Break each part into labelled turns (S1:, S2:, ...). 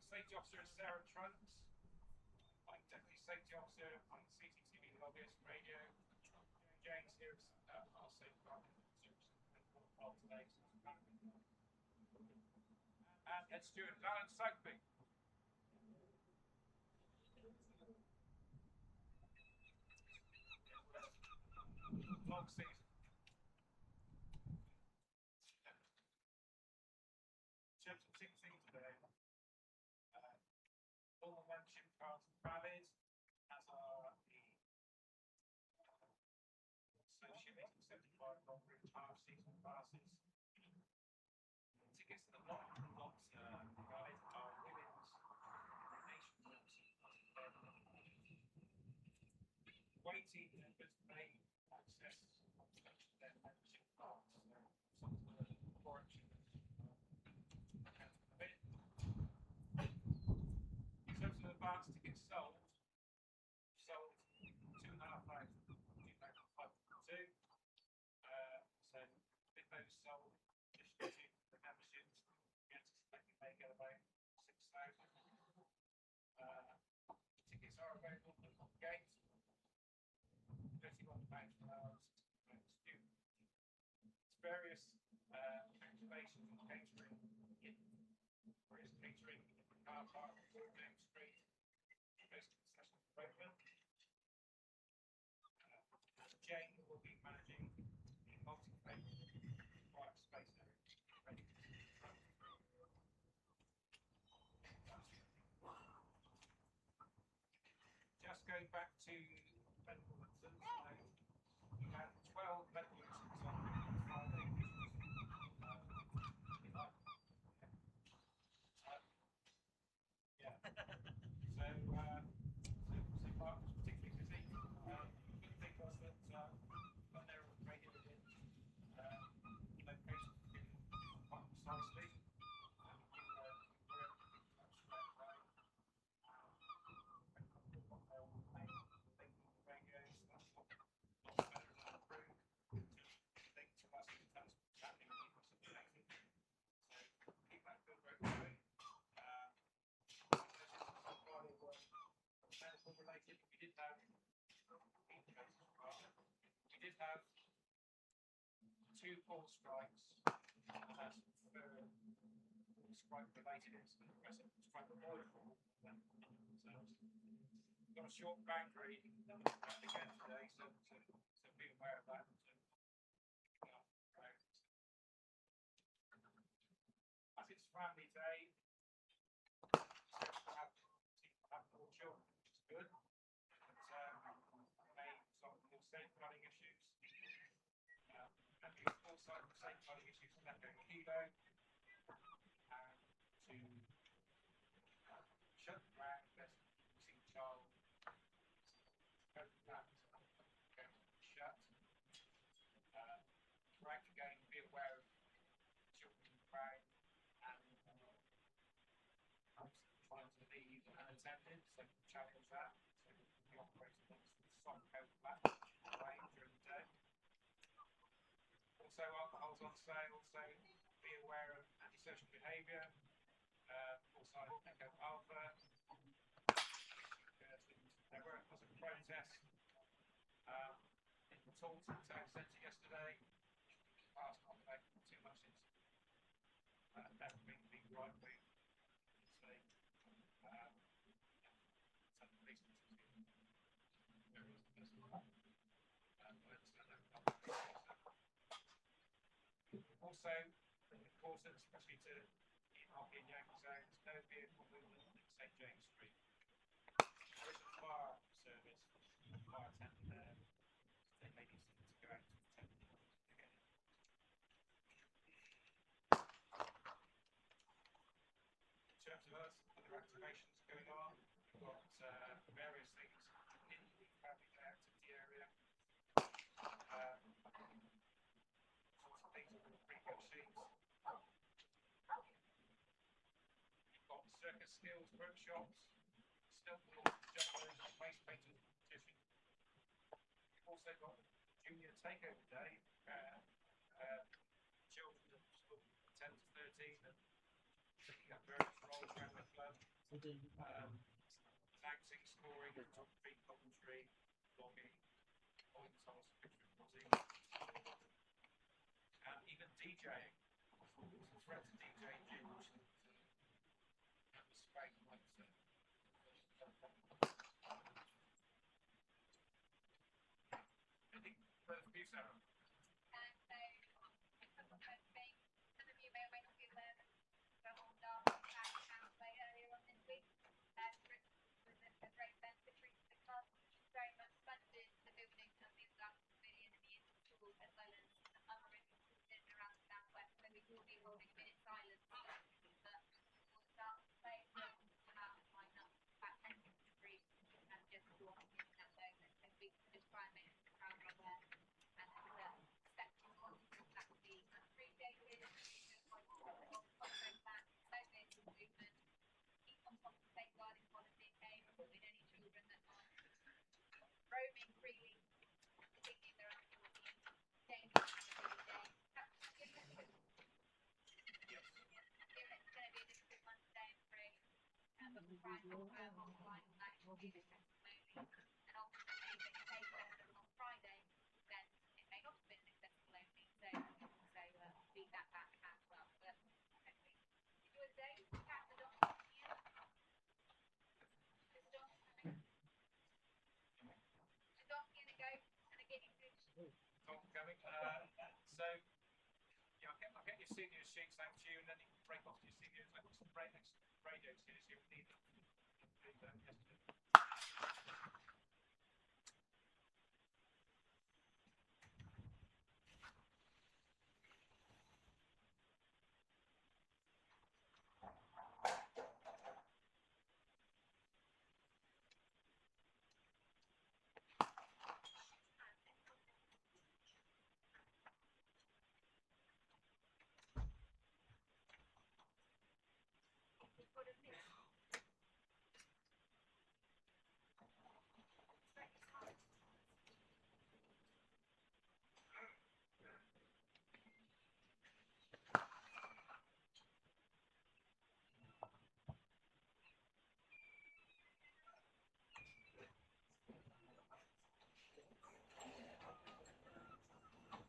S1: Safety Officer is Sarah Trunks. I'm Deputy Safety Officer on CCTV lobbyist radio. James here is our safeguarding officer of today. And Head Steward Alan Soapy. Long season. In terms of ticketing today, all membership cards are valid, as are the associated 75 long-route half-season passes. Tickets to the block are not valid are women's waiting members may access their membership cards. Warwickshire. In terms of advance tickets sold 2,500 So with those sold, additional to the memberships, we anticipate we may get about 6,000. Tickets are available at the gate. £31 per hour, £60 student. It's various activations and catering in various catering in the car park on James Street, most concessions open. Jane will be managing the multi-phase quiet space area. Just going back to medical incidents, we had 12 medical incidents on Friday. Yeah. So Mark was particularly busy. The good thing was that when they were regular in locations quite precisely, related. We did have 2 full strikes, and that's for strike related incidents, strike avoidable themselves. We've got a short boundary again today, so be aware of that. As it's family day, have more children, which is good. May solve more safeguarding issues. And the full cycle safeguarding issues to let go kilo and to shut the ground best missing child. Cope with that. Shut. Rank again, be aware of children in the crowd and trying to leave unattended, so challenge that. So the operator wants to soft coat that away during the day. Also, alcohol's on sale, so be aware of antisocial behaviour. Also, Echo Alpha. There was a protest in the Taunton town centre yesterday. Past not making too much into everything being right wing. Also, important, especially to in young zones, no vehicle movement in St James Street. There is a fire service, fire tender there. They may need to go out to the tender again. In terms of other activations going on, we've got various things in the family day activity area. Circus skills workshops, Stiltwell jumpers, waste painters competition. We've also got junior takeover day, children of 10 to 13 and picking up various roles around the club. announcing, scoring, photography, commentary, blogging, point tasks, picture reporting, and even DJing. It's a threat to DJ gyms and space like anything further from you, Sarah? Coming. So, yeah, I'll get your senior sheets out to you, and then you can break off to your seniors. I've got some radios here, so you'll need them.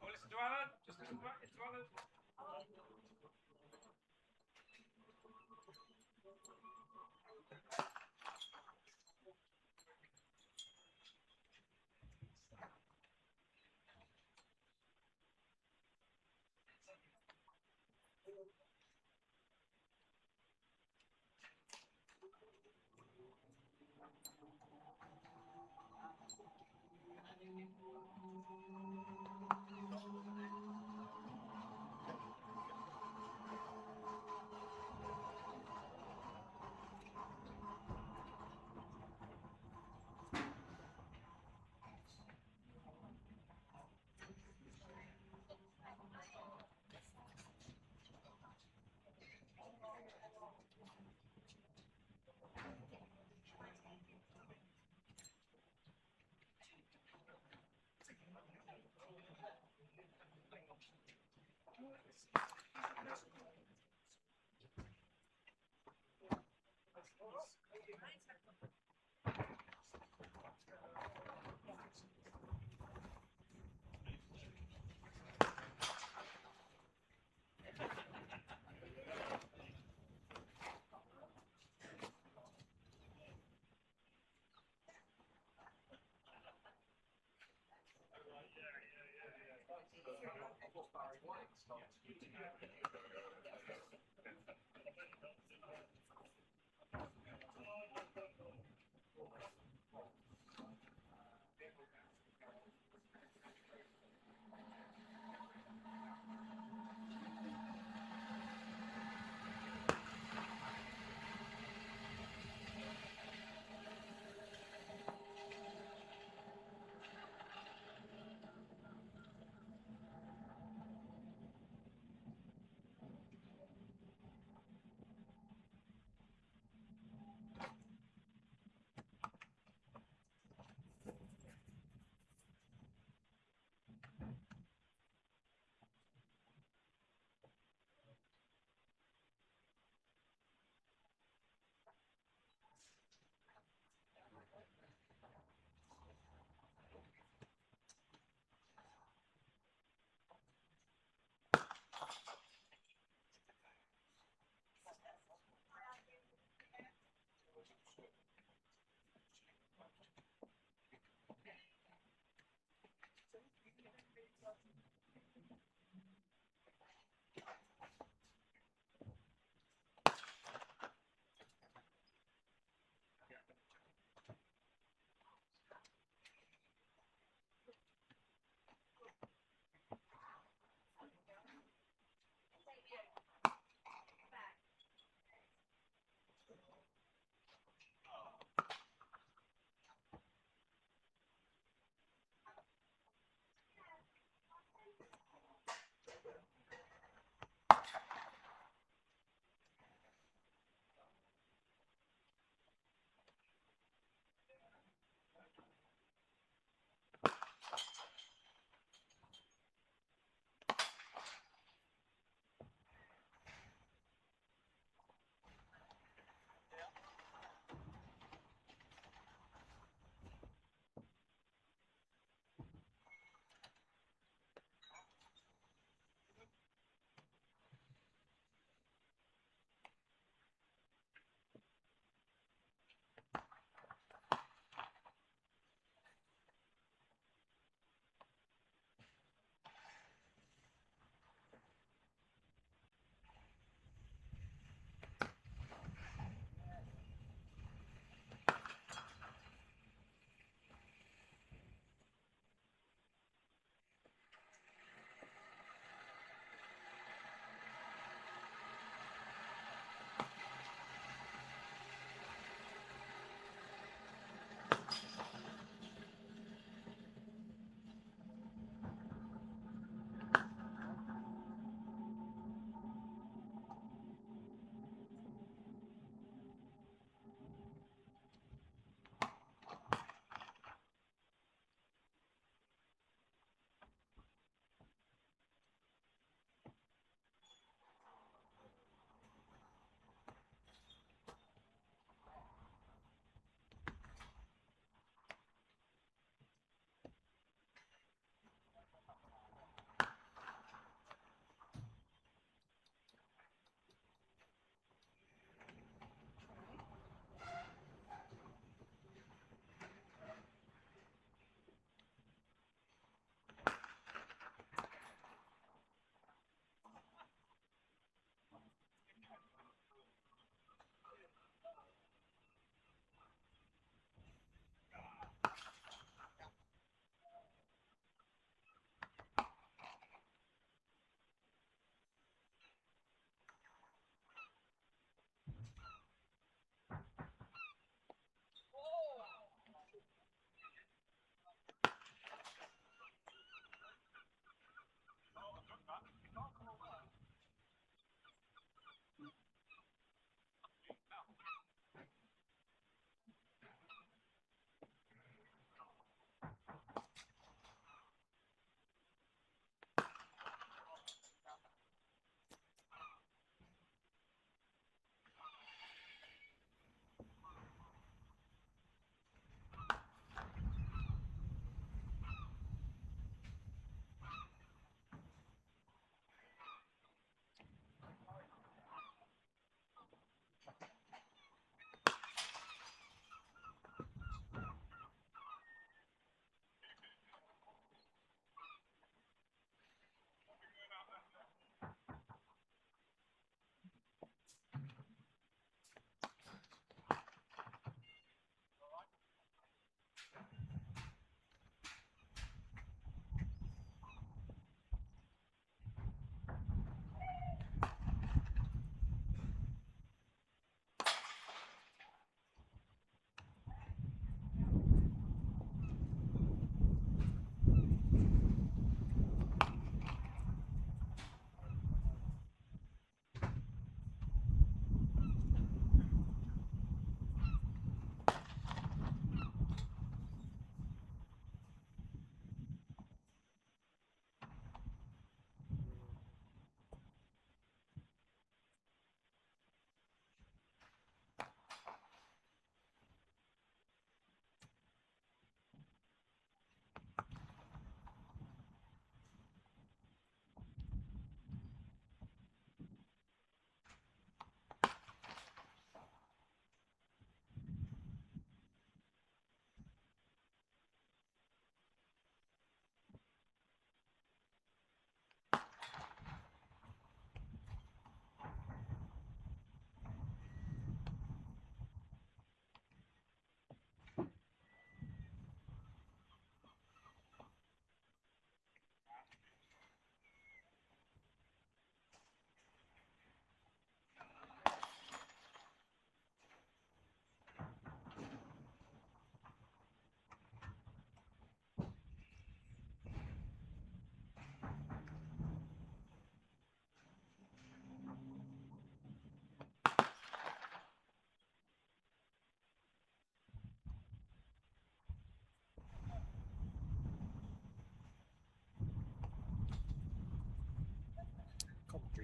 S1: Oh, listen to Alan. Just listen to Alan.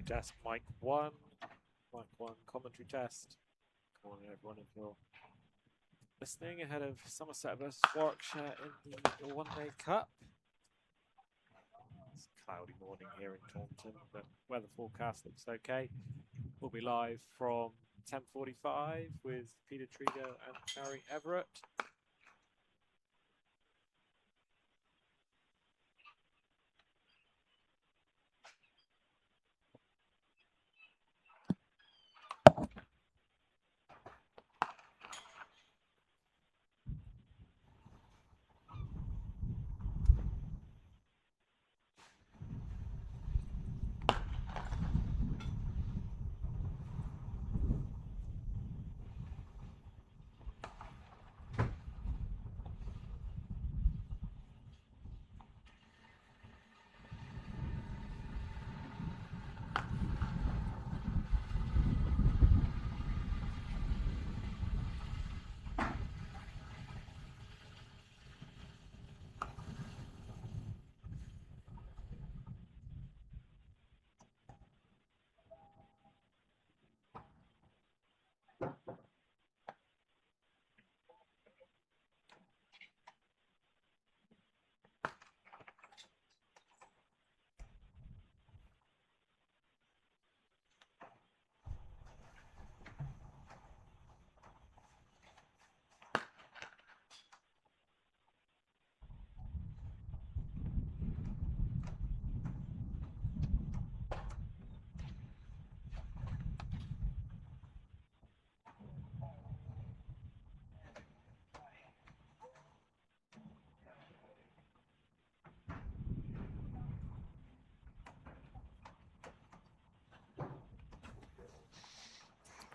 S2: test, mic 1. Mic 1, commentary test. Good morning, everyone, if you're listening ahead of Somerset versus Warwickshire in the one-day cup. It's a cloudy morning here in Taunton, but weather forecast looks okay. We'll be live from 10:45 with Peter Trigo and Harry Everett.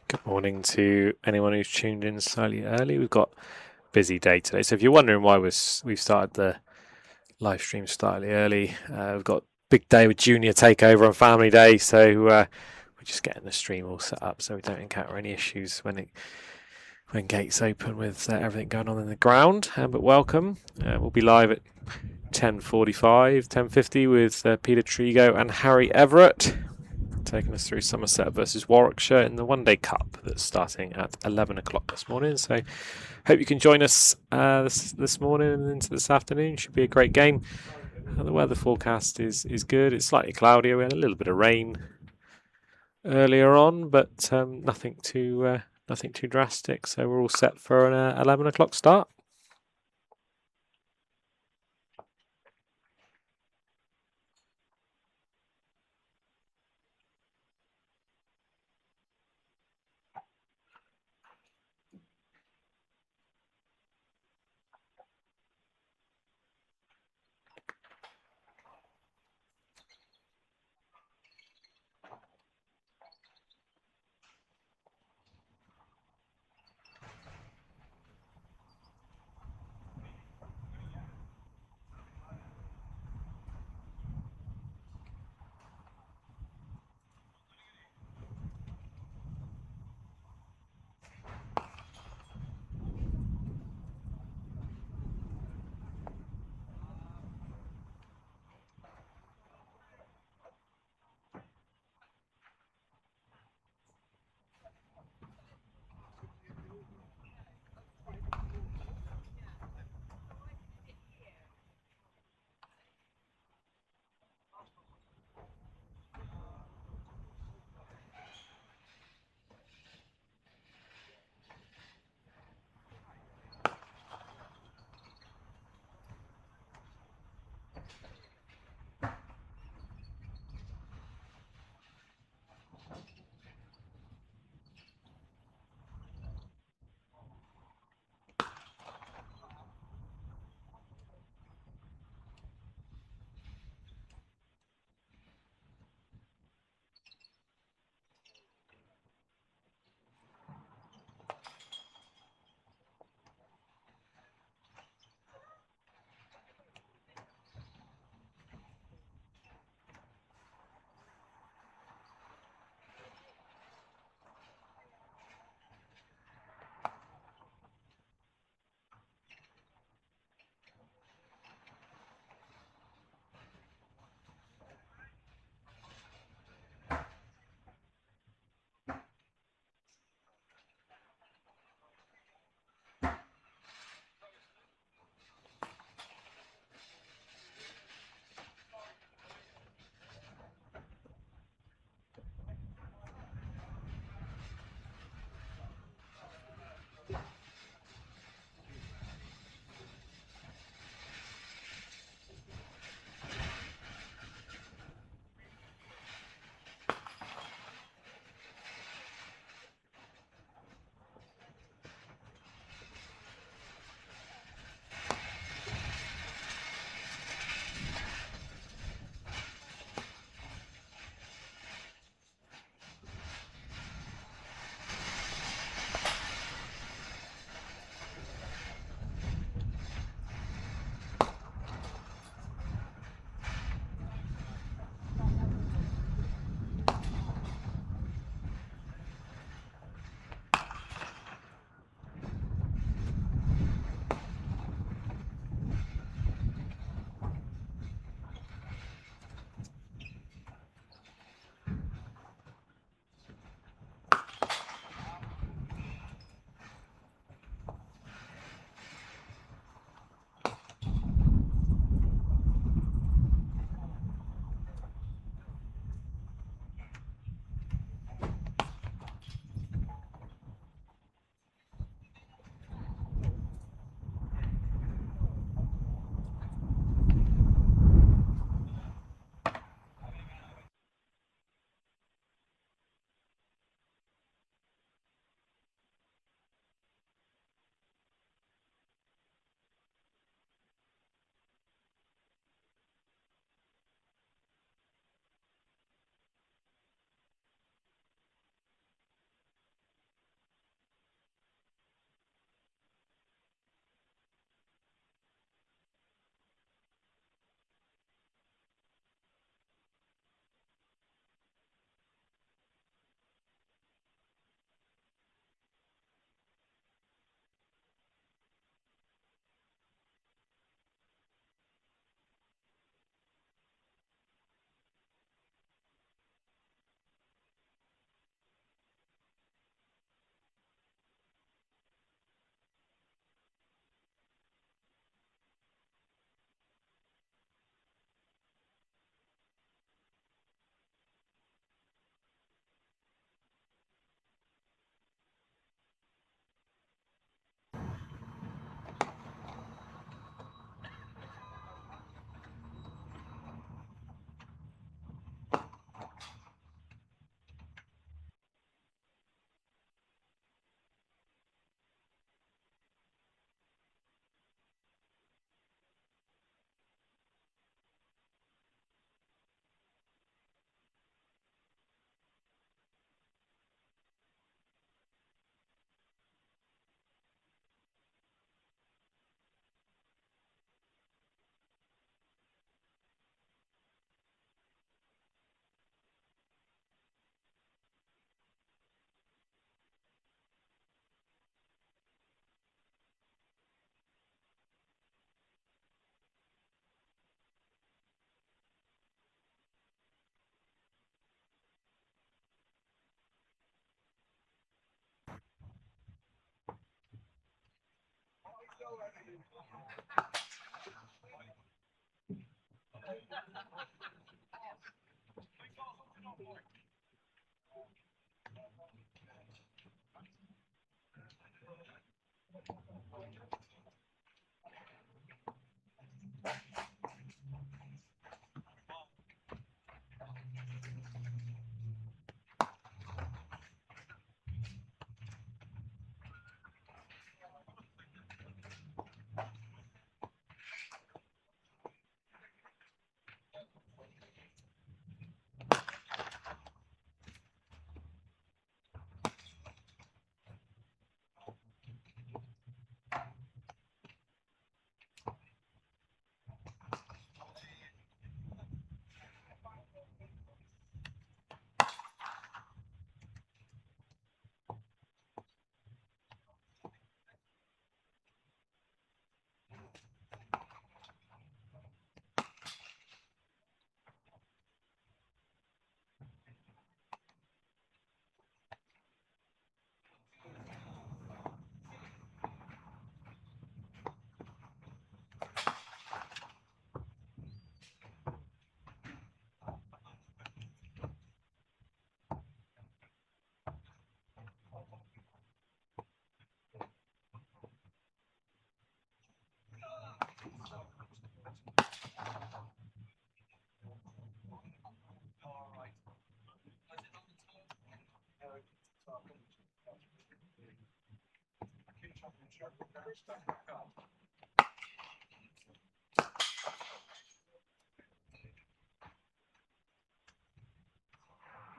S2: Good morning to anyone who's tuned in slightly early. We've got a busy day today. So if you're wondering why we've started the live stream slightly early, we've got a big day with Junior Takeover on Family Day. So we're just getting the stream all set up so we don't encounter any issues when gates open with everything going on in the ground. But welcome. We'll be live at 10:45, 10:50 with Peter Trigo and Harry Everett, taking us through Somerset versus Warwickshire in the one-day cup that's starting at 11 o'clock this morning. So hope you can join us this morning and into this afternoon. Should be a great game. The weather forecast is good. It's slightly cloudy. We had a little bit of rain earlier on, but nothing too drastic. So we're all set for an 11 o'clock start.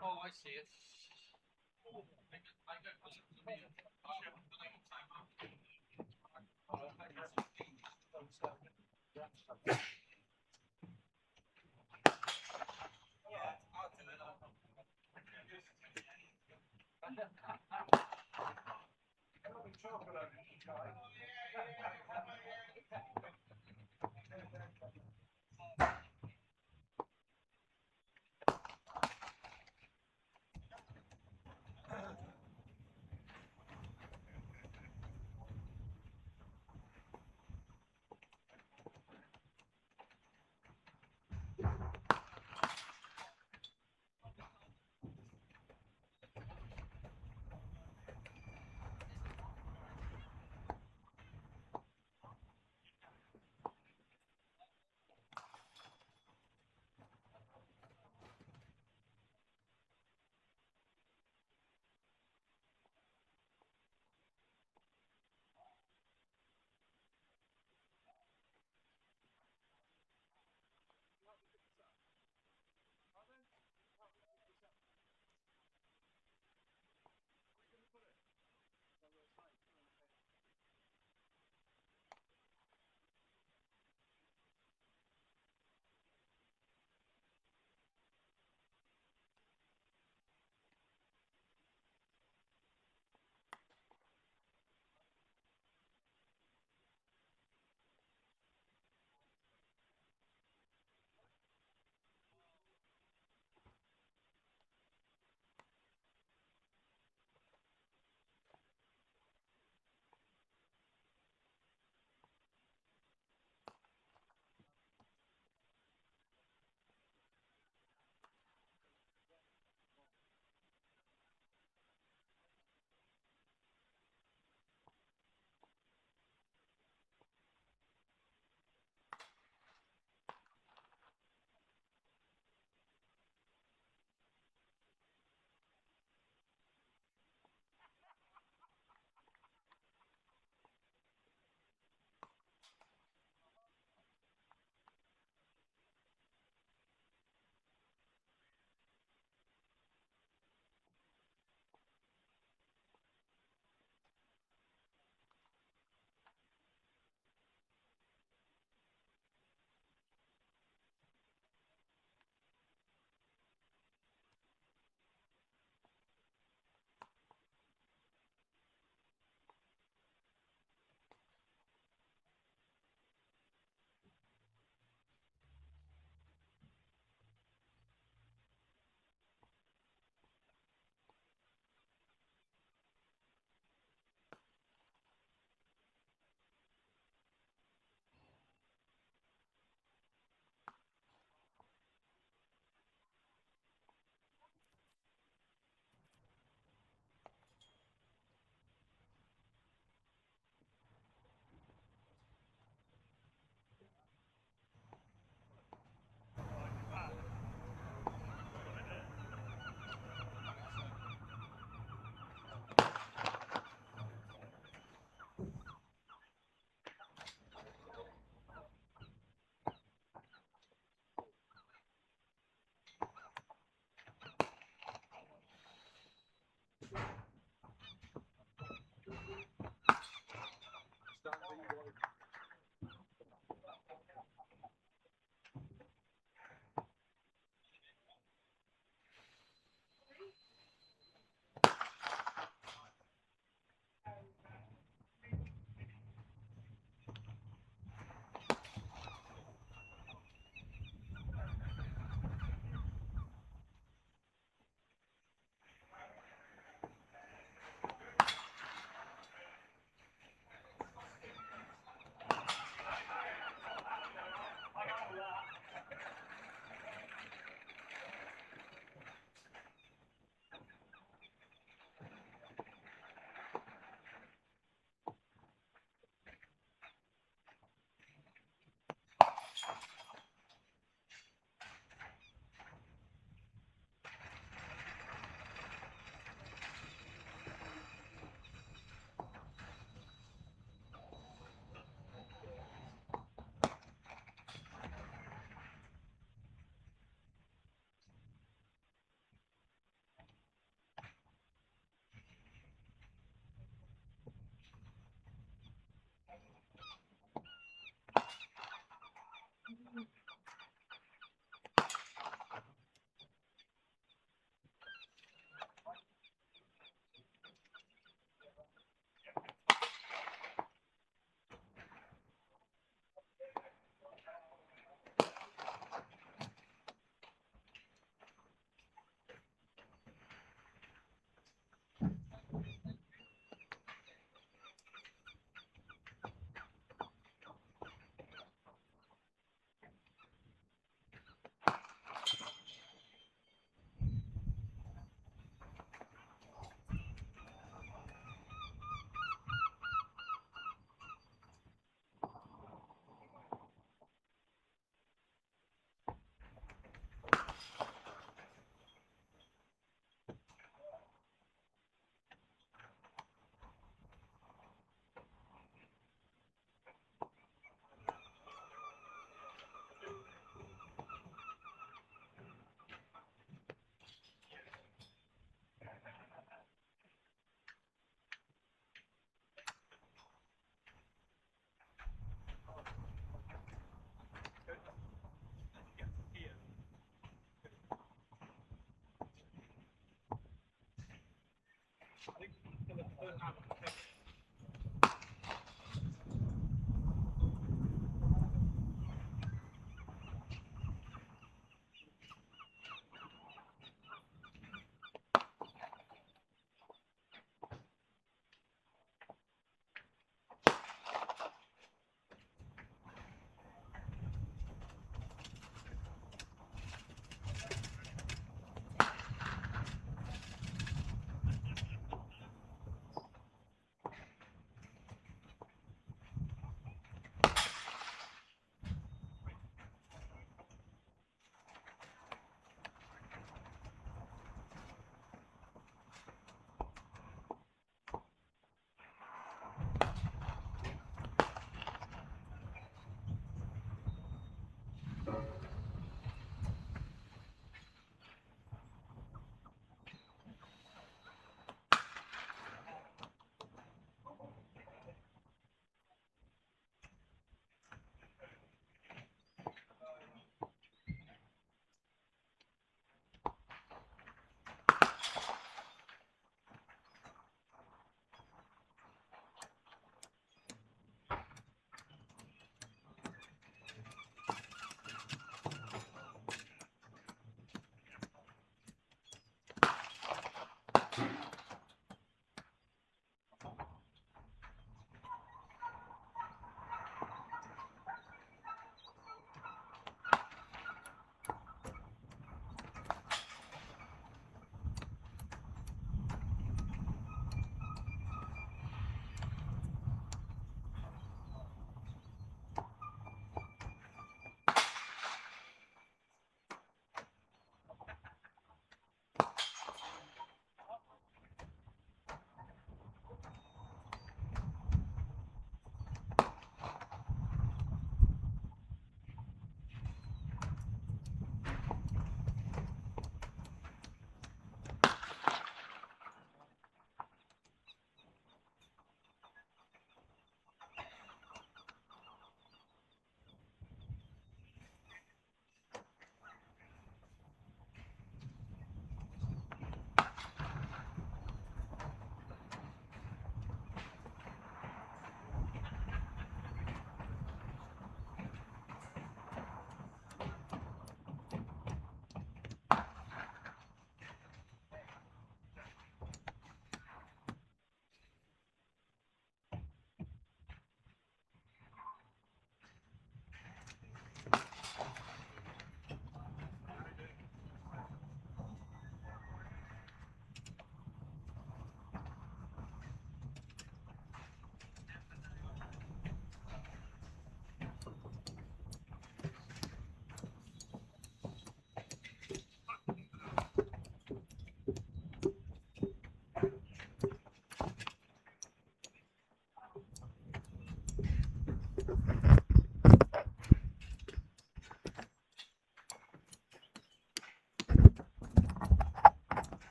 S1: Oh, I see it.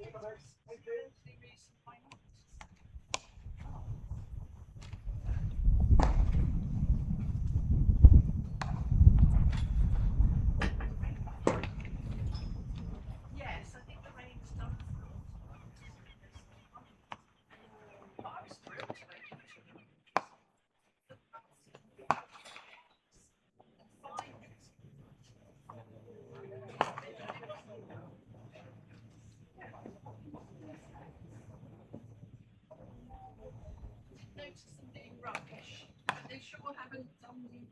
S1: Yes, I think the rain's done. I was thrilled today. Notice them being rubbish. They sure haven't done the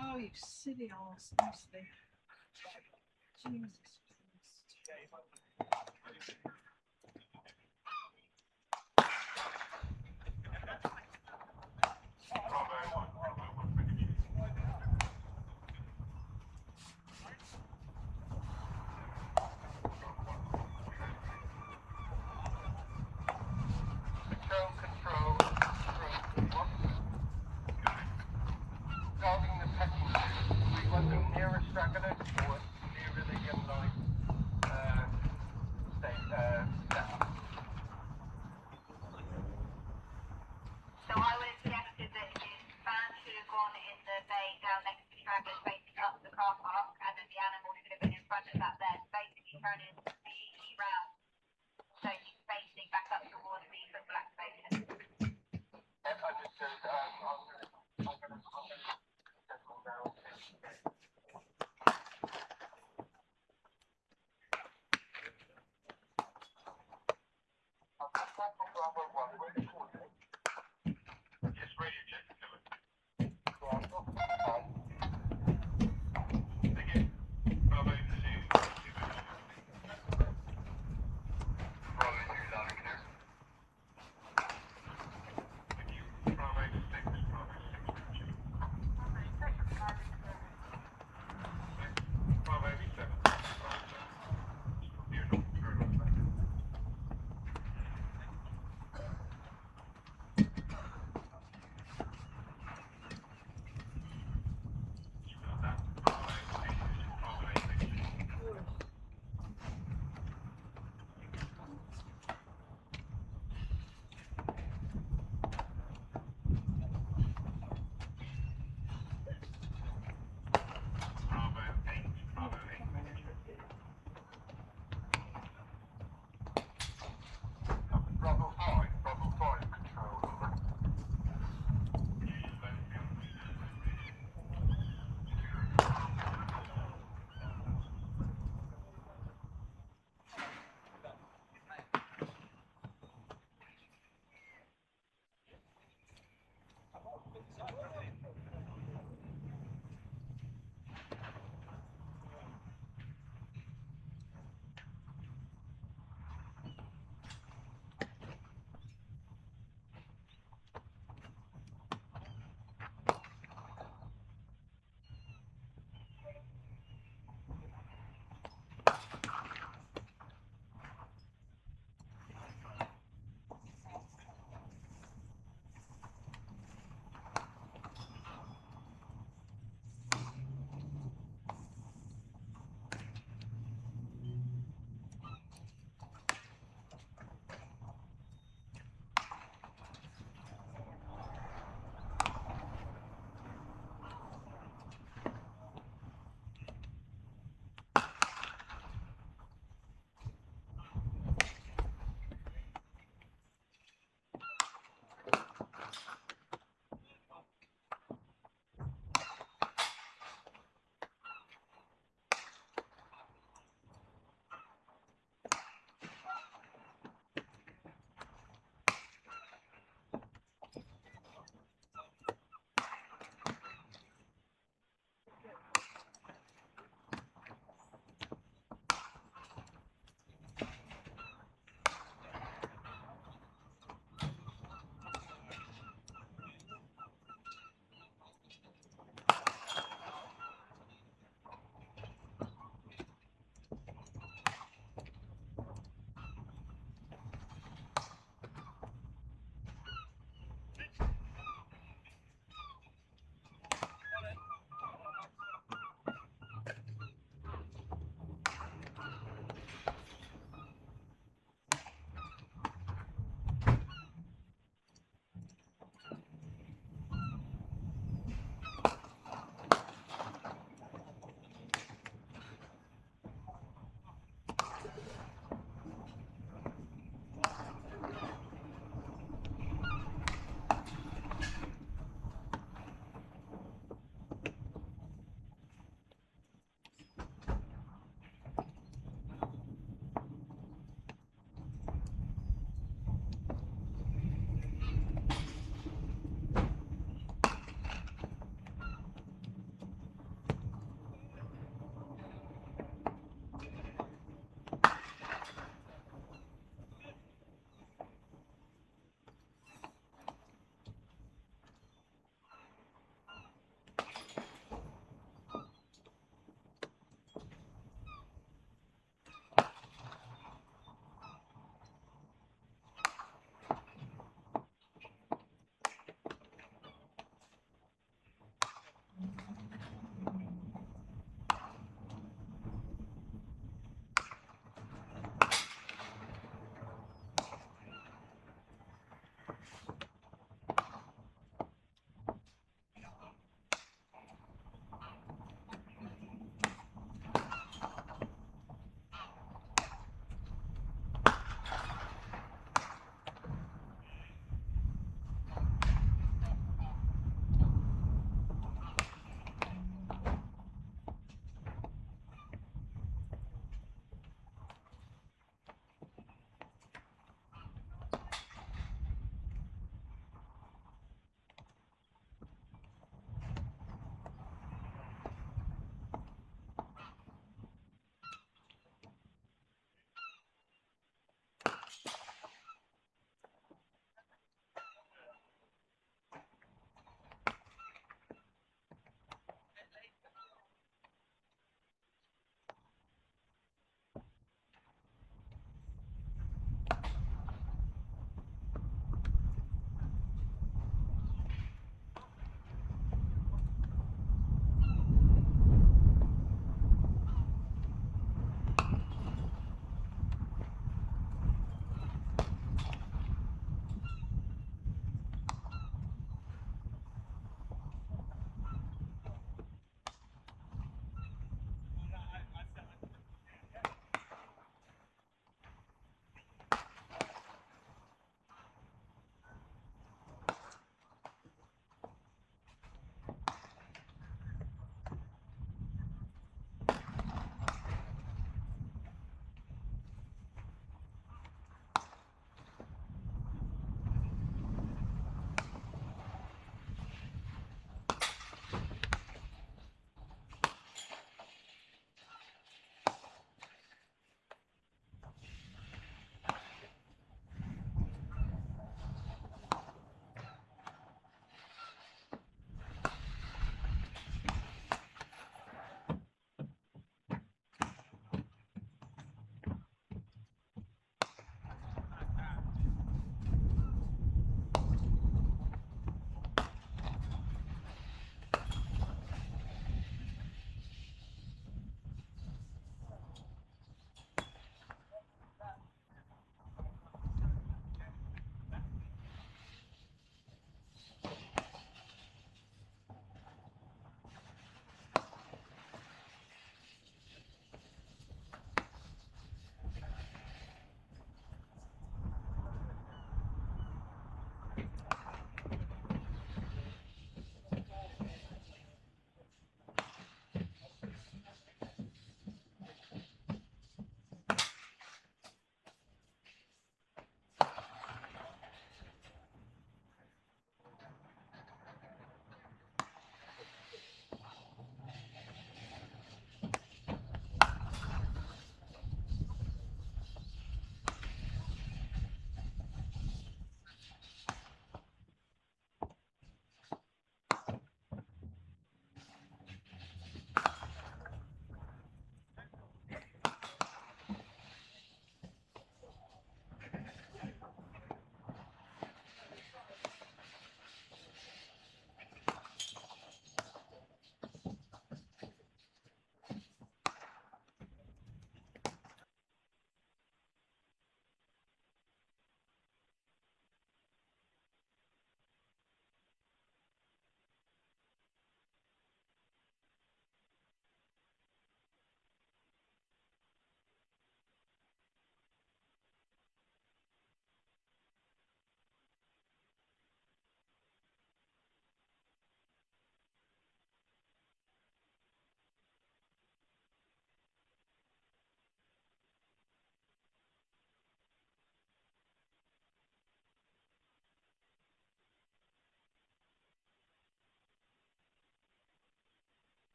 S3: Oh, you silly arse, honestly. Jesus Christ.
S4: Regarding the packing, we want the nearest Ragadan or nearer the young line.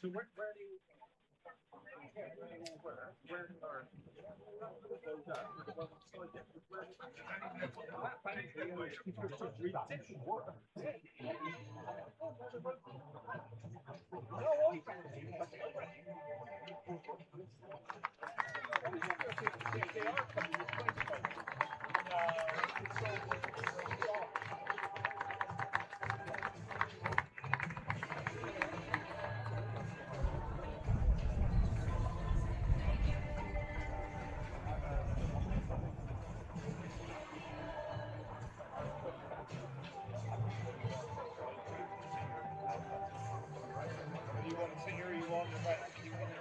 S1: So where do you where are you want to see here, you want the back, you want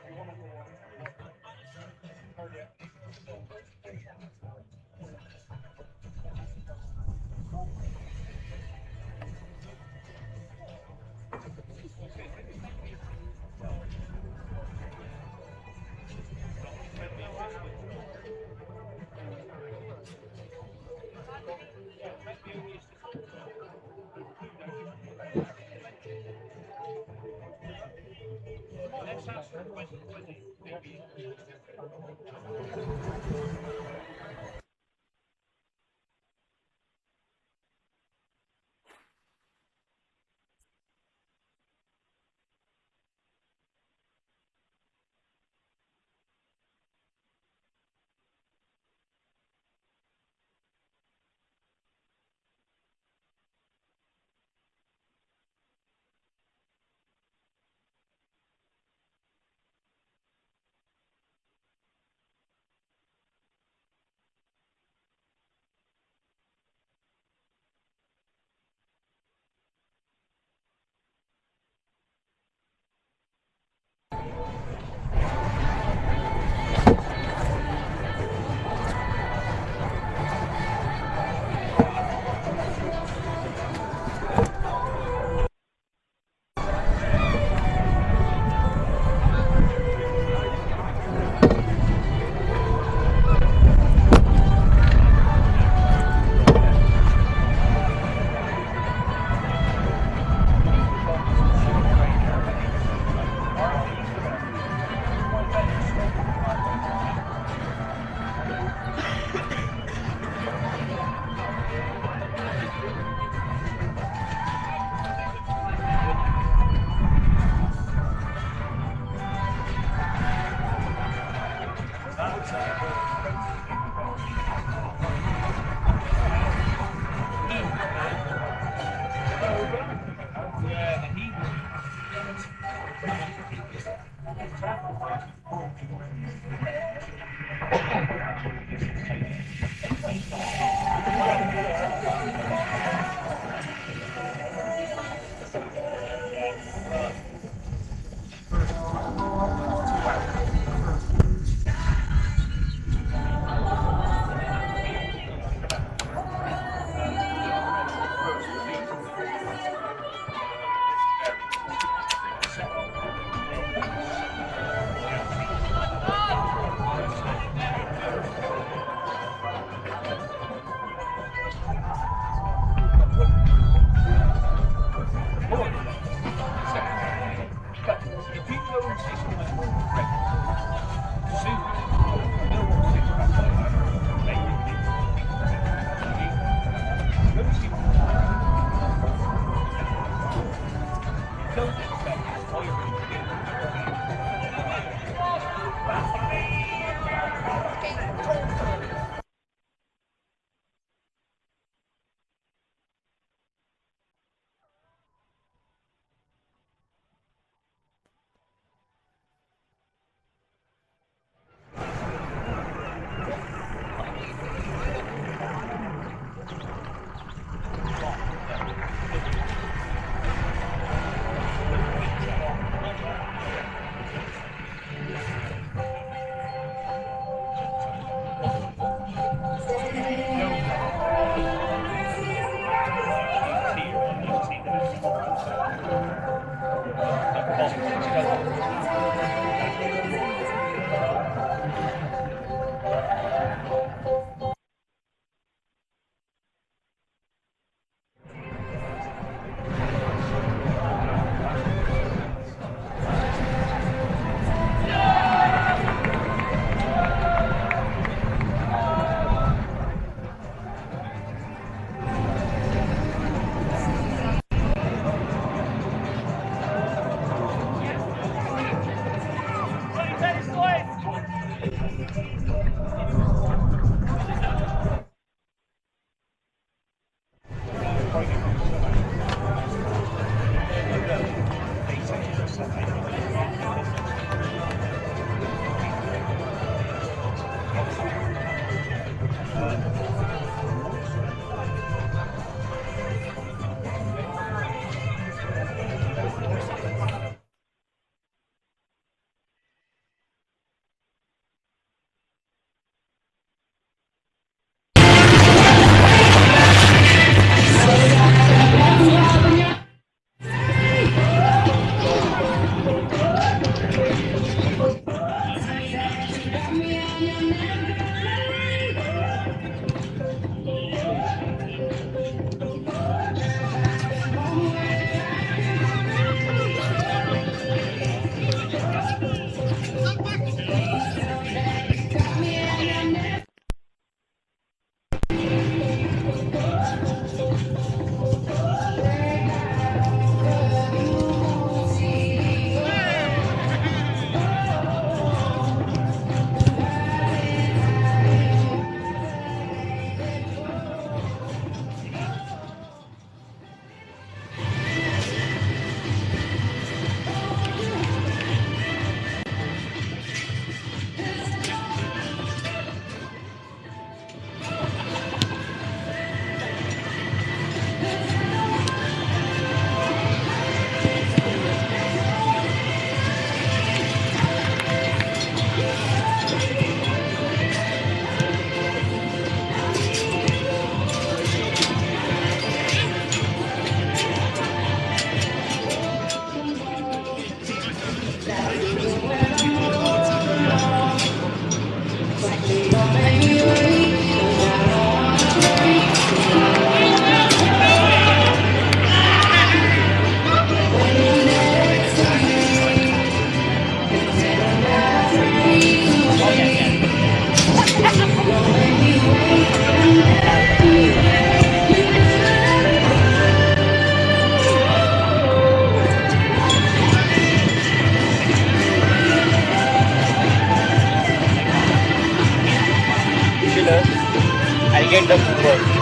S4: I'll get the football.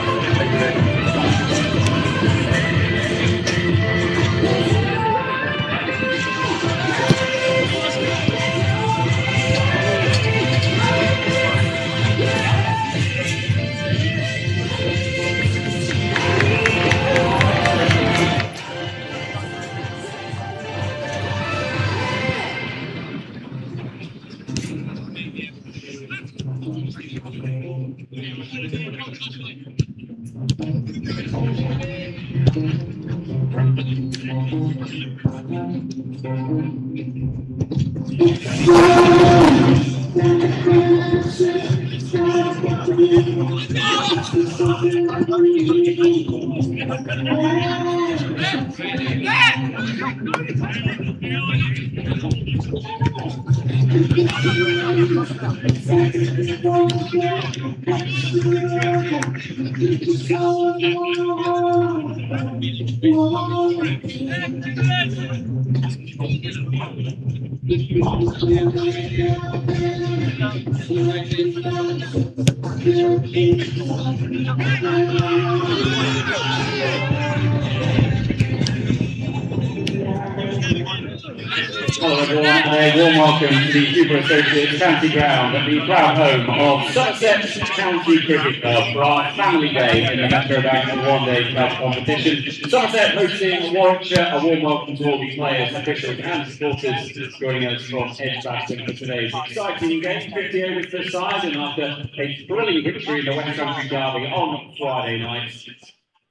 S5: Hello everyone, and a warm welcome to the Cooper Associates County Ground at the proud home of Somerset County Cricket Club for our family day in the Metro Bank One Day Club competition. Somerset hosting Warwickshire. A warm welcome to all the players, officials and supporters joining us from Edgbaston for today's exciting game. 50 overs per side, and after a thrilling victory in the West Country Derby on Friday night,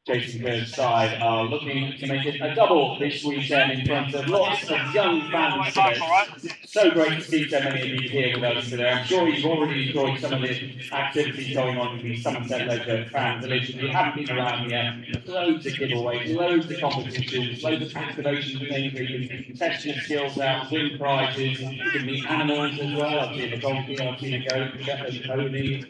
S5: Jason Kerr's side are looking to make it a double this weekend in front of lots of young fans today. So great to see so many of you here with us today. I'm sure you've already enjoyed some of the activities going on with the Somerset Leisure Fan Village. If you haven't been around yet, loads of giveaways, loads of competitions, loads of activation things where you can test your skills out, win prizes. You can meet animals as well. I've seen a donkey, I've seen a goat, a pony.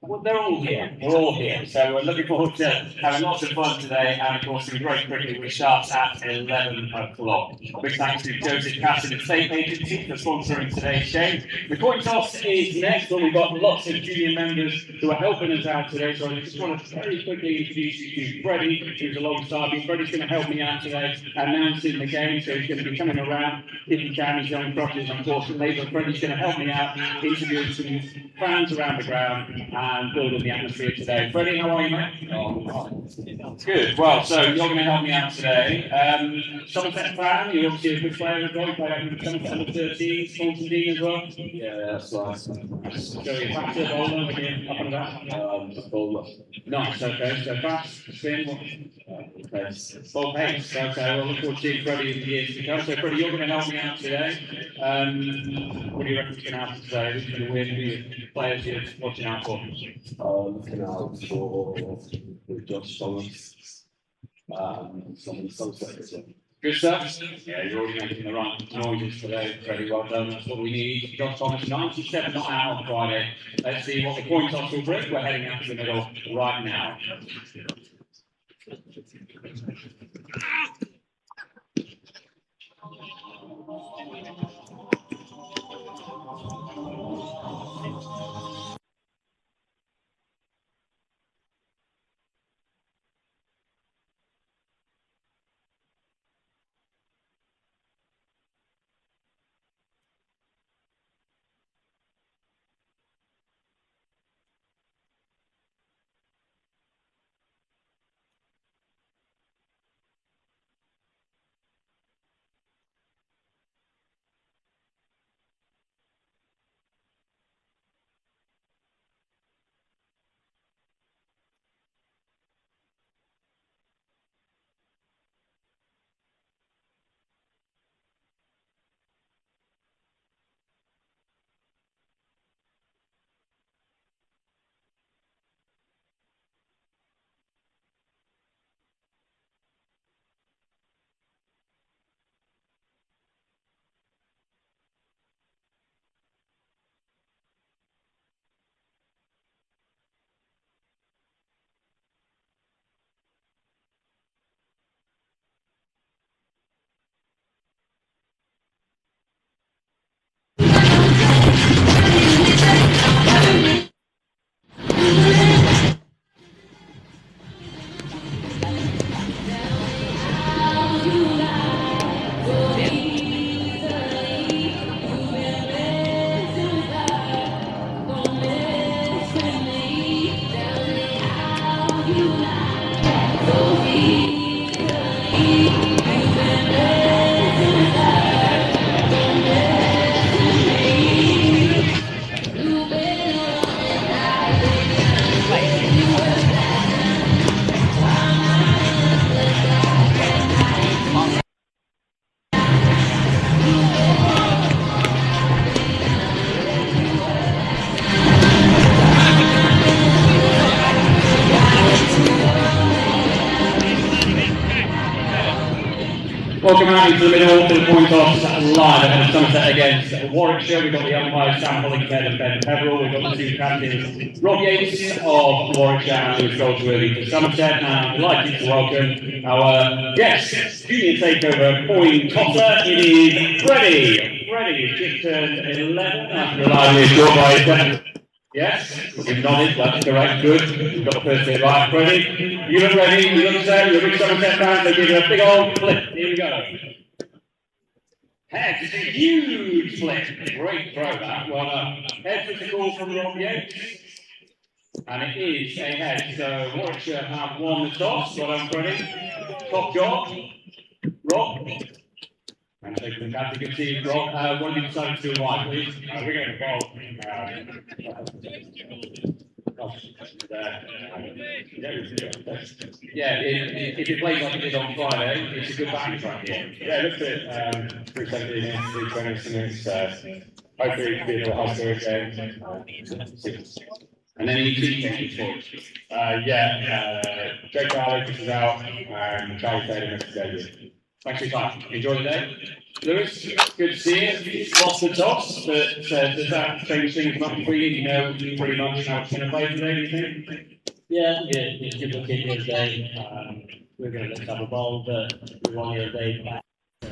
S5: Well, they're all here. We're all here. So we're looking forward to having lots of fun today, and of course some great cricket which starts at 11 o'clock. Big thanks to Joseph Cassin and State Agency for sponsoring today's game. The coin toss is next, but we've got lots of junior members who are helping us out today. So I just want to very quickly introduce you to Freddie, who's alongside me. Freddie's going to help me out today announcing the game, so he's going to be coming around if he can. He's on crutches, unfortunately, but Freddie's going to help me out interviewing some fans around the ground and building the atmosphere today. Freddie, how are you, mate? Good. Well, so you're going to help me out today. Somerset fan, you're obviously a good player as well. You play out with Somerset under 13, Taunton Dean as well.
S6: Yeah, that's nice.
S5: So you're batter, bowler when you're up and about.
S6: Bowler.
S5: Nice. Okay. So fast, spin, what? Bowl pace. Okay. Well, look forward to seeing Freddie in the years to come. So Freddie, you're going to help me out today. What do you reckon is going to happen today? Who's going to win? Who are your players you're watching out for?
S6: Looking out for Josh Thomas. Some sectors.
S5: Good stuff. Yeah, you're already making the right noises today, Freddie. Well done. That's what we need. Josh Thomas, 97 not out on Friday. Let's see what the coin toss will bring. We're heading out to the middle right now. Welcome out into the middle for the point toss live ahead of Somerset against Warwickshire. We've got the umpires Sam Hollinghead and Ben Peverell. We've got the two captains Rob Yates of Warwickshire and Lewis Goldsworthy for Somerset. And I'm delighted to welcome our guest, junior takeover coin tosser. It is Freddie. Freddie has just turned 11 after reliably assured by his dad. Yes, you've nodded, that's correct, good. You've got the first bit right, Freddie. You look ready, you look set, you're a big Somerset fan, so give you a big old flip. Here we go. Head, it's a huge flip. Great throw that, well done. Head for the call from Rob Yates. And it is a head, so Warwickshire have won the toss. Well done, Freddie. Top job. Rob. And take them back to good see Rob. What have you decided to do right, please? We're going to ball. Yeah, if it plays like it did on Friday, it's a good batting track here. Yeah, look at 317 in 320 minutes. Hopefully it could be a little high score game. And then you keep taking Jake Garlic is out, and Charlie Taylor makes the debut. Thanks for your time. Enjoy the day. Lewis, good to see you. Lost the toss, but does that change things much for you? You know pretty much how it's going to play today, do you think?
S7: Yeah, it's good looking here today. We're going to have a bowl, but we want your day back. So,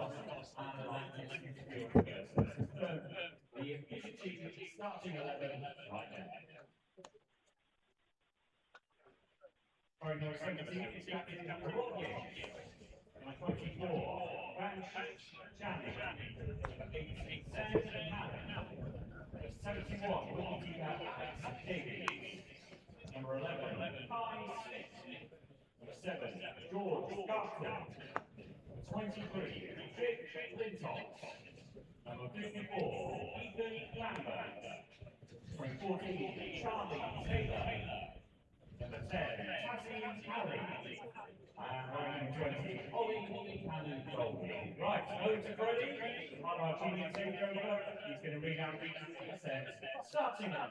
S7: Ross and Atlantis Midfield versus the initiative starting 11 right now. For number 17 is captain Warwickshire. Number 24, Van Channing. 18, Sam Hannah. 71, WPA Davies. Number 11, Kai Smith. Number 7, George Garfield. 23, Jake Lintox. Number 54, Ethan Lambert. Number 14, Charlie Taylor. Number 10, Tassie Harry. And number 20, Ollie Cannon. Right, over to Freddie. On our team takeover, he's going to read out the set. Starting up.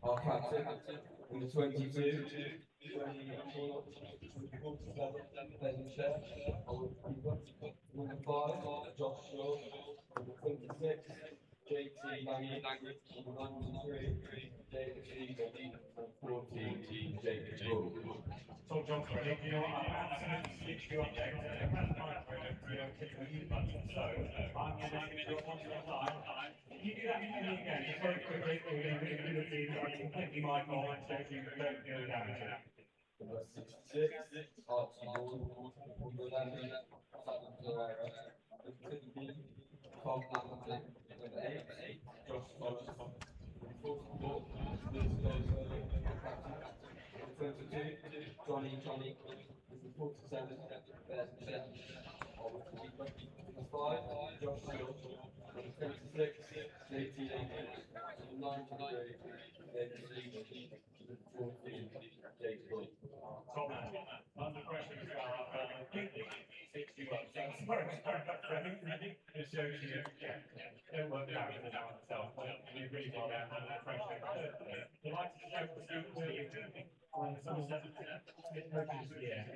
S6: Our captain, number 22, Warwickshire. Our keeper, number 5, Josh Shaw. Number 26, JT Langley. Number 93, David Stephen. And 14, Jacob Bull.
S7: So, John, Freddie, you know what? I'm absolutely switched you up there. I have my click the mute button. So, I'm going to do it one more time. You do that for me again, just very quickly. We're going to do the feed. I can click my mic on so you don't go down.
S6: Number 66, Archie Ward. Number 11, Simon Pereira. Number 15, Tom Hamilton. Number 8, Josh Thomas. Number 44, Liz Goldsworthy. Number 22, Johnny. Number 47, Ben Shet. Number 5, Josh Shaw. Number 26, JT Langley. Number 93, David Stephen. Number 14, Jacob Bull.
S7: Tom, under pressure as well. I completely fixed you up. So, sorry, Freddie. It shows you, don't work it out with myself. You really well there under pressure. The likes of the students that you're doing. Somerset, coaches here,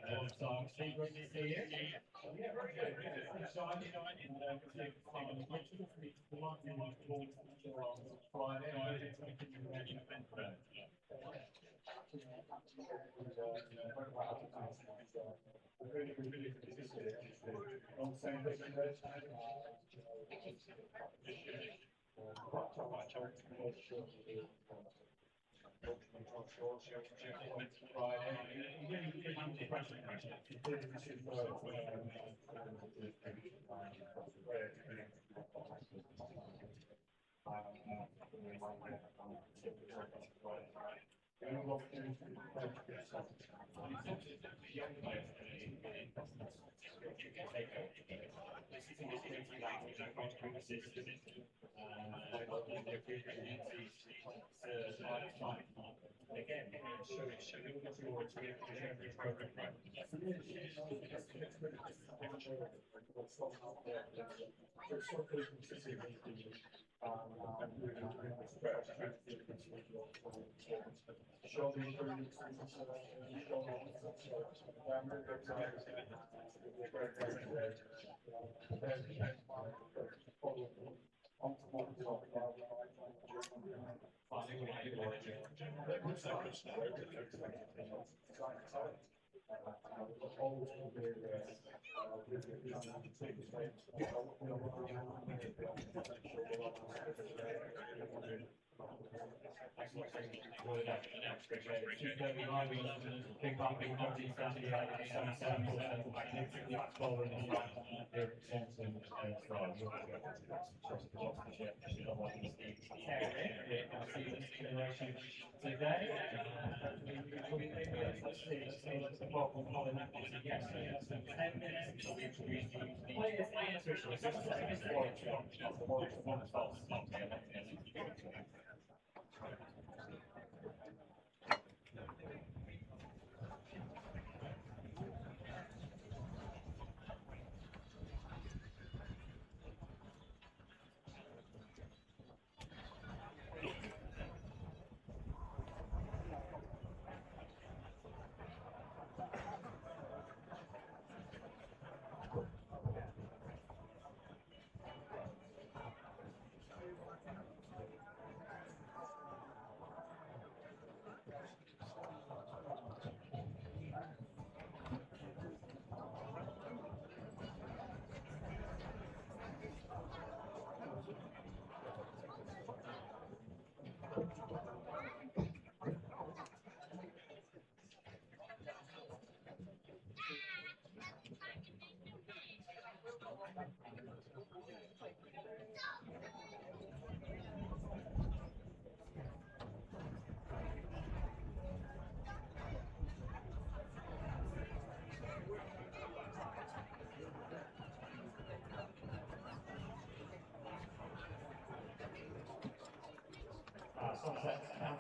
S7: alongside Steve Rogers here. Yeah, very good. Pretty shiny. And Steve Simon Mitchell, the lightning on Friday. I think it's going to continue ready event for that. Really on the same again,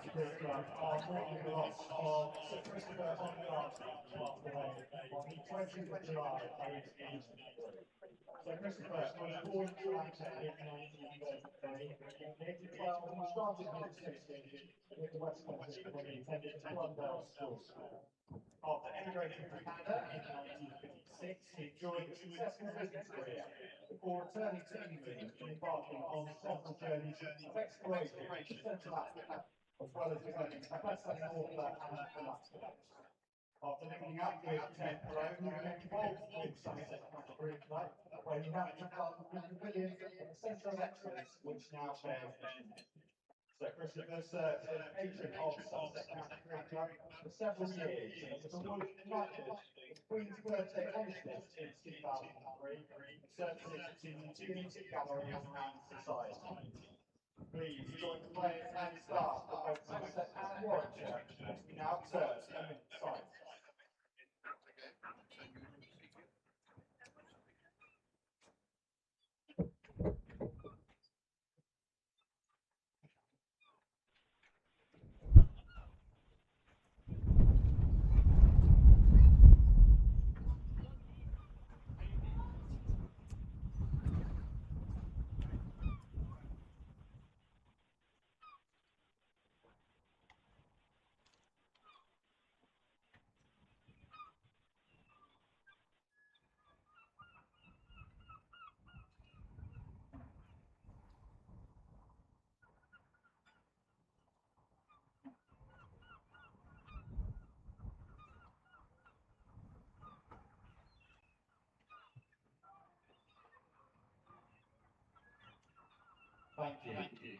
S7: County Cricket Club are mourning the loss of Sir Christopher Moriarty, who passed away on the 20th of July, aged 83. So Christopher was born in Somerset in 1933. In 1912, he started his association with the West Country when he attended Blundell School. After emigrating to Canada in 1956, he enjoyed a successful business career before returning to England and embarking on several journeys of exploration in Central Africa, as well as becoming a best-selling author and philosopher. After linking up with Ted Brown, he became involved with Somerset County Cricket Club, where he helped to fund the pavilion and the Centre of Excellence, which now bears his name. So Christopher served as patron of Somerset County Cricket Club for several years and was awarded knighted the Queen's Birthday Honours List in 2003 and services to the Community Gallery and Society. Please join the players and staff of both Somerset and Warwickshire as we now observe a minute silence. Thank you.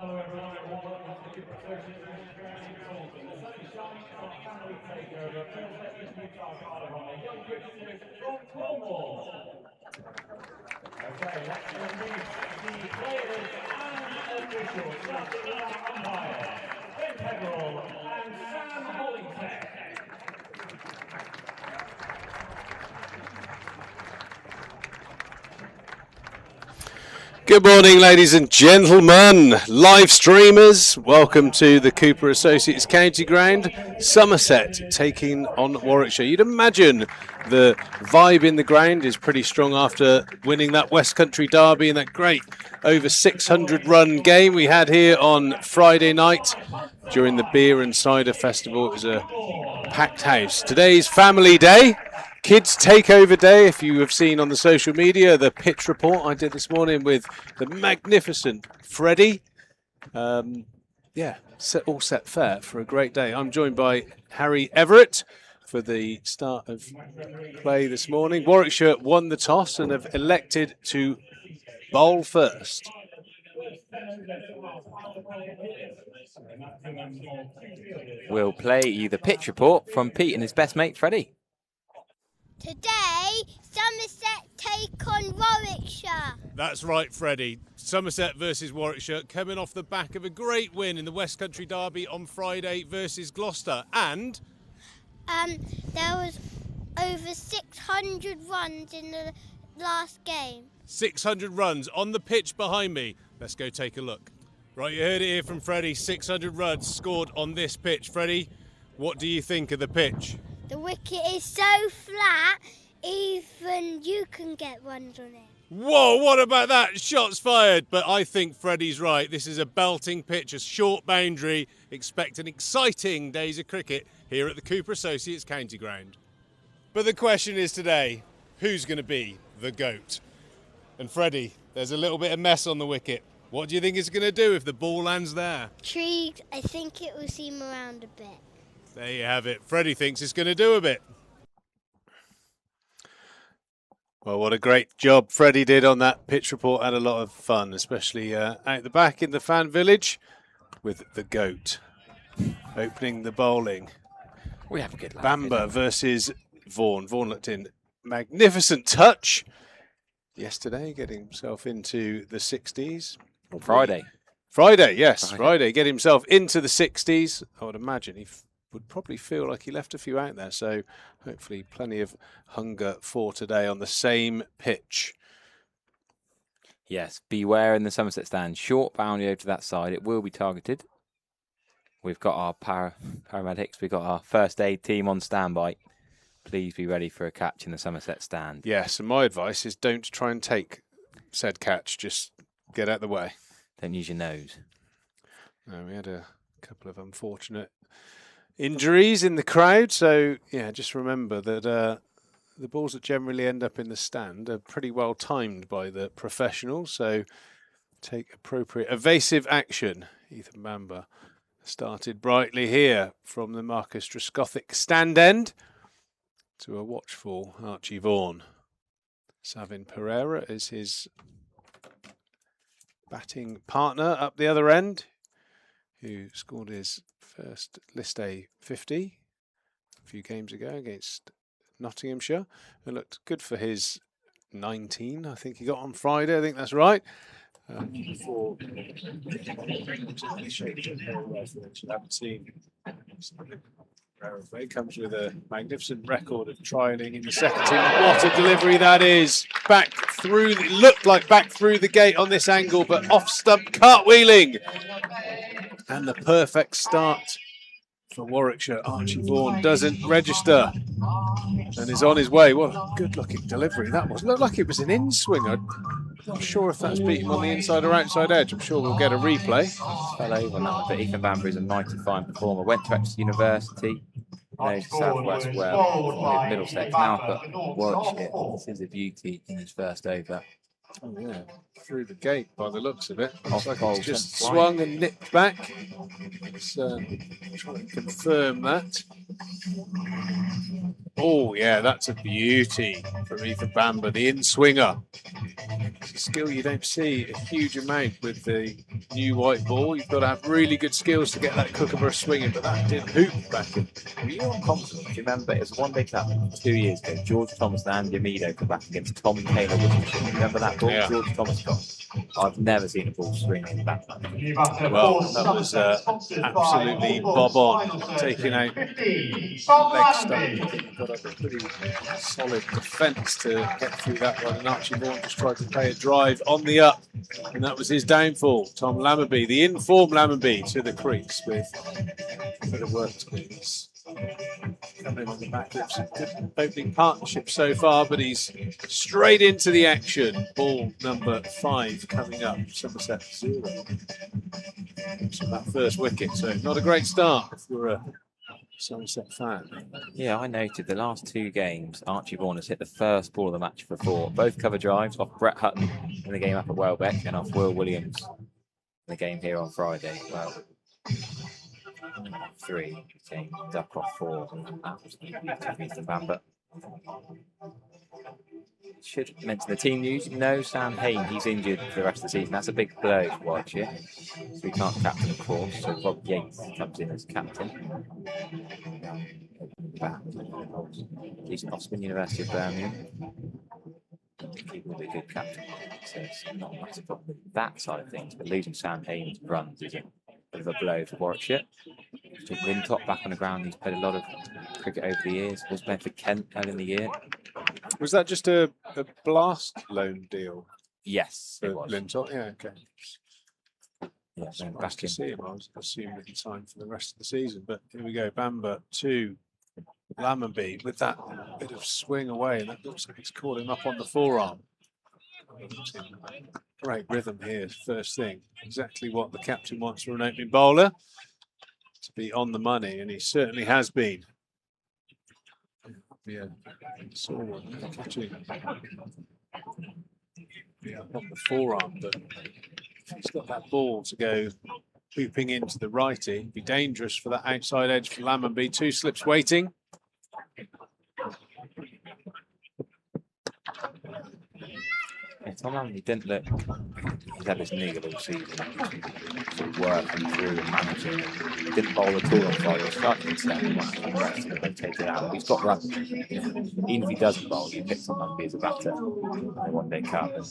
S8: Hello everyone and welcome to the Cooper Associates Ground in Taunton. The sun is shining on a family takeover. First let me introduce our Cardiff on the young cricketers from Cornwall. Okay, let's introduce the players and officials, starting with our umpires, Ben Peggerell and Sam Hollingtech.
S2: Good morning, ladies and gentlemen, live streamers. Welcome to the Cooper Associates County Ground. Somerset taking on Warwickshire. You'd imagine the vibe in the ground is pretty strong after winning that West Country derby in that great over 600 run game we had here on Friday night during the Beer and Cider Festival. It was a packed house. Today's family day.
S9: Kids Takeover Day, if you have seen on the social media, the pitch report I did this morning with the magnificent Freddie. Yeah, all set fair for a great day. I'm joined by Harry Everett for the start of play this morning. Warwickshire won the toss and have elected to bowl first.
S10: We'll play you the pitch report from Pete and his best mate, Freddie.
S11: Today, Somerset take on Warwickshire.
S9: That's right, Freddie. Somerset versus Warwickshire, coming off the back of a great win in the West Country Derby on Friday versus Gloucester. And
S11: there was over 600 runs in the last game.
S9: 600 runs on the pitch behind me. Let's go take a look. Right, you heard it here from Freddie. 600 runs scored on this pitch. Freddie, what do you think of the pitch?
S11: The wicket is so flat, even you can get runs on it.
S9: Whoa, what about that? Shots fired. But I think Freddie's right. This is a belting pitch, a short boundary. Expect an exciting days of cricket here at the Cooper Associates County Ground. But the question is today, who's going to be the GOAT? And Freddie, there's a little bit of mess on the wicket. What do you think it's going to do if the ball lands there?
S11: Intrigued, I think it will seam around a bit.
S9: There you have it. Freddie thinks it's going to do a bit. Well, what a great job Freddie did on that pitch report. Had a lot of fun, especially out the back in the fan village with the GOAT opening the bowling.
S10: We have a good laugh.
S9: Bamber versus Vaughan. Vaughan looked in magnificent touch yesterday, getting himself into the 60s.
S10: Friday,
S9: yes. Friday. Get himself into the 60s. I would imagine he would probably feel like he left a few out there. So hopefully plenty of hunger for today on the same pitch.
S10: Yes, beware in the Somerset stand. Short boundary over to that side. It will be targeted. We've got our paramedics. We've got our first aid team on standby. Please be ready for a catch in the Somerset stand.
S9: Yes, and my advice is don't try and take said catch. Just get out the way.
S10: Don't use your nose.
S9: No, we had a couple of unfortunate injuries in the crowd. So, yeah, just remember that the balls that generally end up in the stand are pretty well timed by the professionals. So take appropriate evasive action. Ethan Bamber started brightly here from the Marcus Dreskothic stand end to a watchful Archie Vaughan. Savin Pereira is his batting partner up the other end, who scored his first List A 50 a few games ago against Nottinghamshire. It looked good for his 19, I think he got on Friday, I think that's right. Before haven't seen. He comes with a magnificent record of trialling in the second team. What a delivery that is! Back through, it looked like back through the gate on this angle, but off stump cartwheeling. And the perfect start for Warwickshire. Archie Vaughan doesn't register and is on his way. What a good looking delivery that was. Looked like it was an in-swing. I'm not sure if that's beat him on the inside or outside edge. I'm sure we'll get a replay.
S10: Fell over on that, but Ethan Bamber is a mighty fine performer. Went to Exeter University, knows South West well, Middlesex now, but Warwickshire. This is a beauty in his first over.
S9: Oh yeah, through the gate by the looks of it. Looks like
S10: goal,
S9: it's just swung and nipped back. Let's try and confirm that. Oh yeah, that's a beauty from Ethan Bamber, the in-swinger. It's a skill you don't see a huge amount with the new white ball. You've got to have really good skills to get that Kookaburra swinging, but that did hoop back in.
S10: Were you on confidence? Do you remember it was a one-day club 2 years ago? George Thomas and Andy Amido come back against Tom Taylor. Remember that ball?
S9: Yeah.
S10: George Thomas got. I've never seen a ball swing in that much.
S9: Well, that was absolutely bob on, taking out leg stump. Got up a pretty solid defence to get through that one, and Archie Vaughan just tried to play a drive on the up, and that was his downfall. Tom Lammerby, the in-form Lammerby, to the crease with a bit of work to do. He's coming on the back of some good opening partnership so far, but he's straight into the action. Ball number 5 coming up. Somerset 0. So that first wicket, so not a great start for Somerset fan.
S10: Yeah, I noted the last 2 games, Archie Vaughan has hit the first ball of the match for 4. Both cover drives off Brett Hutton in the game up at Welbeck and off Will Williams in the game here on Friday. Well, 3 came duck off 4. That was Mr. Bamber. Should mention the team news. No Sam Hain, he's injured for the rest of the season. That's a big blow for Warwickshire. So we can't captain, of course. So Rob Yates comes in as captain. He's at Austin University of Birmingham. He will be a good captain. So it's not a massive problem with that side of things. But losing Sam Hain's runs is a bit of a blow for Warwickshire. Wintop back on the ground. He's played a lot of cricket over the years. Was playing for Kent early in the year.
S9: Was that just a blast loan deal?
S10: Yes,
S9: for
S10: it was.
S9: Lintop? Yeah, okay.
S10: Yeah,
S9: Nice
S10: back
S9: to
S10: in.
S9: see him. I was assuming that he signed for the rest of the season. But here we go. Bamber to Lammonby with that bit of swing away. And that looks like he's caught him up on the forearm. Great rhythm here, first thing. Exactly what the captain wants from an opening bowler. To be on the money, and he certainly has been. Yeah, saw one catching. Yeah, on the forearm, but if he's got that ball to go hooping into the righty, it'd be dangerous for that outside edge for Lammonby. 2 slips waiting.
S10: Yeah, Tom Lammonby didn't look. He's had this niggle all season, sort of working through and managing. He didn't bowl at all on Friday. He started to step and rest and then take it out. He's got runs. Even if he doesn't bowl, he picks on Lammonby as a batter in the One Day Cup. And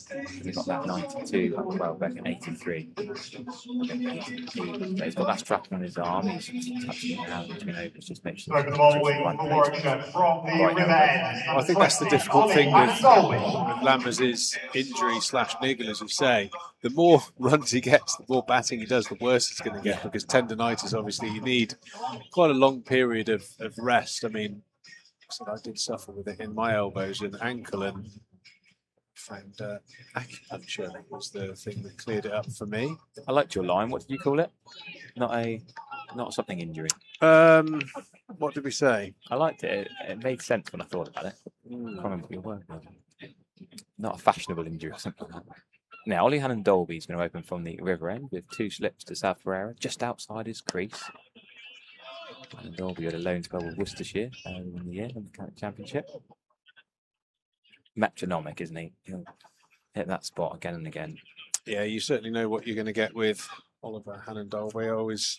S10: he got that 92 up at Welbeck and 83. He's got that strapping on his arm. He's touching it now between overs, just makes sure.
S9: I think that's the difficult thing with Lammers' injury/niggle, as you say. The more runs he gets, the more batting he does, the worse it's going to get, because tendonitis, obviously, you need quite a long period of rest. I mean, I did suffer with it in my elbows and ankle, and found acupuncture was the thing that cleared it up for me.
S10: I liked your line. What did you call it? Not something injury.
S9: What did we say?
S10: I liked it. It made sense when I thought about it. I can't remember what your word was. Not a fashionable injury or something like that. Now, Ollie Hannon Dolby is going to open from the river end with 2 slips to South Pereira, just outside his crease. And Dolby had a loan spell with Worcestershire in the year in the championship. Metronomic, isn't he? He'll hit that spot again and again.
S9: Yeah, you certainly know what you're going to get with Oliver Hannon Dolby. I always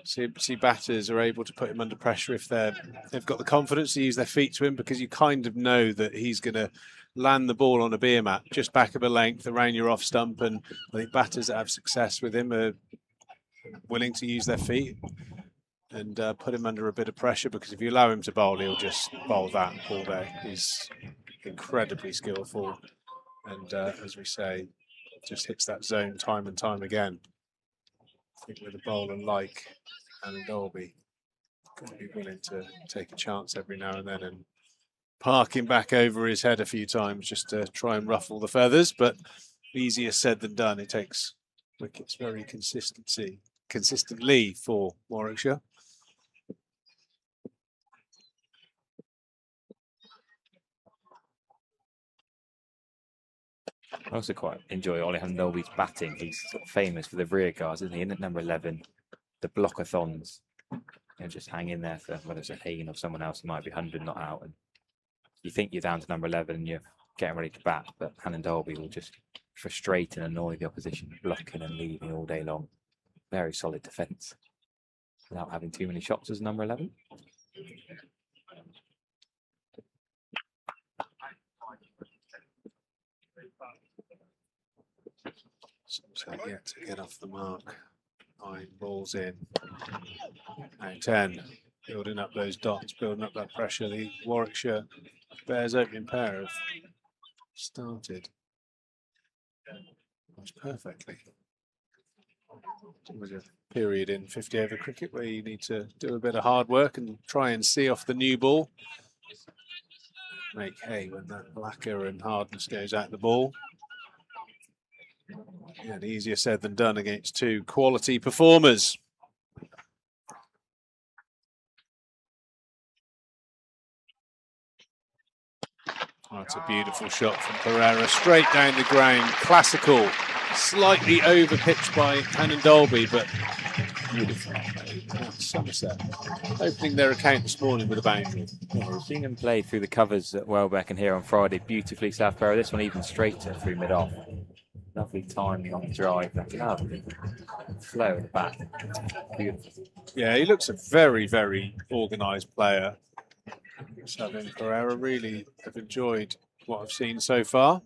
S9: see batters are able to put him under pressure if they've got the confidence to use their feet to him, because you kind of know that he's going to land the ball on a beer mat just back of a length around your off stump. And I think batters that have success with him are willing to use their feet and put him under a bit of pressure, because if you allow him to bowl, he'll just bowl that all day. He's incredibly skillful, and as we say, just hits that zone time and time again. I think with a bowler like Hannon Dolby, going to be willing to take a chance every now and then and park him back over his head a few times just to try and ruffle the feathers, but easier said than done. It takes wickets very consistently for Warwickshire.
S10: I also quite enjoy Ollie Hannon Dolby's batting. He's sort of famous for the rear guards, isn't he? In at number 11, the blockathons. Just hang in there for whether it's a Hayne or someone else who might be 100 not out. And you think you're down to number 11 and you're getting ready to bat, but Hannon Dolby will just frustrate and annoy the opposition, blocking and leaving all day long. Very solid defence without having too many shots as number 11.
S9: So yet to get off the mark. 9 balls in. Now 10. Building up those dots, building up that pressure. The Warwickshire Bears opening pair have started most perfectly. There was a period in 50 over cricket where you need to do a bit of hard work and try and see off the new ball. Make hay when that lacquer and hardness goes out the ball. Yeah, easier said than done against 2 quality performers. That's a beautiful shot from Pereira, straight down the ground, classical, slightly over pitched by Hannon Dolby, but beautiful. Somerset opening their account this morning with a boundary.
S10: Yeah, we've seen them play through the covers at Welbeck and here on Friday beautifully. South Pereira. This one even straighter through mid-off. Lovely timing on the drive. Lovely flow at the back. Beautiful.
S9: Yeah, he looks a very, very organised player. Savin Pereira, really have enjoyed what I've seen so far.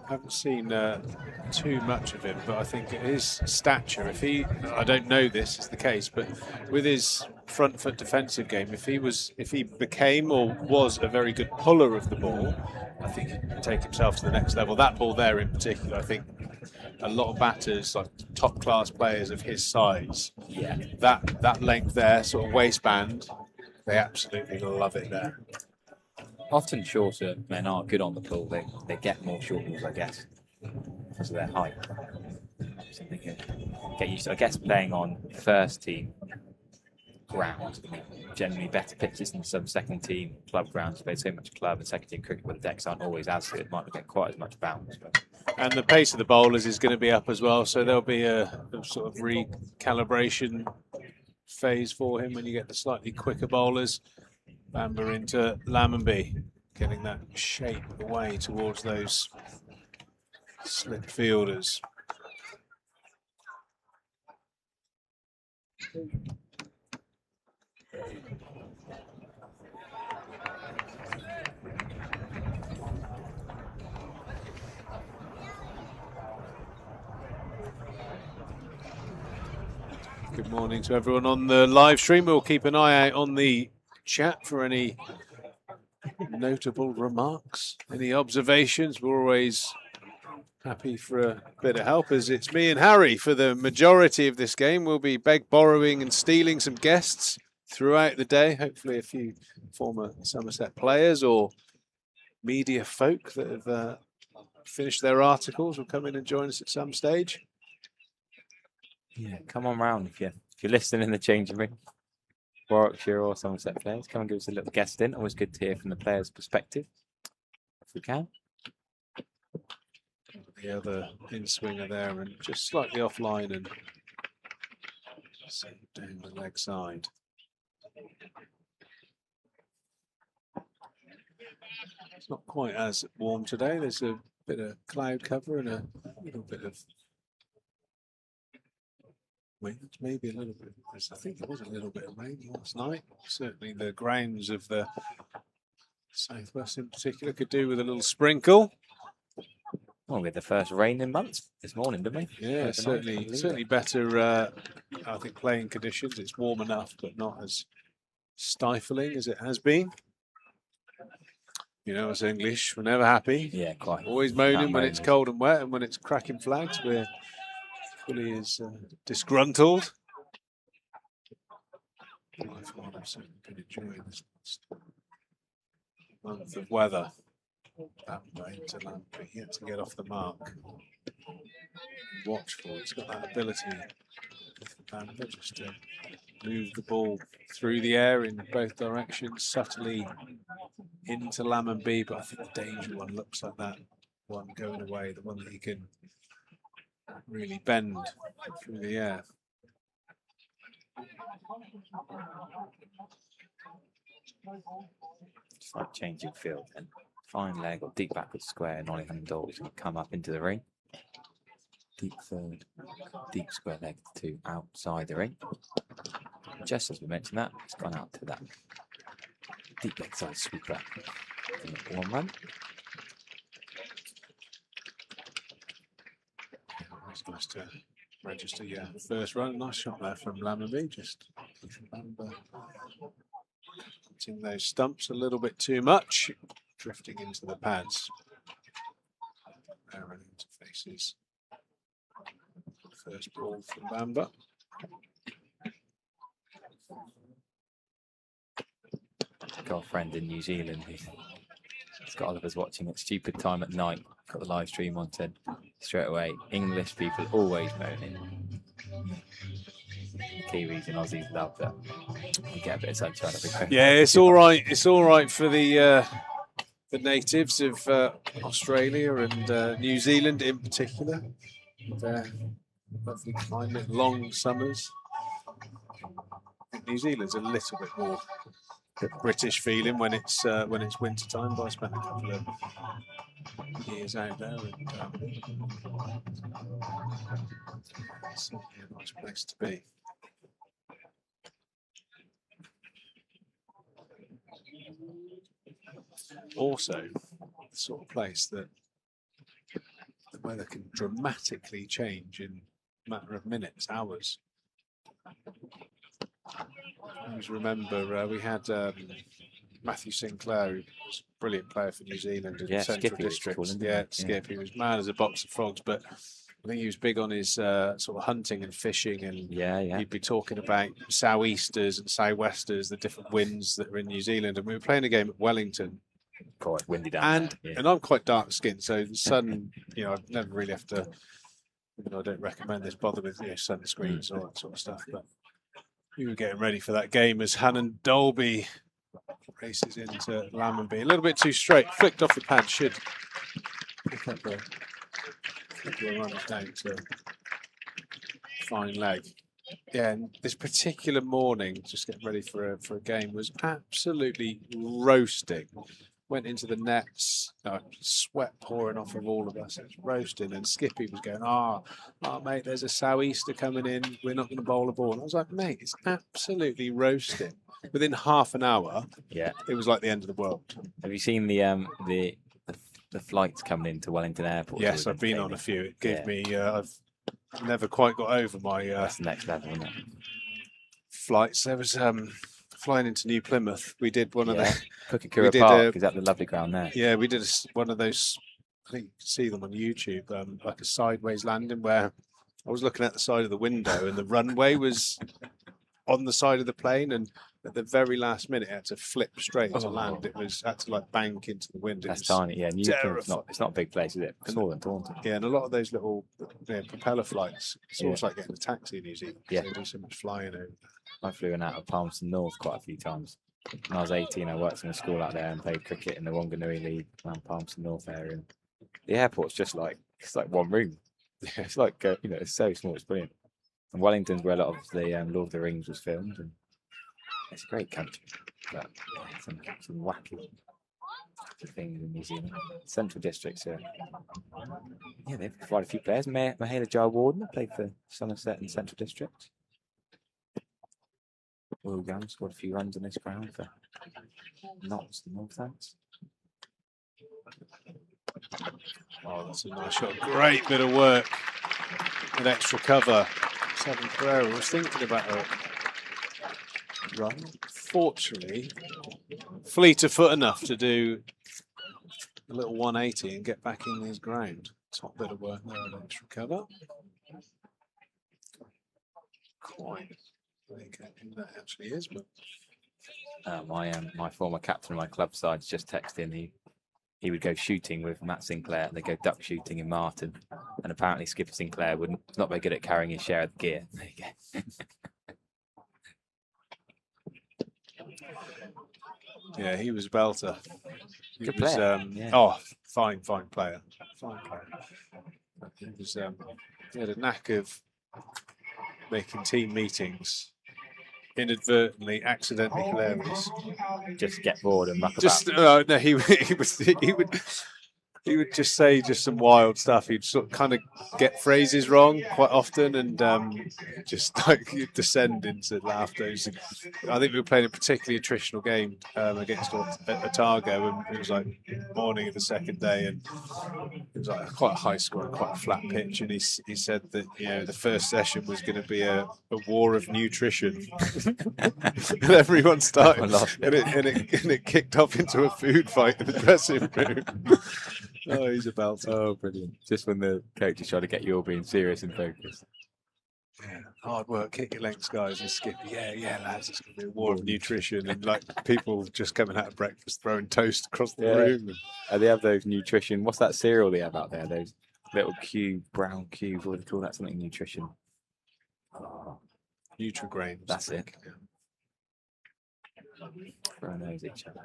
S9: Haven't seen too much of him, but I think his stature, if he, I don't know this is the case, but with his front foot defensive game, if he became or was a very good puller of the ball, I think he could take himself to the next level. That ball there in particular, I think a lot of batters, like top class players of his size,
S10: yeah,
S9: that length there, sort of waistband, they absolutely love it there.
S10: Often shorter men are good on the pull. They get more short balls, I guess, because of their height. So they can get used to, I guess, playing on first team ground, generally better pitches than some second team club grounds. You play so much club and second team cricket where the decks aren't always as good, might not get quite as much bounce. But.
S9: And the pace of the bowlers is going to be up as well, so there'll be a sort of recalibration phase for him when you get the slightly quicker bowlers. Bamba into Lammonby, getting that shape away towards those slip fielders. Good morning to everyone on the live stream. We'll keep an eye out on the chat for any notable remarks, any observations. We're always happy for a bit of help, as it's me and Harry for the majority of this game. We'll be borrowing and stealing some guests throughout the day. Hopefully a few former Somerset players or media folk that have finished their articles will come in and join us at some stage.
S10: Yeah, come on round if you're listening in the changing room. Warwickshire or Somerset players, come and give us a little guest in. Always good to hear from the players' perspective, if we can.
S9: The other in-swinger there and just slightly offline and down the leg side. It's not quite as warm today. There's a bit of cloud cover and a little bit of wind, maybe a little bit. I think there was a little bit of rain last night. Certainly the grounds of the southwest in particular could do with a little sprinkle.
S10: Well, we had the first rain in months this morning, didn't we?
S9: Yeah, certainly better, I think, playing conditions. It's warm enough, but not as stifling as it has been. You know, us English, we're never happy.
S10: Yeah, quite.
S9: Always moaning when it's cold and wet, and when it's cracking flags, we're fully as disgruntled. I've certainly been enjoying this month of weather. That rain to land, but yet to get off the mark. Watchful, it's got that ability just to move the ball through the air in both directions, subtly into Lammonby, but I think the danger one looks like that one going away, the one that he can really bend through the air.
S10: It's like changing field and fine leg or deep backward square. Nolly Handel is going to come up into the ring. Deep third, deep square leg to outside the ring. Just as we mentioned that, it's gone out to that deep leg side sweeper. 1 run.
S9: It's nice to register your first run. Nice shot there from Lammonby. Just hitting those stumps a little bit too much, drifting into the pads. Aaron interfaces. First ball from Bamba.
S10: Got a friend in New Zealand who's got Oliver's watching at stupid time at night got the live stream on, said straight away, English people always moaning. Kiwis and Aussies love that. You get a bit of sunshine every day.
S9: Yeah, it's all right. It's all right for the natives of Australia and New Zealand in particular. Lovely climate, long summers. I think New Zealand's a little bit more British feeling when it's winter time. But I spent a couple of years out there, and it's certainly a nice place to be. Also, the sort of place that the weather can dramatically change in a matter of minutes, hours. I always remember we had Matthew Sinclair, who was a brilliant player for New Zealand in the Central
S10: Skippy
S9: District.
S10: was called,
S9: Yeah, Skip. He was mad as a box of frogs, but I think he was big on his sort of hunting and fishing, and he'd be talking about sou'easters and sou'westers, the different winds that are in New Zealand. And we were playing a game at Wellington.
S10: Quite windy down there.
S9: And I'm quite dark skinned, so the sun, I've never really have to, I don't recommend this, bother with sunscreens and all that sort of stuff. But we were getting ready for that game as Hannon Dolby races into Lammonby. A little bit too straight, flicked off the pad, should pick up a couple of runs down to fine leg. Yeah, and this particular morning, just getting ready for a game, was absolutely roasting. Went into the nets, sweat pouring off of all of us. It was roasting, and Skippy was going, oh, mate, there's a sou'easter coming in. We're not going to bowl a ball. And I was like, mate, it's absolutely roasting. Within half an hour, it was like the end of the world.
S10: Have you seen the flights coming into Wellington Airport?
S9: Yes, I've been on a few. It gave me, I've never quite got over my
S10: that's the next level, isn't it?
S9: Flights. There was flying into New Plymouth. We did one of the
S10: Pukakura Park. Is that the lovely ground there?
S9: Yeah, we did one of those. I think you can see them on YouTube, like a sideways landing where I was looking at the side of the window and the runway was on the side of the plane, and at the very last minute it had to flip straight to land. It had to like bank into the wind.
S10: That's tiny. Yeah, New Plymouth. It's not a big place, is it? It's smaller than Taunton.
S9: Yeah, and a lot of those little propeller flights. It's almost like getting a taxi in New Zealand.
S10: Yeah,
S9: they do so much flying over there.
S10: I flew in out of Palmerston North quite a few times. When I was 18, I worked in a school out there and played cricket in the Wanganui League around Palmerston North area. And the airport's just like, it's like one room. It's like, it's so small, it's brilliant. And Wellington's where a lot of the Lord of the Rings was filmed. And it's a great country. But some wacky things in New Zealand. Central Districts, yeah, they've quite a few players. Mahela Jar Warden played for Somerset and Central District. Will Young scored a few runs on this ground for Notts and Northants.
S9: Oh, that's a nice shot. Great bit of work with extra cover. Seven Pereira was thinking about a run. Fortunately, fleet of foot enough to do a little 180 and get back in his ground. Top bit of work there with extra cover. Quite. I think who that actually is, but
S10: my former captain of my club side's just texted. He would go shooting with Matt Sinclair. They go duck shooting in Martin, and apparently Skipper Sinclair not very good at carrying his share of the gear. There you
S9: go. Yeah, he was a belter.
S10: Good player.
S9: Oh, fine player. Fine player. He had a knack of making team meetings inadvertently, accidentally hilarious.
S10: Just get bored and muck about.
S9: No, he would just say some wild stuff. He'd sort of kind of get phrases wrong quite often, and just like descend into laughter. I think we were playing a particularly attritional game against Otago, and it was like morning of the second day, and it was like quite a high score and quite a flat pitch. And he said that the first session was going to be a war of nutrition, and everyone started, and it kicked off into a food fight in the dressing room. Oh, he's a belter.
S10: Oh, brilliant. Just when the coach is trying to get you all being serious and focused.
S9: Yeah, hard work, kick your legs, guys, and skip. Yeah, lads, it's going to be a war of nutrition. And like people just coming out of breakfast throwing toast across the room.
S10: They have those nutrition. What's that cereal they have out there? Those little brown cubes. What do they call that? Something nutrition.
S9: Nutrigrains.
S10: That's it. Throwing those at each other.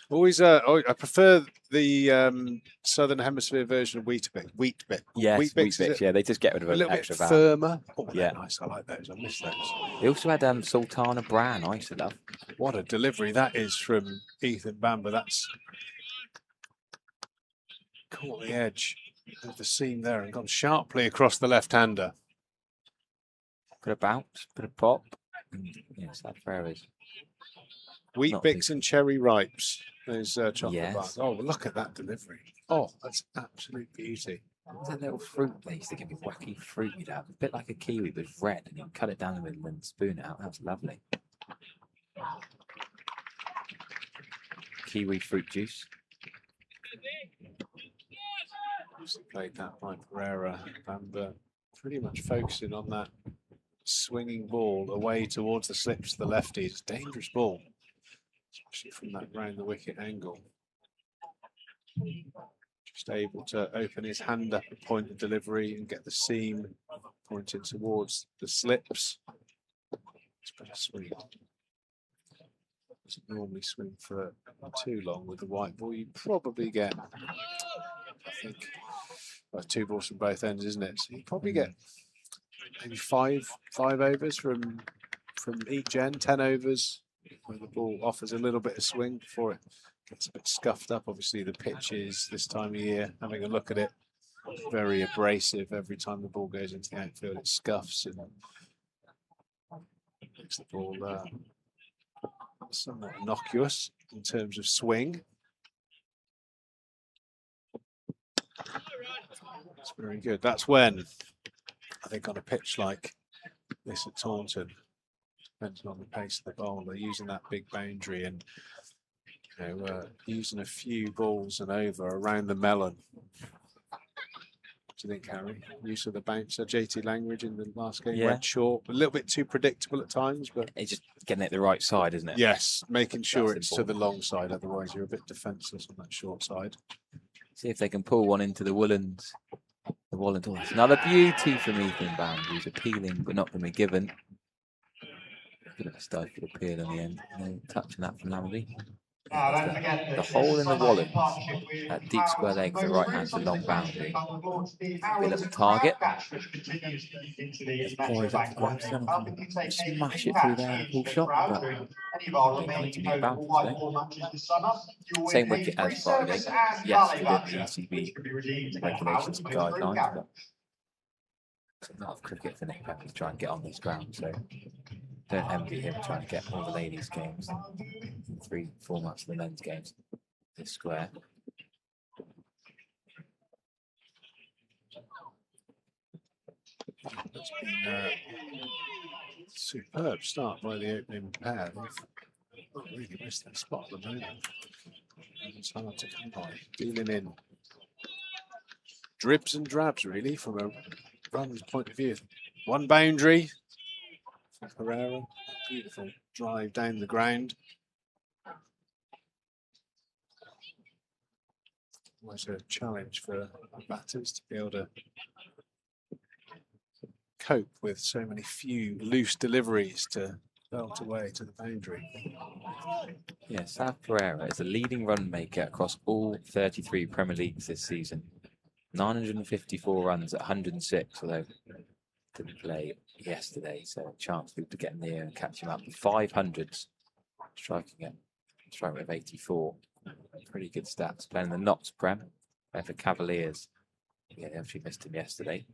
S9: Always, I prefer the Southern Hemisphere version of Weet-Bix.
S10: Yes,
S9: Weet-Bix,
S10: yeah, they just get rid of
S9: a
S10: an
S9: little bit
S10: extra vowel.
S9: firmer. Oh,
S10: yeah,
S9: nice. I like those. I miss those.
S10: They also had Sultana Bran. I used to love.
S9: What a delivery that is from Ethan Bamber. That's caught the edge of the seam there and gone sharply across the left-hander.
S10: Bit of bounce, bit of pop. Yes, that fair is.
S9: Weet-Bix and cherry ripes. Those chocolate
S10: Yes.
S9: bars. Oh, look at that delivery. Oh, that's absolute beauty.
S10: What was that little fruit they used to give me? Wacky fruit you'd have. A bit like a kiwi, but red, and you cut it down the middle and spoon it out. That was lovely. Kiwi fruit juice.
S9: Played that by Pereira. Bamber pretty much focusing on that swinging ball away towards the slips to the lefties. It's a dangerous ball, especially from that round the wicket angle. Just able to open his hand up at point of delivery and get the seam pointed towards the slips. It's better swing. Doesn't normally swing for too long with the white ball. You probably get, I think, well, 2 balls from both ends, isn't it? So you probably get maybe five overs from each end, 10 overs, where the ball offers a little bit of swing before it gets a bit scuffed up. Obviously, the pitch is this time of year, having a look at it, very abrasive. Every time the ball goes into the outfield, it scuffs and makes the ball somewhat innocuous in terms of swing. That's very good. That's when, I think, on a pitch like this at Taunton, depending on the pace of the bowler, using that big boundary and using a few balls and over around the melon. What do you think, Harry? Use of the bouncer, JT language in the last game, went short, a little bit too predictable at times, but
S10: it's just getting it the right side, isn't it?
S9: Yes, making sure
S10: That's
S9: it's to the long side, otherwise you're a bit defenceless on that short side.
S10: See if they can pull one into the Woollands. The Woollands. Oh, that's another beauty from Ethan Bamber, who's appealing but not going to be given. A bit of a stifled appeal in the end. No touching that from Lamberby. The hole in the Woollands at deep square leg for the right hand to long boundary. Bit of a target. There's poise up for grabs. Smash it through there, pull shot, but going to be about today. Same wicket as Friday. Yes, within the ECB regulations and guidelines, but there's a lot of cricket for Nick Pepper to try and get on this ground, so don't envy him trying to get all the ladies' games, 3 formats of the men's games this square.
S9: It's been a superb start by the opening pair. They've not really missed their spot at the moment. It's hard to come by. Dealing in dribs and drabs, really, from a run's point of view. One boundary for Pereira. Beautiful drive down the ground. Always a challenge for batters to be able to cope with so many few loose deliveries to belt away to the boundary.
S10: Yeah, South Pereira is the leading run maker across all 33 Premier Leagues this season. 954 runs at 106, although didn't play yesterday, so a chance for people to get near and catch him up. 500s, striking with 84. Pretty good stats. Playing the Notts Prem, playing for Cavaliers. Yeah, they actually missed him yesterday.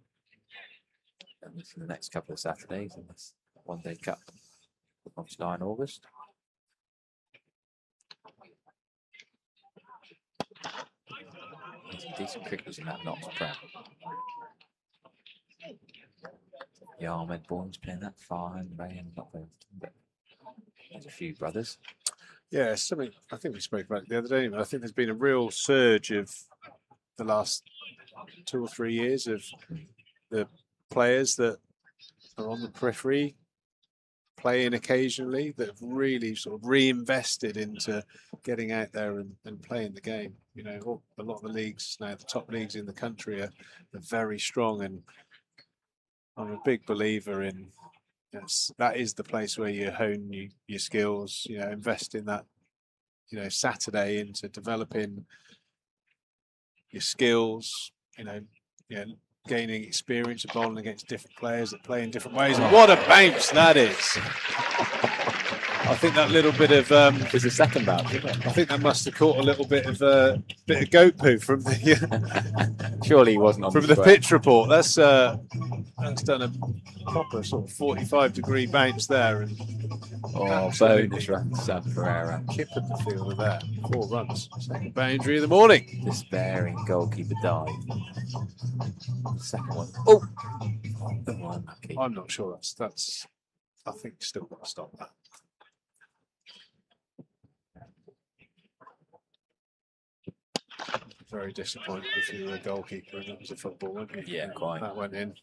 S10: And this is the next couple of Saturdays in this one-day cup from July and August. There's some decent cricketers in that Notts Prem. Yeah, Ahmed Bourne's playing that fine, Ray, not very, but there's a few brothers.
S9: Yeah, something I think we spoke about it the other day, but I think there's been a real surge of the last 2 or 3 years of the players that are on the periphery, playing occasionally, that have really sort of reinvested into getting out there and playing the game. You know, a lot of the leagues now, the top leagues in the country are very strong, and I'm a big believer in, yes, that is the place where you hone your skills, you know, invest in that, you know, Saturday into developing your skills, you know, gaining experience of bowling against different players that play in different ways. And what a bounce that is. I think that little bit of
S10: It's the second bounce, isn't it?
S9: I think that must have caught a little bit of goat poo from the
S10: Surely he wasn't on
S9: from the pitch report. That's done a proper sort of 45-degree bounce there, and
S10: bonus run, South Pereira.
S9: Kippered the fielder there. 4 runs. Second boundary of the morning.
S10: Despairing goalkeeper dive. Second one. Oh, unlucky.
S9: I'm not sure that's. I think you still got to stop that. Very disappointed if you were a goalkeeper and it was a football, weren't you?
S10: Yeah, quite.
S9: That went in.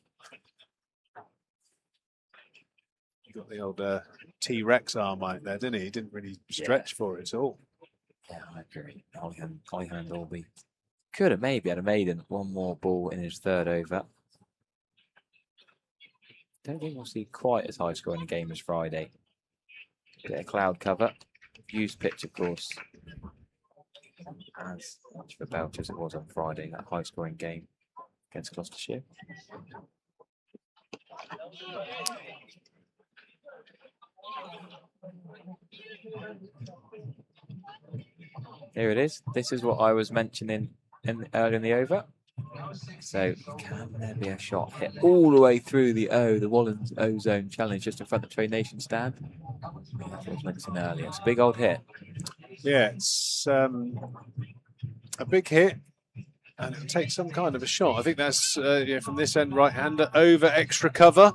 S9: You got the old T-Rex arm out there, didn't he? He didn't really stretch for it at all.
S10: Yeah, I agree. Ollie Dolby could have maybe had a maiden. One more ball in his third over. Don't think we'll see quite as high scoring a game as Friday. Bit of cloud cover. Used pitch, of course. As much of a belt as it was on Friday, that high scoring game against Gloucestershire. Here it is. This is what I was mentioning earlier in the over. So can there be a shot hit all the way through the Wallens O-Zone challenge just in front of the Trade Nation stand? That's what I was mentioning earlier. It's a big old hit.
S9: Yeah, it's a big hit, and it'll take some kind of a shot. I think that's from this end, right-hander over extra cover,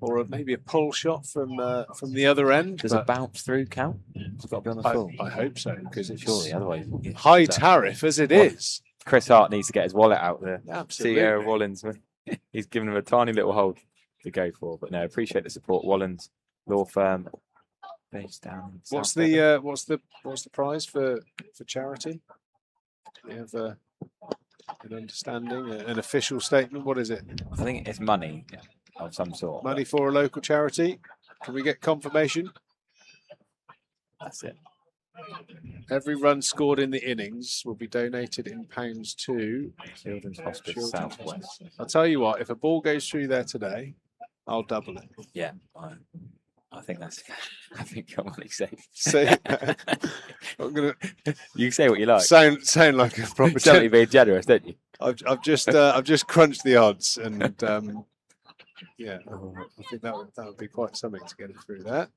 S9: or maybe a pull shot from the other end.
S10: Does a bounce through count? It's got to be on the full.
S9: I hope so, because it's
S10: surely otherwise
S9: high tariff as it is.
S10: Chris Hart needs to get his wallet out there.
S9: Absolutely.
S10: CEO of Wallens. He's given him a tiny little hold to go for, but no, appreciate the support. Wallens law firm based down. In
S9: What's
S10: South Devon.
S9: what's the prize for charity? Do we have an understanding, an official statement? What is it?
S10: I think it's money of some sort.
S9: Money for a local charity. Can we get confirmation?
S10: That's it.
S9: Every run scored in the innings will be donated in pounds to
S10: Children's Hospice South West.
S9: I'll tell you what, if a ball goes through there today, I'll double it.
S10: Yeah, I think that's. I think your money's safe.
S9: So I'm gonna.
S10: You say what you like.
S9: Sound like a proper.
S10: Certainly being generous, don't you?
S9: I've just crunched the odds, and yeah, I think that would be quite something to get it through there.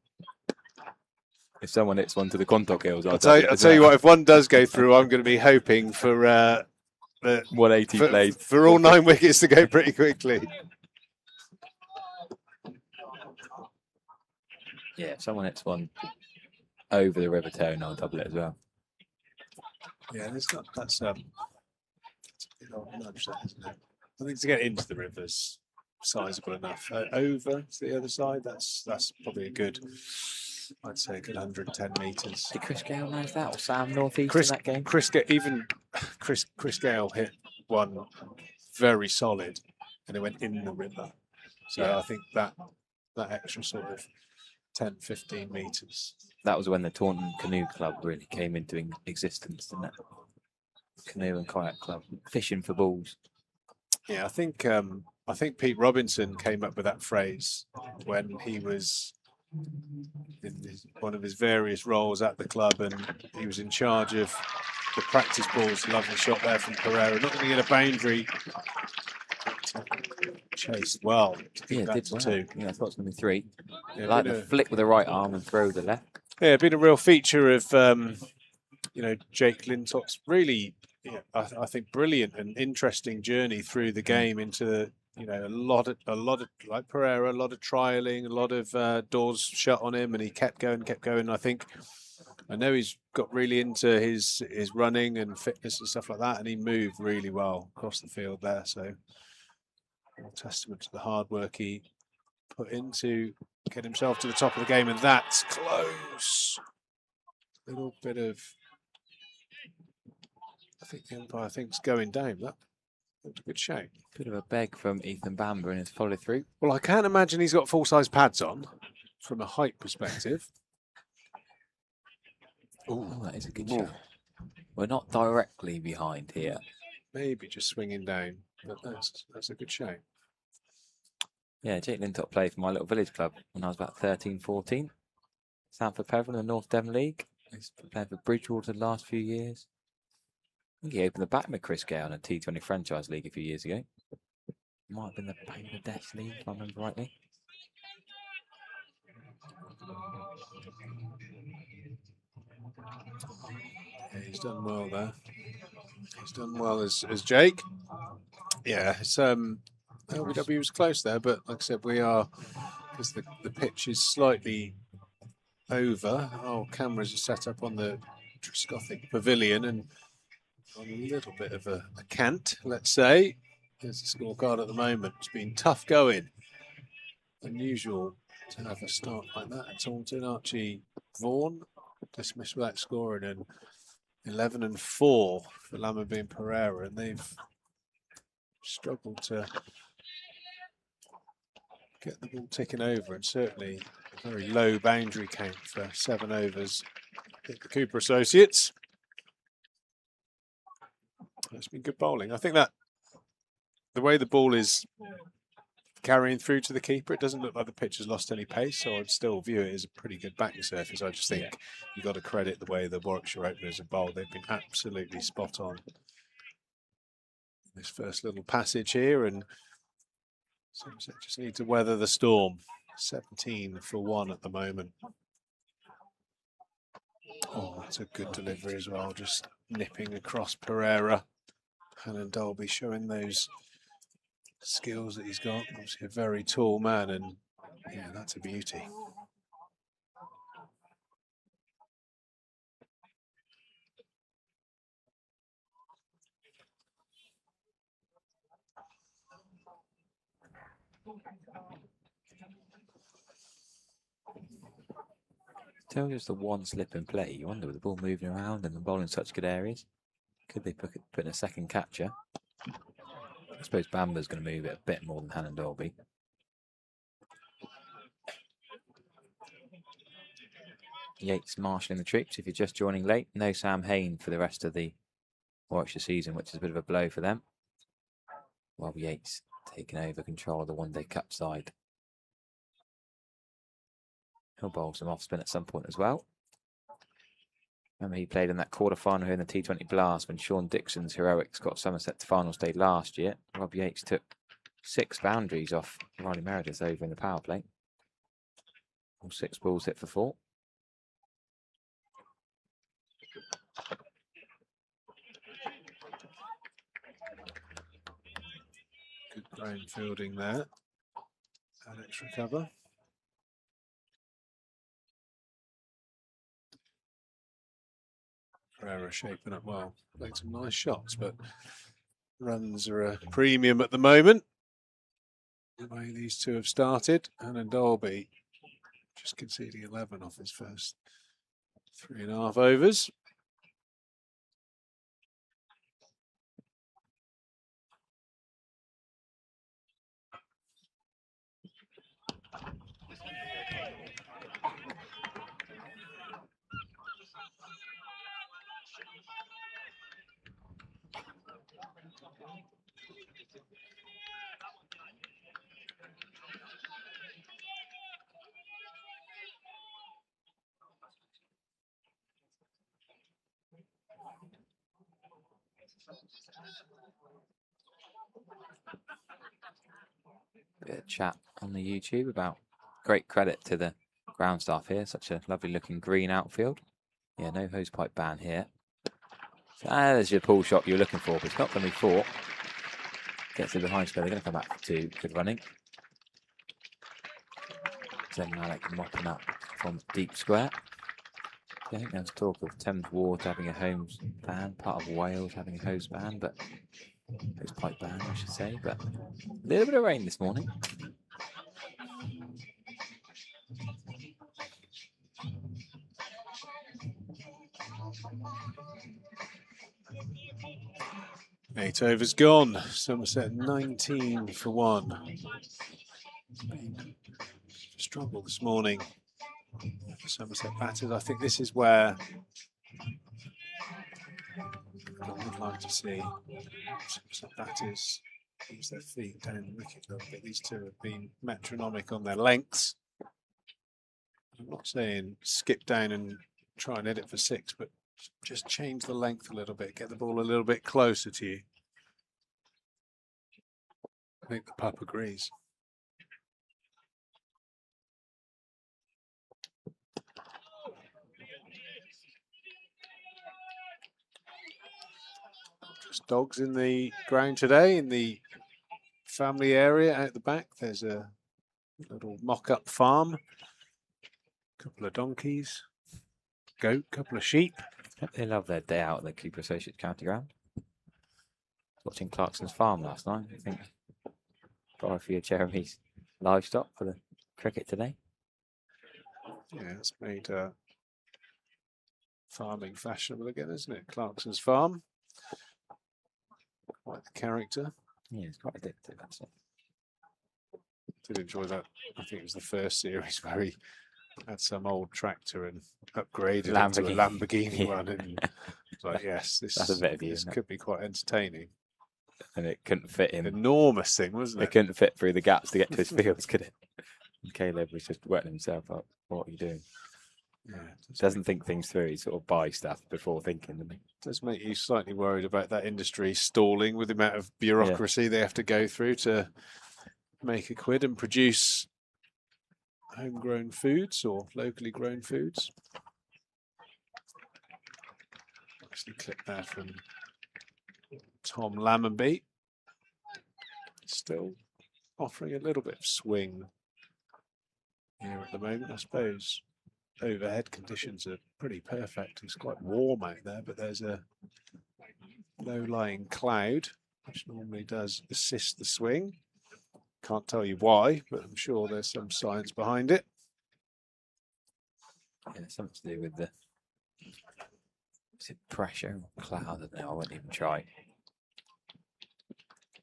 S10: If someone hits one to the Contoc Hills,
S9: I'll tell you what. If one does go through, I'm going to be hoping for
S10: 180 plays
S9: for all 9 wickets to go pretty quickly.
S10: Yeah, if someone hits one over the River Tone, I'll double it as well.
S9: Yeah, that's a nudge, that, isn't it? I think to get into the river's sizable enough. Over to the other side, that's probably a good. I'd say a good 110 metres.
S10: Did Chris Gale manage that, or Sam Northeast in that game?
S9: Chris Gale hit one very solid, and it went in the river. So yeah. I think that extra sort of 10, 15 metres.
S10: That was when the Taunton Canoe Club really came into existence, didn't it? Canoe and Kayak Club, fishing for balls.
S9: Yeah, I think Pete Robinson came up with that phrase when he was in one of his various roles at the club, and he was in charge of the practice balls. Lovely shot there from Pereira. Not going to get a boundary. Chased well.
S10: Yeah, did well. 2. Yeah, I thought it was going to be 3.
S9: Yeah,
S10: like the flick with the right arm and throw with the left.
S9: Yeah, been a real feature of Jake Lintott's really, I think, brilliant and interesting journey through the game into. A lot of like Pereira, a lot of trialing, a lot of doors shut on him, and he kept going. I know he's got really into his running and fitness and stuff like that, and he moved really well across the field there. So, a testament to the hard work he put in to get himself to the top of the game, and that's close. Little bit of, I think the umpire thinks going down. That looked a good shape.
S10: Bit of a beg from Ethan Bamber in his follow through.
S9: Well, I can't imagine he's got full-size pads on from a height perspective.
S10: Oh, that is a good shot. We're not directly behind here.
S9: Maybe just swinging down, but that's a good shape.
S10: Yeah, Jake Lintop played for my little village club when I was about 13, 14. Sanford Peveril in the North Devon League. He's played for Bridgewater the last few years. I think he opened the back with Chris Gale in a T20 franchise league a few years ago. Might have been the Bangladesh League, if I remember rightly.
S9: Yeah, he's done well there. He's done well as Jake. Yeah, it's LBW was close there, but like I said, we are, because the pitch is slightly over. Our cameras are set up on the Triscothic Pavilion and on a little bit of a cant, let's say. There's the scorecard at the moment. It's been tough going. Unusual to have a start like that at Taunton. Archie Vaughan dismissed without scoring, and 11-4 for Lamabine Pereira, and they've struggled to get the ball ticking over, and certainly a very low boundary count for 7 overs at the Cooper Associates. It's been good bowling. I think that the way the ball is carrying through to the keeper, it doesn't look like the pitch has lost any pace, so I'd still view it as a pretty good batting surface. I just think you've got to credit the way the Warwickshire openers have bowled. They've been absolutely spot on. This first little passage here, and Somerset just need to weather the storm. 17 for 1 at the moment. Oh, that's a good delivery as well, just nipping across Pereira. Hannon Dolby showing those skills that he's got. Obviously a very tall man, and yeah, that's a beauty.
S10: Tell just the one slip in play. You wonder with the ball moving around and the ball in such good areas. Could they put in a second catcher? I suppose Bamber's going to move it a bit more than Hannon Dolby. Yates marshalling the troops. If you're just joining late, no Sam Hain for the rest of the Warwickshire season, which is a bit of a blow for them. While Yates taking over control of the One Day Cup side. He'll bowl some off spin at some point as well. Remember, he played in that quarter-final here in the T20 Blast when Sean Dixon's Heroics got Somerset to final stage last year. Rob Yates took 6 boundaries off Riley Meredith over in the power play. All 6 balls hit for 4.
S9: Good ground fielding there. Alex recover. Pereira shaping up well. Played some nice shots, but runs are a premium at the moment. The way these two have started. Hannon Dolby just conceding 11 off his first 3.5 overs.
S10: Bit of chat on the YouTube about great credit to the ground staff here. Such a lovely looking green outfield. Yeah, no hosepipe ban here. So there's your pull shot you're looking for, but it's not going to be 4. Gets it behind spell. They're going to come back for 2. Good running. Then Malik mopping up from deep square. I think there's talk of Thames Water having a hose ban, part of Wales having a hose ban, but hosepipe ban, I should say. But a little bit of rain this morning.
S9: 8 overs gone. Somerset 19 for 1. Been a struggle this morning. Somerset batters. I think this is where I would like to see Somerset batters use their feet down the wicket a little bit. These two have been metronomic on their lengths. I'm not saying skip down and try and hit it for 6, but just change the length a little bit, get the ball a little bit closer to you. I think the pup agrees. Just dogs in the ground today, in the family area out the back. There's a little mock-up farm, a couple of donkeys, goat, couple of sheep.
S10: They love their day out at the Cooper Associates County Ground. Watching Clarkson's farm last night. I think borrow a few of Jeremy's livestock for the cricket today.
S9: Yeah, it's made farming fashionable again, isn't it? Clarkson's farm. Quite the character.
S10: Yeah, it's quite addictive, that's it.
S9: Did enjoy that. I think it was the first series where he had some old tractor and upgraded it to a Lamborghini one. And it's like, yes, this could be quite entertaining.
S10: And it couldn't fit in.
S9: Enormous thing, wasn't it?
S10: It couldn't fit through the gaps to get to his fields, could it? And Caleb was just wetting himself up. What are you doing?
S9: Yeah,
S10: doesn't think things through. He sort of buys stuff before thinking, doesn't he?
S9: Does make you slightly worried about that industry stalling with the amount of bureaucracy they have to go through to make a quid and produce homegrown foods or locally grown foods. Actually clip there from Tom Lammonby. Still offering a little bit of swing here at the moment, I suppose. Overhead conditions are pretty perfect. It's quite warm out there, but there's a low-lying cloud, which normally does assist the swing. Can't tell you why, but I'm sure there's some science behind it.
S10: Yeah, something to do with the pressure or cloud. I don't know. I wouldn't even try.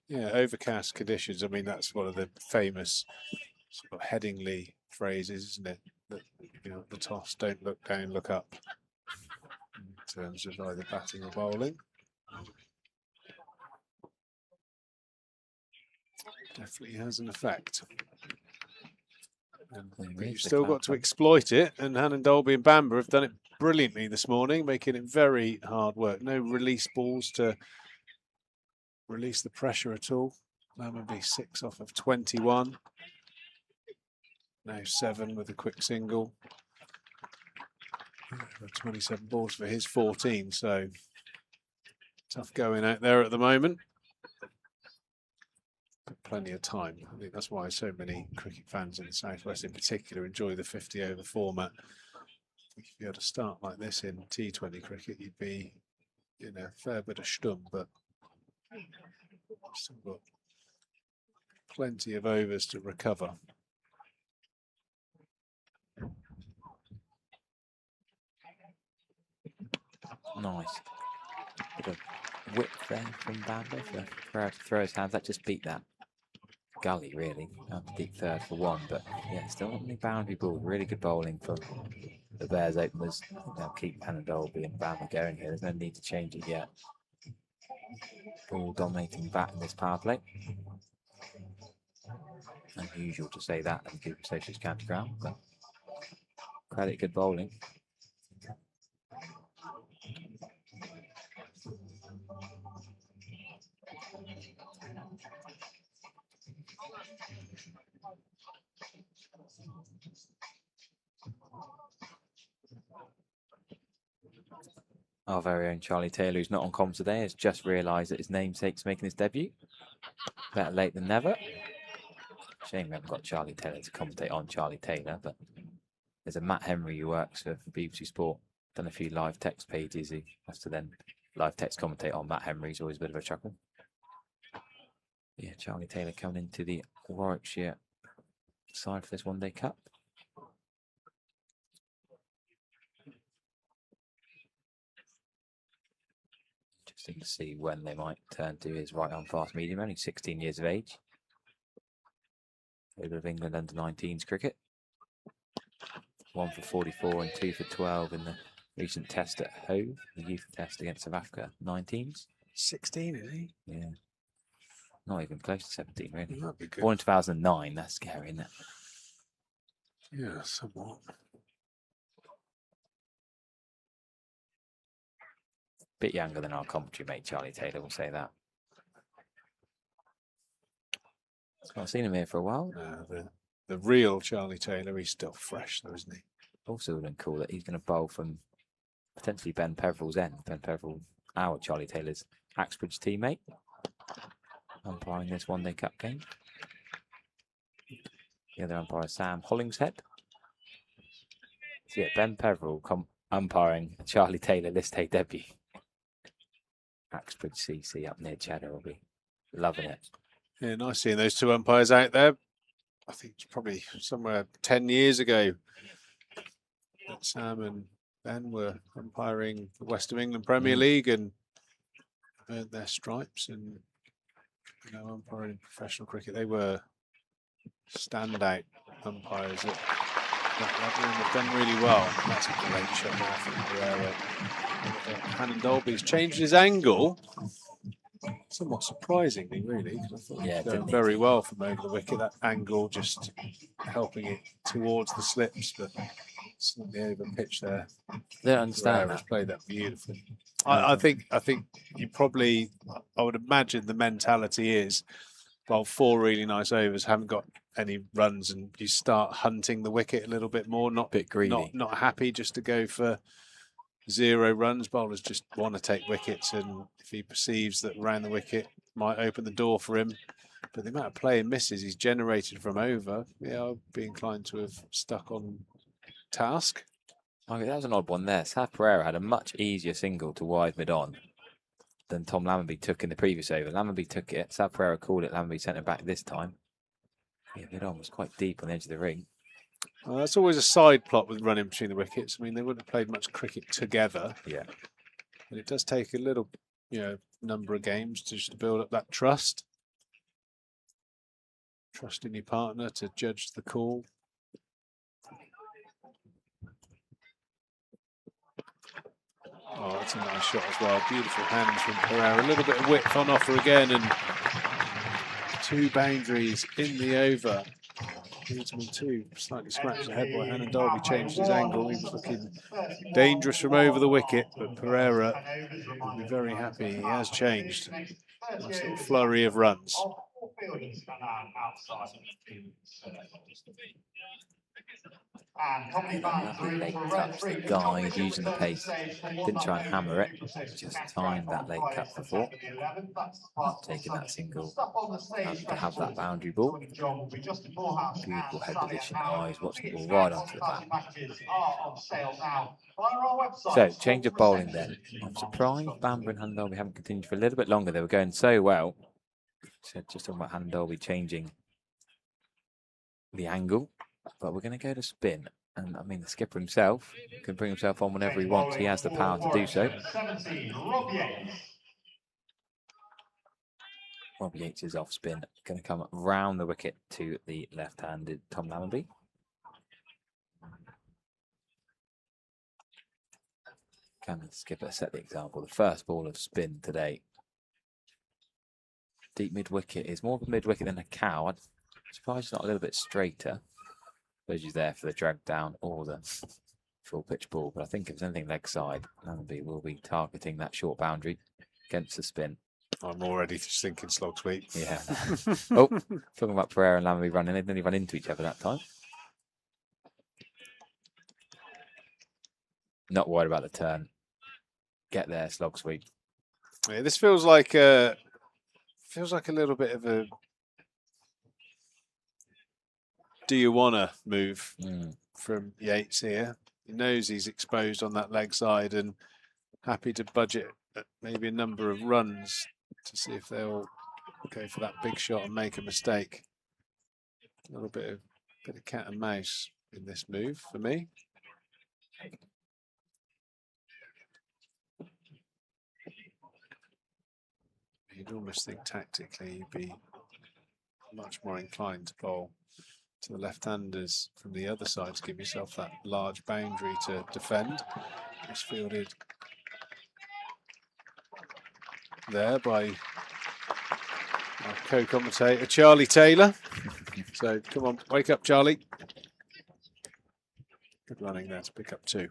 S9: Yeah, overcast conditions. I mean, that's one of the famous sort of Headingley phrases, isn't it? That, you know, the toss, don't look down, look up, in terms of either batting or bowling. Definitely has an effect. But you've still got to exploit it, and Hannon Dolby and Bamber have done it brilliantly this morning, making it very hard work. No release balls to release the pressure at all. Lammonby 6 off of 21. Now 7 with a quick single. 27 balls for his 14, so tough going out there at the moment. But plenty of time. I think that's why so many cricket fans in the Southwest in particular enjoy the 50 over format. If you had to start like this in T20 cricket, you'd be in a fair bit of stum, but still got plenty of overs to recover.
S10: Nice. Bit of whip there from Bamber for to throw his hands. That just beat that gully, really. Deep third for 1, but yeah, still not many boundary balls. Really good bowling from the Bears openers. They'll keep Hannon Dolby and Bamber going here. There's no need to change it yet. Ball dominating bat in this power play. Unusual to say that in Cooper Associates County Ground, but credit good bowling. Our very own Charlie Taylor, who's not on comms today, has just realised that his namesake's making his debut. Better late than never. Shame we haven't got Charlie Taylor to commentate on Charlie Taylor, but there's a Matt Henry who works for BBC Sport, done a few live text pages. He has to then live text commentate on Matt Henry's always a bit of a chuckle. Yeah, Charlie Taylor coming into the Warwickshire side for this one-day cup. interesting to see when they might turn to his right arm fast medium. Only 16 years of age. Over of England under 19s cricket. 1 for 44 and 2 for 12 in the recent test at Hove, the youth test against South Africa, 19s.
S9: 16, is he?
S10: Yeah. Not even close to 17, really.
S9: That'd be good.
S10: Born in 2009, that's scary, isn't it?
S9: Yeah, somewhat.
S10: Bit younger than our commentary mate, Charlie Taylor, will say that. I've seen him here for a while.
S9: The real Charlie Taylor, he's still fresh though, isn't he?
S10: Also been cool that he's going to bowl from potentially Ben Peverill's end. Ben Peveril, our Charlie Taylor's Axbridge teammate, umpiring this one-day cup game. The other umpire, Sam Hollingshead. So yeah, Ben Peveril umpiring Charlie Taylor this day debut. Axbridge CC up near Cheddar will be loving it.
S9: Yeah, nice seeing those two umpires out there. I think it's probably somewhere 10 years ago that Sam and Ben were umpiring the West of England Premier League and earned their stripes and umpiring professional cricket. They were standout umpires at that level and have done really well. That's a great shot now from Pereira. Hannon Dolby's changed his angle. Somewhat surprisingly, really. I thought he was going very well from over the wicket. That angle just helping it towards the slips, but slightly over pitch there.
S10: I don't understand that.
S9: Played that beautifully. I think you probably, I would imagine the mentality is, well, 4 really nice overs, haven't got any runs, and you start hunting the wicket a little bit more. Not
S10: bit greedy.
S9: Not happy just to go for 0 runs. Bowlers just want to take wickets, and if he perceives that around the wicket might open the door for him, but the amount of play and misses he's generated from over, yeah, I'd be inclined to have stuck on task.
S10: Okay, that was an odd one there. Sav Pereira had a much easier single to wide mid-on than Tom Lammonby took in the previous over. Lammonby took it, Sav Pereira called it, Lammonby sent it back this time. Yeah, mid-on was quite deep on the edge of the ring.
S9: That's always a side plot with running between the wickets. I mean, they wouldn't have played much cricket together.
S10: Yeah.
S9: But it does take a little, number of games just to build up that trust. Trust in your partner to judge the call. Oh, that's a nice shot as well. Beautiful hands from Pereira. A little bit of width on offer again, and 2 boundaries in the over. Hinsman too, slightly scratched the head by Hannon Dolby, changed his angle. He was looking dangerous from over the wicket, but Pereira will be very happy. He has changed. Nice little flurry of runs.
S10: Lovely late cuts, the guide using the pace. Didn't try and hammer it, just timed that late cut for 4. Taking that single to have that boundary ball. Beautiful head position, eyes watching the ball right onto the bat. So, change of bowling then. I'm surprised Bamber and Hannon Dolby haven't continued for a little bit longer. They were going so well. So just talking about Hannon Dolby changing the angle. But we're going to go to spin. And I mean, the skipper himself can bring himself on whenever he wants. He has the power to do so. Rob Yates is off spin. Going to come round the wicket to the left-handed Tom Lammonby. Can the skipper set the example? The first ball of spin today. Deep mid-wicket is more of a mid-wicket than a cow. I'm surprised it's not a little bit straighter. I suppose he's there for the drag down or the full pitch ball, but I think if there's anything leg side, Lammonby will be targeting that short boundary against the spin.
S9: I'm already just thinking slog sweep.
S10: Yeah. Oh, talking about Pereira and Lammonby running, they didn't run into each other that time. Not worried about the turn. Get there, slog sweep.
S9: Yeah, this feels like a little bit of a do you wanna move from Yates here. He knows he's exposed on that leg side and happy to budget maybe a number of runs to see if they'll go for that big shot and make a mistake. A little bit of cat and mouse in this move for me. you'd almost think tactically you'd be much more inclined to bowl to the left-handers from the other side to give yourself that large boundary to defend. It's fielded there by our co-commentator Charlie Taylor. So come on, wake up, Charlie. Good running there to pick up 2.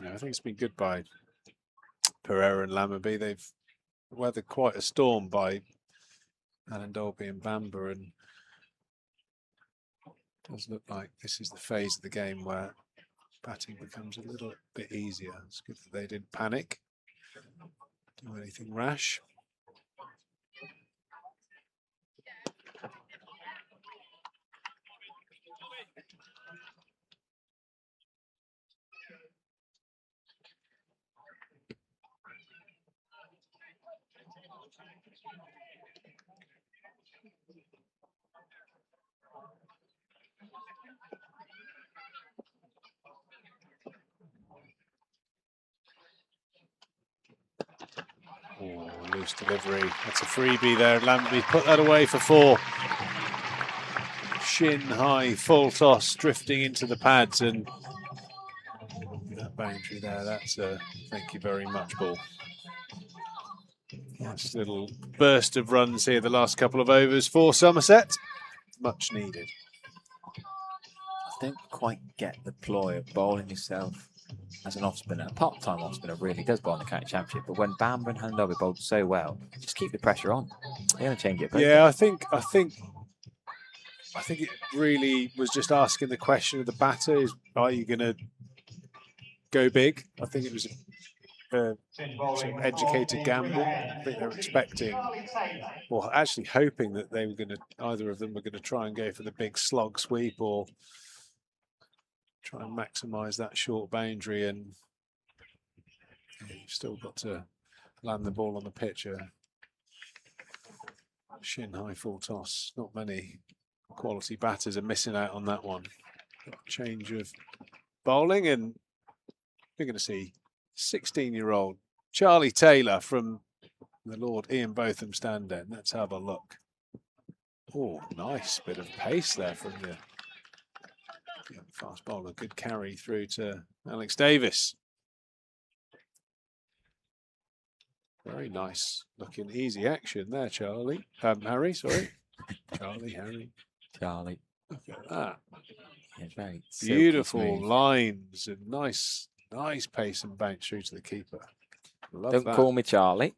S9: Yeah, I think it's been good by Pereira and Lammerby. They've weathered quite a storm by Alan Dolby and Bamber, and it does look like this is the phase of the game where batting becomes a little bit easier. It's good that they didn't panic, do anything rash. Oh, loose delivery. That's a freebie there. Lamby put that away for 4. Shin high, full toss, drifting into the pads, and that boundary there. That's a thank you very much ball. Nice little burst of runs here the last couple of overs for Somerset. Much needed.
S10: I don't quite get the ploy of bowling yourself as an off-spinner. A part-time off-spinner really does bowl in the county championship, but when Bamber and Handover bowled so well, just keep the pressure on. They're going to change it.
S9: Yeah, I think it really was just asking the question of the batter: is are you going to go big? I think it was a sort of educated gamble. I think they were expecting, or actually hoping, that they were going to, either of them were going to try and go for the big slog sweep or try and maximise that short boundary, and you've still got to land the ball on the pitch. Shin high full toss. Not many quality batters are missing out on that one. Change of bowling, and we're going to see 16-year-old Charlie Taylor from the Lord Ian Botham stand end. Let's have a look. Oh, nice bit of pace there from the fast bowler. Good carry through to Alex Davis. Very nice looking easy action there, Charlie. Harry, sorry. Harry. Look at that.
S10: Yeah, very
S9: beautiful lines and nice pace and bounce through to the keeper. Love
S10: Don't
S9: that.
S10: call me Charlie.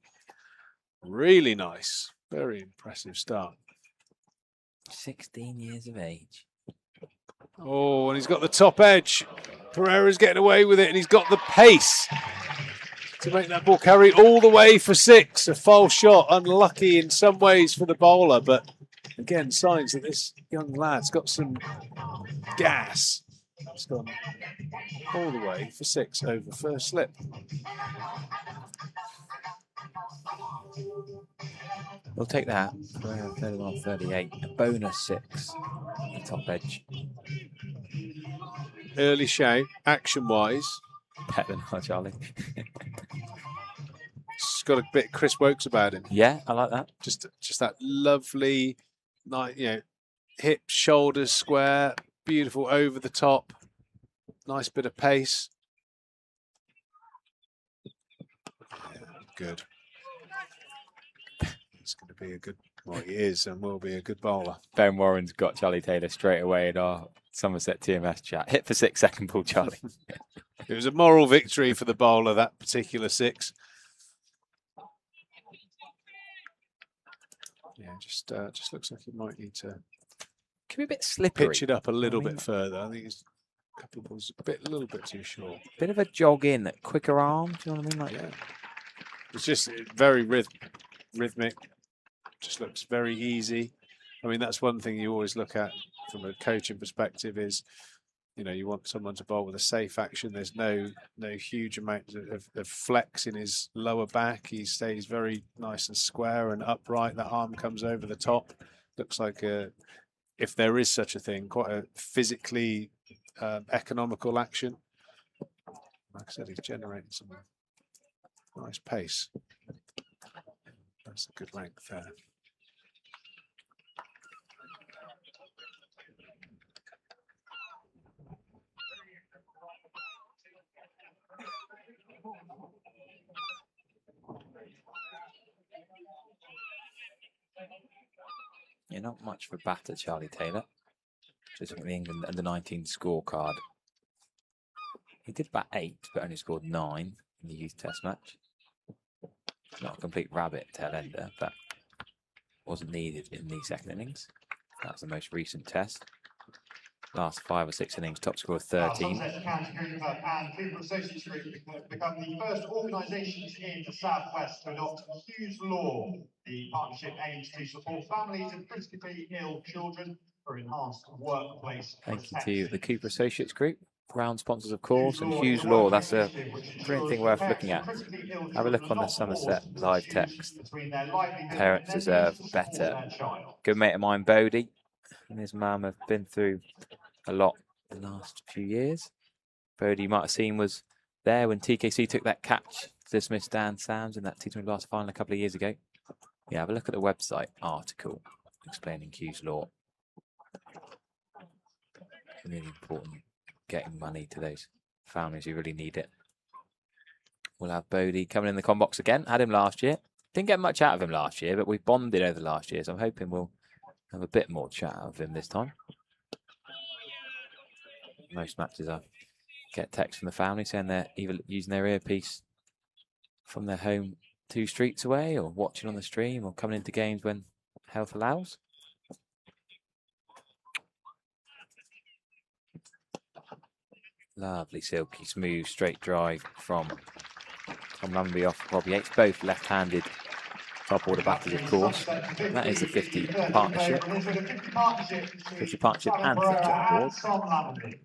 S9: Really nice. Very impressive start.
S10: 16 years of age.
S9: Oh, and he's got the top edge. Pereira's getting away with it, and he's got the pace to make that ball carry all the way for 6. A false shot, unlucky in some ways for the bowler, but again, signs that this young lad's got some gas. It's gone all the way for 6 over first slip.
S10: We'll take that. 31 38. A bonus 6. The top edge.
S9: Early shout, action-wise.
S10: Better than our Charlie.
S9: It's got a bit Chris Wokes about him.
S10: Yeah, I like that.
S9: Just that lovely, hips, shoulders square, beautiful over the top, nice bit of pace. Yeah, good. It's going to be a good, well, he is and will be a good bowler.
S10: Ben Warren's got Charlie Taylor straight away in our Somerset TMS chat. Hit for 6, second ball, Charlie.
S9: It was a moral victory for the bowler, that particular 6. Yeah, just looks like he might need to
S10: Can be a bit slippery.
S9: pitch it up a little bit further. I think it's a couple of balls a little bit too short.
S10: Bit of a jog in, quicker arm. Do you know what I mean?
S9: Yeah, it's just very rhythmic. Just looks very easy. I mean, that's one thing you always look at from a coaching perspective is you know, you want someone to bowl with a safe action. There's no huge amount of flex in his lower back. He stays very nice and square and upright. That arm comes over the top. Looks like if there is such a thing, quite a physically economical action. Like I said, he's generating some nice pace. That's a good length there.
S10: Yeah, not much for batter, Charlie Taylor. Just looking at the England under-19 scorecard. He did bat 8, but only scored 9 in the youth test match. Not a complete rabbit tail ender, but wasn't needed in the second innings. That was the most recent test. Last 5 or 6 innings, top score of 13.
S5: Somerset County Group and Cooper Associates Group become the first organisations in the South West to adopt Hughes Law. The partnership aims to support families of critically ill children for enhanced workplace
S10: Thank you
S5: protection.
S10: to the Cooper Associates Group, ground sponsors of course, and Hughes Law. That's a brilliant thing worth looking at. Have a look on the Somerset live text. Parents deserve better. Good mate of mine, Bodie, and his mum have been through a lot the last few years. Bodie, you might have seen, was there when TKC took that catch to dismiss Dan Sams in that T20 Blast final a couple of years ago. Yeah, have a look at the website article explaining Hughes Law. Really important, getting money to those families who really need it. We'll have Bodie coming in the com box again. Had him last year. Didn't get much out of him last year, but we bonded over last year, so I'm hoping we'll have a bit more chat out of him this time. Most matches I get texts from the family saying they're either using their earpiece from their home 2 streets away, or watching on the stream, or coming into games when health allows. Lovely, silky, smooth, straight drive from Tom Lumby off Robbie Yates. Both left-handed top order batters, of course. And that is the 50 partnership. 50 partnership and 50 on board.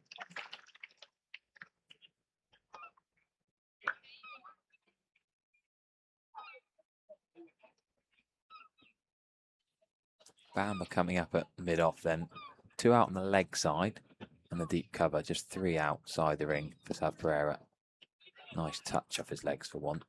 S10: Bamber coming up at mid-off then. 2 out on the leg side and the deep cover. Just 3 outside the ring for South Pereira. Nice touch off his legs for one.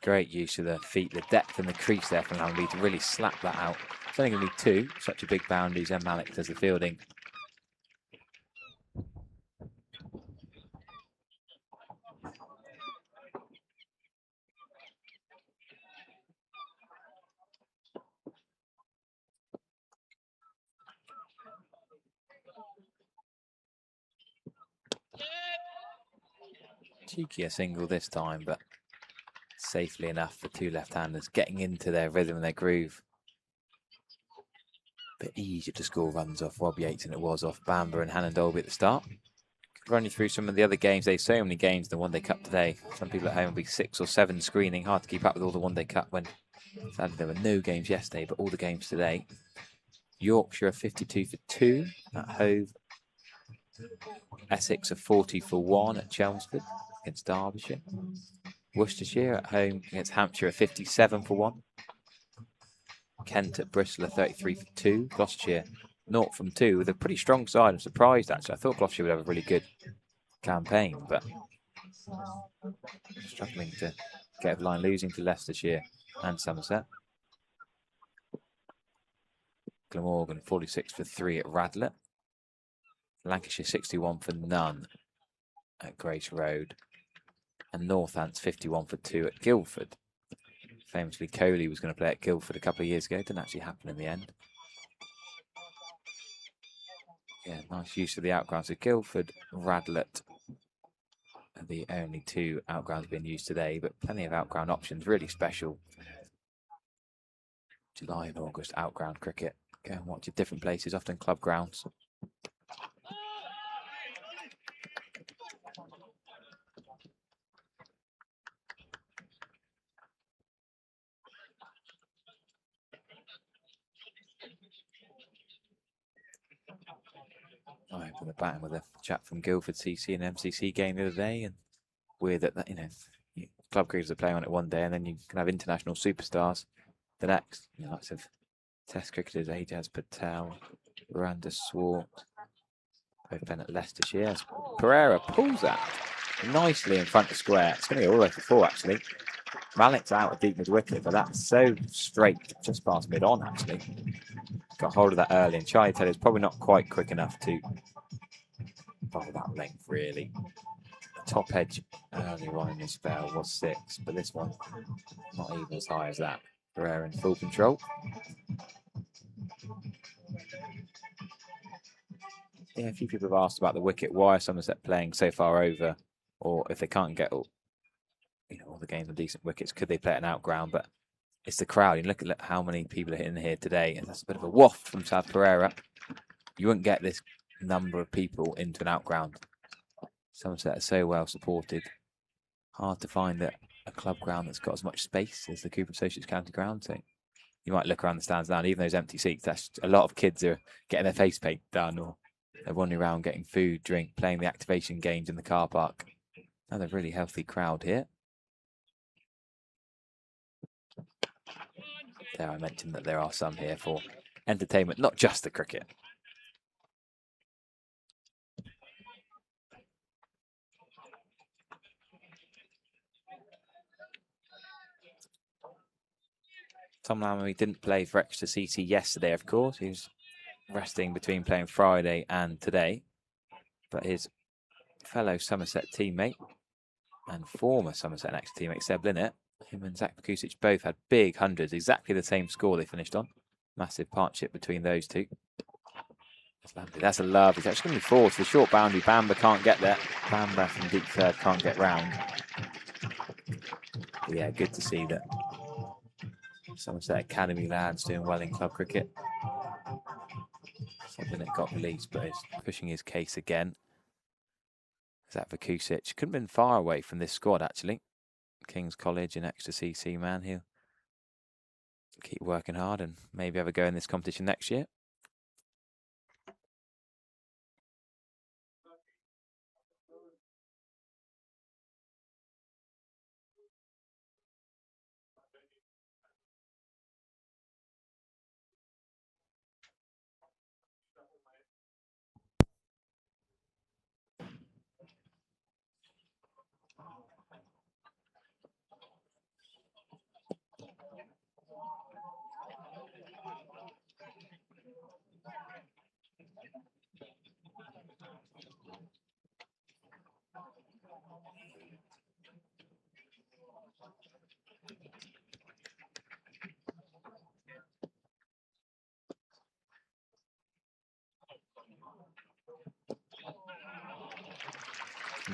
S10: Great use of the feet, the depth and the crease there from Lamby to really slap that out. It's only going to be 2, such a big boundary. Zen Malik does the fielding. Cheeky a single this time, but safely enough for 2 left-handers getting into their rhythm and their groove. Bit easier to score runs off Rob Yates than it was off Bamber and Hannon Dolby at the start. Run you through some of the other games. There's so many games in the One Day Cup today. Some people at home will be 6 or 7 screening. Hard to keep up with all the One Day Cup when sadly there were no games yesterday, but all the games today. Yorkshire are 52 for 2 at Hove. Essex are 40 for 1 at Chelmsford against Derbyshire. Worcestershire at home against Hampshire are 57 for 1. Kent at Bristol are 33 for 2. Gloucestershire 0 from 2 with a pretty strong side. I'm surprised actually. I thought Gloucestershire would have a really good campaign, but struggling to get over the line, losing to Leicestershire and Somerset. Glamorgan 46 for 3 at Radlett. Lancashire 61 for none at Grace Road. And Northants 51 for 2 at Guildford. Famously, Coley was going to play at Guildford a couple of years ago. It didn't actually happen in the end. Yeah, nice use of the outgrounds. So Guildford, Radlett are the only 2 outgrounds being used today, but plenty of outground options. Really special. July and August, outground cricket. Go and watch at different places, often club grounds. I opened the batting with a chap from Guildford CC and MCC game the other day, and weird that you know, club cricketers are playing on it one day, and then you can have international superstars the next. You know, lots of Test cricketers, Ajaz Patel, Miranda Swart, both been at Leicestershire. Yes. Pereira pulls that nicely in front of square. It's going to go all the way to 4, actually. Malik's out at deep mid wicket, but that's so straight, just past mid on, actually. Got hold of that early, and Charlie Taylor's probably not quite quick enough to follow that length, really. The top edge earlier on in the spell was 6, but this one not even as high as that. Pereira in full control. Yeah, a few people have asked about the wicket. Why are Somerset playing so far over? Or if they can't get all the games on decent wickets, could they play an outground? But it's the crowd. You look at how many people are in here today, and that's a bit of a waft from South Pereira. You wouldn't get this number of people into an outground. Somerset are so well supported. Hard to find a club ground that's got as much space as the Cooper Associates County ground. So you might look around the stands now, and even those empty seats, that's a lot of kids are getting their face paint done, or they're wandering around getting food, drink, playing the activation games in the car park. Another really healthy crowd here. There, I mentioned that there are some here for entertainment, not just the cricket. Tom Lammy didn't play for extra CC yesterday, of course. He was resting between playing Friday and today. But his fellow Somerset teammate and former Somerset next teammate, Seb Linnett, him and Zach Kusic both had big hundreds, exactly the same score they finished on. Massive partnership between those two. That's a lovely touch. It's going to be 4 to the short boundary. Bamba can't get there. Bamba from deep third can't get round. But yeah, good to see that Somerset Academy lads doing well in club cricket. Something that got released, but is pushing his case again. Zach Kusic couldn't have been far away from this squad, actually. King's College and extra CC man. He'll keep working hard and maybe have a go in this competition next year.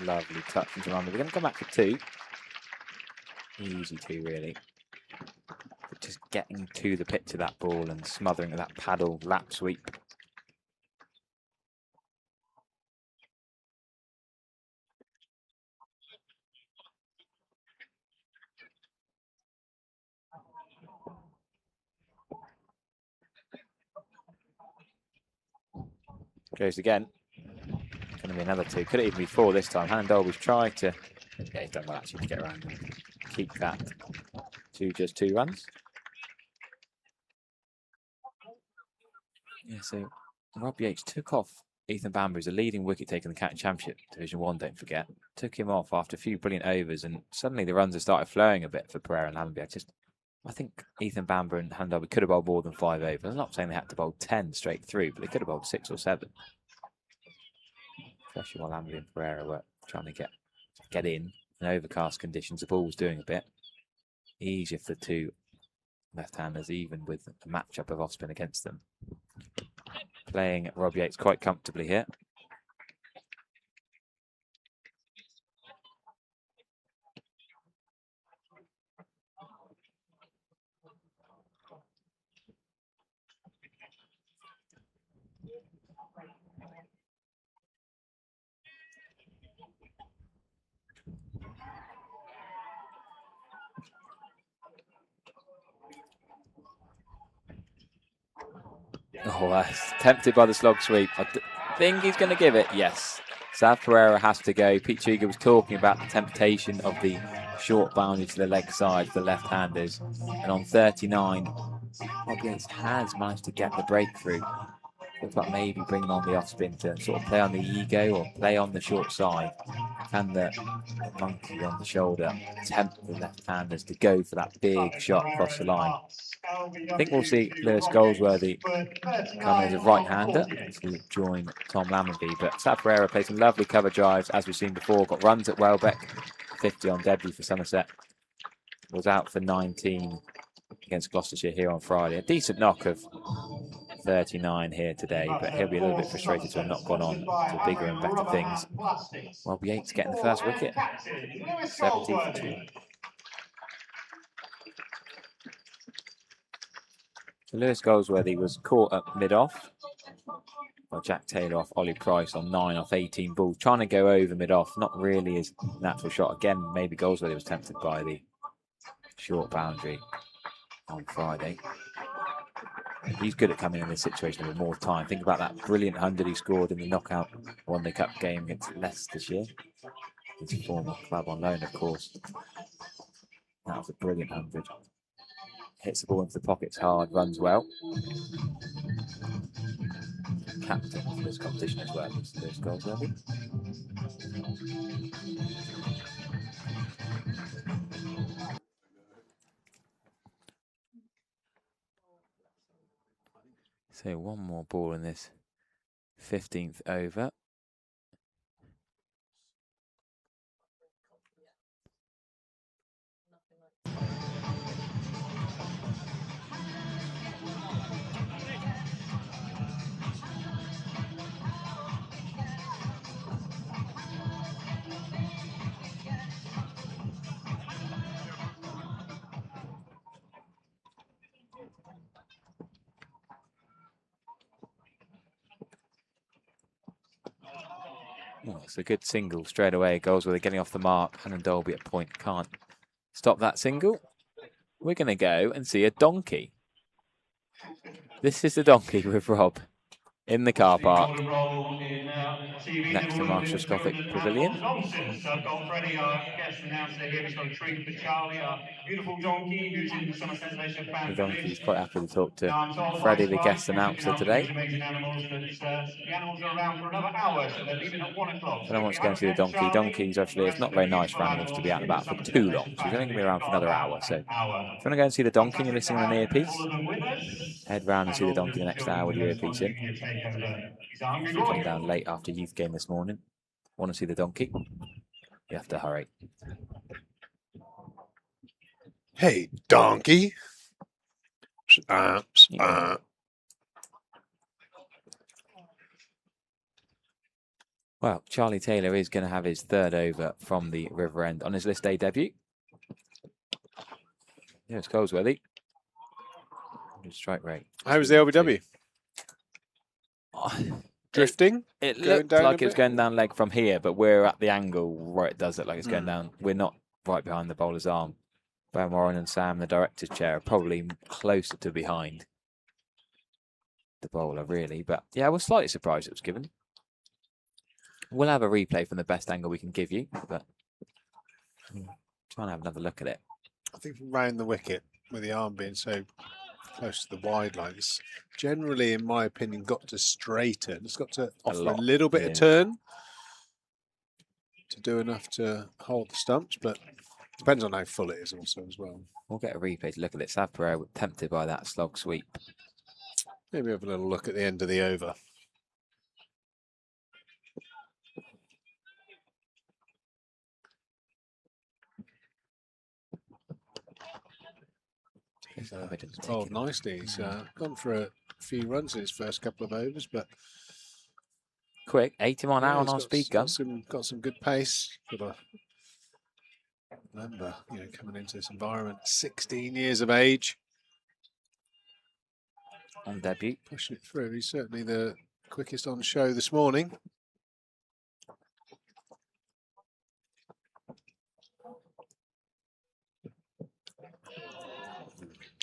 S10: Lovely touch from Jamanda. We're going to come back to 2. Easy 2, really. But just getting to the pitch of that ball and smothering that paddle lap sweep. Goes again. Going to be another 2. Could it even be 4 this time? Hannon Dolby's tried to... Yeah, he's done well actually to get around and keep that to just 2 runs. Yeah, so Rob Yates took off Ethan Bamber, who's a leading wicket taker in the County Championship, Division 1, don't forget. Took him off after a few brilliant overs, and suddenly the runs have started flowing a bit for Pereira and Lamby. I think Ethan Bamber and Hannon Dolby could have bowled more than 5 overs. I'm not saying they had to bowl 10 straight through, but they could have bowled 6 or 7. Especially while Lamby and Pereira were trying to get in overcast conditions. The ball was doing a bit easier for the 2 left-handers, even with a matchup of off-spin against them. Playing Rob Yates quite comfortably here. Oh, that's tempted by the slog sweep. I think he's going to give it. Yes. Sav Pereira has to go. Pete Chuga was talking about the temptation of the short boundary to the leg side for the left-handers. And on 39, Rob Yates has managed to get the breakthrough. Looks like maybe bringing on the off spin to sort of play on the ego or play on the short side. Can the monkey on the shoulder tempt the left-handers to go for that big shot across the line? I think we'll see Lewis Goldsworthy come in as a right-hander to join Tom Lammonby. But Sav Pereira played some lovely cover drives, as we've seen before. Got runs at Welbeck, 50 on debut for Somerset. Was out for 19 against Gloucestershire here on Friday. A decent knock of 39 here today, but he'll be a little bit frustrated to have not gone on to bigger and better things. Well, Yates getting the first wicket. 70 for 2. So Lewis Goldsworthy was caught up mid-off by Jack Taylor off Ollie Price on 9 off 18 balls, trying to go over mid-off. Not really his natural shot. Again, maybe Goldsworthy was tempted by the short boundary on Friday. He's good at coming in this situation with more time. Think about that brilliant 100 he scored in the knockout One Day Cup game against Leicestershire. His former club on loan, of course. That was a brilliant 100. Hits the ball into the pockets hard, runs well. Captain for this competition as well, is Lewis Goldsworthy. So one more ball in this 15th over. Oh, it's a good single straight away. Goldsworthy getting off the mark. Hannon Dolby at point. Can't stop that single. We're going to go and see a donkey. This is the donkey with Rob in the car park next to Marshall Scothic Pavilion.
S5: I've got Freddie, our guest announcer here. He's got a treat for Charlie, our beautiful donkey who's in the Somerset Station fan.
S10: The donkey is quite happy to talk to Freddie, the guest announcer today.
S5: Amazing animals, but the animals are around for another hour, so they're leaving at 1 o'clock.
S10: I don't want to go and see the donkey. Donkeys, actually, it's not very nice for animals to be out and about for too long. So he's only going to be around for another hour. So if you want to go and see the donkey and you're listening on an earpiece, head round and see the donkey the next hour with your earpiece in. If you come down late after youth game this morning, want to see the donkey, you have to hurry.
S9: Hey, donkey.
S10: Well, Charlie Taylor is going to have his third over from the River End on his list day debut. Here's Goldsworthy. Good strike rate.
S9: How was the LBW? Drifting?
S10: It looked like it was going down leg from here, but we're at the angle where it does look like it's going down. We're not right behind the bowler's arm. Ben Warren and Sam, the director's chair, are probably closer to behind the bowler, really. But yeah, I was slightly surprised it was given. We'll have a replay from the best angle we can give you, but try and have another look at it.
S9: I think round the wicket, with the arm being so close to the wide line, it's generally, in my opinion, got to straighten. It's got to offer a little bit of turn to do enough to hold the stumps, but depends on how full it is also as well.
S10: We'll get a replay to look at it. Sav Pereira was tempted by that slog sweep.
S9: Maybe have a little look at the end of the over. He's bowled nicely. He's gone for a few runs in his first couple of overs, but
S10: quick, 80 mile an hour on our speed gun.
S9: Got some good pace. Remember, coming into this environment, 16 years of age.
S10: On debut.
S9: Pushing it through. He's certainly the quickest on show this morning.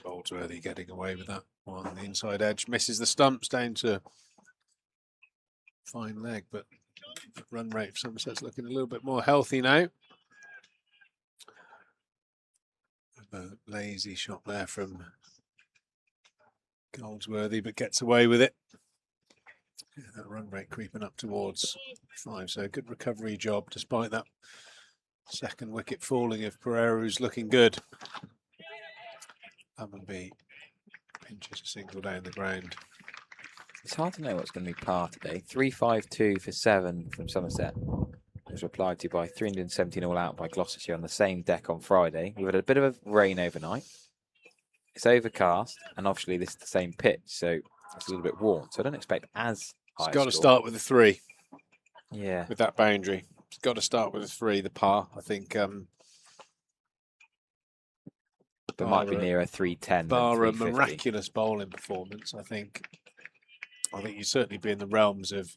S9: Goldsworthy getting away with that one. the inside edge, misses the stumps down to fine leg, but run rate for Somerset's looking a little bit more healthy now. A lazy shot there from Goldsworthy, but gets away with it. Yeah, that run rate creeping up towards 5, so a good recovery job despite that second wicket falling of Pereira, who's looking good. Allenby pinches a single down the ground.
S10: It's hard to know what's going to be par today. 352 for 7 from Somerset. It was replied to by 317 all out by Gloucestershire on the same deck on Friday. We've had a bit of a rain overnight. It's overcast, and obviously this is the same pitch, so it's a little bit warm. So I don't expect as high.
S9: It's got to start with a 3.
S10: Yeah.
S9: With that boundary. It's got to start with a 3, the par. I think
S10: But might be near a 310.
S9: Bar a miraculous bowling performance, I think you'd certainly be in the realms of,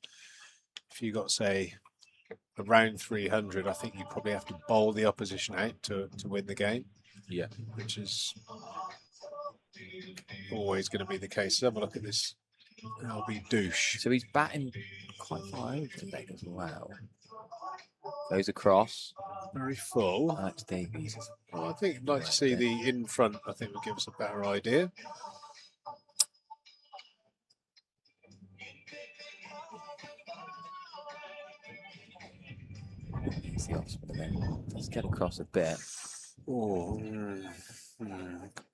S9: if you got, say, around 300, I think you probably have to bowl the opposition out to win the game.
S10: Yeah.
S9: Which is always going to be the case. Let's have a look at this LB douche.
S10: So he's batting quite far over today as well. Goes across.
S9: Very full.
S10: Alex Davies.
S9: Well, I think I'd like to see the in front, I think would give us a better idea.
S10: It's the off spin then. Let's get across a bit.
S9: Oh,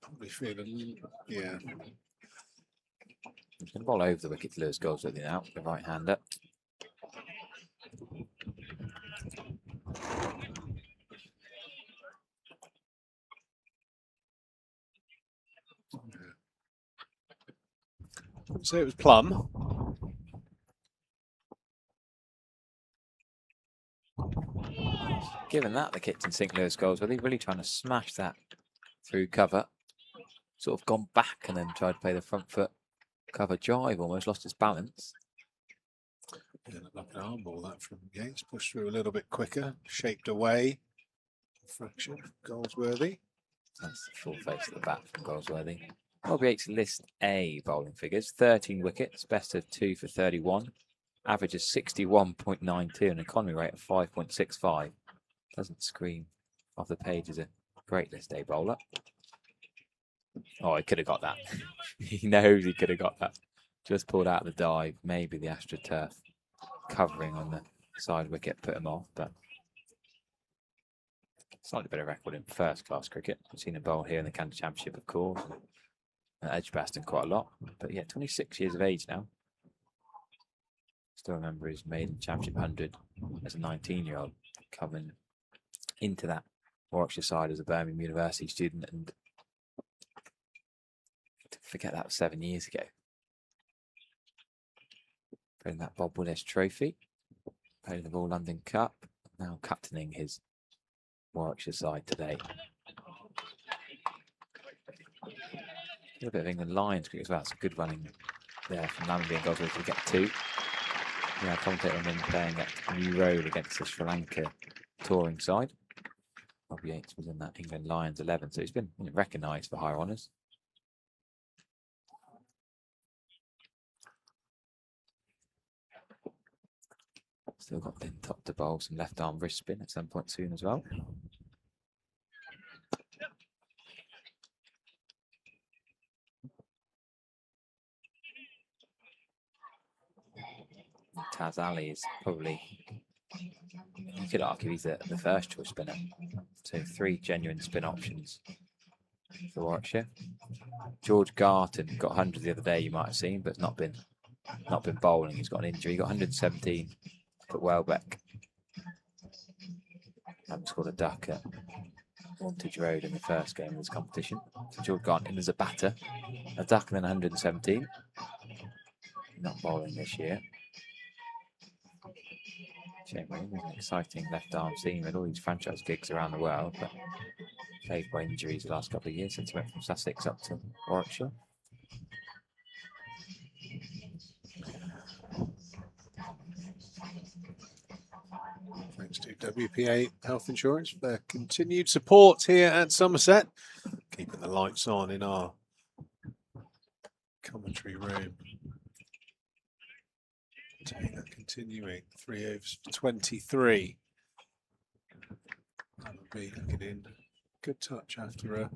S9: probably feel a little, yeah.
S10: He's going to bowl over the wicket to Lewis Goldsworthy now, the right-hander.
S9: So it was Plum.
S10: Given that the kitchen sink Lewis Goldsworthy, really trying to smash that through cover. Sort of gone back and then tried to play the front foot cover drive, almost lost its balance.
S9: Yeah, looked like an arm ball that from Yates, pushed through a little bit quicker, shaped away. Fraction, Goldsworthy.
S10: That's the full face of the bat from Goldsworthy. WPA's list A bowling figures: 13 wickets, best of 2 for 31, average of 61.92, and economy rate of 5.65. Doesn't scream off the page as a great list A bowler. Oh, he could have got that. He knows he could have got that. Just pulled out the dive. Maybe the AstroTurf covering on the side wicket put him off, but slightly better record in first-class cricket. I've seen him bowl here in the County Championship, of course, and at Edgbaston quite a lot. But yeah, 26 years of age now. Still remember his maiden Championship 100 as a 19-year-old coming into that Warwickshire side as a Birmingham University student, and to forget that was 7 years ago. Playing that Bob Willis Trophy, playing the Royal London Cup, now captaining his Warwickshire side today. A little bit of England Lions cricket as well. It's a good running there from Allenby and Goldsworthy to get 2. Yeah, commentator on them playing at New Road against the Sri Lanka touring side. Rob Yates was in that England Lions 11, so he's been recognised for higher honours. Still got Lynn Top to bowl some left arm wrist spin at some point soon as well. Taz Ali is probably, you could argue he's the first choice spinner. So 3 genuine spin options for Warwickshire. George Garton got 100 the other day, you might have seen, but not been bowling. He's got an injury. He got 117 at Welbeck. Hadn't scored a duck at Wantage Road in the first game of this competition. So George Garton as a batter, a duck and then 117. Not bowling this year. Shame, really. It was an exciting left arm scene with all these franchise gigs around the world, but plagued by injuries the last couple of years since he went from Sussex up to Warwickshire.
S9: Thanks to WPA Health Insurance for their continued support here at Somerset, keeping the lights on in our commentary room. Taylor continuing 3 overs for 23. That would be looking in good touch after a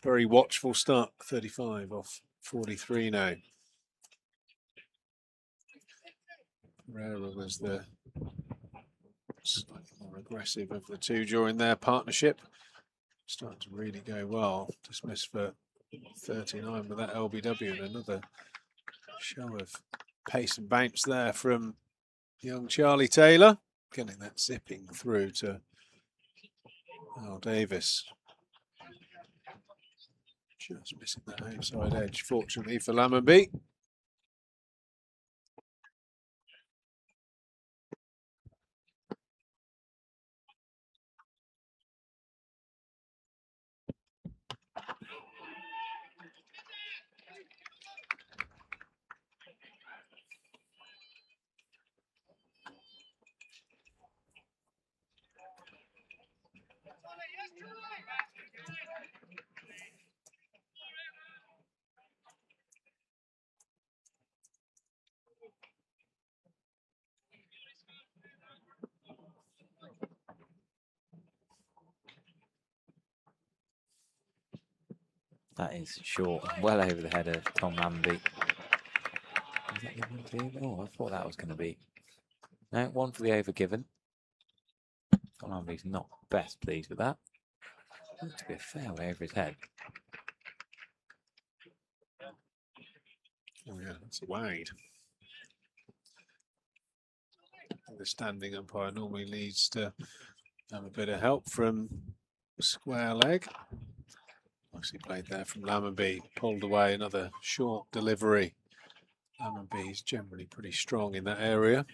S9: very watchful start. 35 off 43 now. Ferreira was the slightly more aggressive of the two during their partnership. Starting to really go well. Dismissed for 39 with that LBW, and another show of pace and bounce there from young Charlie Taylor. Getting that zipping through to Al Davis. Just missing that outside edge, fortunately for Lammonby.
S10: That is short, well over the head of Tom Lamby. Is that the one for the over? Oh, I thought that was going to be. No, one for the over given. Tom Lamby's not best pleased with that. Looks to be a fair way over his head.
S9: Oh yeah, it's wide. The standing umpire normally needs to have a bit of help from square leg. Nicely played there from Lammonby. Pulled away, another short delivery. Lammonby is generally pretty strong in that area.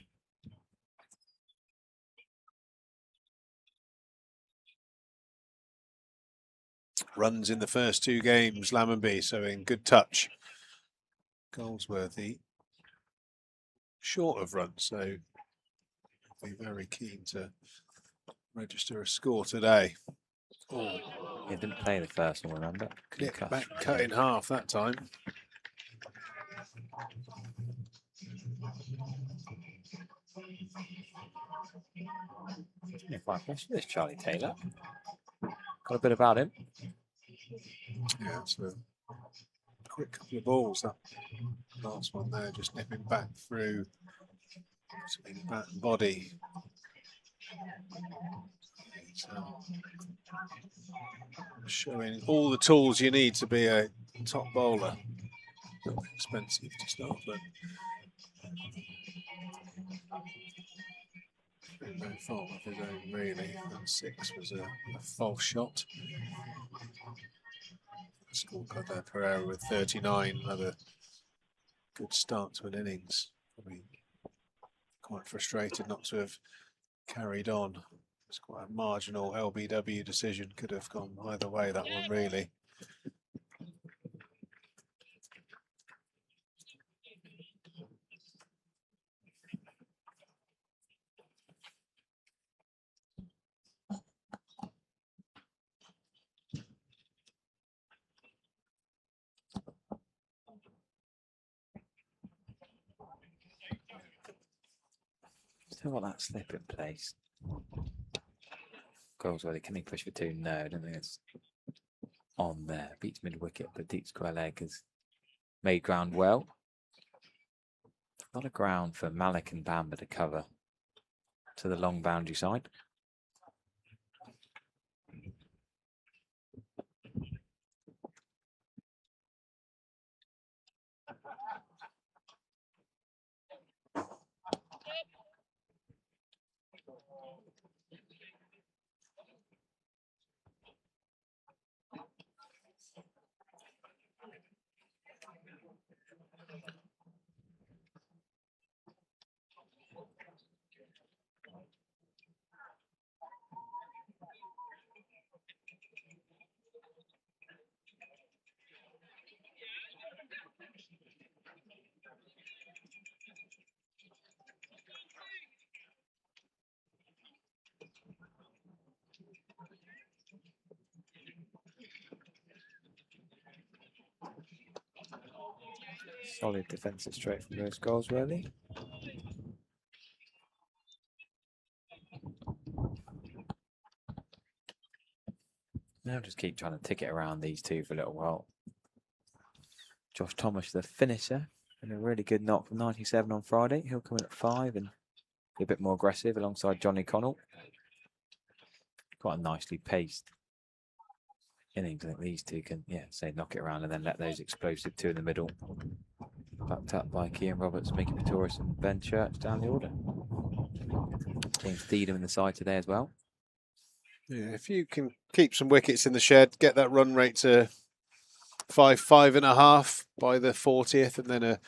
S9: Runs in the first two games, Lammonby, so in good touch. Goldsworthy short of runs, so be very keen to register a score today. Oh,
S10: He didn't play the first one, remember?
S9: yeah, back cut in half that time.
S10: This Charlie Taylor. Got a bit about him.
S9: Yeah, it's a quick couple of balls. That last one there, just nipping back through between bat and body. Showing all the tools you need to be a top bowler. Not expensive to start, but no fault of his own, really. That 6 was a false shot. Scorecard there, Pereira with 39. Another good start to an innings. Probably quite frustrated not to have carried on. It's quite a marginal LBW decision. Could have gone either way, that one, really.
S10: Still got that slip in place. Goldsworthy, can he push for 2? No, I don't think it's on there. Beats mid wicket, but deep square leg has made ground well. A lot of ground for Malik and Bamber to cover to the long boundary side. Solid defensive straight from Lewis Goldsworthy. Now just keep trying to tick it around these two for a little while. Josh Thomas, the finisher, and a really good knock from 97 on Friday. He'll come in at 5 and be a bit more aggressive alongside Johnny Connell. Quite a nicely paced innings. I think these two can, say knock it around and then let those explosive two in the middle. Backed up by Kean Roberts, Mickey Pretorius and Ben Church down the order. James Thiedem in the side today as well.
S9: Yeah, if you can keep some wickets in the shed, get that run rate to 5.5 by the 40th, and then a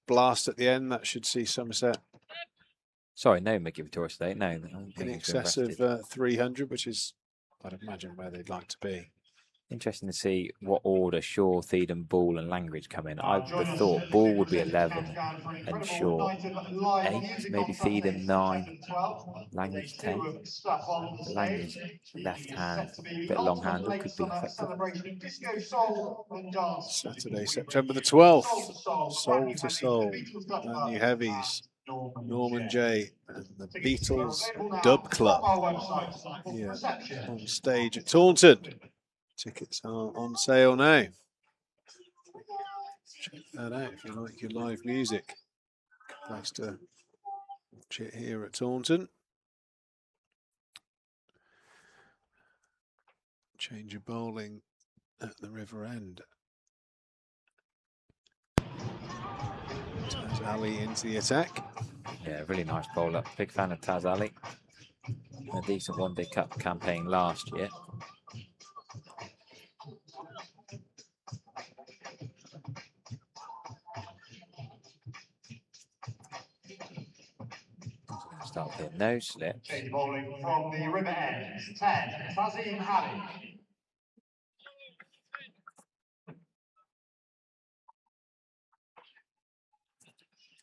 S9: blast at the end, that should see Somerset.
S10: Sorry, no Mickey Pretorius today. No,
S9: In excess of 300, which is, I'd imagine, where they'd like to be.
S10: Interesting to see what order Shaw, Thiedem, Ball and Langridge come in. I would have thought Ball would be 11 and Shaw 8, maybe Thiedem 9, Langridge 10. Langridge left hand, a bit long handle, could be effective.
S9: Saturday, September the 12th, Soul to Soul, and New Heavies, Norman J and the Beatles Dub Club. Yeah, on stage at Taunton. Tickets are on sale now. Check that out if you like your live music. Place to watch it here at Taunton. Change of bowling at the River End. Taz Ali into the attack.
S10: Yeah, really nice bowler. Big fan of Taz Ali. A decent One Day Cup campaign last year. Start here, no slips.
S8: Change bowling from the River End, 10, Tazim Ali.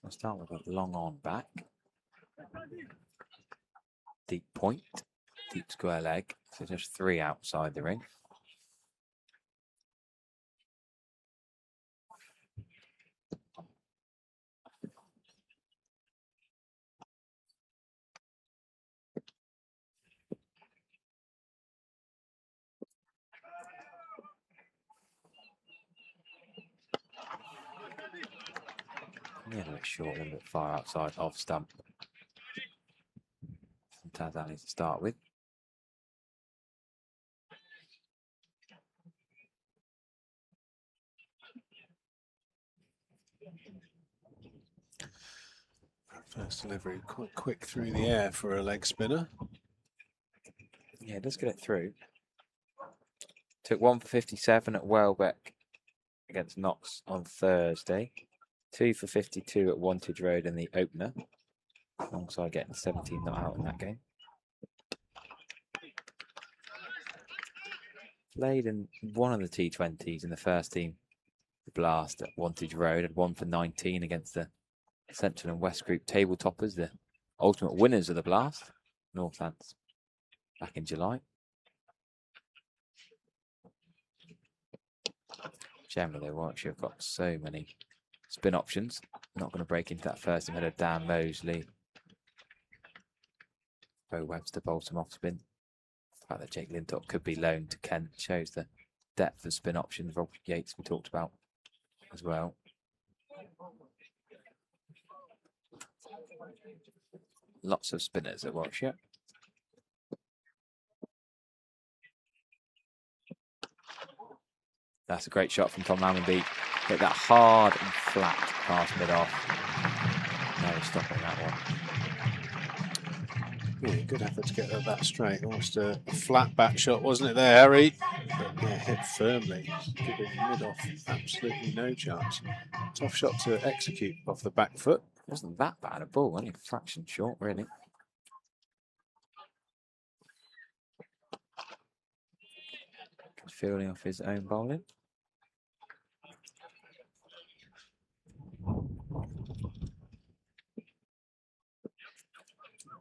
S10: I'll start with a long on back. Deep point, deep square leg. So just 3 outside the ring. Yeah, a little bit short, a little bit far outside off stump. Taz Ali to start with.
S9: First delivery quite quick through the air for a leg spinner.
S10: Yeah, it does get it through. Took 1 for 57 at Welbeck against Knox on Thursday. 2 for 52 at Wantage Road in the opener, alongside getting 17 not out in that game. Played in one of the T20s in the first team blast at Wantage Road, had 1 for 19 against the Central and West Group table toppers, the ultimate winners of the blast, Northlands, back in July. Generally, though, Warwickshire have got so many spin options. Not going to break into that first ahead of Dan Mosley. Bo Webster bowls him off spin. The fact that Jake Lintop could be loaned to Kent shows the depth of spin options. Rob Yates we talked about as well. Lots of spinners at Warwickshire. That's a great shot from Tom Lammonby. Hit that hard and flat past mid-off. No stopping that one.
S9: Yeah, good effort to get that straight. Almost a flat back shot, wasn't it there, Harry? But yeah, hit firmly. Giving mid-off absolutely no chance. Tough shot to execute off the back foot.
S10: Wasn't that bad a ball, only a fraction short, really. Good fielding off his own bowling.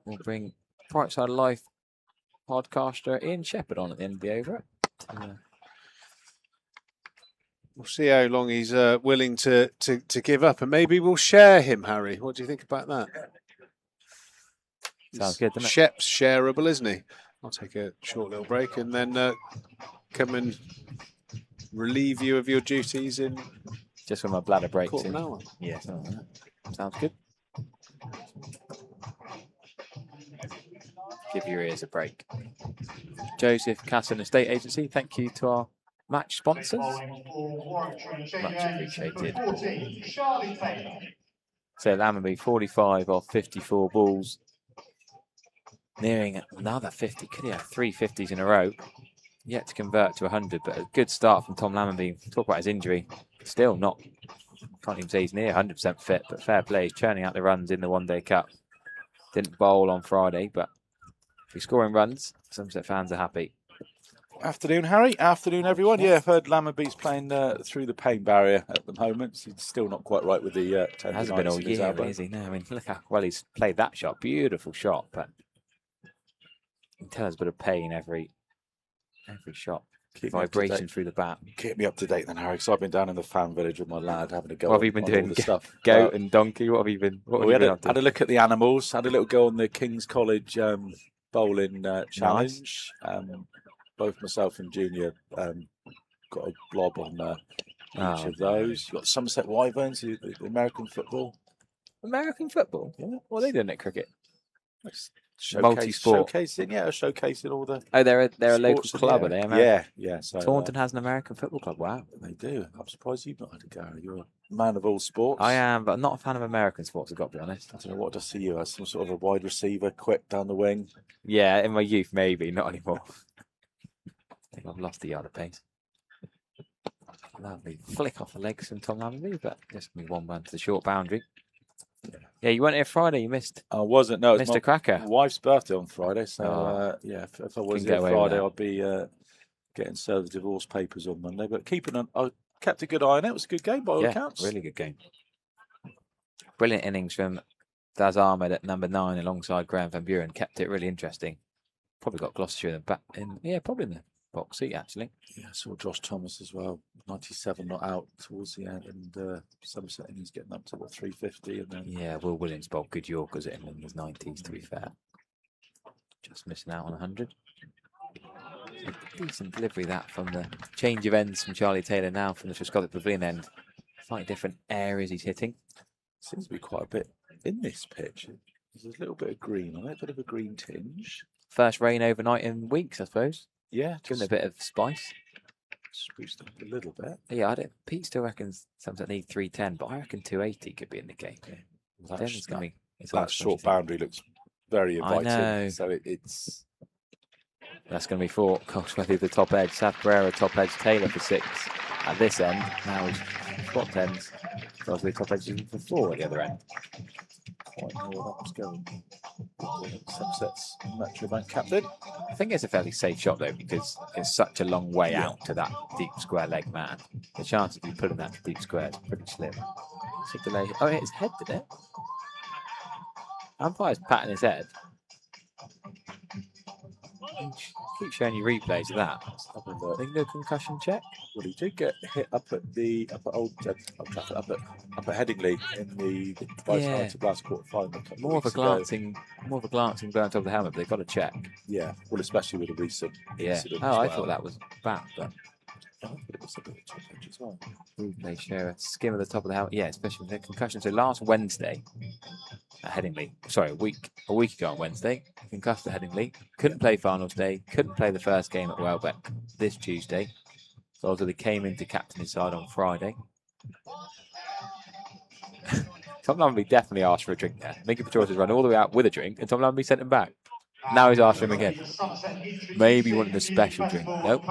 S10: We'll bring Brightside Life podcaster Ian Shepherd on at the end of the over to
S9: We'll see how long he's willing to give up, and maybe we'll share him, Harry. What do you think about that?
S10: Sounds good, doesn't it?
S9: Shep's shareable, isn't he? I'll take a short little break and then come and relieve you of your duties in
S10: just when my bladder breaks.
S9: Quarter of an hour.
S10: Yeah, something like that. Sounds good. Give your ears a break. Joseph Casson Estate Agency, thank you to our match sponsors. Much appreciated. So Lammerby, 45 off 54 balls. Nearing another 50. Could he have 3 50s in a row? Yet to convert to 100, but a good start from Tom Lammerby. Talk about his injury. Still not, can't even say he's near 100% fit, but fair play. He's churning out the runs in the one-day cup. Didn't bowl on Friday, but if he's scoring runs, Somerset fans are happy.
S12: Afternoon, Harry. Afternoon, everyone. Yeah, I've heard Lammerby's playing through the pain barrier at the moment. He's still not quite right with the
S10: hasn't been all year, is he? No, I mean, look how well he's played that shot. Beautiful shot, but you can tell there's a bit of pain every shot. Vibration through the bat.
S12: Keep me up to date then, Harry, because I've been down in the fan village with my lad having a go.
S10: What have you been doing?
S12: The stuff.
S10: Goat and donkey? What have you been?
S12: We had a look at the animals. Had a little go on the King's College bowling challenge. Nice. Both myself and Junior got a blob on each of those. You've got Somerset Wyverns, the American football.
S10: American football?
S12: Yeah.
S10: What are they doing at cricket?
S12: Multi-sport. Showcasing all the.
S10: Oh, they're a local club, are they?
S12: American? Yeah. So,
S10: Taunton has an American football club. Wow,
S12: they do. I'm surprised you've not had a go. You're a man of all sports.
S10: I am, but I'm not a fan of American sports. I've got to be honest.
S12: I don't know what to see you as some sort of a wide receiver, quick down the wing.
S10: Yeah, in my youth, maybe not anymore. I think I've lost the yard of pace. Lovely flick off the legs from Tom Lammerby, but just me 1-1 to the short boundary. Yeah, you weren't here Friday. You missed.
S12: I wasn't. No, it's
S10: Mr. Cracker.
S12: My wife's birthday on Friday, so yeah, if I was here Friday, I'd be getting service divorce papers on Monday. But I kept a good eye on it. It was a good game by all accounts.
S10: Really good game. Brilliant innings from Daz Ahmed at number 9 alongside Graham Van Buren. Kept it really interesting. Probably got Gloucestershire in the back. Probably in the box seat actually.
S12: Yeah, I saw Josh Thomas as well. 97 not out towards the end, and Somerset, and he's getting up to 350, and then
S10: Will Williams bowled good Yorkers in his 90s. To be fair, just missing out on 100. Decent delivery that from the change of ends from Charlie Taylor now from the Trescothick Pavilion end. Slightly different areas he's hitting.
S12: Seems to be quite a bit in this pitch. There's a little bit of green on it, a bit of a green tinge.
S10: First rain overnight in weeks, I suppose.
S12: Yeah,
S10: giving a bit of spice.
S12: Spruced up a little bit.
S10: Yeah, Pete still reckons Somerset need 310, but I reckon 280 could be in the game.
S12: Yeah. That short boundary looks very inviting. So it's.
S10: That's going to be 4. Coxworthy at the top edge. South Pereira top edge. Taylor for 6 at this end. Now he's spot 10s. Crosby top edge for 4 at the other end.
S12: Quite know where that was going. Somerset's Metro Bank captain.
S10: I think it's a fairly safe shot though, because it's such a long way out to that deep square leg man. The chance of you putting that to deep square is pretty slim. So delay. Oh, it hit his head, did it? Umpire's patting his head. Keep showing you replays of that. I think no concussion check.
S12: Well, he did get hit up at the up at Headingley in the last quarter final.
S10: More of a glancing blow on top of the helmet, but they've got to check.
S12: Yeah, well, especially with a recent incident.
S10: Oh, I thought that was back, but
S12: I thought it was a bit of top edge as well.
S10: Replay show a skim of the top of the helmet. Yeah, especially with the concussion. So last Wednesday at Headingley, sorry, a week ago on Wednesday, concussed at Headingley, couldn't play finals day, couldn't play the first game at Welbeck this Tuesday. So although they came into captain his side on Friday. Tom Lamberby definitely asked for a drink there. Mickey Petrosi's run all the way out with a drink, and Tom Lamberby sent him back. Now he's asked for him again. Maybe wanted a special drink. Nope.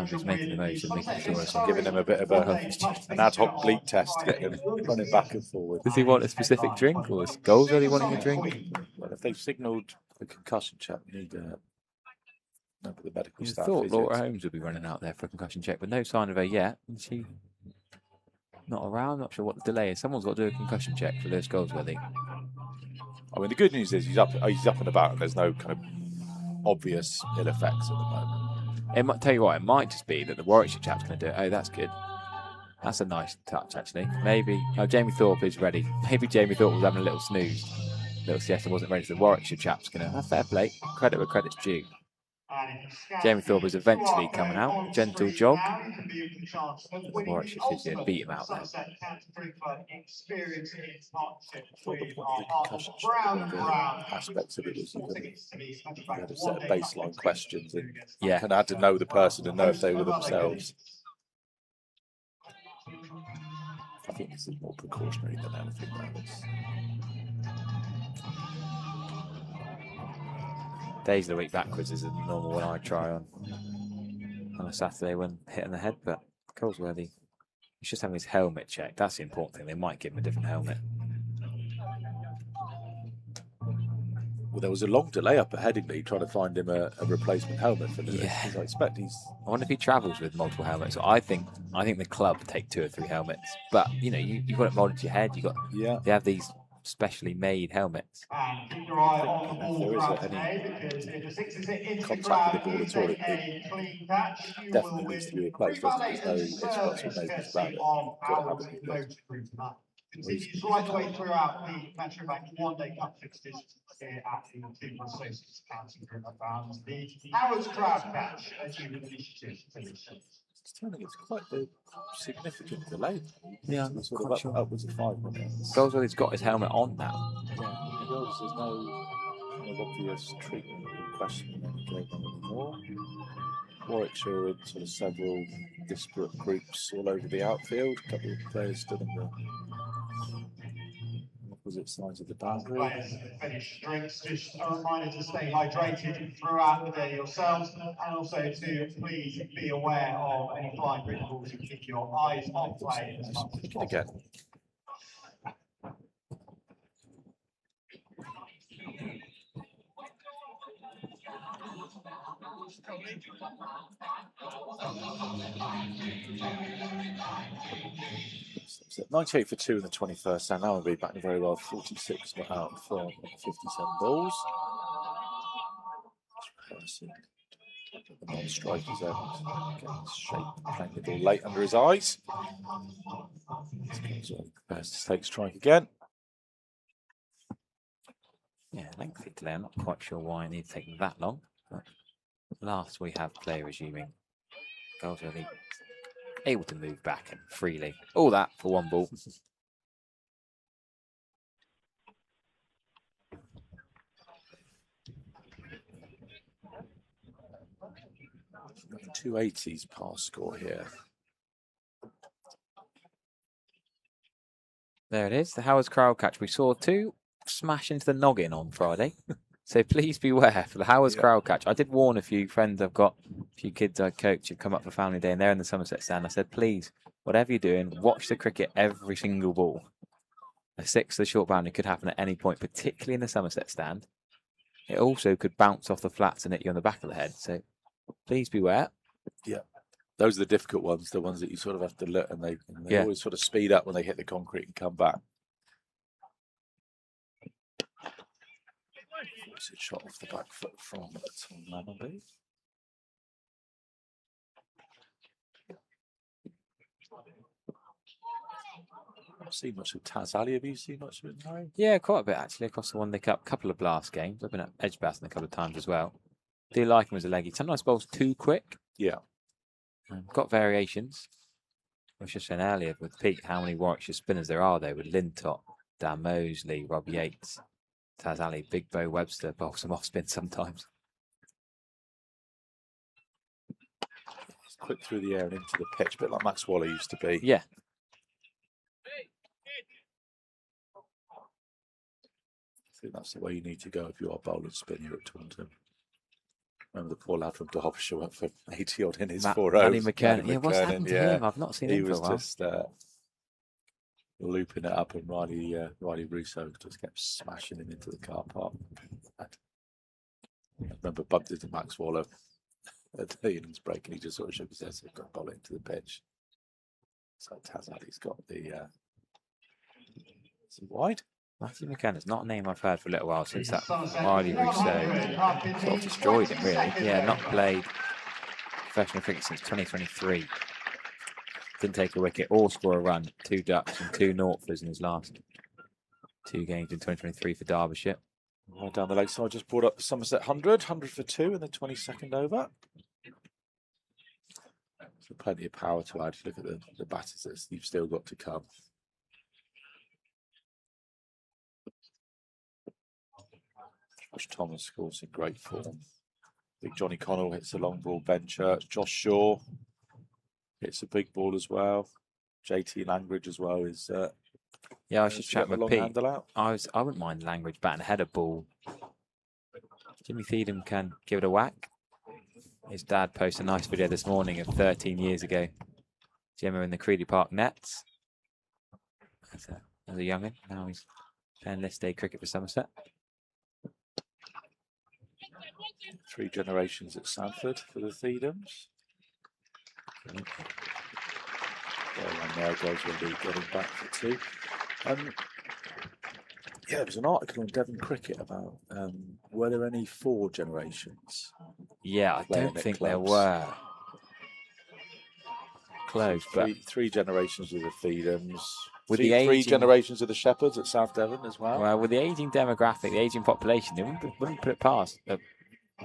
S10: He's making the most of Mickey Petros.
S12: Giving him a bit of an ad hoc bleep test to get him running back and forward.
S10: Does he want a specific drink, or is Goals really wanting a drink?
S12: Well, if they've signalled a concussion check, we need the medical staff.
S10: I thought Laura Holmes would be running out there for a concussion check, but no sign of her yet. Is she not around? Not sure what the delay is. Someone's got to do a concussion check for Lewis Goldsworthy.
S12: I mean, the good news is he's up and about, and there's no kind of obvious ill effects at the moment.
S10: It might tell you what. It might just be that the Warwickshire chap's going to do it. Oh, that's good. That's a nice touch, actually. Maybe. Oh, Jamie Thorpe is ready. Maybe Jamie Thorpe was having a little snooze. Little siesta, wasn't ready. So the Warwickshire chap's going to have fair play. Credit where credit's due. Jamie Thorpe is eventually coming out. Gentle jog. The Warwickshire physio beat him out there.
S12: Aspects of it was you had a set of baseline questions and kind of had to know the person and know if they were themselves. I think this is more precautionary than anything else.
S10: Days of the week backwards is a normal one I try on a Saturday when hitting the head, but Goldsworthy, he's just having his helmet checked. That's the important thing. They might give him a different helmet.
S12: Well, there was a long delay up at Headingley trying to find him a replacement helmet for the I expect he's.
S10: I wonder if he travels with multiple helmets. I think the club take 2 or 3 helmets, but you know you've got it molded to your head. They have these specially made helmets.
S12: If there is any contact with the ball at all, it definitely needs to be replaced. There's no ifs, buts, or maybes about it. Got to have it replaced.
S5: Continues right the way throughout the Metro Bank one-day cup fixtures here at the Cleveland Associates County Group Round. The Howard's Crowd Catch, a new initiative.
S12: It's turning it's quite a significant delay.
S10: Yeah,
S12: sort of upwards of 5 minutes.
S10: Goldsworthy's got his helmet on now.
S12: Yeah, there's no kind of obvious treatment or questioning going on anymore. Warwickshire are in sort of several disparate groups all over the outfield. A couple of players stood on the opposite sides of the boundary.
S5: Players finish drinks. Just a reminder to stay hydrated throughout the day yourselves, and also to please be aware of any flying ripples and keep your eyes on play as much as possible.
S12: 98 for 2 in the 21st, and now will be batting very well. 46 not out from 57 balls. The non-strikers there, getting shape, playing the ball late under his eyes. Prepares to take strike again.
S10: Yeah, lengthy delay. I'm not quite sure why it needs to take that long. But last we have play resuming. Goldsworthy able to move back and freely. All that for 1 ball.
S12: 280s pass score here.
S10: There it is, the Howard's Crowd Catch. We saw 2 smash into the noggin on Friday. So please beware for the Howard's Crowd Catch. I did warn a few friends I've got, a few kids I coach who've come up for family day and they're in the Somerset stand. I said, please, whatever you're doing, watch the cricket every single ball. A 6 to the short boundary could happen at any point, particularly in the Somerset stand. It also could bounce off the flats and hit you on the back of the head. So please beware.
S12: Yeah. Those are the difficult ones, the ones that you sort of have to look and they always sort of speed up when they hit the concrete and come back. Force it shot off the back foot from Tom Lamberby. I've seen much of Taz Ali. Have you seen much of it, Harry?
S10: Yeah, quite a bit actually across the One Day Cup. Couple of blast games. I've been at Edgbaston a couple of times as well. Do like him as a leggy. Sometimes bowls too quick.
S12: Yeah.
S10: Got variations. I was just saying earlier with Pete how many Warwickshire spinners there are though with Lintott, Dan Mosley, Rob Yates, Taz Ali, Big Bo Webster bowl some off spin sometimes.
S12: It's quick through the air and into the pitch, a bit like Max Waller used to be.
S10: Yeah.
S12: I think that's the way you need to go if you are bowling spin here at Taunton. Remember the poor lad from Derbyshire went for 80 odd in his 4 overs.
S10: Danny McKernan. Yeah, what's happened to him? I've not seen him for a while.
S12: He was just looping it up, and Riley Russo just kept smashing him into the car park. I remember bumped into Max Waller at the innings break, and he just sort of shook his head and got bowl into the pitch. So Taz Ali's got the is he wide?
S10: Matthew McKennan's not a name I've heard for a little while since that Riley Russo sort of destroyed him, really. Yeah, not played professional cricket since 2023. Didn't take a wicket or score a run. 2 ducks and 2 Northers in his last 2 games in 2023 for Derbyshire.
S12: Right down the leg side, just brought up the Somerset 100 for 2 in the 22nd over. So plenty of power to add. If you look at the batters that you've still got to come. Josh Thomas scores in great form. Big Johnny Connell hits a long ball. Ben Church, Josh Shaw hits a big ball as well. JT Langridge as well is.
S10: Yeah, I should chat with Pete.
S12: Out.
S10: I wouldn't mind Langridge batting a header ball. Jimmy Thiedham can give it a whack. His dad posted a nice video this morning of 13 years ago. Jimmy in the Creedy Park nets as a young'un. Now he's playing list day cricket for Somerset.
S12: 3 generations at Sanford for the Thiedhams. And there goes will be getting back for 2. Yeah, there was an article on Devon Cricket about were there any 4 generations?
S10: Yeah, I don't think there were. Close, but
S12: 3 generations of the Thiedhams.
S10: With
S12: the 3 generations of the Shepherds at South Devon as well.
S10: Well, with the ageing demographic, the ageing population, they wouldn't put it past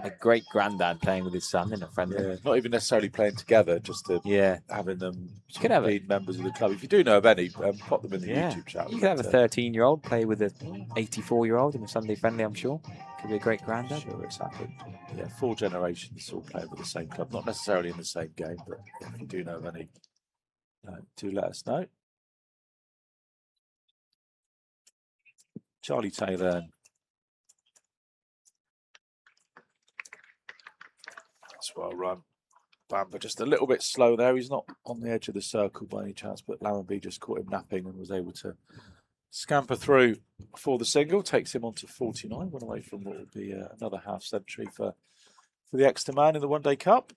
S10: a great granddad playing with his son in a friendly.
S12: Yeah, not even necessarily playing together, just having them be members of the club. If you do know of any, pop them in the YouTube chat.
S10: You could have a 13-year-old play with a 84-year-old in a Sunday friendly, I'm sure. Could be a great granddad.
S12: Sure, it's happened. Yeah, 4 generations all playing with the same club. Not necessarily in the same game, but if you do know of any, do let us know. Charlie Taylor. That's well run. Bamber just a little bit slow there. He's not on the edge of the circle by any chance, but Lammonby just caught him napping and was able to scamper through for the single. Takes him on to 49. Went away from what would be another half century for the Exeter man in the One Day Cup.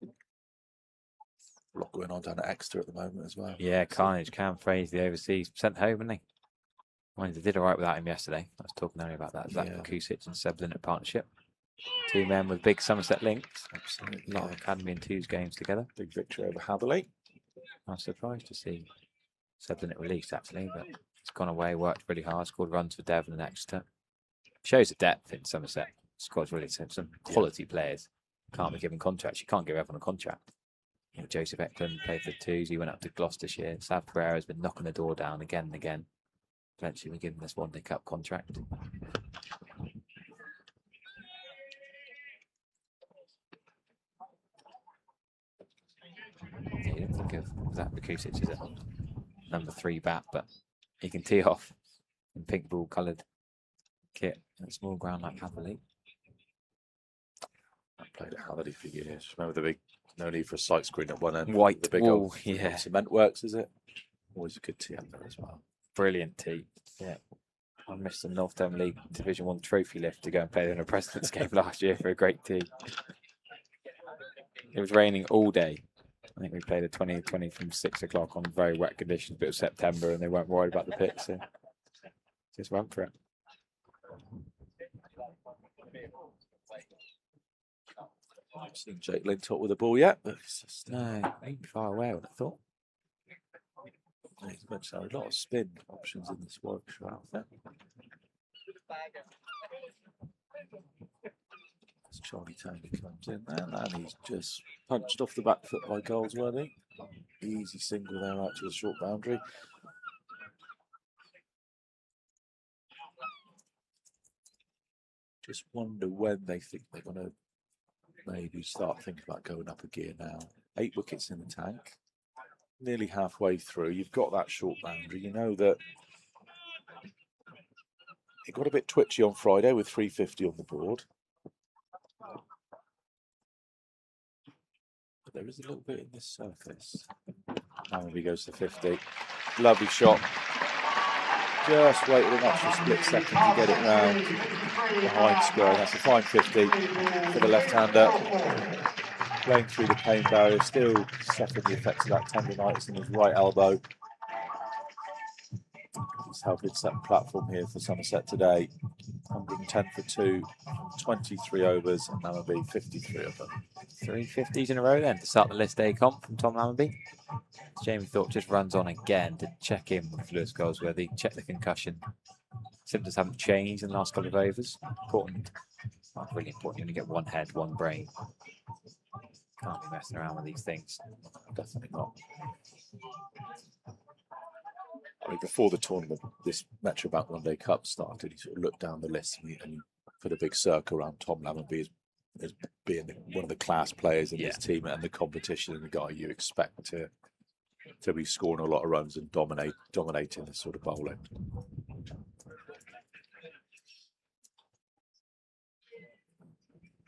S12: A lot going on down at Exeter at the moment as well.
S10: Yeah, carnage. Cam Fraser, the overseas, sent home, isn't he? Mind they did all right without him yesterday. I was talking earlier about that. Zach Kusic and Seb Linnett partnership. 2 men with big Somerset links.
S12: Absolutely.
S10: A lot of Academy and Twos games together.
S12: Big victory over Hatherley.
S10: I was surprised to see Seb Linnett released, actually, but he's gone away, worked really hard, scored runs for Devon and Exeter. Shows the depth in Somerset. Squad's really some quality players. Can't be given contracts. You can't give everyone a contract. You know, Joseph Eklund played for Twos. He went up to Gloucestershire. Sav Pereira has been knocking the door down again and again. Eventually, we're giving this One Day Cup contract. Yeah, you don't think of Zach Kusic as a number 3 bat, but he can tee off in pink ball coloured kit in a small ground like Hatherley.
S12: I played at Hatherley for years. Remember the big, no need for a sight screen at one end.
S10: White
S12: the big
S10: wall,
S12: old
S10: yeah.
S12: Cement works, is it? Always a good tee up there as well.
S10: Brilliant tee. Yeah. I missed the North Devon League Division 1 trophy lift to go and play in a President's game last year for a great tee. It was raining all day. I think we played a 20-20 from 6 o'clock on very wet conditions, but it was September and they weren't worried about the pitch, so just went for it.
S12: I haven't seen Jake Lintop with the ball yet, but it's just
S10: ain't far away, I would have thought.
S12: He's mentioned a lot of spin options in this Warwickshire outfit. As Charlie Taylor comes in there, and he's just punched off the back foot by Goldsworthy. Easy single there out to the short boundary. Just wonder when they think they're going to maybe start thinking about going up a gear now. 8 wickets in the tank. Nearly halfway through. You've got that short boundary. You know that it got a bit twitchy on Friday with 350 on the board. But there is a little bit in this surface. Now he goes to 50. Lovely shot. Just waited an extra split second to get it round behind square. That's a fine 50 for the left-hander. Playing through the pain barrier, still suffering the effects of that tendonitis in his right elbow. He's helping set the platform here for Somerset today. 110 for 2, 23 overs, and Lammerby 53 of them.
S10: 3 50s in a row then to start the list A comp from Tom Lammerby. Jamie Thorpe just runs on again to check in with Lewis Goldsworthy, check the concussion. Symptoms haven't changed in the last couple of overs. Important. Oh, really important. You only get one head, one brain. Can't be messing around with these things.
S12: Definitely not. I mean, before the tournament, this Metro Bank One Day Cup started, he sort of looked down the list and he put a big circle around Tom Lammerby as being one of the class players in his team and the competition, and the guy you expect to be scoring a lot of runs and dominating this sort of bowling.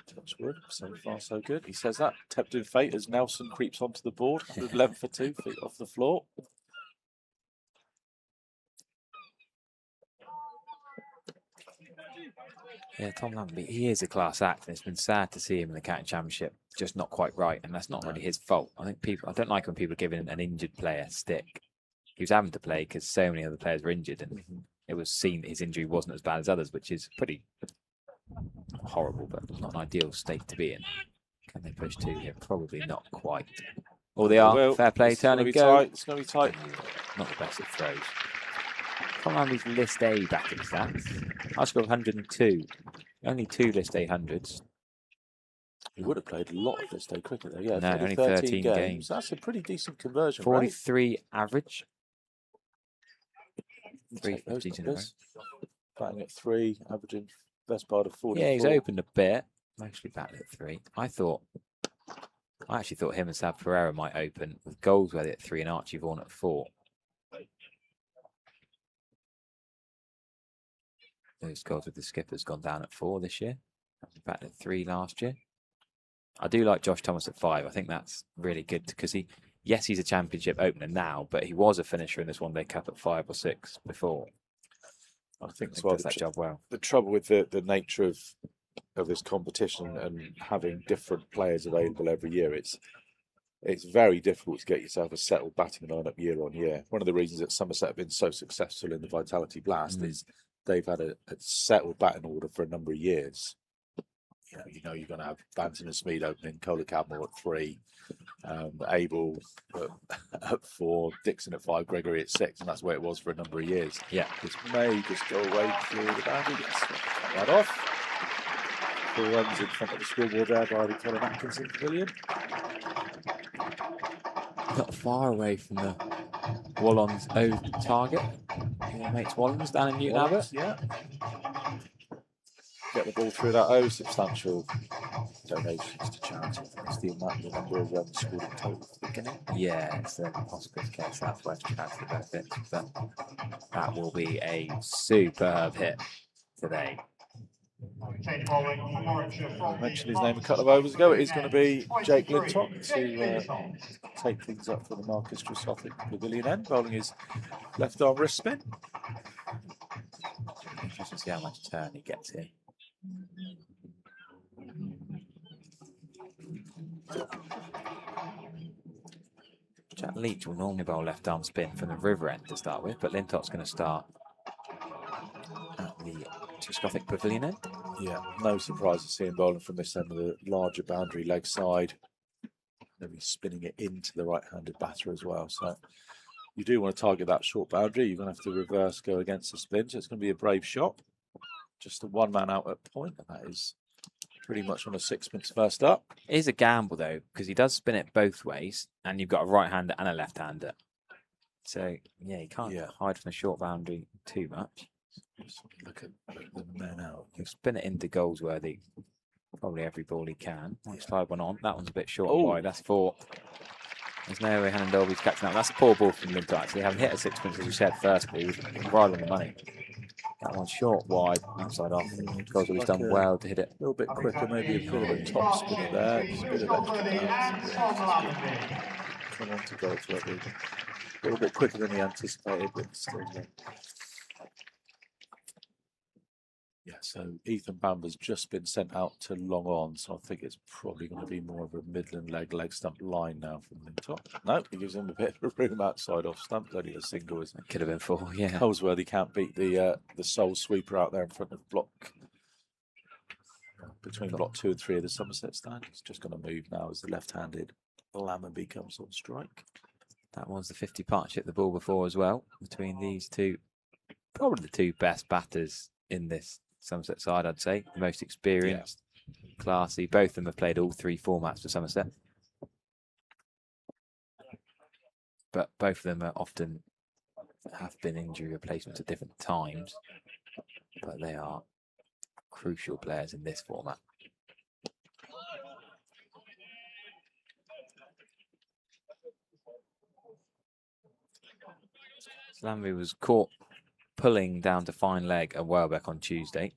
S12: Touchwood, so far so good. He says that, tempting fate as Nelson creeps onto the board, 111 for 2 feet off the floor.
S10: Yeah, Tom Lamberby, he is a class act, and it's been sad to see him in the County Championship just not quite right, and that's not really his fault. I don't like when people are giving an injured player stick. He was having to play because so many other players were injured, and it was seen that his injury wasn't as bad as others, which is pretty horrible, but not an ideal state to be in. Can they push 2 here? Probably not quite. Oh, they are.
S12: Well,
S10: fair play, turn and go.
S12: It's going to be tight.
S10: Not the best at throws. Tom Lamberby's list A batting stats. I scored 102. Only 2 list A hundreds.
S12: He would have played a lot of list A cricket though. Yeah,
S10: no, only 13 games.
S12: That's a pretty decent conversion.
S10: 43
S12: right?
S10: average. 3
S12: those
S10: 50s in a row.
S12: Batting at 3, averaging best part of 44.
S10: Yeah, he's opened a bit. Mostly batted at 3. I actually thought him and Sav Pereira might open with Goldsworthy at 3 and Archie Vaughan at 4. Those goals with the skipper's gone down at 4 this year. He batted at 3 last year. I do like Josh Thomas at 5. I think that's really good because he's a championship opener now, but he was a finisher in this One Day Cup at 5 or 6 before.
S12: I think
S10: he does that job well.
S12: The trouble with the nature of this competition and having different players available every year, it's very difficult to get yourself a settled batting lineup year on year. One of the reasons that Somerset have been so successful in the Vitality Blast is they've had a settled batting order for a number of years. You know you're going to have Banton and Smead opening, Kohler Cadmore at 3, Abel at 4, Dixon at 5, Gregory at 6, and that's the way it was for a number of years.
S10: Yeah.
S12: This may just go away through the boundary. Yes, right off. 4 runs in front of the scoreboard there by the Colin Atkinson Pavilion.
S10: Not far away from the Wallons O target. Your mates Wallons down in Newton Abbot.
S12: Yeah. Get the ball through that O, substantial donations to charity. It's the number of runs scored in total for the beginning.
S10: Yeah, it's the Hospice Care South West charity benefits, but that will be a superb hit today.
S12: I mentioned his name a couple of overs ago. It is going to be Jake Lintott to take things up for the Marcus Drusothic Pavilion end, bowling his left arm wrist spin.
S10: Interesting to see how much turn he gets here. Jack Leach will normally bowl left arm spin from the river end to start with, but Lintott's going to start at the Drusothic Pavilion end.
S12: Yeah, no surprise to see him bowling from this end of the larger boundary leg side. They'll be spinning it into the right-handed batter as well. So you do want to target that short boundary. You're going to have to reverse go against the spin. So it's going to be a brave shot. Just a 1-man out at point, and that is pretty much on a 6-minutes first up.
S10: It is a gamble though, because he does spin it both ways, and you've got a right-hander and a left-hander. So yeah, you can't hide from the short boundary too much.
S12: Look at the men out.
S10: He'll spin it into Goldsworthy. Probably every ball he can. Let's slide one on. That one's a bit short and wide. That's 4. There's no way Hannon Dolby's catching that. That's a poor ball from Lintott. Actually, having hit a 6-minutes, as you said, first ball, he was right on the money. That one's short, wide, outside off. Goldsworthy's done well to hit it.
S12: A little bit quicker, maybe a bit of a top spinner there. Just a bit of come on to Goldsworthy. A little bit quicker than he anticipated, but still. Yeah, so Ethan Bamber's just been sent out to long on, so I think it's probably going to be more of a Midland leg stump line now from the top. No, he gives him a bit of room outside off stump. Only a single, isn't it?
S10: Could have been 4, yeah.
S12: Holsworthy can't beat the soul sweeper out there in front of block. Between block 2 and 3 of the Somerset stand. He's just going to move now as the left-handed Lammerby comes on strike.
S10: That was the 50 partnership the ball before as well, between these two. Probably the two best batters in this Somerset side, I'd say. The most experienced, classy. Both of them have played all 3 formats for Somerset. But both of them are often have been injury replacements at different times. But they are crucial players in this format. Slamby was caught pulling down to fine leg at Welbeck on Tuesday.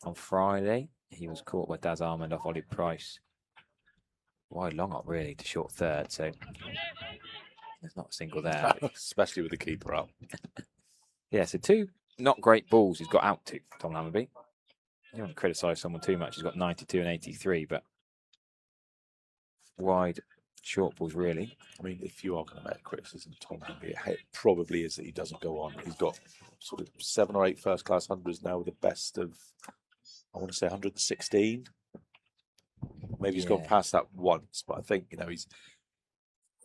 S10: On Friday, he was caught by Daz Armand off Ollie Price. Wide long up really to short third, so there's not a single there.
S12: Especially with the keeper up.
S10: Yeah, so 2 not great balls he's got out to, Tom Lammerby. You don't want to criticise someone too much. He's got 92 and 83, but wide short balls really.
S12: I mean, if you are going to make criticism of Tom Lammerby, it probably is that he doesn't go on. He's got sort of 7 or 8 first-class hundreds now with the best of, I want to say 116. Maybe he's gone past that once, but I think, you know, he's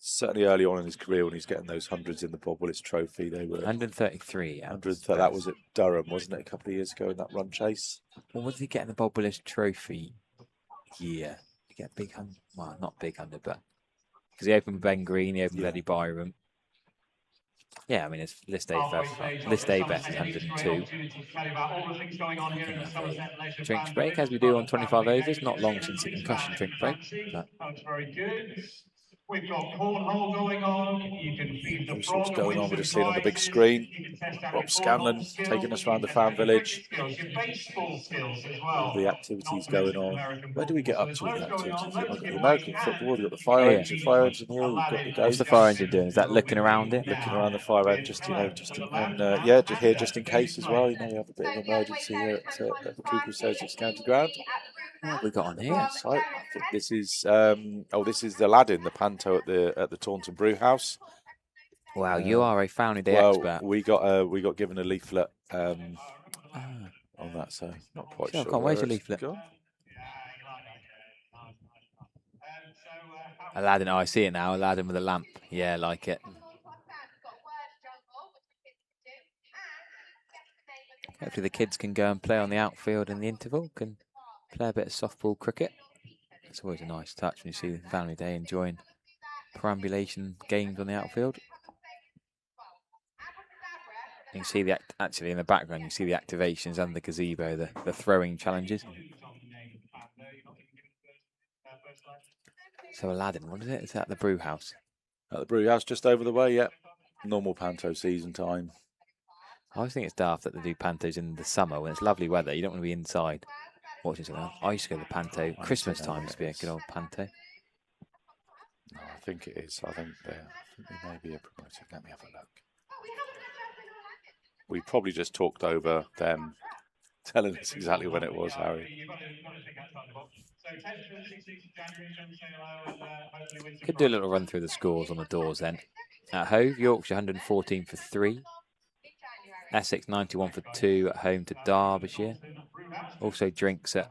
S12: certainly early on in his career when he's getting those hundreds in the Bob Willis Trophy. They were
S10: 133.
S12: 130. That was at Durham, wasn't it, a couple of years ago in that run chase?
S10: Well, what did he get in the Bob Willis Trophy year? He get a big 100, well, not big 100, but because he opened with Ben Green, he opened with Eddie Byram. Yeah, I mean, it's list A best is 102. Drinks break, as we do on 25 overs. Not long since the concussion drink break. But
S8: That's very good. We've got cornhole going on. You can feed the frog.
S12: What's going on? We're just seeing on the big screen. Rob Scanlon taking us around the fan village.
S8: Your baseball skills as well.
S12: All the activities going on. Where do we get up to with the activities? We've got the American football, we've got the fire engine here, we've got the
S10: what's the fire engine doing? Is that looking around it?
S12: Looking around the fire engine, just, you know, yeah, just here just in case as well. You know, we have a bit of emergency here at the Cooper Associates County Ground.
S10: What have we got on here?
S12: I think this is this is the Aladdin, the Panto at the Taunton Brew House.
S10: Wow, you are a Family Day expert.
S12: We got given a leaflet on that, so not quite sure.
S10: Where's your leaflet? Aladdin, I see it now. Aladdin with a lamp. Yeah, I like it. Hopefully the kids can go and play on the outfield in the interval, can play a bit of softball cricket. It's always a nice touch when you see Family Day enjoying perambulation games on the outfield. You can see actually in the background, you see the activations and the gazebo, the throwing challenges. So Aladdin, what is it? Is that the brew house?
S12: At the brew house, just over the way, yeah. Normal Panto season time.
S10: I always think it's daft that they do Pantos in the summer when it's lovely weather. You don't want to be inside watching something. I used to go to the Panto Christmas time to be a good old Panto.
S12: No, I think it is. I think they may be a promoter. Let me have a look. We probably just talked over them telling us exactly when it was, Harry.
S10: Could do a little run through the scores on the doors then. At Hove, Yorkshire 114 for 3. Essex 91 for 2 at home to Derbyshire. Also drinks at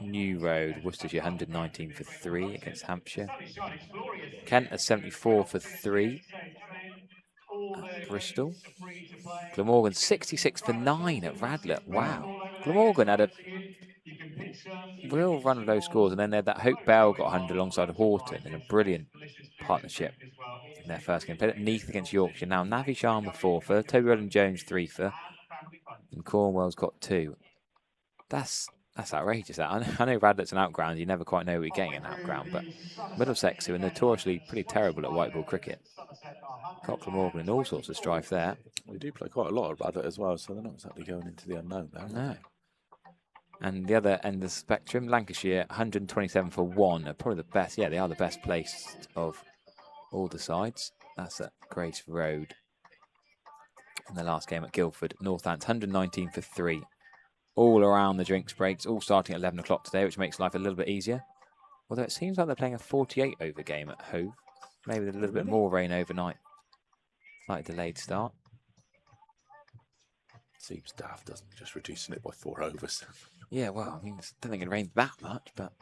S10: New Road, Worcestershire 119 for 3 against Hampshire. Kent at 74 for 3 at Bristol. Glamorgan 66 for 9 at Radlett. Wow. Glamorgan had a real run of low scores, and then they had that Hope Bell got 100 alongside of Horton in a brilliant partnership in their first game. Played at Neath against Yorkshire. Now Navi Sharma 4 for, Toby Rowland-Jones 3 for, and Cornwell's got 2. That's outrageous. That I know Radlett's an outground. You never quite know what you're getting an outground, but Middlesex, who are notoriously pretty terrible at white ball cricket, got Glamorgan in all sorts of strife there.
S12: We do play quite a lot of Radlett as well, so they're not exactly going into the unknown there.
S10: No. And the other end of the spectrum, Lancashire 127 for 1 are probably the best. Yeah, they are the best placed of all the sides. That's at Grace Road. In the last game at Guildford, Northants 119 for 3 all around the drinks breaks, all starting at 11 o'clock today, which makes life a little bit easier. Although it seems like they're playing a 48 over game at Hove. Maybe with a little bit more rain overnight. Slightly delayed start.
S12: Seems daft, doesn't it? Just reducing it by 4 overs.
S10: Yeah, well, I mean, I don't think it rained that much, but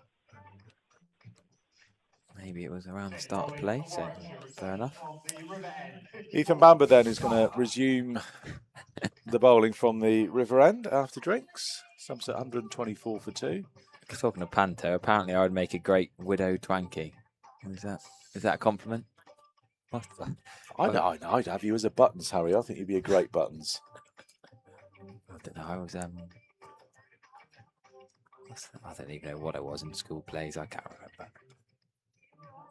S10: maybe it was around the start of play, so fair enough.
S12: Ethan Bamber then is going to resume the bowling from the river end after drinks. Somerset 124 for 2.
S10: Talking of Panto, apparently I would make a great widow twanky. Is that a compliment?
S12: I'd have you as a Buttons, Harry. I think you'd be a great Buttons.
S10: I don't know. I was I don't even know what I was in school plays. I can't remember.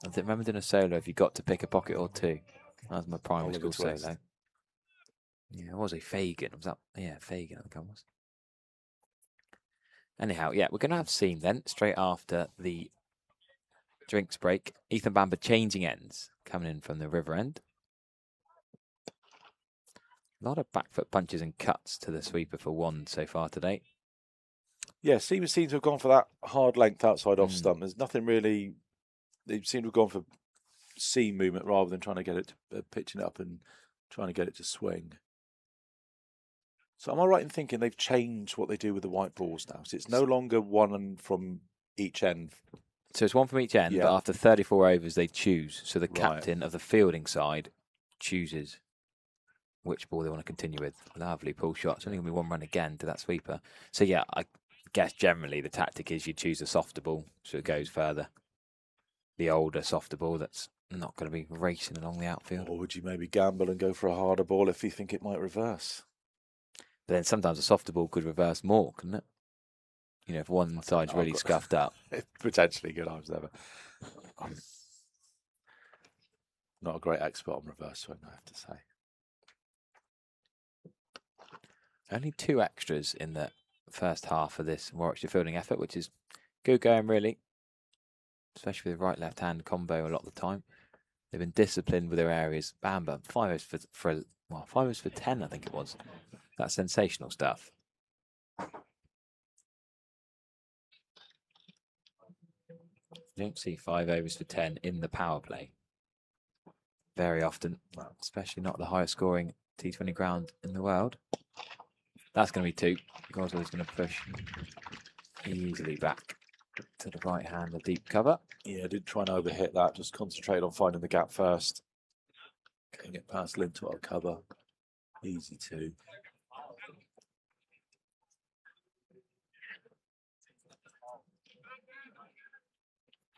S10: I remember doing a solo. If you got to pick a pocket or two, that was my primary school solo. Yeah, was a Fagin. Was that? Yeah, Fagin. I think I was. Anyhow, yeah, we're going to have scene then straight after the drinks break. Ethan Bamber changing ends, coming in from the river end. A lot of back foot punches and cuts to the sweeper for 1 so far today.
S12: Yeah, seems to have gone for that hard length outside off stump. There's nothing really. They seem to have gone for seam movement rather than trying to get it to, pitching it up and trying to get it to swing. So am I right in thinking they've changed what they do with the white balls now? So it's no longer one from each end.
S10: So it's one from each end, but after 34 overs they choose. So the captain of the fielding side chooses which ball they want to continue with. Lovely pull shot. It's only going to be 1 run again to that sweeper. So yeah, I guess generally the tactic is you choose a softer ball so it goes further. The older, softer ball that's not going to be racing along the outfield.
S12: Or would you maybe gamble and go for a harder ball if you think it might reverse?
S10: But then sometimes a softer ball could reverse more, couldn't it? You know, if one side's really scuffed up.
S12: Potentially good. I was never. I'm not a great expert on reverse swing, I have to say.
S10: Only 2 extras in the first half of this Warwickshire fielding effort, which is good going, really. Especially with the right-left hand combo a lot of the time. They've been disciplined with their areas. Bamber, 5 overs for 5 overs for 10, I think it was. That's sensational stuff. You don't see 5 overs for 10 in the power play very often, especially not the highest scoring T20 ground in the world. That's going to be 2. Goswell's going to push easily back to the right hand, the deep cover.
S12: Yeah, I did try and overhit that. Just concentrate on finding the gap first. Getting it past Linton out of cover. Easy 2.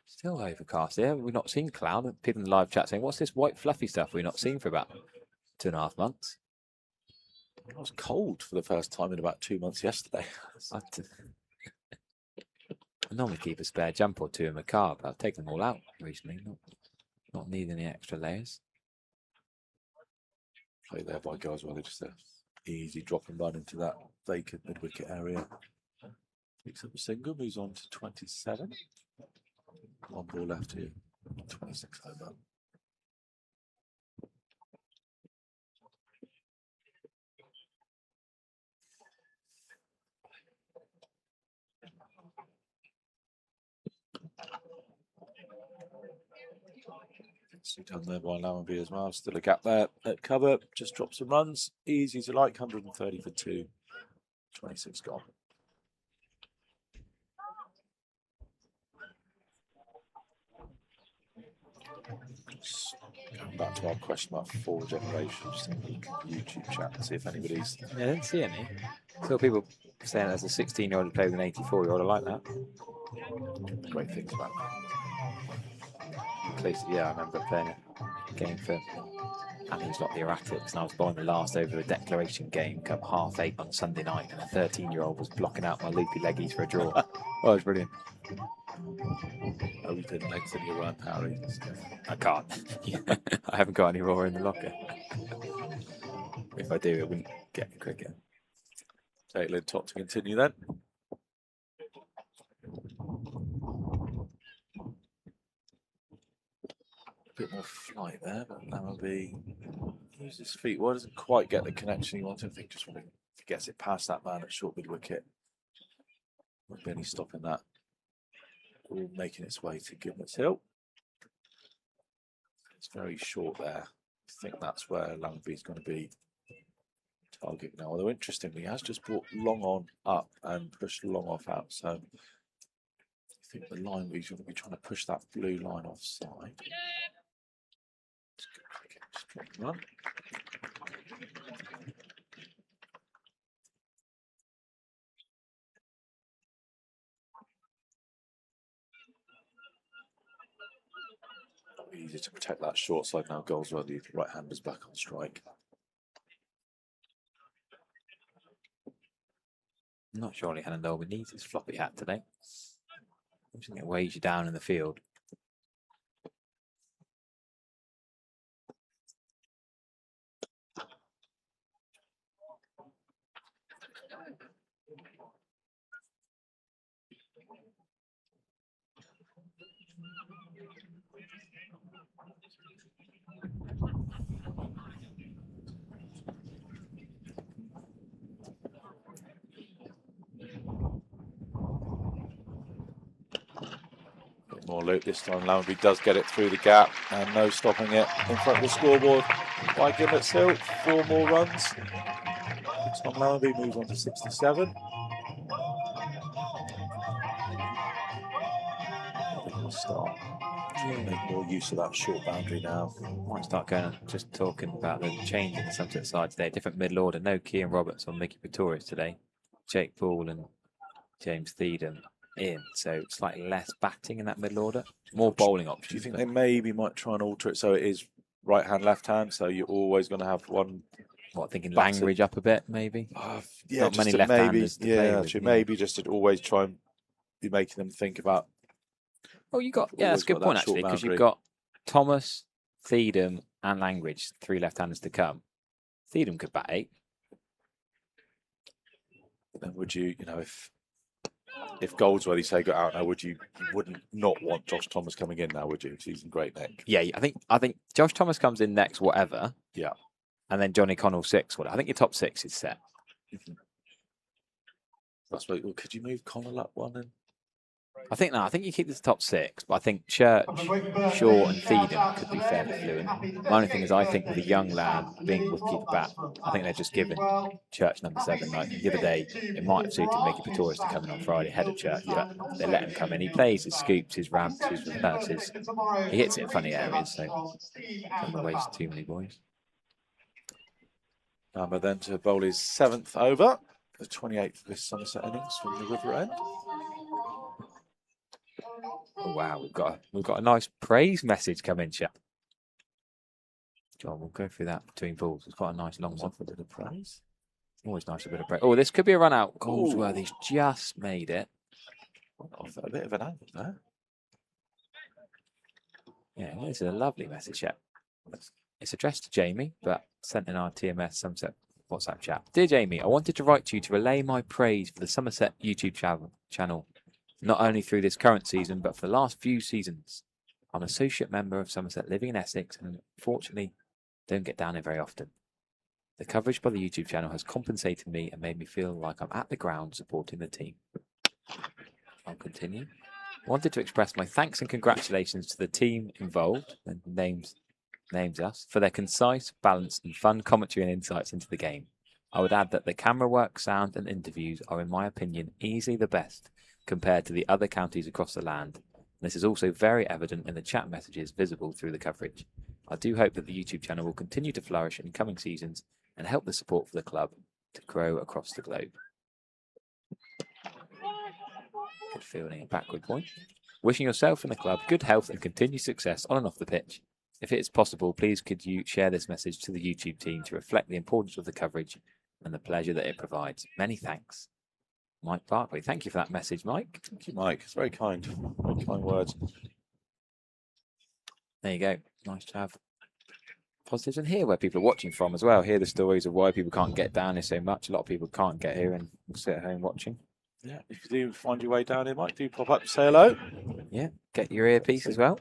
S10: Still overcast here. We've not seen cloud. People in the live chat saying, what's this white fluffy stuff we've not seen for about 2.5 months?
S12: It was cold for the first time in about 2 months yesterday.
S10: I normally keep a spare jump or 2 in my car, but I've taken them all out recently. Not needing any extra layers.
S12: Play there by Goswell. Just a easy drop and run into that vacant mid-wicket area. Picks up a single, moves on to 27. 1 ball left here. 26 over. So done there by Lammonby as well. Still a gap there at cover. Just drop some runs. Easy to like. 130 for 2. 26 gone. Going back to our question about 4 generations. YouTube chat and see if anybody's.
S10: Yeah, I didn't see any. Still people saying as a 16-year-old who played with an 84-year-old. I like that.
S12: Great things about that.
S10: Yeah, I remember playing a game for, and it was not the erratics, and I was bowling the last over a declaration game come 8:30 on Sunday night, and a 13-year-old was blocking out my loopy leggies for a draw. Oh, it was brilliant.
S12: Oh, we didn't lengthen your run, Harry.
S10: I can't. I haven't got any more in the locker. If I do, it wouldn't get cricket.
S12: Take Lynn top to continue then. A bit more flight there, but Lammonby uses his feet. Well, doesn't quite get the connection he wanted. I think just when he gets it past that man at short mid wicket, Won't be any stopping that. All making its way to Gimlet's Hill. It's very short there. I think that's where Langby's going to be targeting now. Although interestingly, he has just brought long on up and pushed long off out. So I think the line he's going to be trying to push that blue line offside. Strong run. Easy to protect that short side now. Goldsworthy, the right hand is back on strike.
S10: I'm not sure Helen Dolby needs his floppy hat today. I'm just going to weighs you down in the field.
S12: More loop this time. Lawnby does get it through the gap and no stopping it in front of the scoreboard by Gimlet's Hill. 4 more runs. Tom Lawnby moves on to 67. We'll start trying to make more use of that short boundary now.
S10: Might start going and just talking about the change in the Somerset side today. Different middle order. No Kean Roberts on Mickey Pretorius today. Jake Paul and James Thiedem in, so slightly less batting in that middle order, more bowling options.
S12: Do you think they maybe might try and alter it so it is right hand, left hand, so you're always going to have one?
S10: What, thinking Langridge up a bit, maybe?
S12: Yeah,
S10: not many
S12: maybe,
S10: left-handers.
S12: yeah, actually, maybe just to always try and be making them think about.
S10: Oh, you got that's a good point actually, because you've got Thomas, Thiedem, and Langridge, 3 left-handers to come. Thiedem could bat 8.
S12: Then would you, if Goldsworthy say got out now, you wouldn't not want Josh Thomas coming in now, would you? Because he's in great nick.
S10: Yeah, I think Josh Thomas comes in next, whatever.
S12: Yeah,
S10: and then Johnny Connell 6. Whatever. I think your top 6 is set.
S12: That's right. Well, could you move Connell up one? And
S10: I think you keep this top 6, but I think Church, Shaw, and Thiedem could be fairly fluent. My only thing is, I think with a young lad being wicketkeeper bat, I think they're just giving Church number 7. Like the other day, it might have suited Mickey Pretorius to come in on Friday ahead of Church, but they let him come in. He plays his scoops, his ramps, his reverses. He hits it in funny areas, so doesn't waste too many boys.
S12: But then to bowl his 7th over, the 28th of this Somerset innings from the River End.
S10: Oh, wow, we've got a nice praise message coming, chap. John, we'll go through that between balls. It's quite a nice long one.
S12: A bit of praise.
S10: Always nice, a bit of praise. Oh, this could be a run out. Goldsworthy's just made it.
S12: A bit of an angle there.
S10: Yeah, this is a lovely message, yeah. It's addressed to Jamie, but sent in our TMS Somerset WhatsApp chat. Dear Jamie, I wanted to write to you to relay my praise for the Somerset YouTube channel, not only through this current season, but for the last few seasons. I'm an associate member of Somerset living in Essex and unfortunately don't get down here very often. The coverage by the YouTube channel has compensated me and made me feel like I'm at the ground supporting the team. I'll continue. I wanted to express my thanks and congratulations to the team involved, and names us, for their concise, balanced and fun commentary and insights into the game. I would add that the camera work, sound and interviews are, in my opinion, easily the best compared to the other counties across the land. This is also very evident in the chat messages visible through the coverage. I do hope that the YouTube channel will continue to flourish in coming seasons and help the support for the club to grow across the globe. Good fielding, a backward point. Wishing yourself and the club good health and continued success on and off the pitch. If it is possible, please could you share this message to the YouTube team to reflect the importance of the coverage and the pleasure that it provides. Many thanks. Mike Barkley. Thank you for that message, Mike.
S12: Thank you, Mike. It's very kind. Very kind words.
S10: There you go. Nice to have positives and hear where people are watching from as well. Hear the stories of why people can't get down here so much. A lot of people can't get here and sit at home watching.
S12: Yeah, if you do find your way down here, Mike, do pop up and say hello.
S10: Yeah, get your earpiece as well.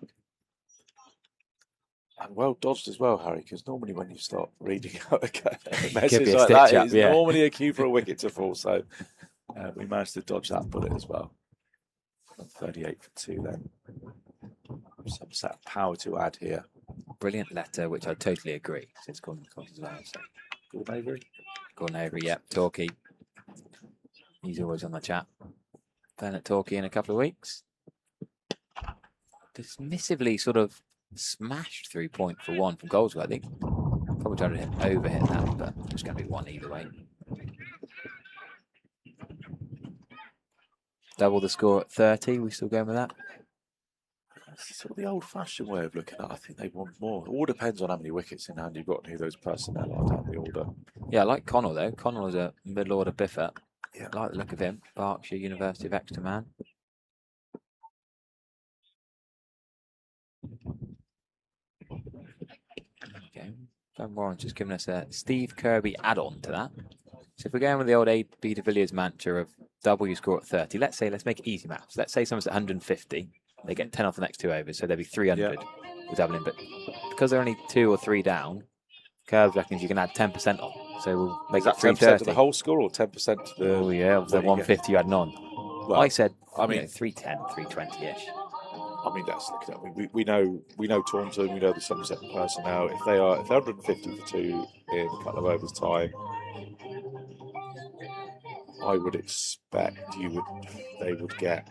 S12: And well dodged as well, Harry, because normally when you start reading out a message like that, it's normally a cue for a wicket to fall. So We managed to dodge that bullet as well. 38 for 2 then. Somerset power to add here.
S10: Brilliant letter, which I totally agree. It's Gordon as well. So.
S12: Gordon Avery?
S10: Gordon Avery, yep. Torquay. He's always on the chat. Playing at Torquay in a couple of weeks. Dismissively sort of smashed through point for 1 from Goldsworthy. Probably trying to overhit that, but it's going to be 1 either way. Double the score at 30. We still going with that?
S12: It's sort of the old-fashioned way of looking at it. I think they want more. It all depends on how many wickets in hand you've got and who those personnel are down the order.
S10: Yeah, I like Connell though. Connell is a middle order biffer. Yeah. I like the look of him. Berkshire University of Exeter man. Okay. Ben Warren's just giving us a Steve Kirby add-on to that. So if we're going with the old A.B. de Villiers mantra of double your score at 30, let's make it easy maths. Let's say someone's at 150. They get 10 off the next 2 overs, so there'll be 300 with doubling. But because they're only 2 or 3 down, Curbs reckons you can add 10% on. So we'll make that
S12: 10% to the whole score or 10% to the...
S10: Oh, yeah, of the 150 you had on.
S12: Well,
S10: I said,
S12: I mean,
S10: 310, 320-ish.
S12: I mean, that's we know Taunton, we know the Somerset personnel. If they're 150 for 2 in a couple of overs time, I would expect they would get.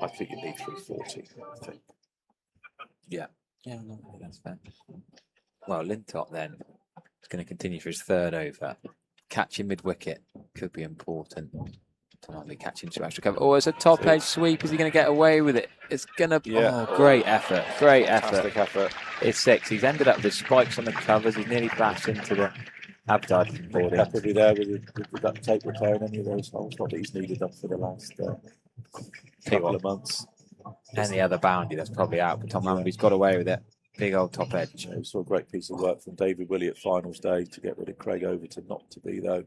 S12: I think you need 340. I think.
S10: Yeah, no, that's fair. Well, Lintop then is going to continue for his 3rd over. Catching mid-wicket could be important. Tonight we catch him to extra cover. Oh, it's a top edge sweep. Is he going to get away with it? It's going to... Yeah. Oh, great effort. Great
S12: Fantastic effort.
S10: It's 6. He's ended up with spikes on the covers. He's nearly bashed into the advertising board.
S12: Probably there with the duct tape repairing any of those holes. Not that he's needed them for the last couple of months.
S10: Any other boundary that's probably out. But Tom Hammerby's got away with it. Big old top edge.
S12: We saw a great piece of work from David Willey at finals day to get rid of Craig Overton, not to be though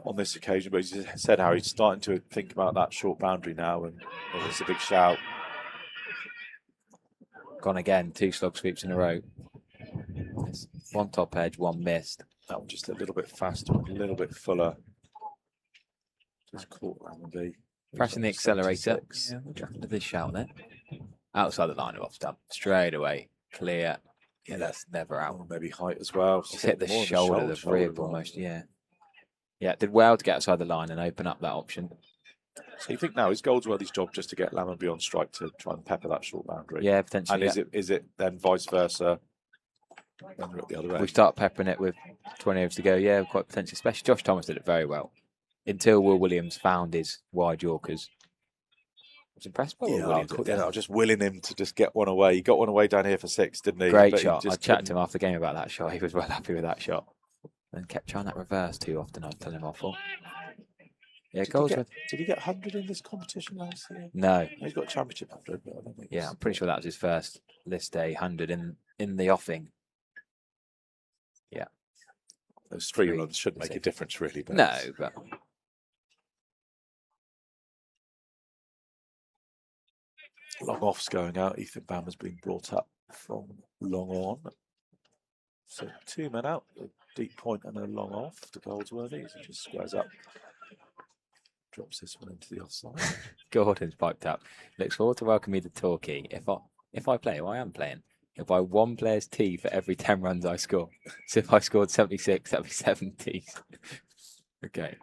S12: on this occasion. But he said how he's starting to think about that short boundary now, and it's a big shout.
S10: Gone again, 2 slog sweeps in a row. It's 1 top edge, 1 missed.
S12: That one just a little bit faster, a little bit fuller. Just caught Hammerby.
S10: Pressing the accelerator. Yeah, what do you reckon to this shout there? Outside the line of off stump, straight away, clear. Yeah, that's never out.
S12: Or maybe height as well.
S10: Just hit the shoulder, the rib almost, yeah. Yeah, did well to get outside the line and open up that option.
S12: So you think now is Goldsworthy's job just to get Lammerby on strike to try and pepper that short boundary?
S10: Yeah, potentially.
S12: And is it then vice versa? When we're at the other end?
S10: We start peppering it with 20 overs to go. Yeah, quite potentially. Especially Josh Thomas did it very well until Will Williams found his wide Yorkers. I was impressed by Will Williams.
S12: I was just willing him to just get one away. He got one away down here for 6, didn't he?
S10: Great shot. I chatted to him after the game about that shot. He was well happy with that shot. And kept trying that reverse too often. I was telling him off for. Yeah,
S12: did he get 100 in this competition last year?
S10: No.
S12: He's got a championship 100, but I don't think.
S10: Yeah, I'm pretty sure that was his first list day 100 in the offing. Yeah.
S12: Those 3 runs shouldn't make a difference, really. But
S10: no, but.
S12: Long off's going out. Ethan Bammer's been brought up from long on. So 2 men out, a deep point and a long off to Goldsworthy as he just squares up. Drops this one into the offside.
S10: Gordon's piped up. Looks forward to welcoming me to Torquay. If I play, I am playing. He'll buy 1 player's tee for every 10 runs I score. So if I scored 76, that'd be 7 tees. Okay.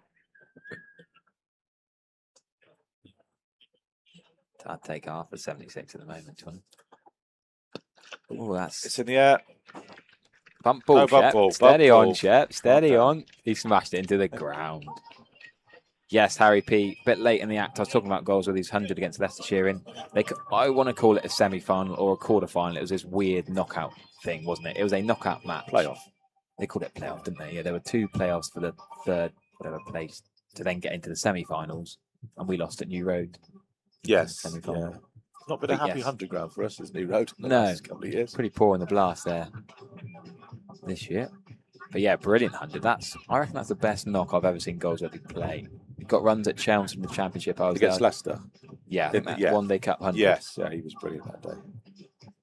S10: I'd take half of 76 at the moment, John. Oh,
S12: it's in the air.
S10: Bump ball,
S12: no,
S10: Shep.
S12: Ball,
S10: Steady
S12: bump
S10: on,
S12: ball.
S10: Shep. Steady on. He smashed it into the ground. Yes, Harry P. A bit late in the act. I was talking about goals with these 100 against Leicestershire in. I want to call it a semi-final or a quarter-final. It was this weird knockout thing, wasn't it? It was a knockout match.
S12: Playoff.
S10: They called it playoff, didn't they? Yeah, there were 2 playoffs for the 3rd, whatever place, to then get into the semi-finals. And we lost at New Road.
S12: Yes. Yeah. Not been a happy 100 ground for us as New Road in the last couple of years.
S10: Pretty poor in the blast there this year. But yeah, brilliant 100. I reckon that's the best knock I've ever seen Goldsworthy play. He got runs at Chelmsford in the Championship.
S12: Against Leicester?
S10: Yeah, I think that one day Cup 100.
S12: Yes, yeah, he was brilliant that day.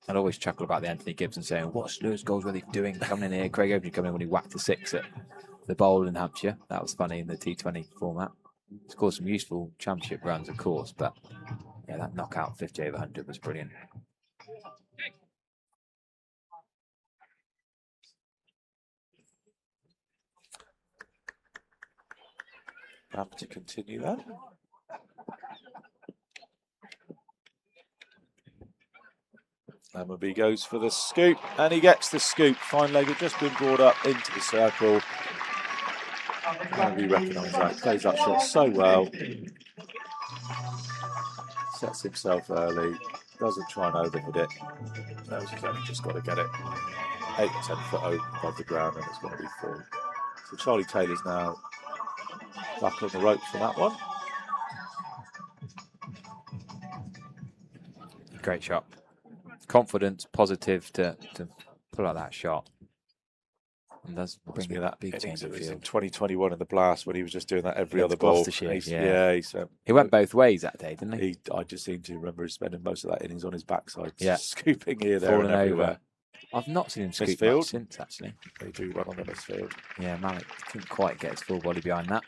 S10: I'd always chuckle about the Anthony Gibson saying, what's Lewis Goldsworthy doing coming in here? Craig Overton coming in when he whacked a 6 at the bowl in Hampshire. That was funny in the T20 format. Scored some useful championship runs, of course, but yeah, that knockout 50 over 100 was brilliant.
S12: Happy to continue that. Hammerby goes for the scoop, and he gets the scoop. Fine leg had just been brought up into the circle. Hammerby recognises that, plays that shot so well. Sets himself early, doesn't try and overhit it. Knows he's only just got to get it 8 or 10 foot above the ground, and it's going to be full. So Charlie Taylor's now back on the rope for that one.
S10: Great shot. Confidence, positive to pull out that shot. And does bring
S12: me that
S10: big
S12: innings
S10: change of
S12: it was in
S10: field.
S12: 2021 in the Blast when he was just doing that every other
S10: Against
S12: ball.
S10: Gloucestershire,
S12: Yeah,
S10: he went both ways that day, didn't he?
S12: I just seem to remember spending most of that innings on his backside,
S10: Yeah.
S12: scooping here, there,
S10: Falling
S12: and everywhere.
S10: over. I've not seen him scoop
S12: Misfield?
S10: much since, actually.
S12: They do run on the misfield.
S10: Yeah, Malik couldn't quite get his full body behind that.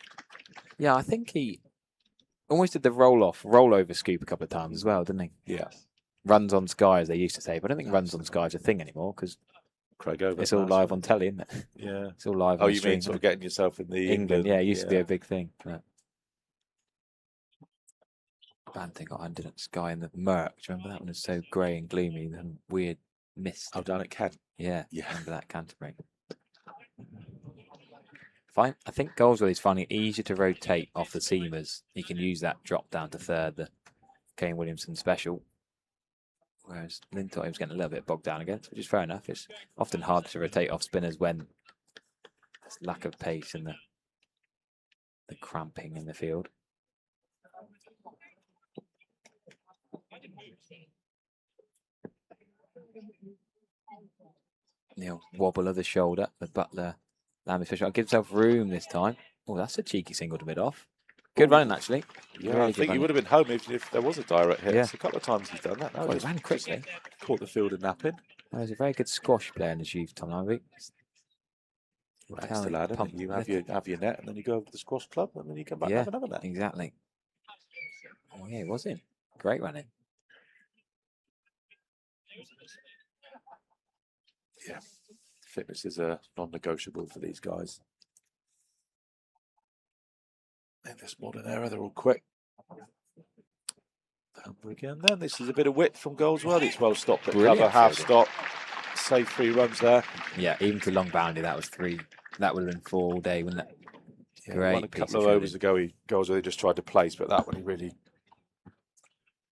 S10: Yeah, I think he almost did the rollover scoop a couple of times as well, didn't he?
S12: Yeah.
S10: Runs on sky, as they used to say, but I don't think runs on sky is a thing anymore because
S12: Craig Over.
S10: it's all live on telly, isn't it?
S12: Yeah.
S10: It's all live
S12: Oh,
S10: on
S12: you
S10: stream,
S12: mean sort of
S10: isn't it?
S12: getting yourself in the
S10: England, yeah, it used to be
S12: yeah.
S10: a big thing. But Banting got 100 at Sky in the murk. Do you remember that one? It was so grey and gloomy, and weird mist.
S12: Oh, down at Kent.
S10: Yeah,
S12: Yeah.
S10: remember that Canterbury. Fine. I think Goldsworthy's finding it easier to rotate off the seamers. He can use that drop down to third, the Kane Williamson special. Whereas Lintott was getting a little bit bogged down against, which is fair enough. It's often hard to rotate off spinners when there's lack of pace and the cramping in the field. Neil wobble of the shoulder, the Butler Lambie special. I'll give himself room this time. Oh, that's a cheeky single to mid off. Good running, actually.
S12: Yeah,
S10: Really
S12: I
S10: good
S12: think he
S10: running.
S12: would have been home if there was a direct hit.
S10: Yeah.
S12: So a couple of times he's done that.
S10: Oh, he ran quickly.
S12: Caught the fielder napping.
S10: Well, he's a very good squash player in his youth, Tom Lambie.
S12: Well, that's the lad, isn't it? You have your net, and then you go over to the squash club, and then you come back and have another net.
S10: Exactly. Oh, yeah, it was him. Great running.
S12: Yeah, fitness is a non-negotiable for these guys. In this modern era, they're all quick. Over again then. This is a bit of width from Goldsworthy. It's well stopped at
S10: Brilliant
S12: cover, half
S10: fielding.
S12: stop. Safe 3 runs there.
S10: Yeah, even to long boundary, that was 3. That would have been 4 all day, wouldn't it?
S12: Yeah,
S10: Great
S12: one a
S10: piece
S12: couple
S10: of
S12: of overs
S10: fielding.
S12: ago, Goldsworthy just tried to place, but that one he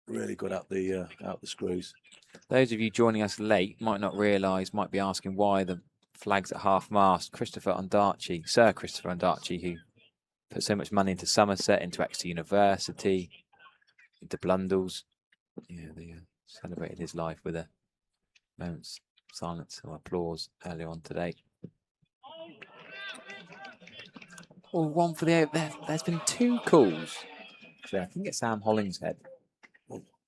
S12: really got out the screws.
S10: Those of you joining us late might not realise, might be asking why the flag's at half-mast. Christopher Ondarchi, Sir Christopher Ondarchi, who put so much money into Somerset, into Exeter University, into Blundell's. Yeah, they celebrated his life with a moment's silence or applause earlier on today. Oh, one for the... There's been 2 calls. Actually, I think it's Sam Hollingshead.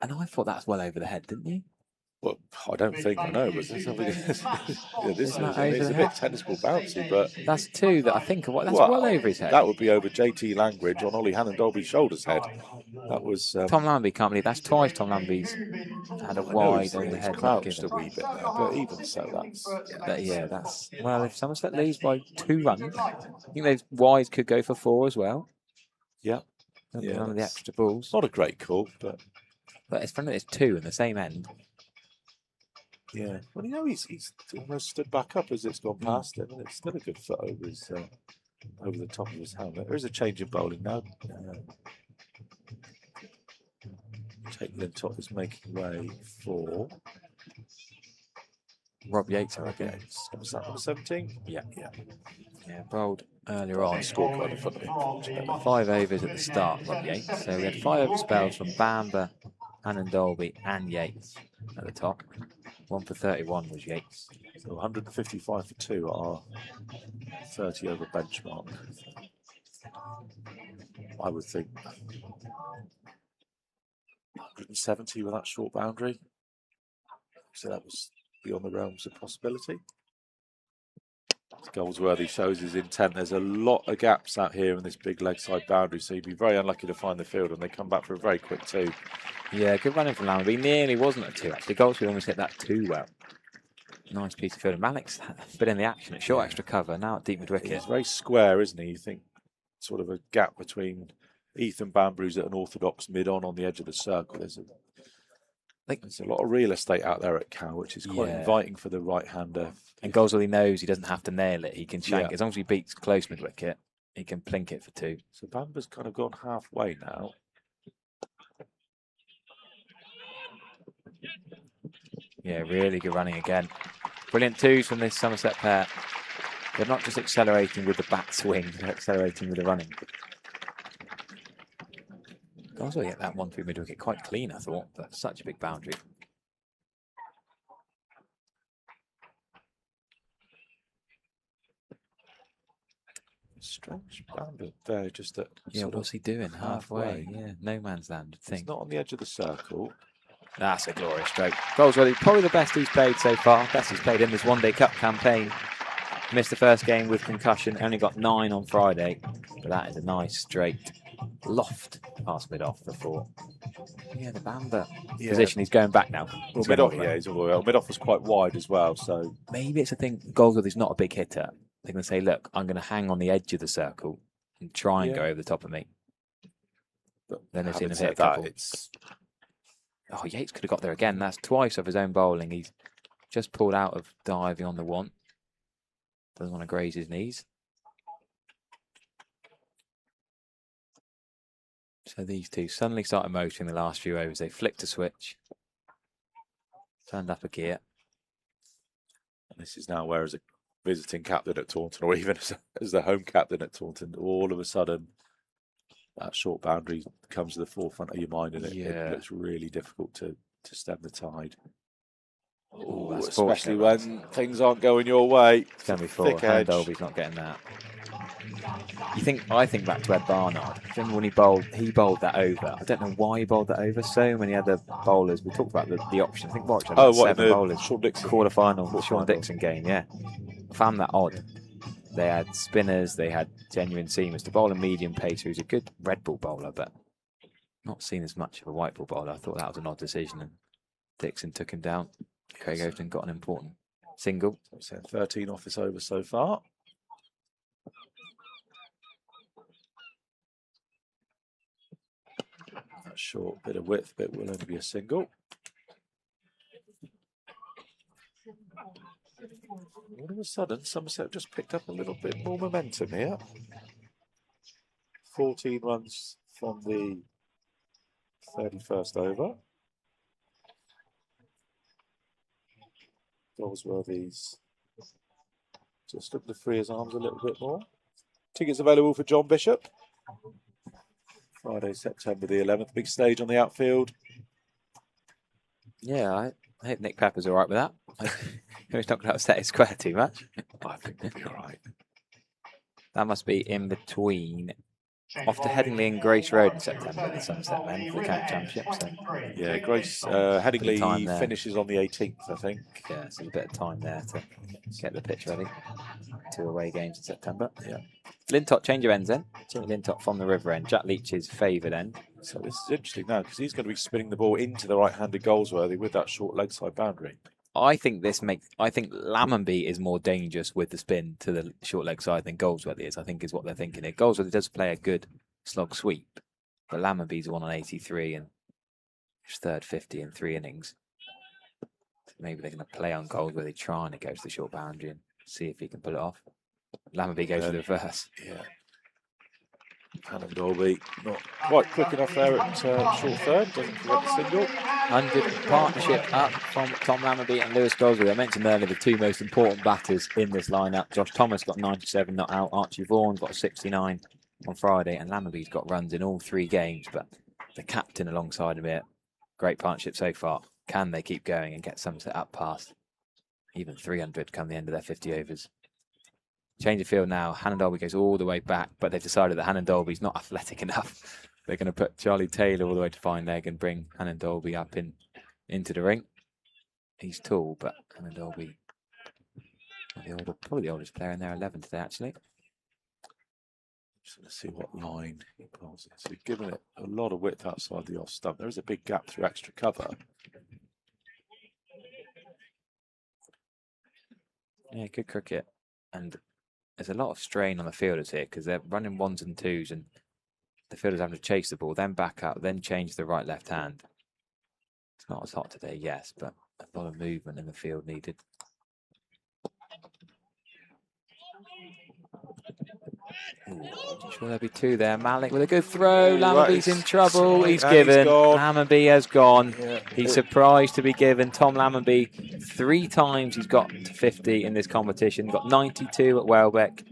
S10: And I thought that's well over the head, didn't you?
S12: Well, I don't think I know, but this is
S10: that
S12: a
S10: over the
S12: bit
S10: head?
S12: tennis ball bouncy, but
S10: That's 2 that I think are that's well over his head.
S12: That would be over JT Langridge on Ollie Hannondolby's shoulders head. That was
S10: Tom Lambie can't believe that's twice Tom Lambie's had a wide over the head.
S12: crouched a wee bit there, but even so,
S10: that's well. If Somerset leads by 2 runs, I think those wides could go for 4 as well.
S12: Yeah,
S10: None of the extra balls.
S12: Not a great call, but
S10: it's funny that it's 2 in the same end.
S12: Yeah, well, he's almost stood back up as it's gone past him, and it's still a good foot over his over the top of his helmet. There is a change in bowling now. Jake Lintott is making way for
S10: Rob Yates, I
S12: Rob
S10: reckon.
S12: Yates. Was that number 17?
S10: Yeah, bowled earlier on.
S12: Scorecard in front of him.
S10: 5 overs at the start, Rob Yates. So we had 5 over spells from Bamber, Hannondolby, and Yates at the top. 1 for 31 was Yates.
S12: So 155 for 2 at our 30 over benchmark. I would think 170 with that short boundary. So that was beyond the realms of possibility. Goldsworthy shows his intent. There's a lot of gaps out here in this big leg side boundary, so you'd be very unlucky to find the field, and they come back for a very quick 2.
S10: Yeah, good running from Lammerby. Nearly wasn't a 2, actually. Goldsworthy almost hit that 2 well. Nice piece of field. Malik's been in the action at short extra cover, now at deep mid wicket.
S12: He's very square, isn't he? You think sort of a gap between Ethan Bambrew's at an orthodox mid-on the edge of the circle. There's a lot of real estate out there at Cal, which is quite inviting for the right-hander.
S10: And Goldsworthy knows he doesn't have to nail it. He can shank. As long as he beats close mid-wicket, he can plink it for 2.
S12: So Bamber's kind of gone halfway now.
S10: Yeah, really good running again. Brilliant 2s from this Somerset pair. They're not just accelerating with the bat swing, they're accelerating with the running. Goldsworthy get that 1 through mid-wicket quite clean, I thought, but such a big boundary.
S12: Strange Bamber there, just at
S10: what's he doing? Halfway. Yeah, no man's land thing.
S12: He's not on the edge of the circle.
S10: That's a glorious stroke. Goldsworthy, probably the best he's played so far. Best he's played in this one-day cup campaign. Missed the first game with concussion, only got 9 on Friday. But that is a nice straight loft past mid-off for 4. Yeah, the Bamber position, he's going back now.
S12: Well, mid-off, he's all the way. Mid-off was quite wide as well, so...
S10: Maybe it's a thing, Goldsworthy's not a big hitter. They're going to say, look, I'm going to hang on the edge of the circle and try and go over the top of me.
S12: But
S10: then they've seen him hit a couple. Oh, Yates could have got there again. That's twice of his own bowling. He's just pulled out of diving on the 1. Doesn't want to graze his knees. So these two suddenly started motoring the last few overs. They flicked a switch, turned up a gear.
S12: And this is now where, as a visiting captain at Taunton, or even as the home captain at Taunton, all of a sudden that short boundary comes to the forefront of your mind, and it looks really difficult to stem the tide.
S10: Ooh, that's
S12: especially when things aren't going your way.
S10: It's going to be 4. Han Dolby's not getting that. I think back to Ed Barnard. Remember when he bowled that over? I don't know why he bowled that over. So many other bowlers. We talked about the option. I think Warwickshire had 7 bowlers.
S12: Sean Dixon
S10: quarterfinal, Sean Dixon game. Yeah, I found that odd. They had spinners. They had genuine seamers. To bowl a medium pacer, who's a good red ball bowler, but not seen as much of a white ball bowler. I thought that was an odd decision, and Dixon took him down. Craig Overton got an important single.
S12: So 13 off this over so far. That short bit of width bit will only be a single. All of a sudden, Somerset just picked up a little bit more momentum here. 14 runs from the 31st over. Goldsworthy's just looking to free his arms a little bit more. Tickets available for John Bishop. Friday, September the 11th. Big stage on the outfield.
S10: Yeah, I hope Nick Pepper's all right with that. He's not going to upset his square too much.
S12: I think he'll be all right.
S10: That must be in between off to Headingley and Grace Road in September, the Somerset men for the County Championship. So.
S12: Yeah, Grace Headingley finishes on the 18th, I think.
S10: Yeah, so there's a bit of time there to get the pitch ready. 2 away games in September.
S12: Yeah.
S10: Lintott, change of ends then. Lintott from the river end. Jack Leach's favoured end.
S12: So this is interesting now because he's going to be spinning the ball into the right-handed Goldsworthy with that short leg side boundary.
S10: I think Lammonby is more dangerous with the spin to the short leg side than Goldsworthy is, I think is what they're thinking here. Goldsworthy does play a good slog sweep, but Lammonby's one on 83 and his third 50 in 3 innings. Maybe they're going to play on Goldsworthy trying to go to the short boundary and see if he can pull it off. Lammonby goes to the reverse.
S12: Yeah. Cannon Dolby not quite quick enough there at short third, doesn't collect the single.
S10: 100 partnership up from Tom Lammonby and Lewis Goldsworthy. I mentioned earlier the 2 most important batters in this lineup. Josh Thomas got 97 not out. Archie Vaughan got 69 on Friday, and Lammonby's got runs in all 3 games. But the captain alongside him here, great partnership so far. Can they keep going and get Somerset up past even 300 come the end of their 50 overs? Change of field now. Hannon Dolby goes all the way back, but they've decided that Hannon Dolby's not athletic enough. They're going to put Charlie Taylor all the way to fine leg and bring Hannon Dolby up into the ring. He's tall, but Hannon Dolby Probably the oldest player in their 11 today, actually.
S12: Just going to see what line he pulls in. So he's given it a lot of width outside the off stump. There is a big gap through extra cover.
S10: Yeah, good cricket. And there's a lot of strain on the fielders here because they're running 1s and 2s and the fielders having to chase the ball, then back up, then change the right left hand. It's not as hot today, yes, but a lot of movement in the field needed. Ooh, sure there'll be 2 there. Malik with a good throw. Lammonby's in trouble. He's given. Lammonby has gone. Yeah. He's surprised to be given. Tom Lammonby, 3 times he's got to 50 in this competition. Got 92 at Welbeck,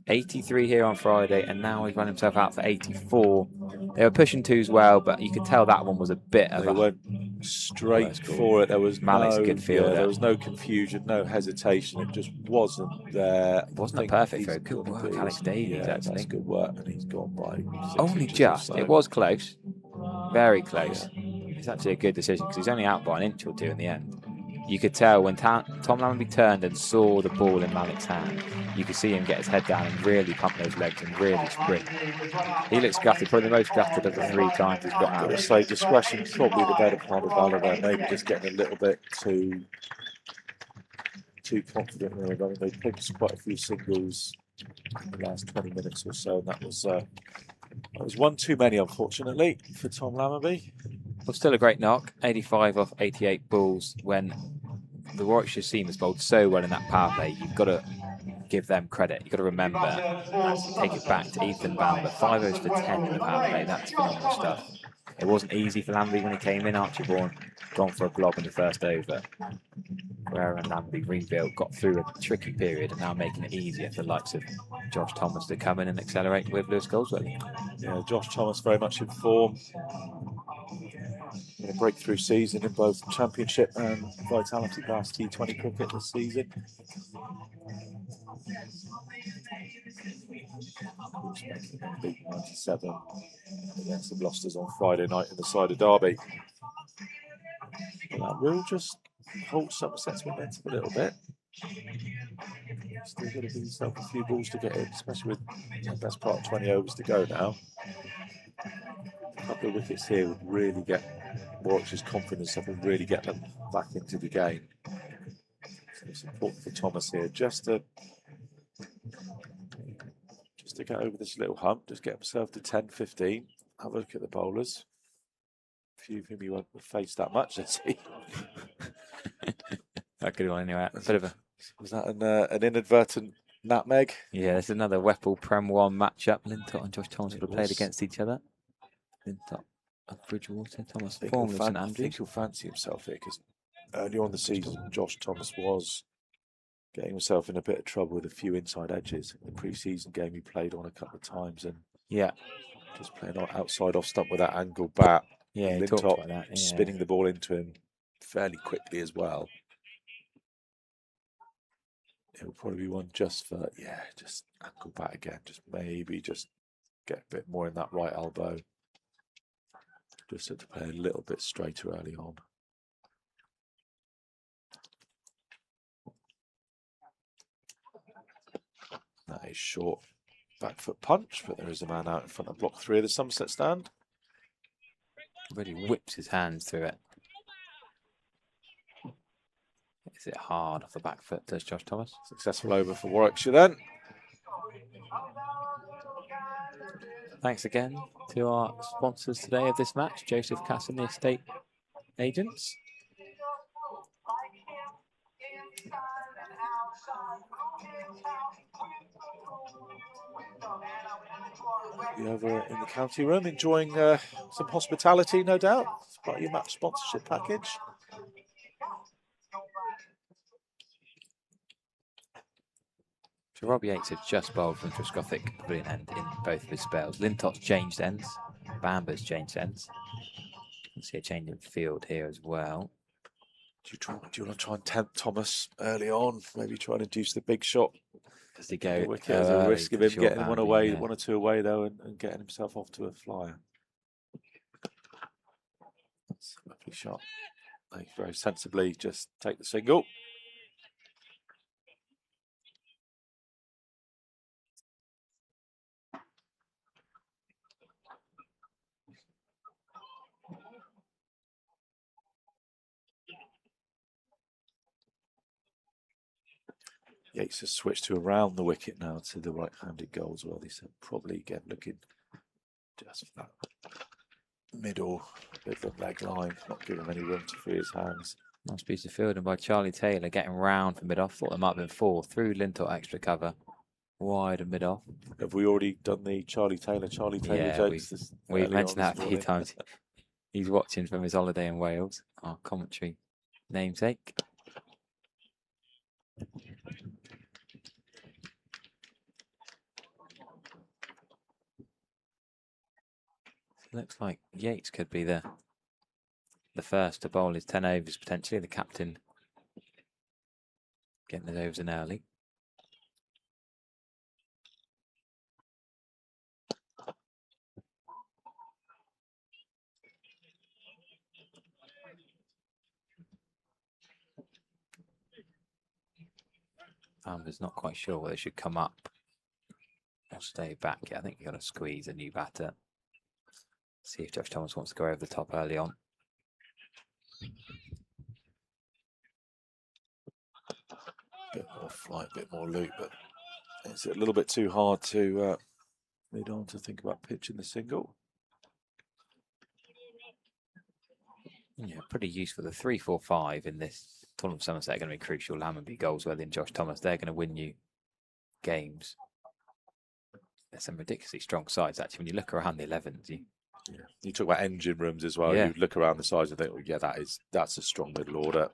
S10: 83 here on Friday, and now he's run himself out for 84. They were pushing 2s well, but you could tell that one was a bit of
S12: a... went straight for it. There was
S10: Malik's a good fielder.
S12: Yeah, there was no confusion, no hesitation. It just wasn't there.
S10: It wasn't a perfect throw. Good work, Alex Davies, actually.
S12: That's good work, and he's gone by.
S10: Only just. It was close. Very close. Yeah. It's actually a good decision because he's only out by an inch or 2 in the end. You could tell when Tom Lammonby turned and saw the ball in Malik's hand, you could see him get his head down and really pump those legs and really sprint. He looks gutted, probably the most gutted of the 3 times he's got out.
S12: I would say discretion's probably the better part of Valor there. Maybe just getting a little bit too confident there. I mean, they picked quite a few singles in the last 20 minutes or so, and that was one too many, unfortunately, for Tom Lammonby.
S10: Well, still a great knock. 85 off 88 balls when the Warwickshire seamers bowled so well in that power play. You've got to give them credit. You've got to remember and take it back to Ethan Bamber. 5 overs for 10 in the power play. That's phenomenal stuff. It wasn't easy for Lammonby when he came in. Archie Vaughan gone for a glob in the first over. Guerrero and Lammonby Greenfield got through a tricky period and now making it easier for the likes of Josh Thomas to come in and accelerate with Lewis Goldsworthy.
S12: Yeah, Josh Thomas very much in form. In a breakthrough season in both Championship and Vitality Class T20 cricket this season. Big 97 against the Gloucesters on Friday night in the side of Derby. And that will just hold Somerset's momentum a little bit. Still got to give yourself a few balls to get in, especially with the best part of 20 overs to go now. A couple of wickets here would really get Warwickshire's confidence up and really get them back into the game. So it's important for Thomas here just to get over this little hump, just get himself to 10, 15. Have a look at the bowlers. A few of whom he won't face that much, let's see.
S10: That good one anyway. A bit of a...
S12: Was that an inadvertent nutmeg?
S10: Yeah, there's another Whipple Prem 1 matchup. Lintott and Josh Thomas would have played against each other. Lintott of Bridgewater, Thomas formerly St Andrews.
S12: I think he'll fancy himself here because earlier on the season, Josh Thomas was getting himself in a bit of trouble with a few inside edges. In the pre-season game, he played on a couple of times and just playing outside off stump with that angle bat.
S10: Yeah,
S12: Lintott spinning the ball into him fairly quickly as well. It'll probably be one just for just ankle bat again. Just maybe just get a bit more in that right elbow. Just had to play a little bit straighter early on. That is short back foot punch, but there is a man out in front of block 3 of the Somerset stand.
S10: Really whips his hands through it. Is it hard off the back foot, does Josh Thomas?
S12: Successful over for Warwickshire then.
S10: Thanks again to our sponsors today of this match, Joseph Cass and the Estate Agents.
S12: Over in the county room, enjoying some hospitality, no doubt. It's part of your match sponsorship package.
S10: So Rob Yates had just bowled from Trescothick Pavilion end in both of his spells. Lintott's changed ends. Bamber's changed ends. You can see a change in field here as well.
S12: Do you want to try and tempt Thomas early on? Maybe try and induce the big shot.
S10: Does he go?
S12: There's a risk of him getting one away, 1 or 2 away though, and getting himself off to a flyer. That's a lovely shot. They very sensibly just take the single. Yates has switched to around the wicket now to the right-handed Goldsworthy, so probably again looking just for that middle bit of the leg line, not giving him any room to free his hands.
S10: Nice piece of fielding by Charlie Taylor, getting round for mid-off. Thought there might have been 4 through Lintott extra cover, wide and mid-off.
S12: Have we already done the Charlie Taylor
S10: Yeah,
S12: jokes?
S10: we've mentioned that a few times. He's watching from his holiday in Wales, our commentary namesake. Looks like Yates could be the first to bowl his 10 overs potentially. The captain getting his overs in early. Amber's not quite sure whether they should come up or stay back. Yeah, I think you've got to squeeze a new batter. See if Josh Thomas wants to go over the top early on.
S12: Bit more flight, bit more loop, but it's a little bit too hard to mid on to think about pitching the single.
S10: Yeah, pretty useful. The 3-4-5 in this tournament of Somerset are going to be crucial. Lammonby, Goldsworthy and Josh Thomas, they're going to win you games. There's some ridiculously strong sides, actually. When you look around the 11s,
S12: you talk about engine rooms as well.
S10: Yeah.
S12: You look around the sides and think, well, yeah, that's a strong middle order.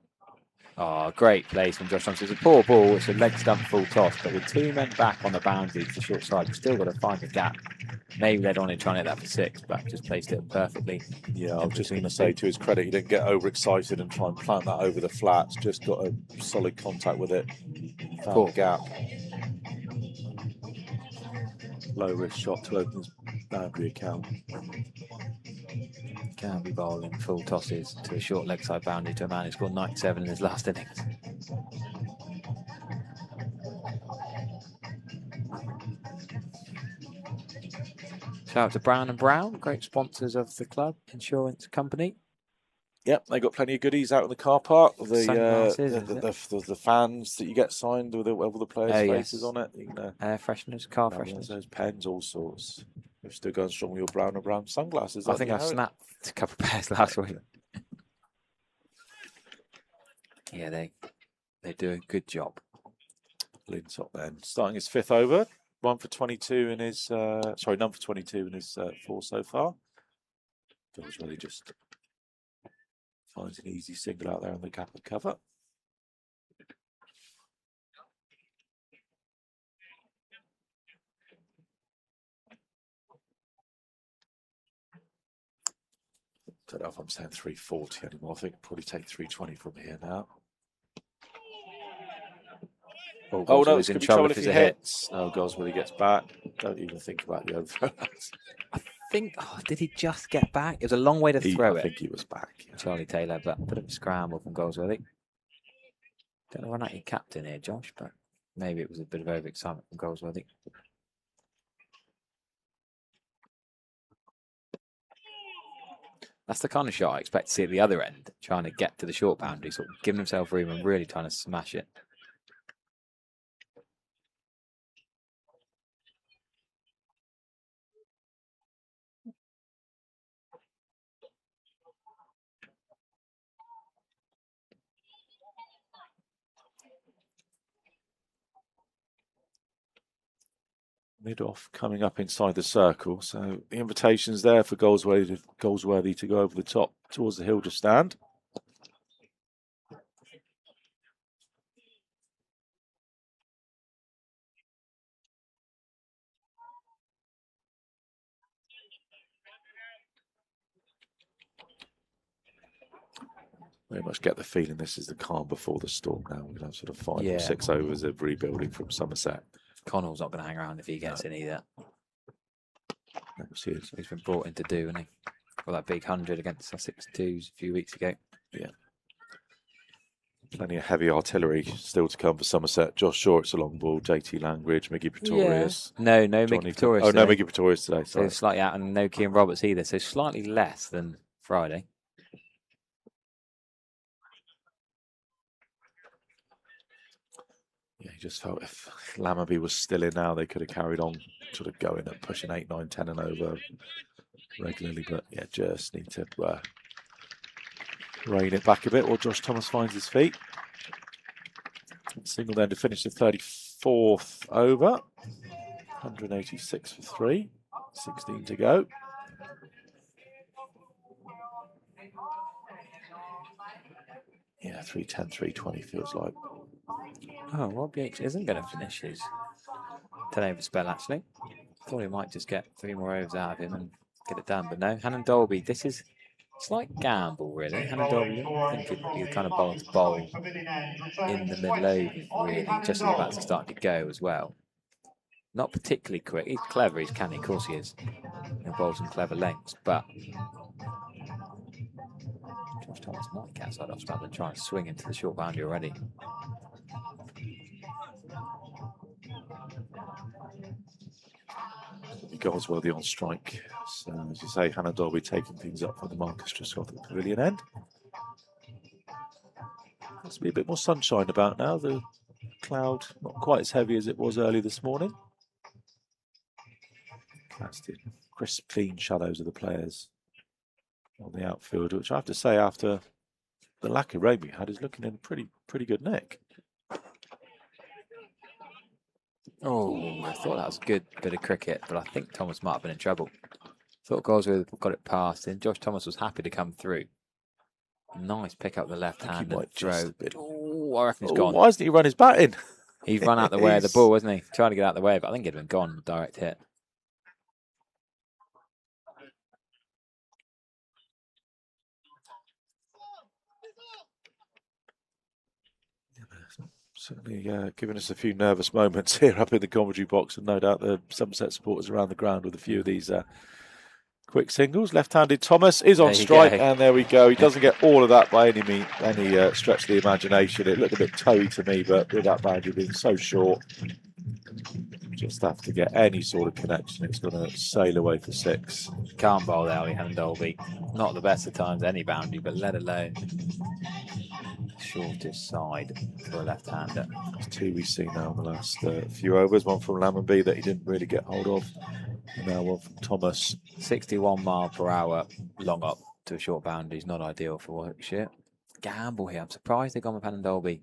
S10: Oh, great place from Josh Thomas. It's a poor ball. It's a leg stump full toss, but with 2 men back on the boundary to the short side, you've still got to find the gap. Maybe led on in trying to hit that for 6, but just placed it perfectly.
S12: Yeah, I was just going to say, to his credit, he didn't get overexcited and try and plant that over the flats. Just got a solid contact with it. Found the gap. Low risk shot to open his boundary account.
S10: Can be bowling full tosses to a short leg side boundary to a man who scored 97 in his last innings. Shout out to Brown and Brown, great sponsors of the club insurance company.
S12: Yep, they got plenty of goodies out in the car park.
S10: The
S12: fans that you get signed with all the players' faces on it. You can,
S10: air fresheners, car fresheners,
S12: those pens, all sorts. You're still going strong with your Brown and Brown sunglasses.
S10: I think I snapped a couple of pairs last week. Yeah, they do a good job.
S12: Lintott then starting his 5th over, 1 for 22 in his none for 22 in his 4 so far. Feels really just finds an easy single out there on the gap of cover. I don't know if I'm saying 340 anymore. I think I'll probably take 320 from here now. Oh no, it's in trouble if he hits. Oh, Goldsworthy gets back. Don't even think about the overthrow.
S10: I think, did he just get back? It was a long way to throw it.
S12: I think he was back.
S10: Yeah. Charlie Taylor, but a bit of a scramble from Goldsworthy. Don't know why not your captain here, Josh, but maybe it was a bit of overexcitement from Goldsworthy. That's the kind of shot I expect to see at the other end, trying to get to the short boundary, sort of giving himself room and really trying to smash it.
S12: Mid-off coming up inside the circle. So the invitation's there for Goldsworthy to go over the top towards the hill to stand. Very much get the feeling this is the calm before the storm now. We're going to have sort of 5 or 6 overs of rebuilding from Somerset.
S10: Connell's not going to hang around if he gets in either.
S12: He's
S10: been brought in to do, hasn't he? Well, that big 100 against Sussex Twos a few weeks ago.
S12: Yeah. Plenty of heavy artillery still to come for Somerset. Josh Short's a long ball. JT Langridge, Miggy Pretorius.
S10: Yeah. No Miggy Pretorius.
S12: No Miggy Pretorius today. Sorry.
S10: So slightly out, and no Kean Roberts either. So slightly less than Friday.
S12: Yeah, he just felt if Lammerby was still in now, they could have carried on sort of going and pushing 8, 9, 10 and over regularly. But yeah, just need to rein it back a bit while Josh Thomas finds his feet. Single then to finish the 34th over. 186 for 3. 16 to go. Yeah, 310, 320 feels like.
S10: Oh, Rob Yates isn't going to finish his 10 over spell, actually. Thought he might just get 3 more overs out of him and get it done. But no, Hannon Dolby, this is a slight gamble, really. Hannon Dolby, I think it would be the kind of bowler to bowl in the middle overs, really, just as the bats are starting to go as well. Not particularly quick. He's clever, he's canny, of course he is. He bowls some clever lengths, but Josh Thomas might get outside off stump and try and swing into the short boundary already.
S12: Goldsworthy on strike. So, as you say, Hannah Dolby taking things up for the Marcus Trescott at the pavilion end. There's be a bit more sunshine about now. The cloud not quite as heavy as it was early this morning. Casted crisp, clean shadows of the players on the outfield, which I have to say, after the lack of rain we had, is looking in pretty good nick.
S10: Oh, I thought that was a good bit of cricket, but I think Thomas might have been in trouble. Thought Goldsworthy got it past him. Josh Thomas was happy to come through. Nice pick up the left hand and throw. Oh, I reckon he's gone.
S12: Why hasn't he run his bat in?
S10: He's run out the way of the ball, wasn't he? Trying to get out the way, but I think he'd been gone. Direct hit.
S12: Certainly giving us a few nervous moments here up in the commentary box, and no doubt the Somerset supporters around the ground with a few of these quick singles. Left-handed Thomas is on strike, and there we go. He doesn't get all of that by any stretch of the imagination. It looked a bit toey to me, but with that boundary being so short, just have to get any sort of connection. It's going to sail away for 6.
S10: Can't bowl there, Hannon Dolby. Not the best of times, any boundary, but let alone shortest side for a left-hander.
S12: There's 2 we've seen now in the last few overs. One from Lammonby that he didn't really get hold of. And now one from Thomas.
S10: 61 mile per hour, long up to a short boundary is not ideal for Warwickshire. Gamble here. I'm surprised they've gone with Hannon Dolby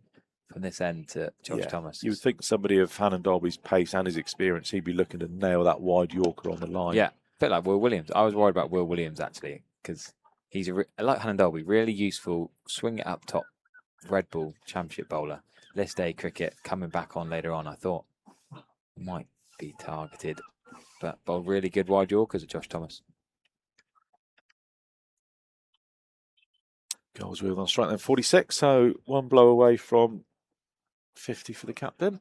S10: from this end to Josh Thomas.
S12: You would think somebody of Hannon Dolby's pace and his experience, he'd be looking to nail that wide Yorker on the line.
S10: Yeah, a bit like Will Williams. I was worried about Will Williams, actually, because he's, like Hannon Dolby, really useful, swing it up top, Red Bull Championship bowler. List A cricket coming back on later on, I thought might be targeted, but bowled really good wide Yorkers of Josh Thomas.
S12: Goldsworthy on strike then, 46, so 1 blow away from 50 for the captain.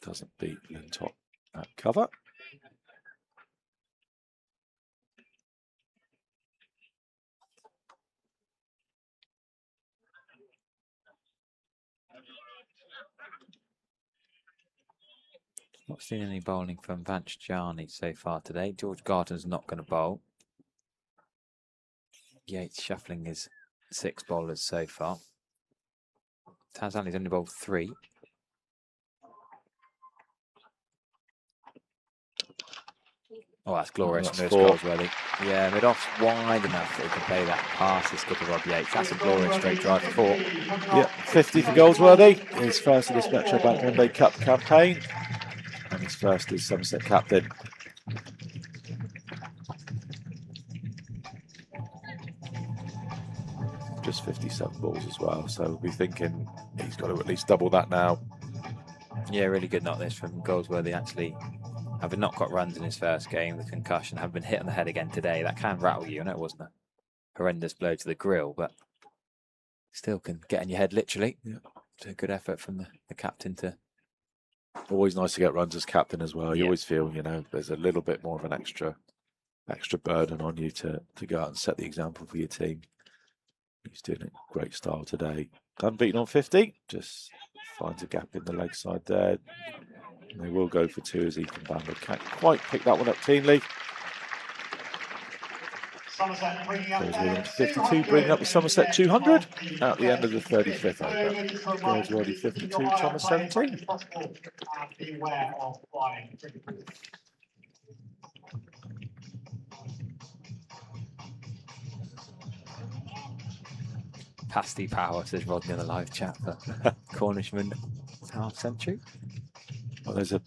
S12: Doesn't beat Lintop at cover.
S10: Not seen any bowling from Vanch Jani so far today. George Garton's not going to bowl. Yates shuffling his 6 bowlers so far. Taz Ali's only bowled 3. Oh, that's glorious from Goldsworthy. Yeah, mid-off's wide enough that he can play that past the skipper Rob Yates. That's a glorious straight drive for 4.
S12: Yeah, 50 for Goldsworthy. His first of this Metro Bank Monday Cup campaign. And his first as Somerset captain. Just 57 balls as well, so we'll be thinking he's got to at least double that now.
S10: Yeah, really good knock this from Goldsworthy, actually. Having not got runs in his first game, the concussion, having been hit on the head again today, that can rattle you. I know it wasn't a horrendous blow to the grill, but still can get in your head, literally.
S12: Yeah.
S10: It's a good effort from the captain to...
S12: Always nice to get runs as captain as well. You always feel, you know, there's a little bit more of an extra burden on you to go out and set the example for your team. He's doing it great style today. Unbeaten on 50, just finds a gap in the leg side there. And they will go for 2 as Ethan Bandler can't quite pick that one up cleanly.
S3: Somerset bringing up
S12: Goldsworthy 52, bringing up the Somerset 200 at the end of the 35th over. Goldsworthy 52, Thomas 17.
S3: Beware of flying.
S10: Pasty power, says Rodney in the live chat for Cornishman half century.
S12: Well, there's a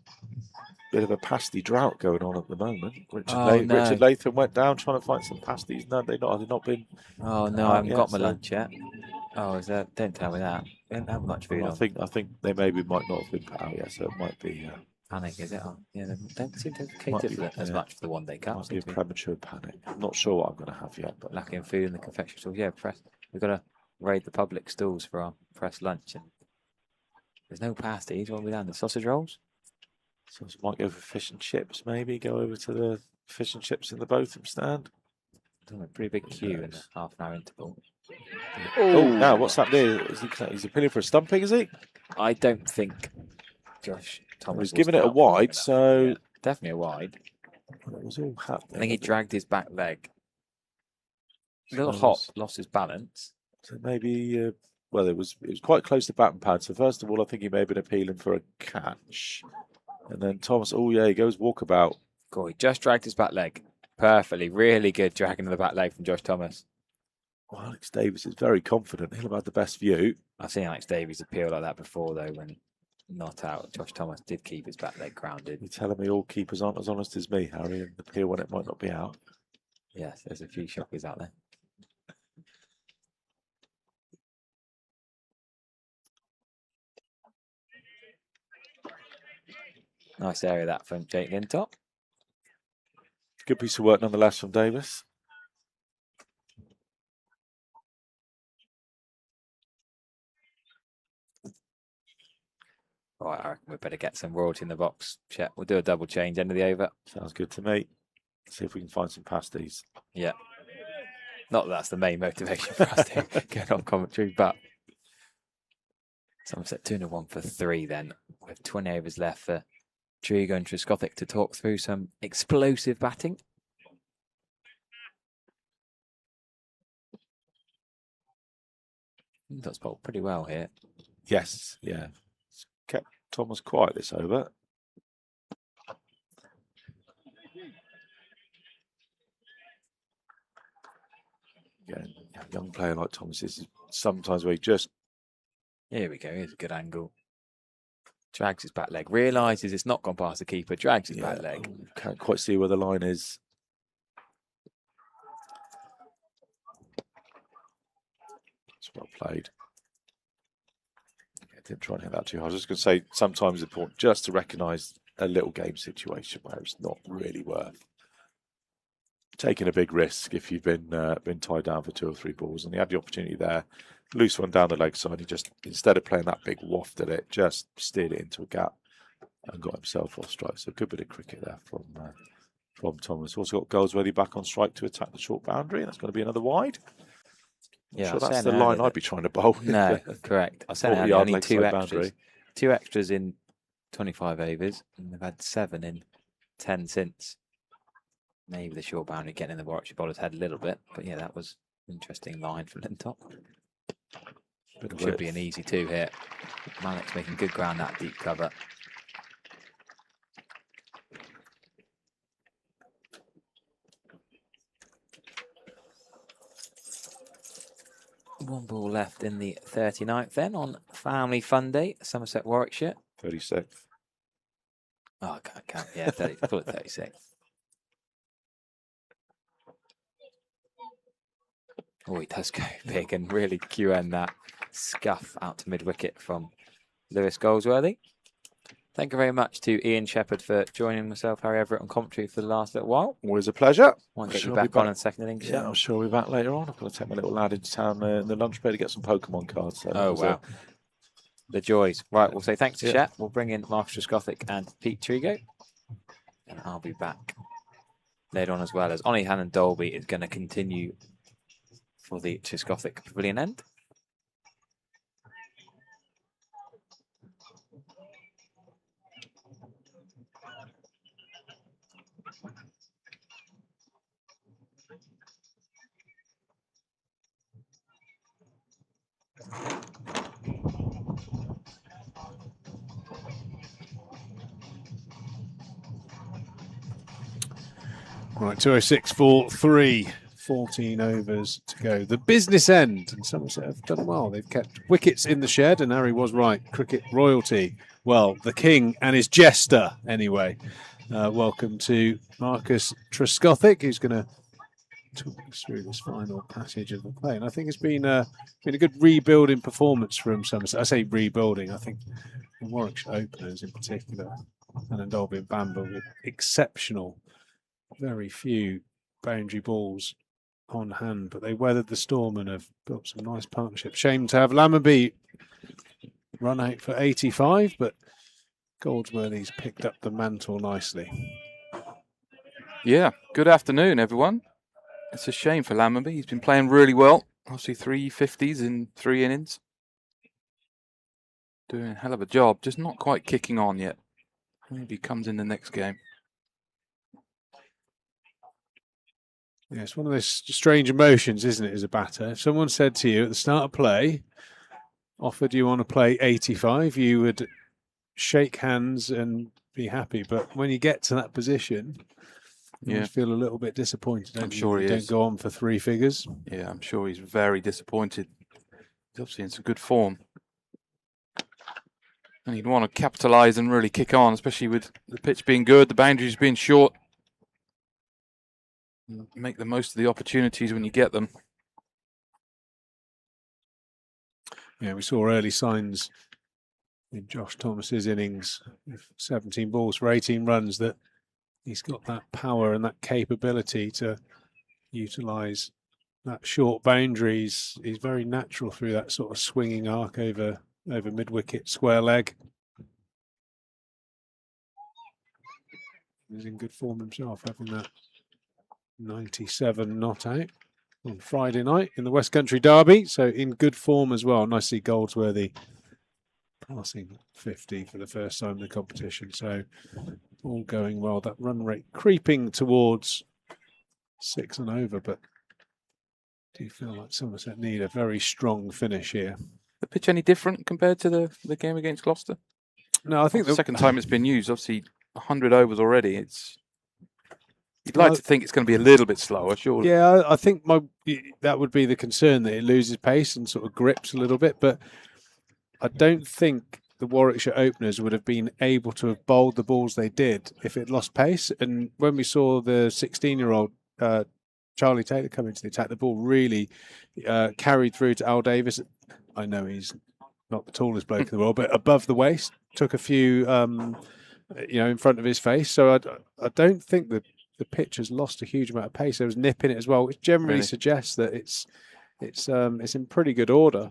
S12: bit of a pasty drought going on at the moment.
S10: No.
S12: Richard Latham went down trying to find some pasties. No, they've not been.
S10: Oh no, I haven't got my lunch yet. Oh, is that? Don't tell me that. We don't have much food
S12: Well,
S10: on.
S12: I think they maybe might not have been put out yet, so it might be.
S10: Panic, is it? Oh, yeah, they don't seem to cater for it as much for the one day cup.
S12: Might be a premature panic. I'm not sure what I'm going to have yet, but
S10: lacking food in the confectionery stores. Yeah, we've got to raid the public stalls for our press lunch, and there's no pasties. What are we down? The sausage rolls.
S12: So I might go for fish and chips. Maybe go over to the fish and chips in the Botham stand.
S10: A pretty big queue in the half-an-hour interval.
S12: Oh, now what's that there? He's appealing for a stumping, is he?
S10: I don't think Josh Thomas
S12: was giving it a wide, so
S10: yeah, definitely a wide.
S12: It was all happening.
S10: I think he dragged his back leg. A little hop, lost his balance.
S12: So maybe, well, it was quite close to bat and pad. So first of all, I think he may have been appealing for a catch, and then Thomas. Oh yeah, he goes walkabout.
S10: God, he just dragged his back leg perfectly. Really good dragging of the back leg from Josh Thomas.
S12: Well, Alex Davis is very confident. He'll have had the best view.
S10: I've seen Alex Davies appeal like that before, though, when not out. Josh Thomas did keep his back leg grounded.
S12: You're telling me all keepers aren't as honest as me, Harry, and appeal when it might not be out.
S10: Yes, there's a few shockers out there. Nice area that from Jake Lintop.
S12: Good piece of work nonetheless from Davis.
S10: All right, I reckon we better get some royalty in the box. Chet, we'll do a double change, end of the over.
S12: Sounds good to me. See if we can find some pasties.
S10: Yeah. Not that that's the main motivation for us to get on commentary, but Somerset 2-1 for 3 then, with 20 overs left for Trigo and Trescothick to talk through some explosive batting. That's bowled pretty well here.
S12: Yes, yeah. It's kept Thomas quiet this over. Again, a young player like Thomas is sometimes where he just...
S10: Here we go, here's a good angle. Drags his back leg, realises it's not gone past the keeper, drags his back leg.
S12: Can't quite see where the line is. It's well played. I didn't try and hit that too hard. I was just going to say, sometimes it's important just to recognise a little game situation where it's not really worth taking a big risk if you've been tied down for 2 or 3 balls. And he had the opportunity there. Loose one down the leg side. He just, instead of playing that big waft at it, just steered it into a gap and got himself off strike. So a good bit of cricket there from Thomas. Also got Goldsworthy back on strike to attack the short boundary. And that's going to be another wide.
S10: Yeah,
S12: sure that's the line I'd be trying to bowl.
S10: No, correct. I said only 2 extras. Boundary. 2 extras in 25 overs, and they've had 7 in 10 since. Maybe the short boundary getting in the Warwickshire bowler's head a little bit, but yeah, that was an interesting line from Lintop. Should be an easy 2 here. Malik's making good ground that deep cover. One ball left in the 39th then on Family Fun Day, Somerset, Warwickshire.
S12: 36th.
S10: Oh, I can't count. Yeah, 30, call it 36. Oh, he does go big and really QN that scuff out to mid-wicket from Lewis Goldsworthy. Thank you very much to Ian Shepherd for joining myself, Harry Everett, on commentary for the last little while.
S12: Always a pleasure.
S10: Want to get you back on in second innings.
S12: Yeah, I'm sure we'll be back later on. I've got to take my little lad into town in the lunch break to get some Pokemon cards. So
S10: oh, wow. The joys. Right, we'll say thanks to Chet. We'll bring in Marcus Trescothick and Pete Trigo. And I'll be back later on, as well as Ollie Hannon Dolby is going to continue for the Trescothick Pavilion end.
S12: Right, 206.43. 14 overs to go. The business end, and Somerset have done well. They've kept wickets in the shed, and Harry was right. Cricket royalty. Well, the king and his jester, anyway. Welcome to Marcus Trescothick, who's going to talk us through this final passage of the play. And I think it's been a good rebuilding performance from Somerset. I say rebuilding. I think the Warwickshire openers in particular, and Dolby and Bamber, with exceptional, very few boundary balls on hand, but they weathered the storm and have built some nice partnerships. Shame to have Lammerby run out for 85, but Goldsworthy's picked up the mantle nicely.
S13: Yeah, good afternoon, everyone. It's a shame for Lammerby. He's been playing really well. Obviously, 350s in 3 innings. Doing a hell of a job, just not quite kicking on yet. Maybe he comes in the next game.
S12: Yeah, it's one of those strange emotions, isn't it, as a batter? If someone said to you at the start of play, offered you want to play 85, you would shake hands and be happy. But when you get to that position, you always feel a little bit disappointed.
S13: I'm sure he is.
S12: Don't go on for 3 figures.
S13: Yeah, I'm sure he's very disappointed. He's obviously in some good form. And he'd want to capitalise and really kick on, especially with the pitch being good, the boundaries being short. Make the most of the opportunities when you get them.
S12: Yeah, we saw early signs in Josh Thomas's innings with 17 balls for 18 runs that he's got that power and that capability to utilise that short boundaries. He's very natural through that sort of swinging arc over mid-wicket, square leg. He's in good form himself, having that 97 not out on Friday night in the West Country Derby, so in good form as well. Nice to see Goldsworthy passing 50 for the first time in the competition, so all going well. That run rate creeping towards 6 and over, but do you feel like Somerset need a very strong finish here?
S13: The pitch any different compared to the game against Gloucester?
S12: No, I think
S13: the second time it's been used, obviously 100 overs already. You'd like to think it's going to be a little bit slower, surely.
S12: Yeah, I think that would be the concern, that it loses pace and sort of grips a little bit. But I don't think the Warwickshire openers would have been able to have bowled the balls they did if it lost pace. And when we saw the 16-year-old Charlie Taylor come into the attack, the ball really carried through to Al Davis. I know he's not the tallest bloke in the world, but above the waist, took a few, in front of his face. So I don't think that the pitch has lost a huge amount of pace. There was nip in it as well, which generally suggests that it's in pretty good order.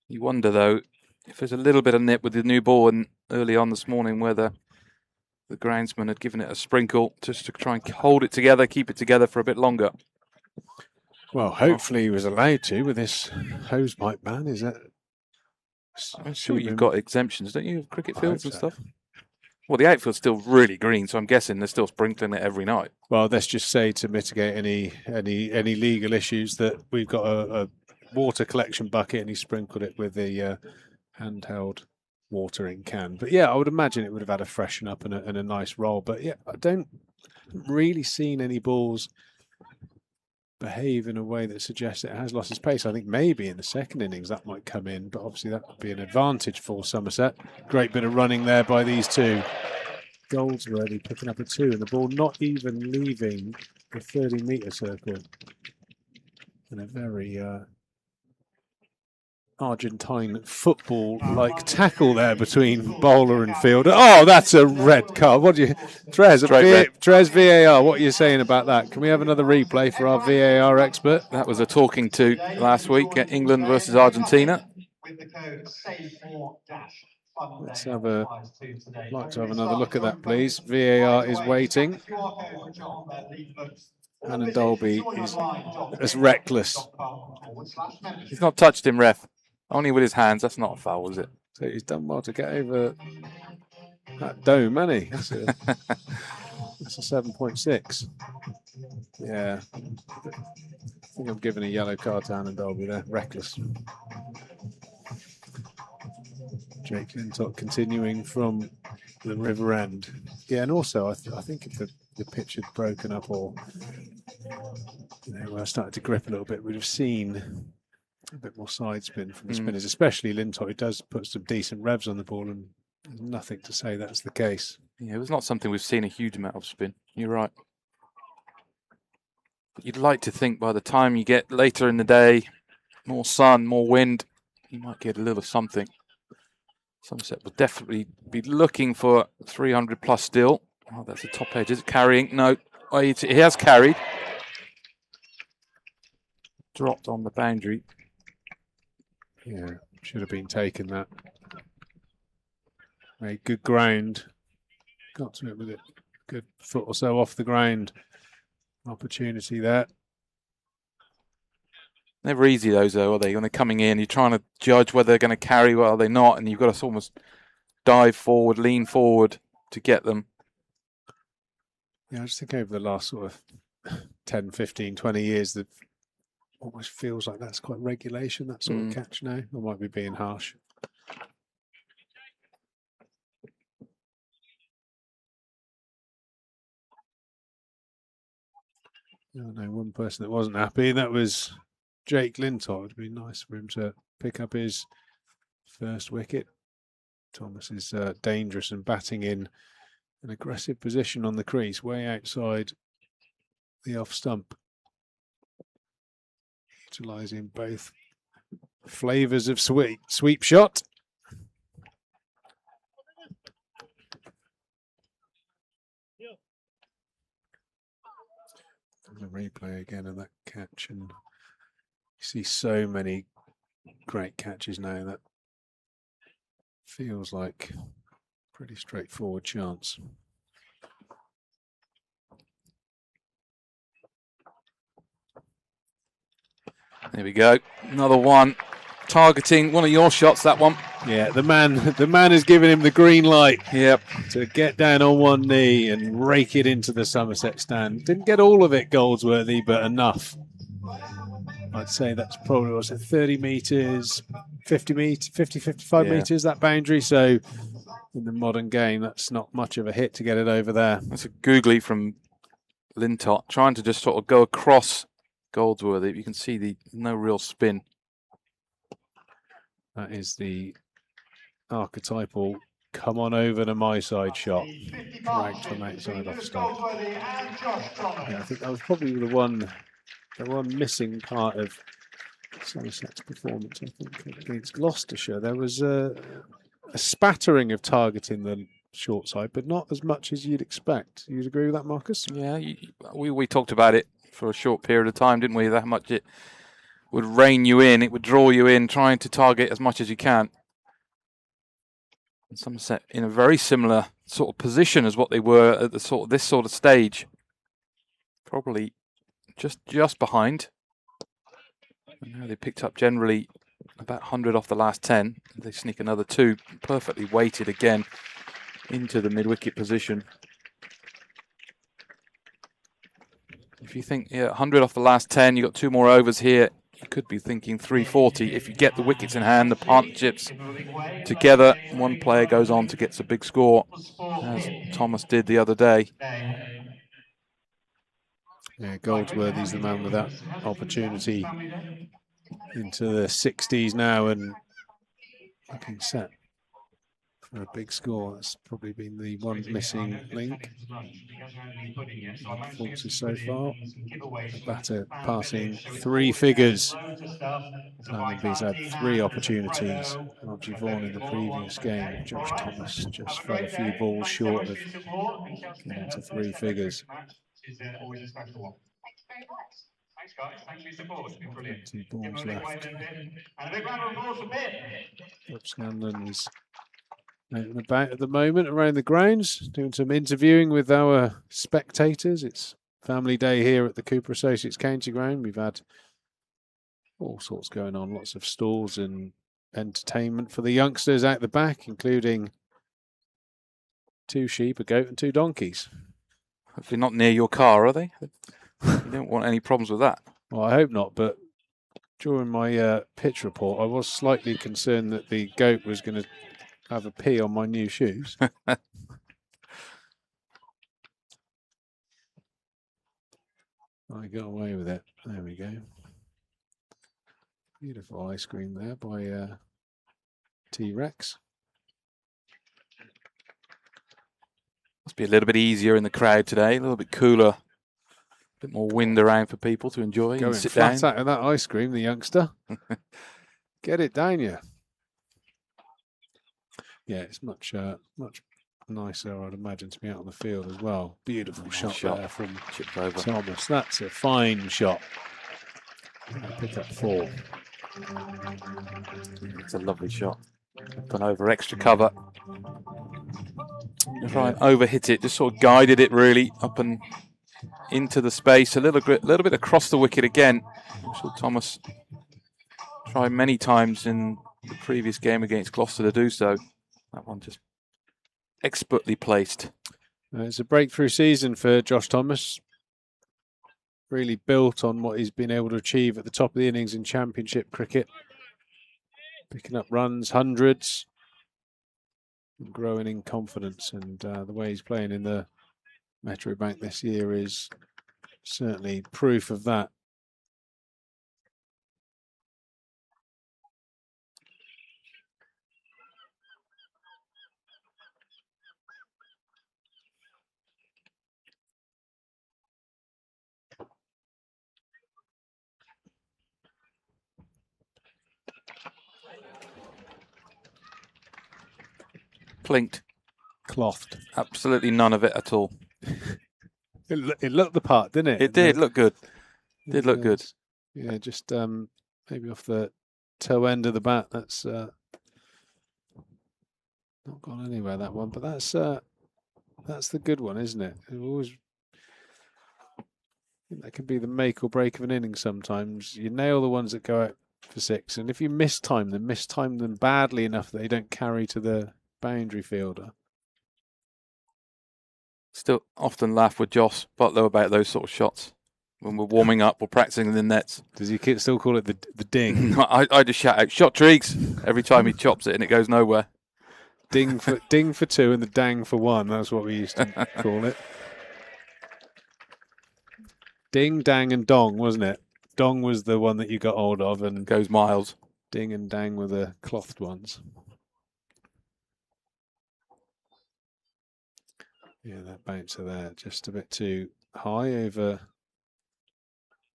S13: You wonder though if there's a little bit of nip with the new ball, and early on this morning whether the groundsman had given it a sprinkle just to try and hold it together, keep it together for a bit longer.
S12: Well, hopefully he was allowed to with this hose pipe ban. Is that?
S13: I'm sure you've got exemptions, don't you, of cricket fields and stuff? Well, the outfield's still really green, so I'm guessing they're still sprinkling it every night.
S12: Well, let's just say, to mitigate any legal issues, that we've got a water collection bucket and he sprinkled it with the handheld watering can. But yeah, I would imagine it would have had a freshen up and a nice roll. But yeah, I don't really seen any balls behave in a way that suggests it has lost its pace. I think maybe in the second innings that might come in, but obviously that would be an advantage for Somerset. Great bit of running there by these two. Goldsworthy picking up a 2 and the ball not even leaving the 30-metre circle. And a very Argentine football-like tackle there between bowler and fielder. Oh, that's a red card. What do you, Trez VAR? What are you saying about that? Can we have another replay for our VAR expert?
S13: That was a talking to last week at England versus Argentina.
S12: Let's have like to have another look at that, please. VAR is waiting. Hannon Dolby is as reckless.
S13: He's not touched him, ref. Only with his hands. That's not a foul, is it?
S12: So he's done well to get over that dome, hasn't he? That's a 7.6. Yeah. I think I'm giving a yellow card to Hannon Dolby there. Reckless. Jake Lintott continuing from the River End. Yeah, and also I think if the
S2: the pitch had broken up or started to grip a little bit, we'd have seen a bit more side spin from the spinners, especially Lintott, who does put some decent revs on the ball, and there's nothing to say that's the case.
S13: Yeah, it was not something we've seen a huge amount of spin. You're right. But you'd like to think by the time you get later in the day, more sun, more wind, you might get a little something. Somerset will definitely be looking for 300 plus still. Oh, that's the top edge. Is it carrying? No. Oh, he has carried. Dropped on the boundary.
S2: Yeah, should have been taken that. Made good ground. Got to it with it. Good foot or so off the ground. Opportunity there.
S13: Never easy those though, are they? When they're coming in, you're trying to judge whether they're going to carry, well, they're not, and you've got to almost dive forward, lean forward to get them.
S2: Yeah, I just think over the last sort of 10, 15, 20 years, that almost feels like that's quite regulation, that sort of catch now. I might be being harsh. I know one person that wasn't happy, and that was Jake Lintott. It'd be nice for him to pick up his first wicket. Thomas is dangerous and batting in an aggressive position on the crease, way outside the off stump. Utilising both flavours of sweep shot. The replay again of that catch, and you see so many great catches now that feels like pretty straightforward chance.
S13: There we go. Another one. Targeting one of your shots, that one.
S2: Yeah, the man has given him the green light.
S13: Yep.
S2: To get down on one knee and rake it into the Somerset stand. Didn't get all of it Goldsworthy, but enough. I'd say that's probably, was it 30 metres, 50 metres, 50, 55 metres, that boundary. So in the modern game, that's not much of a hit to get it over there.
S13: That's a googly from Lintott, trying to just sort of go across Goldsworthy. You can see no real spin.
S2: That is the archetypal come on over to my side shot. Dragged from outside off stump. Yeah, I think that was probably the one missing part of Somerset's performance, I think, against Gloucestershire. There was a spattering of targeting the short side, but not as much as you'd expect. You'd agree with that, Marcus?
S13: Yeah, we talked about it for a short period of time, didn't we? That much it would rein you in, it would draw you in, trying to target as much as you can. And Somerset in a very similar sort of position as what they were at this sort of stage. Probably just behind. And now they picked up generally about 100 off the last 10. They sneak another 2, perfectly weighted again into the mid-wicket position. If you think 100 off the last 10, you've got 2 more overs here. You could be thinking 340 if you get the wickets in hand, the partnerships together. One player goes on to get a big score, as Thomas did the other day.
S2: Yeah, Goldsworthy's the man with that opportunity into the 60s now and looking set for a big score. That's probably been the one missing link. Performances so far. The batter passing 3 figures. He's had 3 opportunities. Archie Vaughan in the previous game. Josh Thomas just fell a few balls short of getting to 3 figures.
S8: Always a special one. Thanks, guys. Thanks for your support. It's been brilliant.
S2: 2 balls left.
S8: And a big round of applause for Ben.
S2: Bob Scanlon's out and about at the moment around the grounds, doing some interviewing with our spectators. It's family day here at the Cooper Associates County Ground. We've had all sorts going on, lots of stalls and entertainment for the youngsters out the back, including 2 sheep, a goat and 2 donkeys.
S13: Hopefully not near your car, are they? You don't want any problems with that.
S2: Well, I hope not, but during my pitch report, I was slightly concerned that the goat was going to have a pee on my new shoes. I got away with it. There we go. Beautiful ice cream there by T-Rex.
S13: Must be a little bit easier in the crowd today, a little bit cooler, a bit more wind around for people to enjoy
S2: Going
S13: and sit
S2: flat
S13: down.
S2: out of that ice cream, the youngster. Get it down, you. Yeah, it's much nicer, I'd imagine, to be out on the field as well. Beautiful shot there from Thomas. That's a fine shot. Pick up 4.
S13: It's a lovely shot. Gone over extra cover. Try and overhit it, just sort of guided it really up and into the space. A little bit across the wicket again. I'm sure Thomas tried many times in the previous game against Gloucester to do so. That one just expertly placed.
S2: It's a breakthrough season for Josh Thomas. Really built on what he's been able to achieve at the top of the innings in Championship cricket. Picking up runs, hundreds, and growing in confidence. And the way he's playing in the Metro Bank this year is certainly proof of that.
S13: Plinked.
S2: Clothed.
S13: Absolutely none of it at all.
S2: It looked the part, didn't it?
S13: It did look good. Did look good.
S2: Yeah, just maybe off the toe end of the bat. That's not gone anywhere, that one. But that's the good one, isn't it? It always, I think that can be the make or break of an inning sometimes. You nail the ones that go out for 6, and if you mistime them badly enough that they don't carry to the boundary fielder.
S13: Still often laugh with Joss Butler about those sort of shots when we're warming up or practicing in the nets.
S2: Does he still call it the ding?
S13: I just shout out "shot Triggs" every time he chops it and it goes nowhere.
S2: Ding for 2 and the dang for 1. That's what we used to call it. Ding, dang, and dong, wasn't it? Dong was the one that you got hold of, and
S13: goes miles.
S2: Ding and dang were the clothed ones. Yeah, that bouncer there just a bit too high over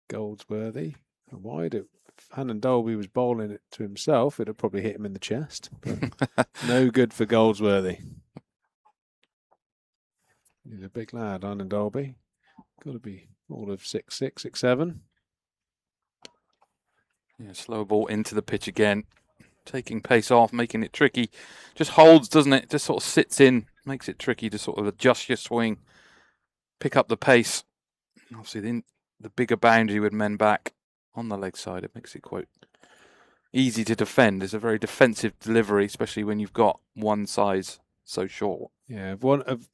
S2: Goldsworthy. And wide. If Hannon Dolby was bowling it to himself, it'd have probably hit him in the chest. But no good for Goldsworthy. He's a big lad, Hannon Dolby. Got to be all of 6'6", 6'7".
S13: Yeah, slow ball into the pitch again. Taking pace off, making it tricky. Just holds, doesn't it? Just sort of sits in. Makes it tricky to sort of adjust your swing. Pick up the pace. Obviously, the bigger boundary with men back on the leg side. It makes it quite easy to defend. It's a very defensive delivery, especially when you've got one size so short.
S2: Yeah, one of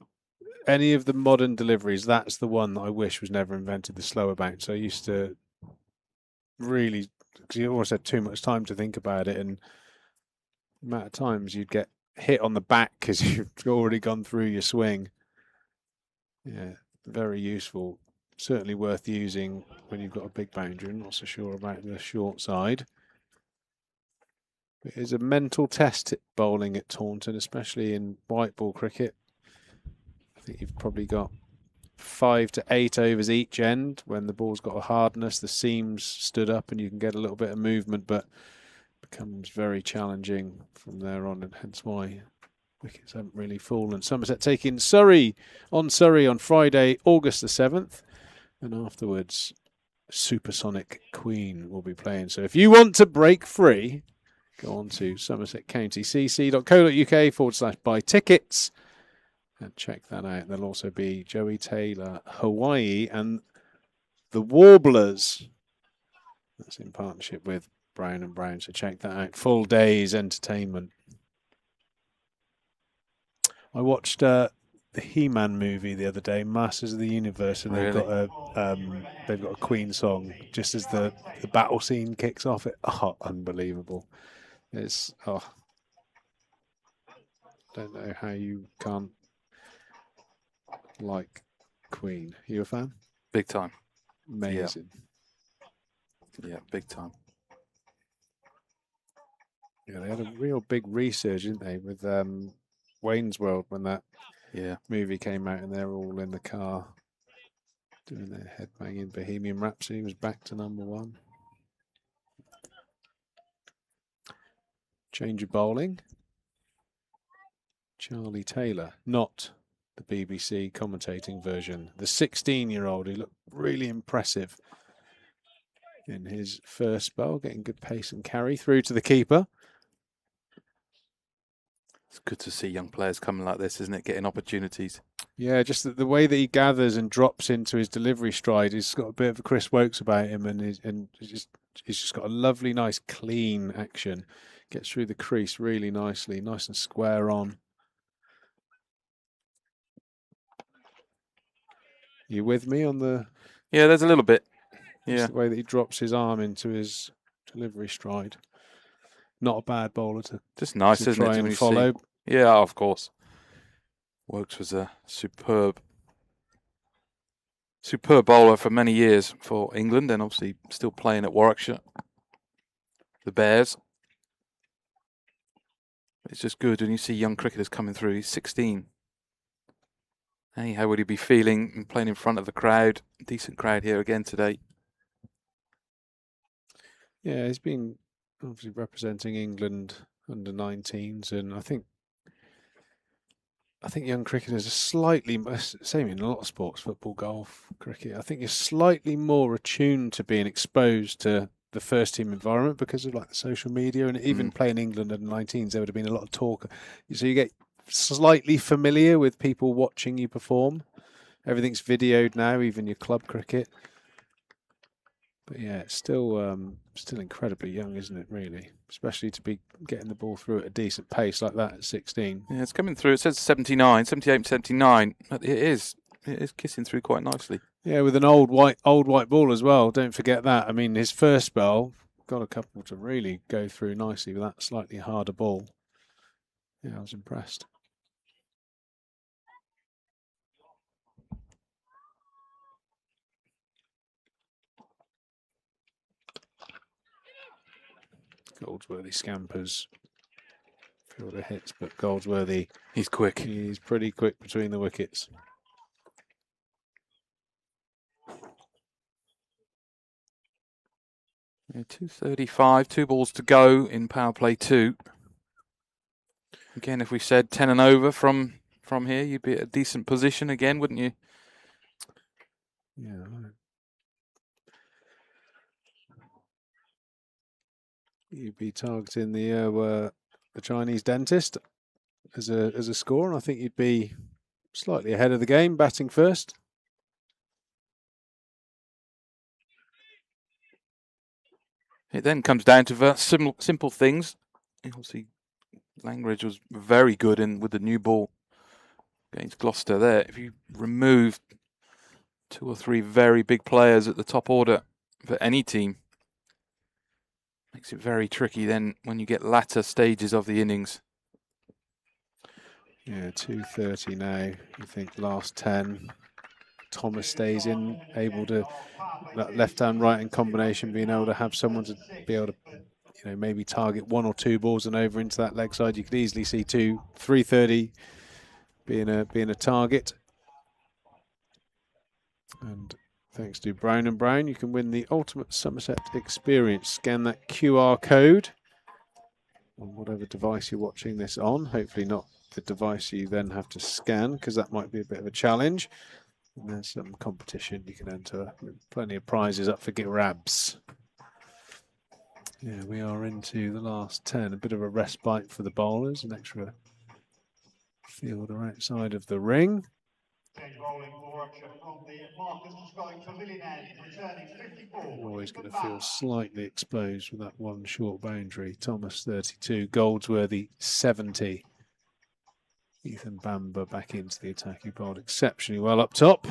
S2: any of the modern deliveries, that's the one that I wish was never invented, the slower bounce. I used to really, because you almost had too much time to think about it, and the amount of times you'd get hit on the back because you've already gone through your swing. Yeah, very useful. Certainly worth using when you've got a big boundary. I'm not so sure about the short side. It is a mental test bowling at Taunton, especially in white ball cricket. I think you've probably got 5 to 8 overs each end when the ball's got a hardness, the seams stood up and you can get a little bit of movement, but it becomes very challenging from there on, and hence why wickets haven't really fallen. Somerset taking Surrey on Friday, August the 7th, and afterwards Supersonic Queen will be playing. So if you want to break free, go on to somersetcountycc.co.uk/buy tickets and check that out. There'll also be Joey Taylor, Hawaii, and the Warblers. That's in partnership with Brown and Brown, so check that out. Full day's entertainment. I watched the He-Man movie the other day, Masters of the Universe, and they've got a Queen song just as the battle scene kicks off. Unbelievable! It's don't know how you can't like Queen. You a fan?
S13: Big time.
S12: amazing.
S13: Yeah, big time.
S2: Yeah, they had a real big resurge, didn't they, with Wayne's World when that movie came out and they're all in the car doing their headbanging. Bohemian Rhapsody was back to #1. Change of bowling. Charlie Taylor, not the BBC commentating version. The 16-year-old, who looked really impressive in his first bowl, getting good pace and carry through to the keeper.
S13: It's good to see young players coming like this, isn't it? Getting opportunities.
S2: Yeah, just the way that he gathers and drops into his delivery stride, he's got a bit of a Chris Wokes about him, and he's just got a lovely, nice, clean action. Gets through the crease really nicely, nice and square on. You with me on the?
S13: Yeah, there's a little bit. Yeah,
S2: just the way that he drops his arm into his delivery stride. Not a bad bowler to
S13: just nice,
S2: to
S13: isn't
S2: try
S13: it?
S2: and follow.
S13: Yeah, of course. Wokes was a superb bowler for many years for England, and obviously still playing at Warwickshire, the Bears. It's just good when you see young cricketers coming through. He's 16. Hey, how would he be feeling playing in front of the crowd? Decent crowd here again today.
S2: Yeah, he's been obviously representing England under 19s, and I think young cricketers are slightly, same in a lot of sports, football, golf, cricket. I think you're slightly more attuned to being exposed to the first team environment because of like the social media, and even playing England under 19s, there would have been a lot of talk. So you get slightly familiar with people watching you perform. Everything's videoed now, even your club cricket. But yeah, it's still incredibly young, isn't it, really? Especially to be getting the ball through at a decent pace like that at 16.
S13: Yeah, it's coming through. It says 79, 78, 79. But it is kissing through quite nicely.
S2: Yeah, with an old white ball as well. Don't forget that. I mean, his first spell got a couple to really go through nicely with that slightly harder ball. Yeah, I was impressed. Goldsworthy scampers. Fielder hits, but Goldsworthy,
S13: he's quick.
S2: He's pretty quick between the wickets.
S13: Yeah, 2:35, 2 balls to go in power play 2. Again, if we said 10 and over from here, you'd be at a decent position again, wouldn't you?
S2: Yeah. You'd be targeting the Chinese dentist as a score, and I think you'd be slightly ahead of the game, batting first.
S13: It then comes down to simple things. Obviously, Langridge was very good with the new ball against Gloucester there. If you remove 2 or 3 very big players at the top order for any team, makes it very tricky then when you get latter stages of the innings.
S2: Yeah, 2:30 now. You think last 10. Thomas stays in, able to that left-hand right-hand combination, being able to have someone to be able to, maybe target 1 or 2 balls and over into that leg side. You could easily see 3:30 being a target. And thanks to Brown and Brown, you can win the ultimate Somerset experience. Scan that QR code on whatever device you're watching this on. Hopefully not the device you then have to scan, because that might be a bit of a challenge. And there's some competition you can enter. Plenty of prizes up for grabs. Yeah, we are into the last 10. A bit of a respite for the bowlers. An extra fielder outside of the ring. Always going to feel slightly exposed with that one short boundary. Thomas 32, Goldsworthy 70. Ethan Bamber back into the attack. He bowled exceptionally well up top.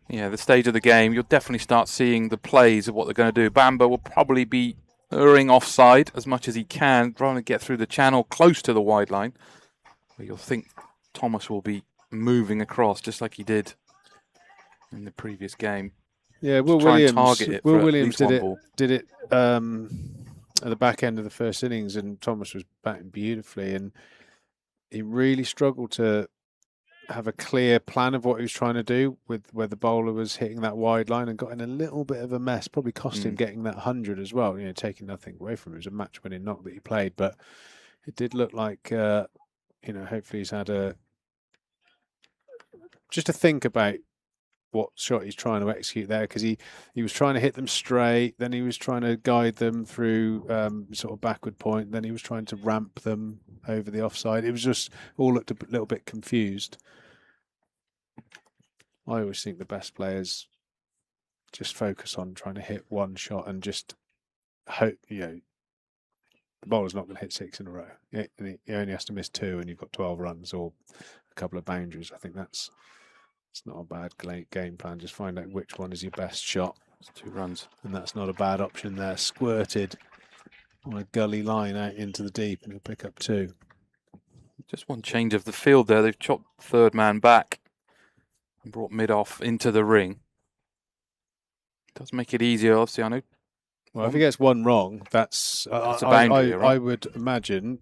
S13: Yeah, the stage of the game, you'll definitely start seeing the plays of what they're going to do. Bamber will probably be erring offside as much as he can, trying to get through the channel close to the wide line. But you'll think Thomas will be moving across just like he did in the previous game.
S2: Yeah, Will
S13: try and
S2: Williams.
S13: target it
S2: Will
S13: for at
S2: Williams
S13: least
S2: did
S13: one
S2: it.
S13: ball.
S2: Did it at the back end of the first innings, and Thomas was batting beautifully, and he really struggled to have a clear plan of what he was trying to do with where the bowler was hitting that wide line, and got in a little bit of a mess. Probably cost him getting that 100 as well. You know, taking nothing away from him. It was a match-winning knock that he played, but it did look like you know, hopefully he's had just to think about what shot he's trying to execute there, because he was trying to hit them straight, then he was trying to guide them through sort of backward point, then he was trying to ramp them over the offside. It was just all looked a little bit confused. I always think the best players just focus on trying to hit one shot and just hope, you know, the bowler's not going to hit 6 in a row. He only has to miss 2 and you've got 12 runs or a couple of boundaries. I think it's not a bad game plan. Just find out which one is your best shot.
S13: It's 2 runs.
S2: And that's not a bad option there. Squirted on a gully line out into the deep, and he'll pick up 2.
S13: Just one change of the field there. They've chopped third man back and brought mid-off into the ring. Does make it easier, obviously, I know.
S2: Well, if he gets one wrong, that's
S13: a boundary, right?
S2: I would imagine,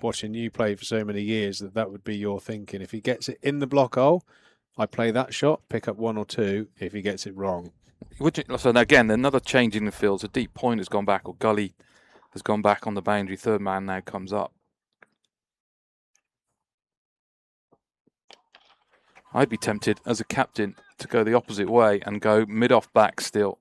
S2: watching you play for so many years, that would be your thinking. If he gets it in the block hole, I play that shot, pick up 1 or 2. If he gets it wrong.
S13: So again, another change in the field. A deep point has gone back, or gully has gone back on the boundary. Third man now comes up. I'd be tempted as a captain to go the opposite way and go mid-off back still.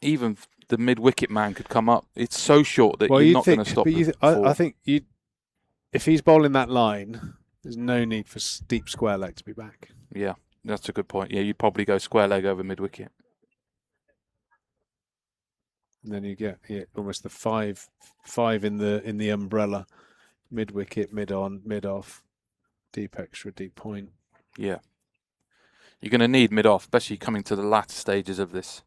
S13: Even the mid-wicket man could come up. It's so short that you're not going to stop him.
S2: I think if he's bowling that line, there's no need for deep square leg to be back.
S13: Yeah, that's a good point. Yeah, you'd probably go square leg over mid-wicket.
S2: And then you get almost the five in the umbrella. Mid-wicket, mid-on, mid-off. Deep extra, deep point.
S13: Yeah. You're going to need mid-off, especially coming to the latter stages of this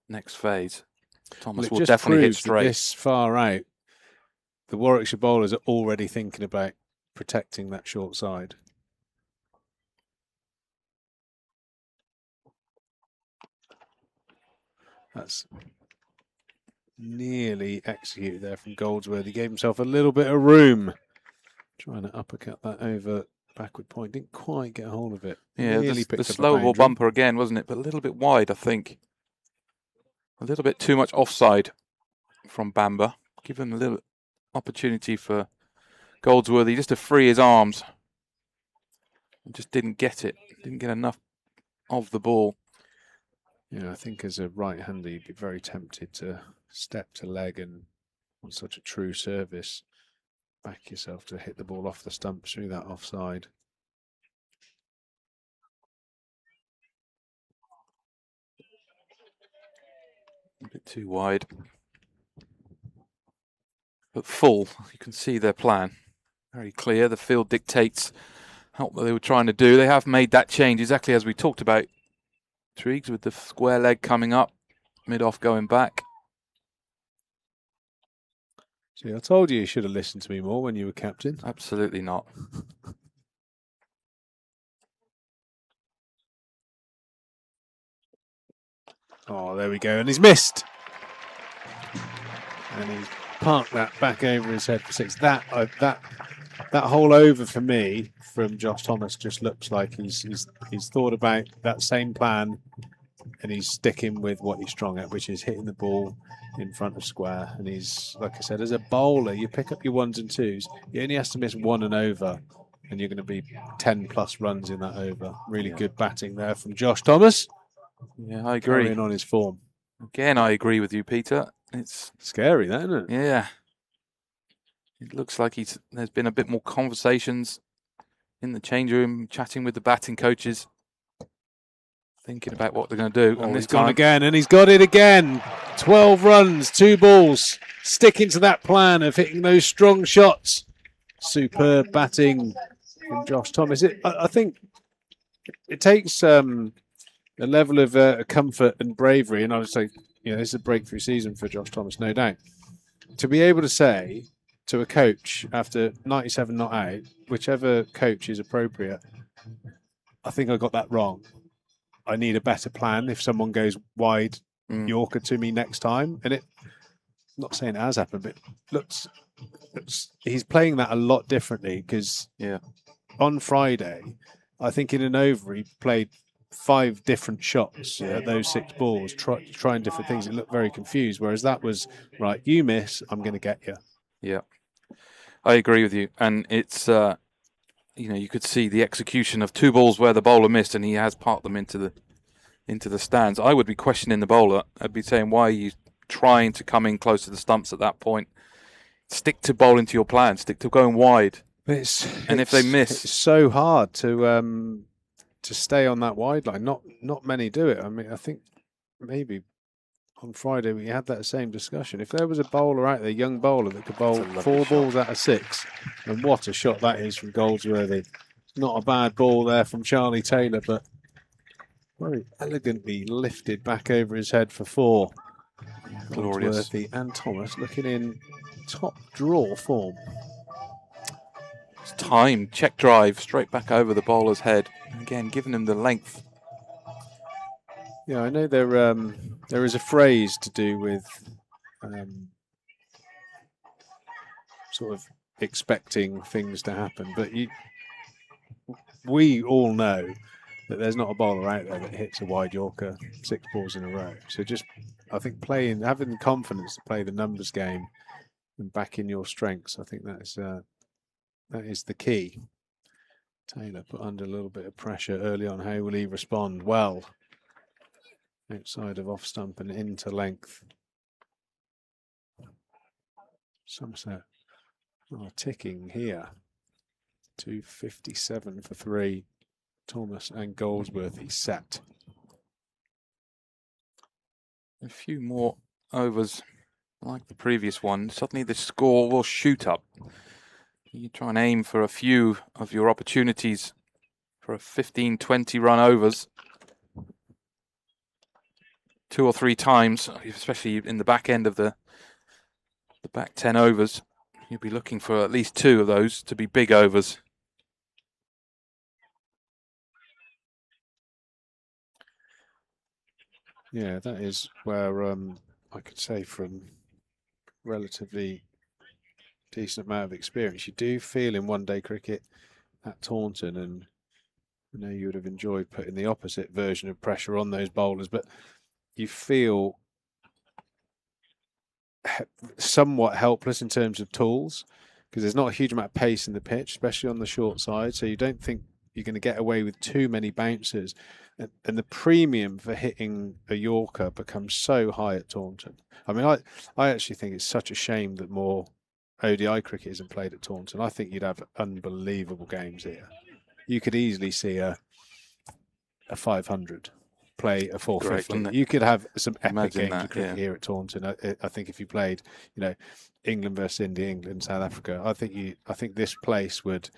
S13: next phase. Thomas will definitely hit straight.
S2: This far out, the Warwickshire bowlers are already thinking about protecting that short side. That's nearly executed there from Goldsworthy. Gave himself a little bit of room. Trying to uppercut that over backward point. Didn't quite get a hold of it.
S13: Yeah, the slow ball bumper again, wasn't it? But a little bit wide, I think. A little bit too much offside from Bamber. Give him a little opportunity for Goldsworthy just to free his arms. Just didn't get it. Didn't get enough of the ball.
S2: Yeah, I think as a right-hander, you'd be very tempted to step to leg and on such a true service, back yourself to hit the ball off the stumps through that offside.
S13: A bit too wide. But full, you can see their plan. Very clear. The field dictates what they were trying to do. They have made that change exactly as we talked about. Triggs with the square leg coming up, mid-off going back.
S2: See, I told you should have listened to me more when you were captain.
S13: Absolutely not.
S2: Oh, there we go. And he's missed. And he's parked that back over his head for 6. That whole over for me from Josh Thomas just looks like he's thought about that same plan, and he's sticking with what he's strong at, which is hitting the ball in front of square. And he's, like I said, as a bowler, you pick up your 1s and 2s. He only has to miss 1 and over, and you're going to be 10 plus runs in that over. Really good batting there from Josh Thomas.
S13: Yeah, I agree.
S2: Carrying on his form.
S13: Again, I agree with you, Peter. It's
S2: scary, that, isn't it?
S13: Yeah. It looks like there's been a bit more conversations in the change room, chatting with the batting coaches, thinking about what they're going to do.
S2: Oh,
S13: and this
S2: he's gone
S13: time
S2: again, and he's got it again. 12 runs, 2 balls, sticking to that plan of hitting those strong shots. Superb batting from Josh Thomas. I think it takes a level of comfort and bravery, and I would say, this is a breakthrough season for Josh Thomas, no doubt. To be able to say to a coach after 97 not out, whichever coach is appropriate, I think I got that wrong.
S12: I need a better plan if someone goes wide Yorker to me next time. And not saying it has happened, but looks he's playing that a lot differently because on Friday, I think in an over he played 5 different shots at those 6 balls, trying different things. It looked very confused, whereas that was, right, you miss, I'm going to get you.
S13: Yeah, I agree with you. And it's, you could see the execution of 2 balls where the bowler missed and he has parked them into the stands. I would be questioning the bowler. I'd be saying, why are you trying to come in close to the stumps at that point? Stick to bowling to your plan. Stick to going wide. If they miss,
S12: it's so hard to stay on that wide line. Not many do it. I mean, I think maybe on Friday we had that same discussion. If there was a bowler out there, young bowler that could bowl 4 balls out of 6, and what a shot that is from Goldsworthy. Not a bad ball there from Charlie Taylor, but very elegantly lifted back over his head for 4.
S13: Glorious.
S12: Goldsworthy and Thomas looking in top draw form.
S13: It's time, check drive, straight back over the bowler's head. Again, giving him the length.
S12: Yeah, I know there is a phrase to do with sort of expecting things to happen, but we all know that there's not a bowler out there that hits a wide Yorker 6 balls in a row. So just, I think having the confidence to play the numbers game and back in your strengths, I think that is the key. Taylor put under a little bit of pressure early on. How will he respond? Well, outside of off stump and into length. Somerset ticking here. 257 for 3. Thomas and Goldsworthy set.
S13: A few more overs like the previous one. Suddenly the score will shoot up. You try and aim for a few of your opportunities for a 15, 20 run overs. 2 or 3 times, especially in the back end of the back 10 overs. You'll be looking for at least 2 of those to be big overs.
S12: Yeah, that is where I could say from relatively decent amount of experience, you do feel in one-day cricket at Taunton, and I know you would have enjoyed putting the opposite version of pressure on those bowlers, but you feel somewhat helpless in terms of tools because there's not a huge amount of pace in the pitch, especially on the short side, so you don't think you're going to get away with too many bounces, and the premium for hitting a Yorker becomes so high at Taunton. I mean, I actually think it's such a shame that more ODI cricket isn't played at Taunton. I think you'd have unbelievable games here. You could easily see a 500 play a 450. You could have some epic games of cricket here at Taunton. I think if you played, England versus India, England, South Africa, I think this place would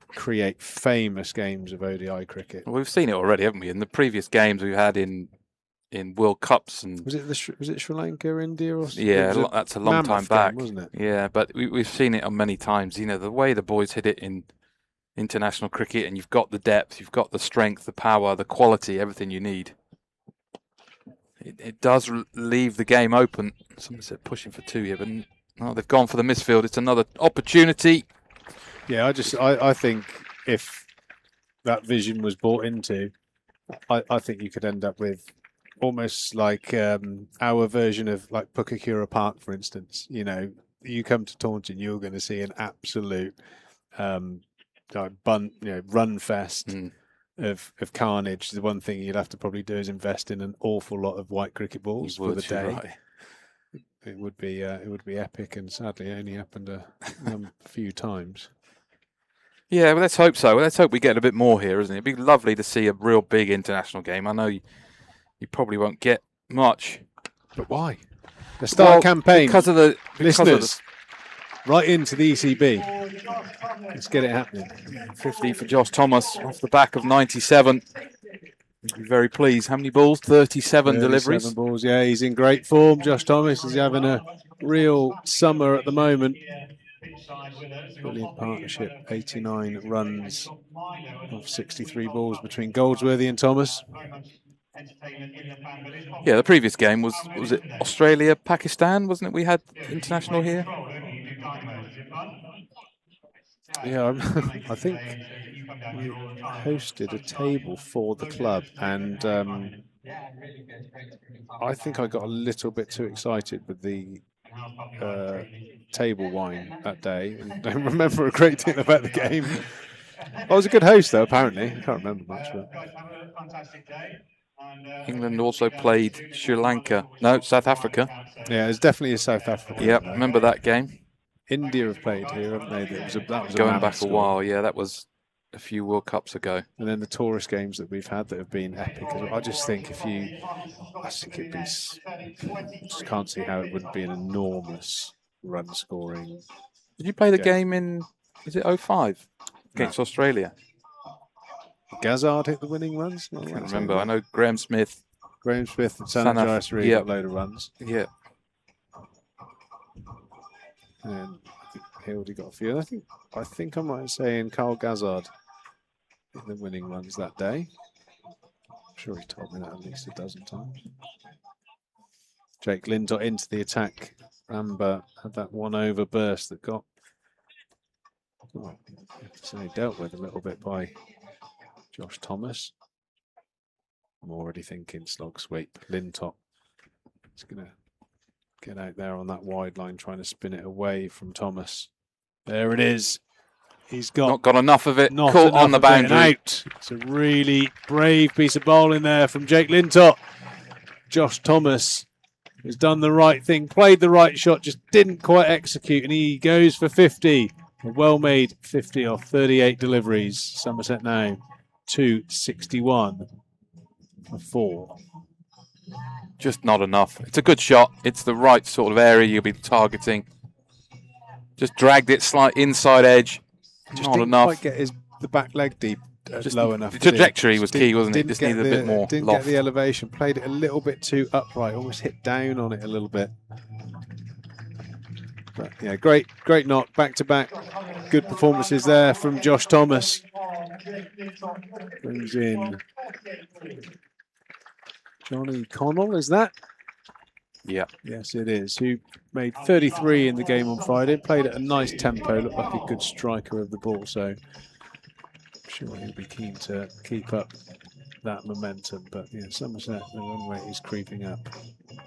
S12: create famous games of ODI cricket.
S13: Well, we've seen it already, haven't we? In the previous games we've had in World Cups, and
S12: was it Sri Lanka, India, or
S13: that's a long time back,
S12: wasn't it?
S13: Yeah, but we've seen it on many times. The way the boys hit it in international cricket, and you've got the depth, you've got the strength, the power, the quality, everything you need. It does leave the game open. Somerset pushing for 2 here, but they've gone for the misfield. It's another opportunity.
S12: Yeah, I think if that vision was bought into, I think you could end up with almost like our version of like Pukakura Park, for instance. You come to Taunton, you're going to see an absolute run fest of carnage. The one thing you'd have to probably do is invest in an awful lot of white cricket balls for the day.
S13: Right.
S12: It would be epic, and sadly it only happened a few times.
S13: Yeah, well, let's hope so. Let's hope we get a bit more here, isn't it? It'd be lovely to see a real big international game. I know you probably won't get much.
S12: But why? The start campaign.
S13: Because of the
S12: listeners. Right into the ECB. Let's get it happening.
S13: 50 for Josh Thomas off the back of 97. I'd be very pleased. How many balls? 37 deliveries.
S12: 37 balls, he's in great form. Josh Thomas is having a real summer at the moment. Brilliant partnership. 89 runs of 63 balls between Goldsworthy and Thomas.
S13: Yeah, the previous game was it Australia, Pakistan, wasn't it? We had international here.
S12: Yeah, I think we hosted a table for the club, and I think I got a little bit too excited with the table wine that day and don't remember a great deal about the game. I was a good host though, apparently. I can't remember much. But
S13: England also played Sri Lanka. No, South Africa.
S12: Yeah, it's definitely a South Africa.
S13: Yep, remember that game?
S12: India have played here, haven't they? That was
S13: going back a while. Yeah, that was a few World Cups ago.
S12: And then the tourist games that we've had that have been epic. I just think I think it'd be. I just can't see how it wouldn't be an enormous run scoring.
S13: Did you play the game in? Is it 05 against Australia?
S12: Gazard hit the winning runs.
S13: I can't remember. I know Graham Smith.
S12: And Sanjay Sri got a load of runs.
S13: Yeah.
S12: And I think Hildy got a few. I think I'm right in saying Carl Gazard hit the winning runs that day. I'm sure he told me that at least a dozen times. Jake Lintott into the attack. Amber had that one over burst that got dealt with a little bit by Josh Thomas. I'm already thinking slog sweep. Lintott is going to get out there on that wide line, trying to spin it away from Thomas. There it is. He's
S13: not got enough of it.
S12: Not
S13: Caught on the boundary.
S12: Out. It's a really brave piece of bowling there from Jake Lintott. Josh Thomas has done the right thing, played the right shot, just didn't quite execute, and he goes for 50. A well-made 50 off 38 deliveries. Somerset now 261 for 4.
S13: Just not enough. It's a good shot. It's the right sort of area you'll be targeting. Just dragged it slight inside edge.
S12: Just
S13: not
S12: didn't
S13: enough.
S12: quite get the back leg deep low enough.
S13: The trajectory was key, wasn't it?
S12: Just
S13: Just needed a bit more
S12: Didn't
S13: loft.
S12: get the elevation. Played it a little bit too upright. Almost hit down on it a little bit. But yeah, great knock, back to back. Good performances there from Josh Thomas. Brings in Johnny Connell, is that?
S13: Yeah.
S12: Yes, it is. Who made 33 in the game on Friday. Played at a nice tempo. Looked like a good striker of the ball. So I'm sure he'll be keen to keep up that momentum. But yeah, Somerset, the run rate is creeping up.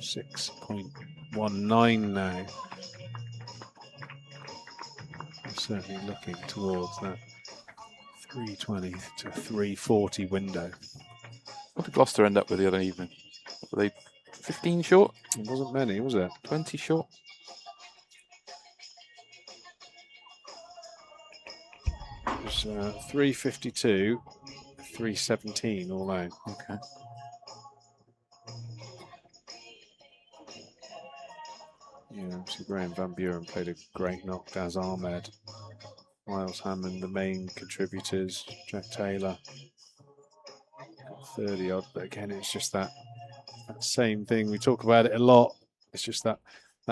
S12: 6.19 now. Certainly looking towards that 320 to 340 window.
S13: What did Gloucester end up with the other evening? Were they 15 short?
S12: It wasn't many, was it?
S13: 20 short?
S12: It was 352, 317 all out.
S13: Okay.
S12: Yeah, obviously Graham Van Buren played a great knock. Daz Ahmed, Miles Hammond, the main contributors. Jack Taylor, 30 odd. But again, it's just that same thing. We talk about it a lot. It's just that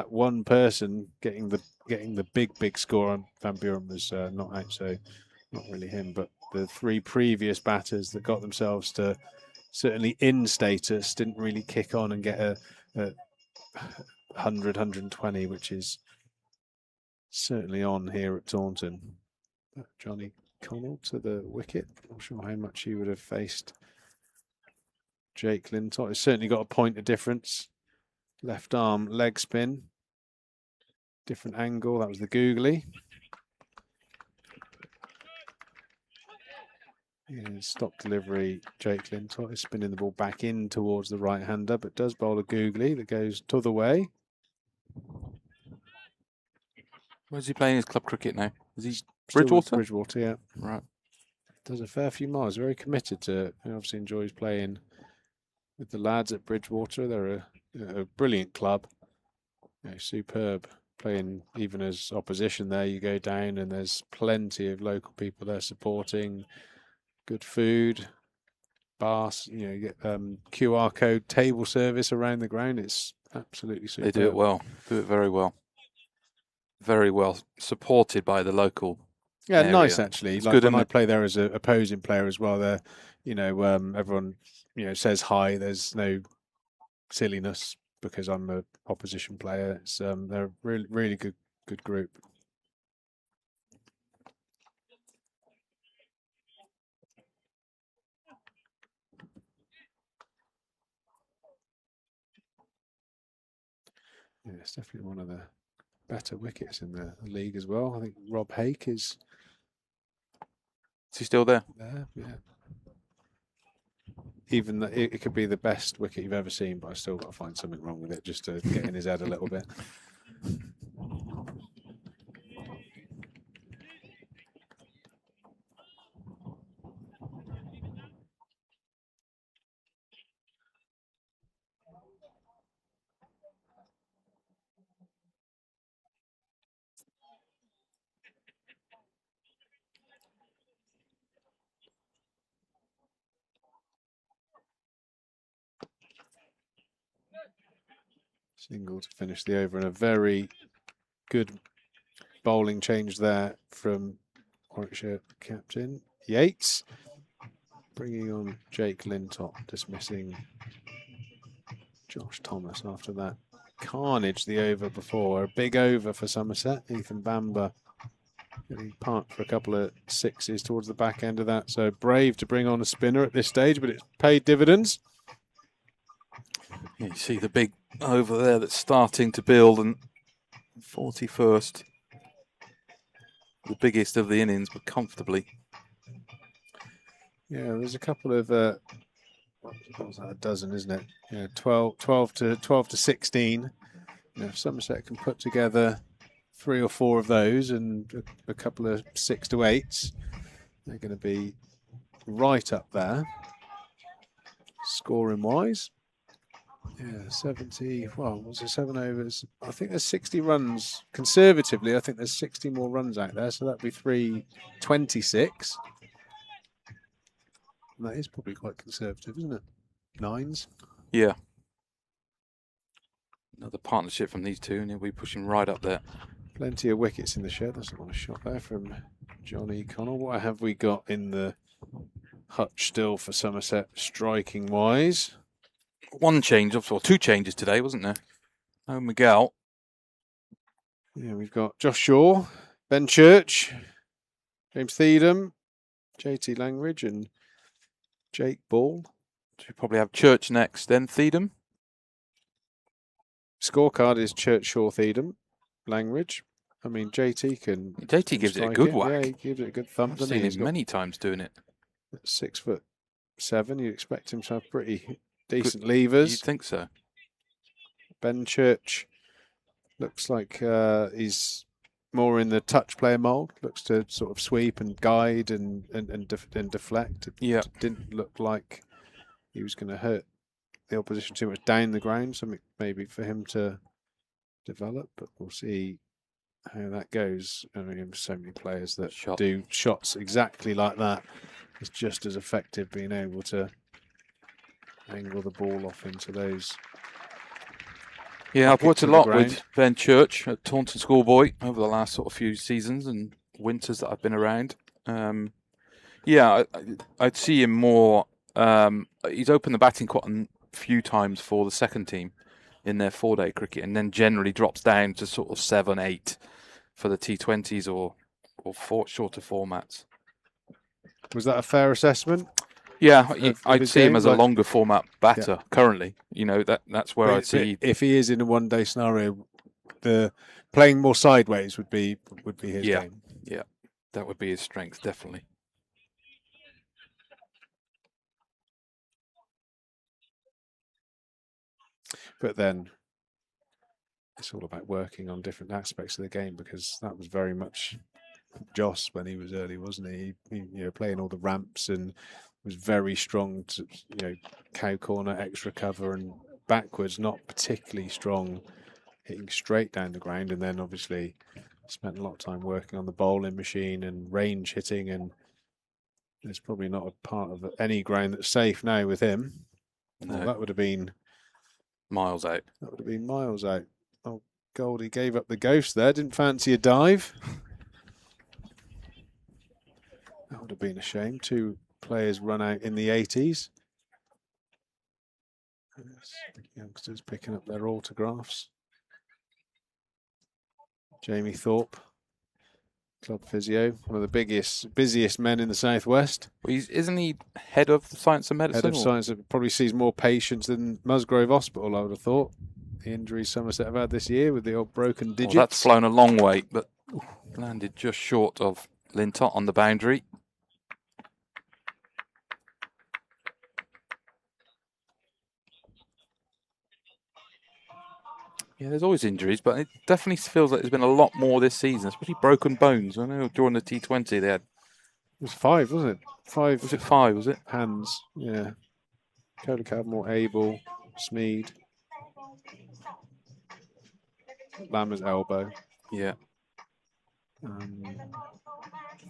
S12: one person getting the big score on Van Buren was not out, so not really him. But the 3 previous batters that got themselves to certainly in status didn't really kick on and get a 100, 120, which is certainly on here at Taunton. Johnny Connell to the wicket. Not sure how much he would have faced Jake Lintott. He's certainly got a point of difference. Left arm leg spin. Different angle. That was the googly. Yeah, stop delivery. Jake Lintott is spinning the ball back in towards the right-hander, but does bowl a googly that goes to the way.
S13: Where's he playing his club cricket now? Is he
S12: Still with
S13: Bridgewater?
S12: Bridgewater, yeah.
S13: Right.
S12: Does a fair few miles. Very committed to. He obviously enjoys playing with the lads at Bridgewater. They're a brilliant club. Superb. Playing even as opposition there, you go down and there's plenty of local people there supporting. Good food, bars. You get QR code table service around the ground. It's absolutely superb.
S13: They do it well. Do it very well. very well supported by the local.
S2: Yeah,
S13: area.
S2: nice actually.
S13: It's
S2: Like
S13: good,
S2: when
S13: isn't
S2: I
S13: it?
S2: play there as an opposing player as well, there, everyone, says hi. There's no silliness because I'm a opposition player. It's they're a really, really good group. Yeah, it's definitely one of the better wickets in the league as well. I think Rob Hake is.
S13: Is he still there?
S2: There, yeah. Even it could be the best wicket you've ever seen, but I still got to find something wrong with it just to get in his head a little bit. Single to finish the over, and a very good bowling change there from Warwickshire captain Yates, bringing on Jake Lintop, dismissing Josh Thomas after that carnage the over before. A big over for Somerset. Ethan Bamber getting parked for a couple of sixes towards the back end of that. So brave to bring on a spinner at this stage, but it's paid dividends.
S13: You see the big over there that's starting to build, and 41st, the biggest of the innings, but comfortably.
S2: Yeah, there's a couple of what was that, a dozen, isn't it? Yeah, 12 to 16. If Somerset can put together 3 or 4 of those and a couple of 6 to 8s, they're going to be right up there, scoring wise. Yeah, 70. Well, was it 7 overs? I think there's 60 runs. Conservatively, I think there's 60 more runs out there, so that'd be 326. And that is probably quite conservative, isn't it? 9s.
S13: Yeah. Another partnership from these two, and he'll be pushing right up there.
S2: Plenty of wickets in the shed. That's not a shot there from Johnny Connell. What have we got in the hutch still for Somerset, striking wise?
S13: One change, or 2 changes today, wasn't there? Oh, Miguel.
S2: Yeah, we've got Josh Shaw, Ben Church, James Theedham, JT Langridge, and Jake Ball.
S13: So you probably have Church next, then Theedham.
S2: Scorecard is Church, Shaw, Theedham, Langridge. I mean, JT
S13: gives it a good whack.
S2: Yeah, he gives it a good thump.
S13: I've seen him many times doing it.
S2: 6'7", you'd expect him to have pretty decent levers.
S13: You'd think so.
S2: Ben Church looks like he's more in the touch player mould. Looks to sort of sweep and guide and deflect. It didn't look like he was going to hurt the opposition too much down the ground. Something maybe for him to develop, but we'll see how that goes. I mean, so many players that do shots exactly like that. It's just as effective being able to angle the ball off into those.
S13: Yeah, I've worked a lot with Ben Church at Taunton Schoolboy over the last sort of few seasons and winters that I've been around. Yeah, I'd see him more. He's opened the batting quite a few times for the second team in their 4-day cricket, and then generally drops down to sort of 7, 8 for the T20s or shorter formats.
S2: Was that a fair assessment?
S13: Yeah, I'd see him as a longer format batter currently. That's where I'd see.
S2: If he is in a one-day scenario, the playing more sideways would be his game.
S13: Yeah, that would be his strength, definitely.
S2: But then it's all about working on different aspects of the game, because that was very much Joss when he was early, wasn't he? He playing all the ramps and was very strong to, cow corner, extra cover and backwards, not particularly strong hitting straight down the ground. And then obviously spent a lot of time working on the bowling machine and range hitting, and there's probably not a part of any ground that's safe now with him. No. That would have been
S13: miles out.
S2: That would have been miles out. Oh,
S12: Goldie gave up the ghost there. Didn't fancy a dive. That would have been a shame. 2 players run out in the 80s. Youngsters picking up their autographs. Jamie Thorpe, club physio, one of the busiest men in the Southwest.
S13: Well, isn't he head of science and medicine?
S12: Head of science, probably sees more patients than Musgrove Hospital, I would have thought. The injuries Somerset have had this year with the old broken digits.
S13: Well, that's flown a long way, but landed just short of Lintott on the boundary. Yeah, there's always injuries, but it definitely feels like there's been a lot more this season, especially broken bones. I know during the T20 they had...
S12: It was 5, wasn't it? 5.
S13: Was it 5, was it?
S12: Hands, yeah. Coda Cadmore, Abel, Smead. Lammer's elbow.
S13: Yeah.
S12: I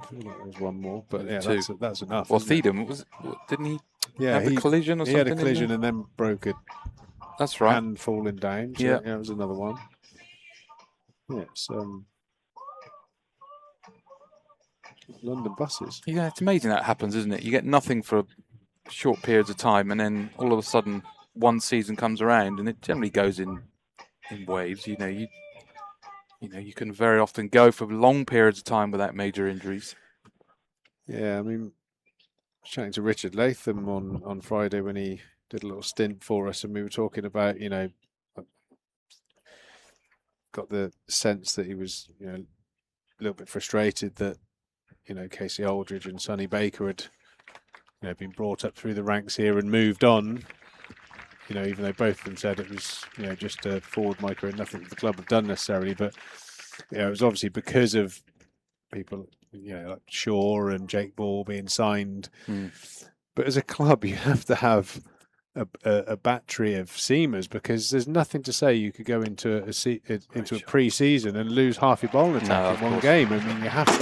S12: feel like there was one more, but yeah,
S13: 2.
S12: that's enough.
S13: Well, Theedham, didn't he have a collision or something?
S12: He had a collision and then broke it.
S13: That's right.
S12: Hand falling down. So, yeah, it was another one. Yeah, it's London buses.
S13: Yeah, it's amazing that happens, isn't it? You get nothing for short periods of time, and then all of a sudden, one season comes around, and it generally goes in waves. You can very often go for long periods of time without major injuries.
S12: Yeah, I mean, chatting to Richard Latham on Friday when he did a little stint for us, and we were talking about, got the sense that he was, a little bit frustrated that, Casey Aldridge and Sonny Baker had, been brought up through the ranks here and moved on. Even though both of them said it was, just a forward micro and nothing the club have done necessarily, but it was obviously because of people, like Shaw and Jake Ball being signed. But as a club, you have to have a battery of seamers, because there's nothing to say you could go into a pre-season and lose half your bowling attack in one game. I mean, you have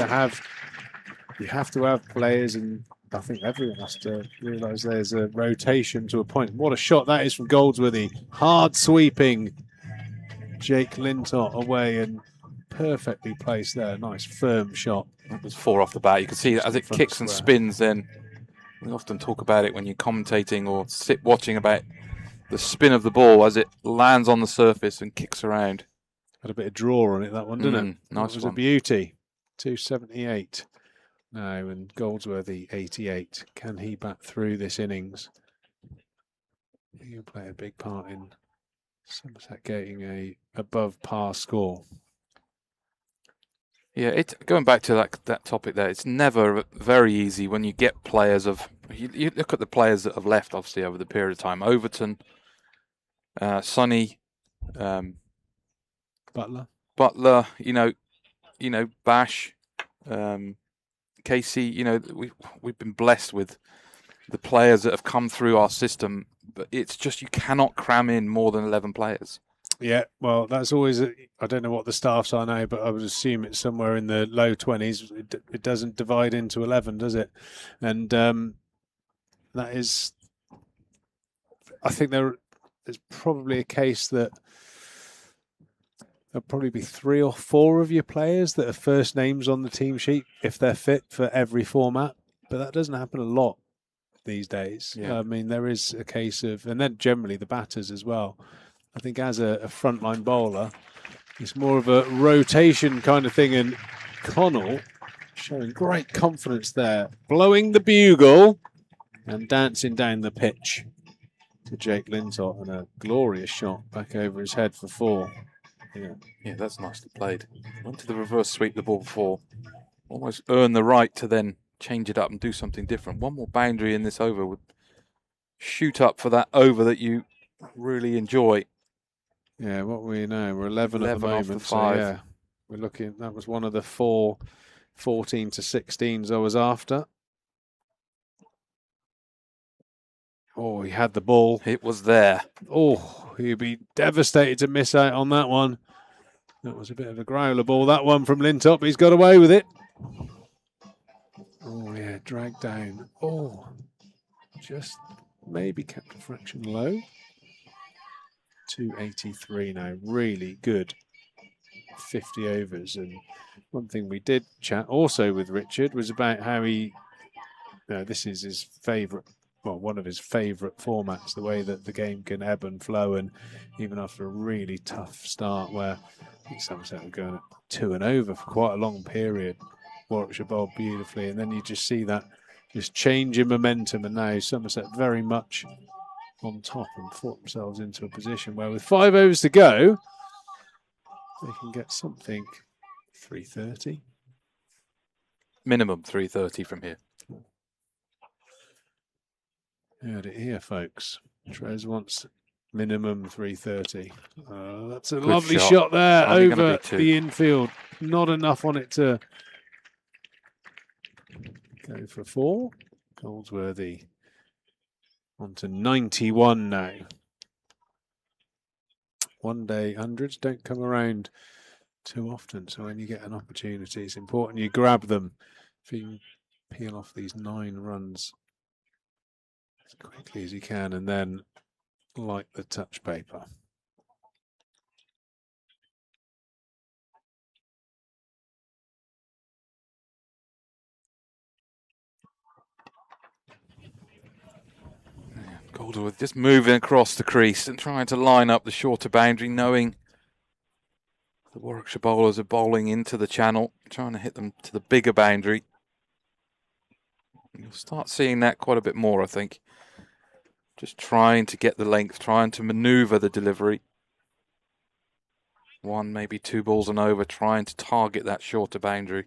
S12: to have players, and I think everyone has to realise there's a rotation to a point. What a shot that is from Goldsworthy. Hard sweeping Jake Lintott away and perfectly placed there. Nice firm shot.
S13: It was 4 off the bat. You can see that as it kicks and spins, then we often talk about it when you're commentating or sit watching about the spin of the ball as it lands on the surface and kicks around.
S12: Had a bit of draw on it, that one, didn't it?
S13: Nice.
S12: It was a beauty. 278 now, and Goldsworthy 88. Can he bat through this innings? He'll play a big part in Somerset getting a above par score.
S13: Yeah, going back to that topic there, it's never very easy when you get players of... You look at the players that have left, obviously, over the period of time. Overton, Sonny,
S12: Butler,
S13: Bash, Casey. We've been blessed with the players that have come through our system, but it's just you cannot cram in more than 11 players.
S12: Yeah, well, that's always... I don't know what the staffs are now, but I would assume it's somewhere in the low 20s. It doesn't divide into 11, does it? And that is... I think there's probably a case that there'll probably be 3 or 4 of your players that are first names on the team sheet if they're fit for every format. But that doesn't happen a lot these days.
S13: Yeah.
S12: I mean, there is a case of... And then generally the batters as well. I think as a frontline bowler, it's more of a rotation kind of thing. And Connell showing great confidence there, blowing the bugle and dancing down the pitch to Jake Lintott, and a glorious shot back over his head for 4.
S13: Yeah, that's nicely played. Went to the reverse sweep the ball before. Almost earned the right to then change it up and do something different. One more boundary in this over would shoot up for that over that you really enjoy.
S12: Yeah, what we know, we're 11 at the
S13: off
S12: moment.
S13: the 5.
S12: So yeah, we're looking. That was one of the 4 14 to 16s I was after. Oh, he had the ball.
S13: It was there.
S12: Oh, he'd be devastated to miss out on that one. That was a bit of a growler ball, that one from Lintott, but he's got away with it. Oh yeah, dragged down. Oh, just maybe kept a fraction low. 283 now, really good
S2: 50 overs. And one thing we did chat also with Richard was about how he, this is his favourite, well, one of his favourite formats, the way that the game can ebb and flow. And even after a really tough start where I think Somerset were going at 2 and over for quite a long period, Warwickshire bowled beautifully. And then you just see that just change in momentum. And now Somerset very much on top and fought themselves into a position where with 5 overs to go, they can get something 330.
S13: Minimum 330 from here.
S2: Heard it here, folks. Trez wants minimum 330. That's a
S13: Good
S2: lovely
S13: shot.
S2: shot there
S13: Only gonna
S2: over
S13: be 2.
S2: the infield. Not enough on it to go for 4. Goldsworthy on to 91 now. One day hundreds don't come around too often, so when you get an opportunity, it's important you grab them. If you can peel off these 9 runs as quickly as you can, and then light the touch paper.
S13: Goldsworth just moving across the crease and trying to line up the shorter boundary, knowing the Warwickshire bowlers are bowling into the channel, trying to hit them to the bigger boundary. You'll start seeing that quite a bit more, I think. Just trying to get the length, trying to manoeuvre the delivery. 1, maybe 2 balls and over, trying to target that shorter boundary.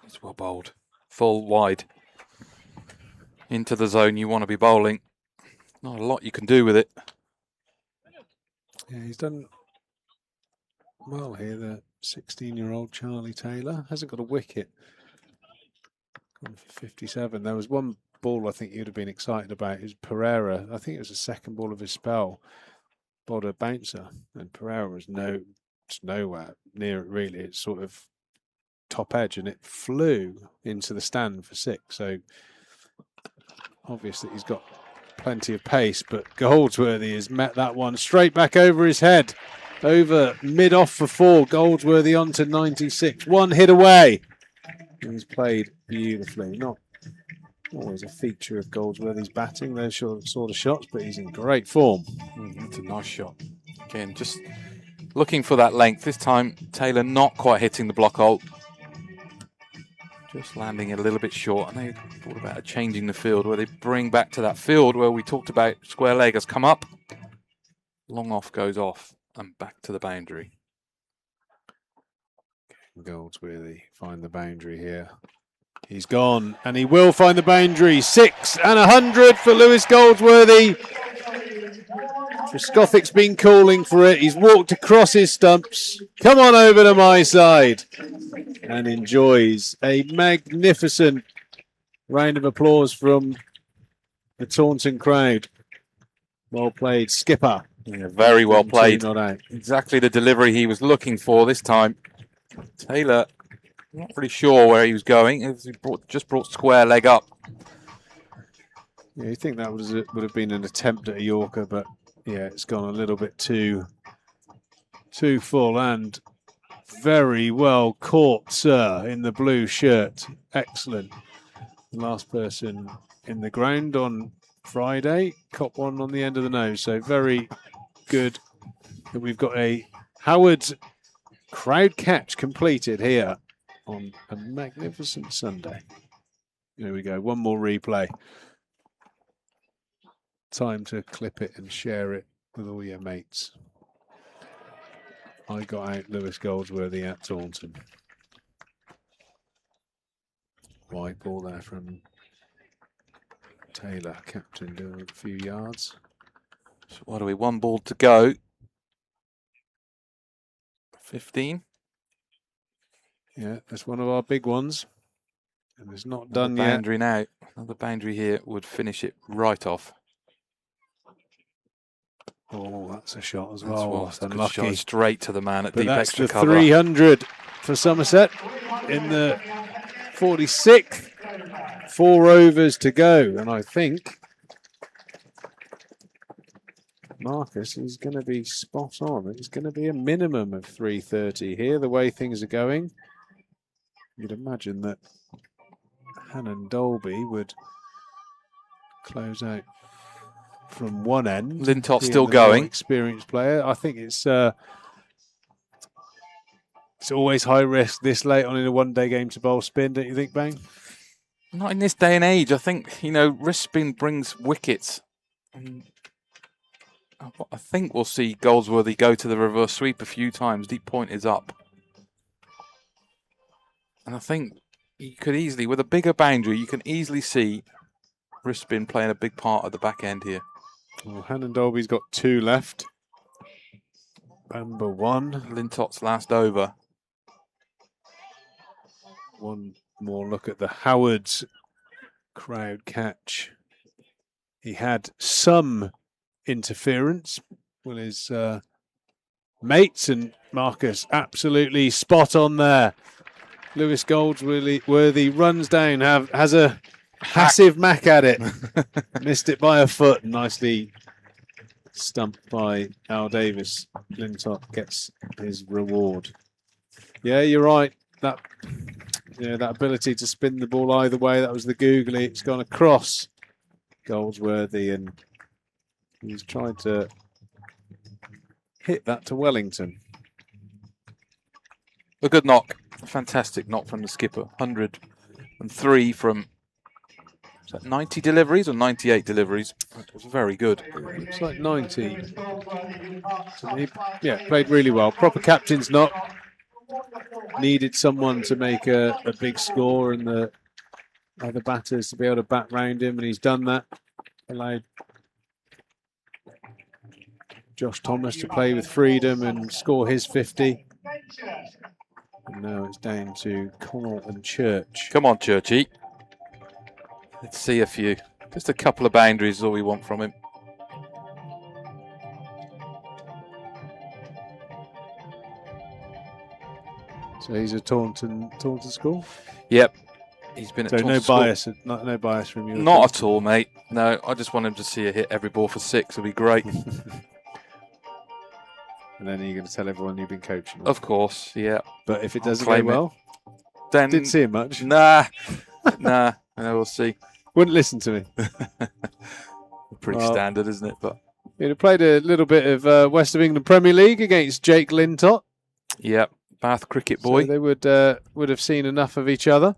S13: It's well bowled. Full wide. Into the zone you want to be bowling. Not a lot you can do with it.
S2: Yeah, he's done well here, the 16-year-old Charlie Taylor. Hasn't got a wicket. Gone for 57. There was one ball I think you'd have been excited about. It was Pereira. I think it was the second ball of his spell. Bowled a bouncer, and Pereira was nowhere near it really. It's sort of top edge, and it flew into the stand for 6. So obviously he's got plenty of pace, but Goldsworthy has met that one straight back over his head. Over mid-off for 4. Goldsworthy on to 96. 1 hit away. He's played beautifully. Not always a feature of Goldsworthy's batting, those sort of shots, but he's in great form.
S13: That's a nice shot. Again, just looking for that length. This time, Taylor not quite hitting the block hole. Just landing it a little bit short. And they thought about changing the field, where they bring back to that field where we talked about square leg has come up. Long off goes off and back to the boundary.
S2: Goldsworthy find the boundary here. He's gone, and he will find the boundary. 6 and 100 for Lewis Goldsworthy. Trescothic's been calling for it. He's walked across his stumps. Come on over to my side. And enjoys a magnificent round of applause from the Taunton crowd. Well played, skipper.
S13: Yeah, very well played.
S2: Not out.
S13: Exactly the delivery he was looking for this time. Taylor, not really sure where he was going. He just brought square leg up.
S2: Yeah, you think that would have been an attempt at a Yorker, but yeah, it's gone a little bit too full, and very well caught, sir, in the blue shirt. Excellent. Last person in the ground on Friday, caught one on the end of the nose, so very good that we've got a Howard's crowd catch completed here on a magnificent Sunday. Here we go, one more replay. Time to clip it and share it with all your mates. I got out Lewis Goldsworthy at Taunton. Wide ball there from Taylor, captain, doing a few yards.
S13: So what are we? 1 ball to go. 15.
S2: Yeah, that's one of our big ones. And it's not
S13: Another
S2: done yet.
S13: boundary now. Another boundary here would finish it right off.
S2: Oh, that's a shot as
S13: That's
S2: well.
S13: well,
S2: That's
S13: it's a good
S2: unlucky.
S13: shot straight to the man at
S2: But
S13: deep
S2: that's
S13: extra
S2: the
S13: cover.
S2: 300 for Somerset in the 46th. 4 overs to go. And I think Marcus is going to be spot on. It's going to be a minimum of 330 here, the way things are going. You'd imagine that Hannon Dolby would close out from one end.
S13: Lintot's
S2: being
S13: still
S2: the more
S13: going.
S2: Experienced player. I think it's always high risk this late on in a one-day game to bowl spin, don't you think, Bang?
S13: Not in this day and age. I think, wrist spin brings wickets. And I think we'll see Goldsworthy go to the reverse sweep a few times. Deep point is up. And I think you could easily, with a bigger boundary, you can easily see wrist spin playing a big part at the back end here.
S2: Well, Hannon Dolby's got 2 left. Number 1.
S13: Lintot's last over.
S2: One more look at the Howard's crowd catch. He had some interference. Well, his mates and Marcus absolutely spot on there. Lewis Goldsworthy runs down, has a passive mac at it. Missed it by a foot. Nicely stumped by Al Davis. Lintott gets his reward. Yeah, you're right. That ability to spin the ball either way, that was the googly. It's gone across Goldsworthy, and he's tried to hit that to Wellington.
S13: A good knock. A fantastic knock from the skipper. 103 from 90 deliveries or 98 deliveries. It was very good.
S2: It's like 90 to me. Yeah, played really well. Proper captain's knock. Needed someone to make a big score and the other batters to be able to bat round him, and he's done that. Allowed Josh Thomas to play with freedom and score his 50. And now it's down to Connell and Church.
S13: Come on, Churchy. Let's see a few. Just a couple of boundaries is all we want from him.
S2: So he's a Taunton school?
S13: Yep. He's been at
S2: so
S13: Taunton
S2: no
S13: school.
S2: bias, no bias from you.
S13: Not at all, mate. No, I just want him to see a hit every ball for 6. It'll be great.
S2: And then you're going to tell everyone you've been coaching.
S13: Of course, yeah.
S2: But if it doesn't go well,
S13: then
S2: didn't see him much.
S13: Nah, we'll see.
S2: Wouldn't listen to me.
S13: Pretty standard, isn't it? But
S2: he'd have played a little bit of West of England Premier League against Jake Lintott.
S13: Yep, Bath cricket boy.
S2: So they would have seen enough of each other.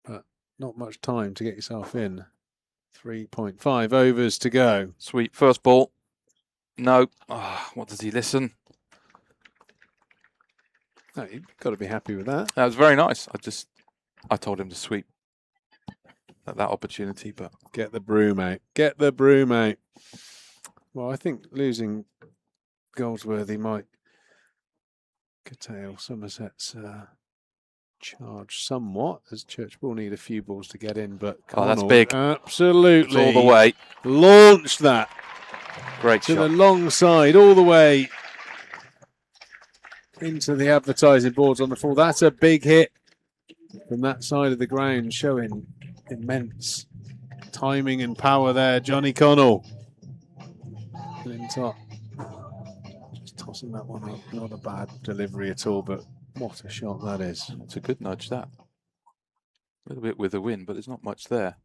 S2: But not much time to get yourself in. 3.5 overs to go.
S13: Sweet first ball. No. What does he listen?
S2: No, you've got to be happy with that.
S13: That was very nice. I told him to sweep at that opportunity, but
S2: get the broom out. Get the broom out. Well, I think losing Goldsworthy might curtail Somerset's charge somewhat, as Church will need a few balls to get in, but
S13: that's big.
S2: Absolutely.
S13: It's all the way.
S2: Launched that.
S13: Great
S2: to
S13: shot.
S2: the long side, all the way into the advertising boards on the full. That's a big hit from that side of the ground, showing immense timing and power there. Johnny Connell. Lintott just tossing that one up. Not a bad delivery at all, but what a shot that is.
S13: It's a good nudge, that. A little bit with the wind, but there's not much there.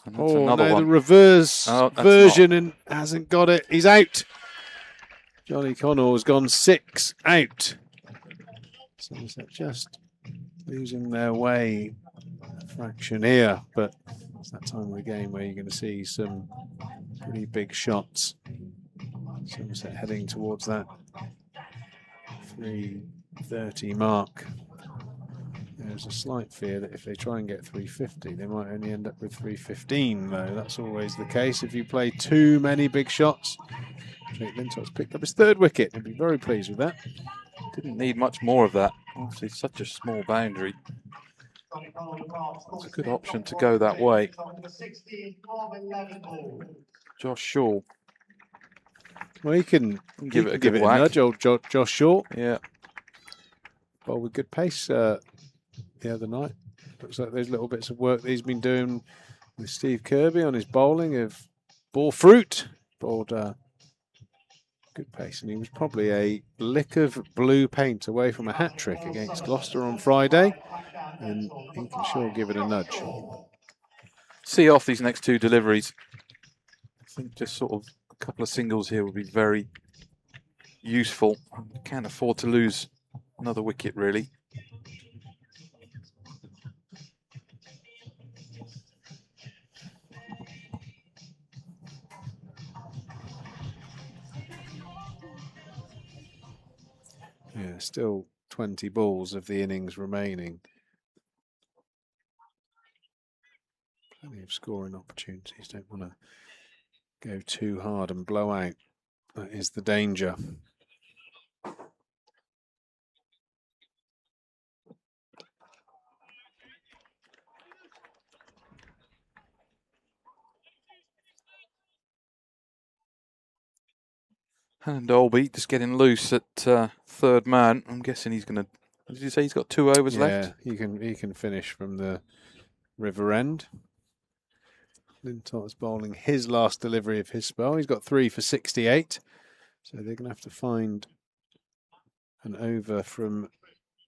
S13: And that's another
S2: no,
S13: one.
S2: the reverse version
S13: not.
S2: And hasn't got it. He's out. Johnny Connell has gone 6 out. Somerset just losing their way a fraction here, but it's that time of the game where you're going to see some pretty big shots. Somerset heading towards that
S12: 330 mark. There's a slight fear that if they try and get 350, they might only end up with 315, though. That's always the case if you play too many big shots. Jake Lintott's picked up his 3rd wicket. He'll be very pleased with that.
S13: Didn't need much more of that. Obviously, such a small boundary. It's a good option to go that way. Josh Shaw.
S12: Well, he can
S13: give it a whack.
S12: nudge, old Josh Shaw.
S13: Yeah.
S12: Well, with good pace the other night. Looks like those little bits of work that he's been doing with Steve Kirby on his bowling have bore fruit. Bowled good pace, and he was probably a lick of blue paint away from a hat-trick against Gloucester on Friday, and he can sure give it a nudge.
S13: See off these next 2 deliveries. I think just sort of a couple of singles here would be very useful. Can't afford to lose another wicket, really.
S12: Yeah, still 20 balls of the innings remaining. Plenty of scoring opportunities. Don't want to go too hard and blow out. That is the danger.
S13: And Dolby just getting loose at 3rd man. I'm guessing he's going to. Did you say he's got 2 overs left?
S12: Yeah, he can finish from the river end. Lintott's bowling his last delivery of his spell. He's got 3 for 68. So they're going to have to find an over from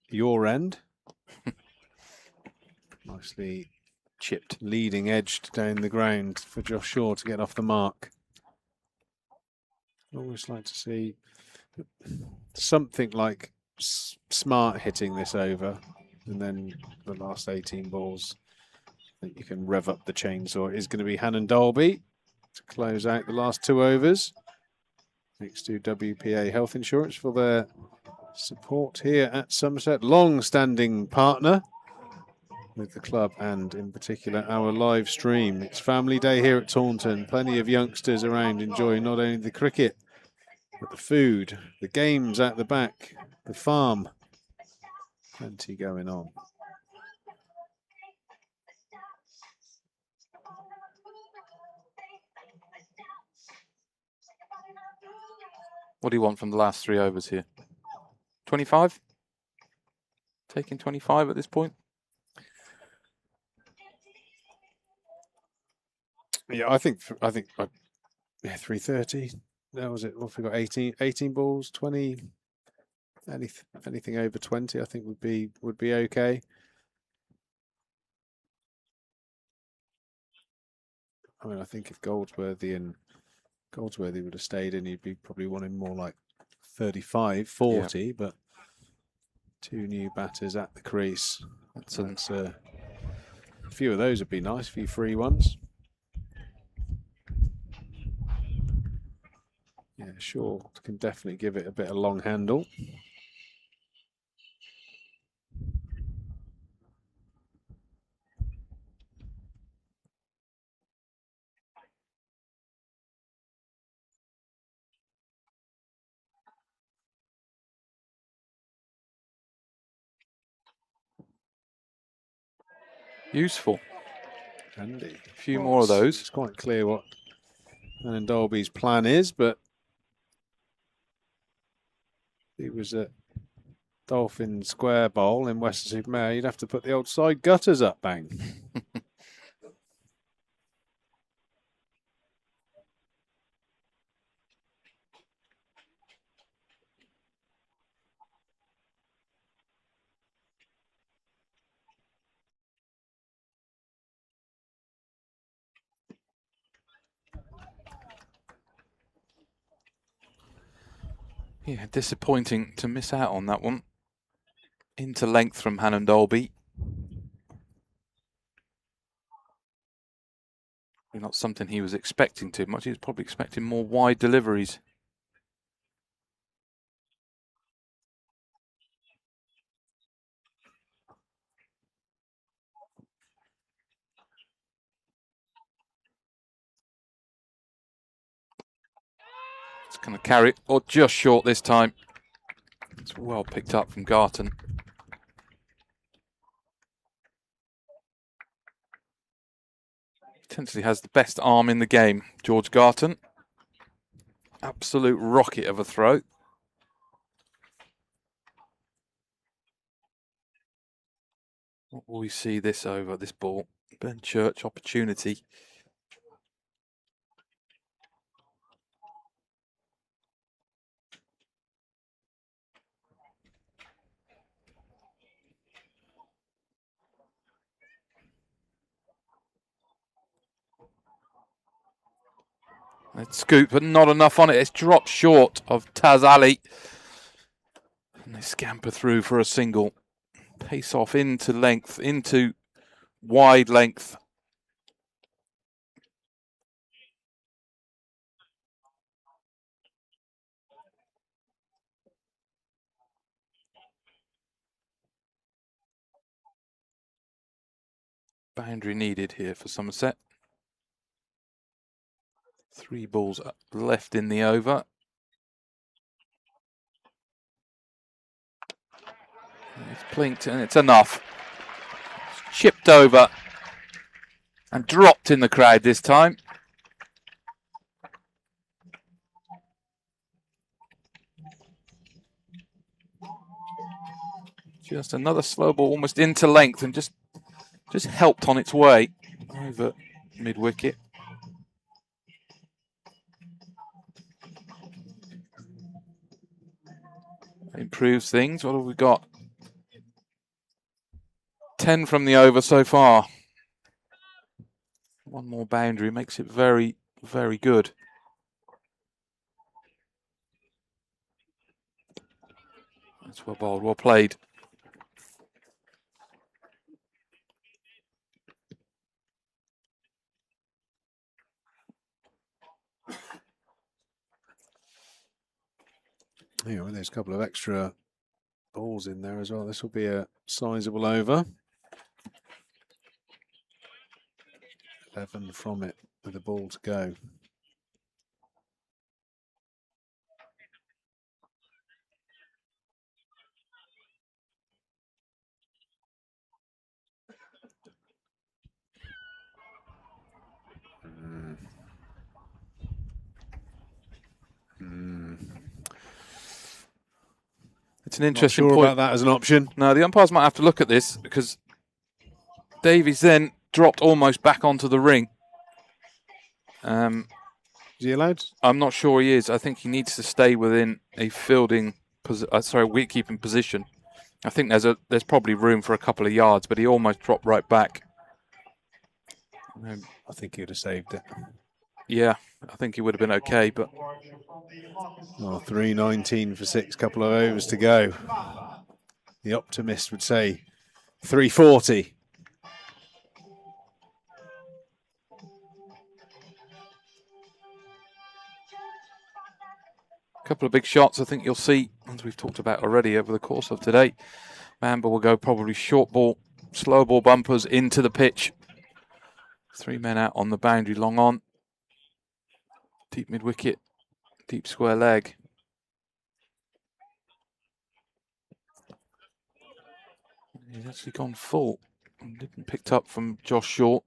S12: your end. Nicely chipped, leading edged down the ground for Josh Shaw to get off the mark. I always like to see something like smart hitting this over, and then the last 18 balls, I think you can rev up the chainsaw. It is going to be Hannon Dolby to close out the last 2 overs. Thanks to WPA Health Insurance for their support here at Somerset. Long-standing partner with the club and in particular our live stream. It's family day here at Taunton. Plenty of youngsters around enjoying not only the cricket, but the food, the games at the back, the farm. Plenty going on.
S13: What do you want from the last 3 overs here? 25? Taking 25 at this point?
S12: Yeah, I think 330. That was it. What have we got? 18 balls, 20. Anything over 20, I think would be okay. I mean, I think if Goldsworthy would have stayed in, he'd be probably wanting more like 35, 40. Yeah. But 2 new batters at the crease. That's a few of those would be nice. A few free ones. Yeah, sure. Can definitely give it a bit of long handle.
S13: Useful.
S12: Handy.
S13: A few more of those.
S12: It's quite clear what Hannon Dolby's plan is, but he was at Dolphin Square Bowl in Weston-super-Mare. You'd have to put the old side gutters up, bang.
S13: Yeah, disappointing to miss out on that one. Into length from Hannon Dolby. Not something he was expecting too much. He was probably expecting more wide deliveries. Going to carry it, or just short this time. It's well picked up from Garton. Potentially has the best arm in the game, George Garton. Absolute rocket of a throw. What will we see this over, this ball? Ben Church opportunity. It's scoop, but not enough on it. It's dropped short of Taz Ali. And they scamper through for a single. Pace off into length, into wide length. Boundary needed here for Somerset. 3 balls left in the over. It's plinked and it's enough. It's chipped over and dropped in the crowd this time. Just another slow ball almost into length and just helped on its way over mid-wicket. Improves things. What have we got? 10 from the over so far. One more boundary makes it very, very good. That's well bowled, well played.
S9: Yeah, well, there's a couple of extra balls in there as well. This will be a sizable over. 11 from it with a ball to go.
S13: It's an interesting
S9: Not sure
S13: point.
S9: about that as an option.
S13: No, the umpires might have to look at this because Davies then dropped almost back onto the ring.
S9: Is he allowed?
S13: I'm not sure he is. I think he needs to stay within a wicket-keeping position. I think there's probably room for a couple of yards, but he almost dropped right back.
S9: I think he would have saved it.
S13: Yeah, I think he would have been okay, but...
S9: Well, 3:19 for 6, couple of overs to go. The optimist would say 3:40.
S13: A couple of big shots I think you'll see, as we've talked about already over the course of today. Bamber will go probably short ball, slow ball bumpers into the pitch. 3 men out on the boundary, long on. Deep mid-wicket, deep square leg. He's actually gone full. Didn't picked up from Josh Short.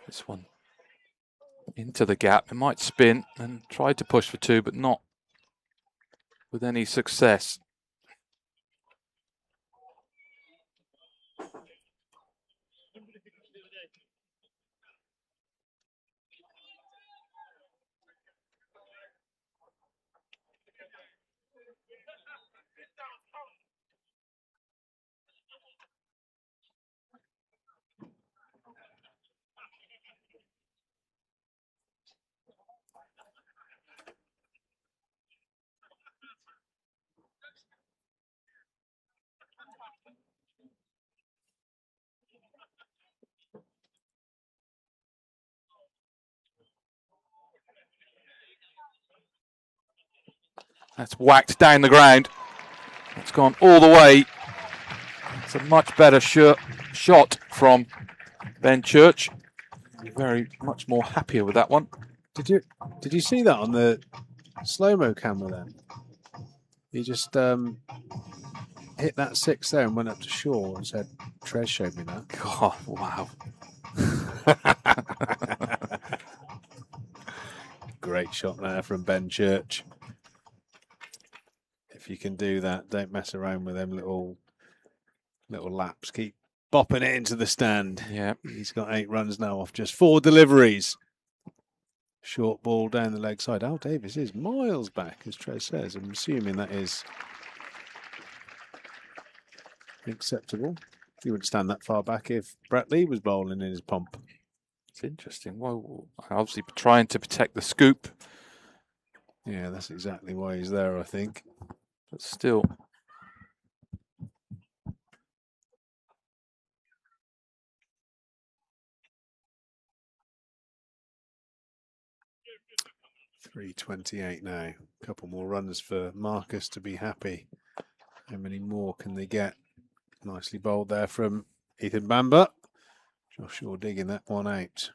S13: This one into the gap. It might spin and tried to push for 2, but not with any success. That's whacked down the ground. It's gone all the way. It's a much better shot from Ben Church. Very much more happier with that one.
S9: Did you see that on the slow-mo camera then? He just hit that 6 there and went up to shore and said, Trez showed me that.
S13: God, wow.
S9: Great shot there from Ben Church. If you can do that, don't mess around with them little laps. Keep bopping it into the stand.
S13: Yeah.
S9: He's got 8 runs now off just 4 deliveries. Short ball down the leg side. Al Davis is miles back, as Trez says. I'm assuming that is acceptable. He wouldn't stand that far back if Brett Lee was bowling in his pomp.
S13: It's interesting. Well, obviously trying to protect the scoop.
S9: Yeah, that's exactly why he's there, I think.
S13: But still.
S9: .328 now. A couple more runs for Marcus to be happy. How many more can they get? Nicely bowled there from Ethan Bamber. Josh Shaw digging that one out.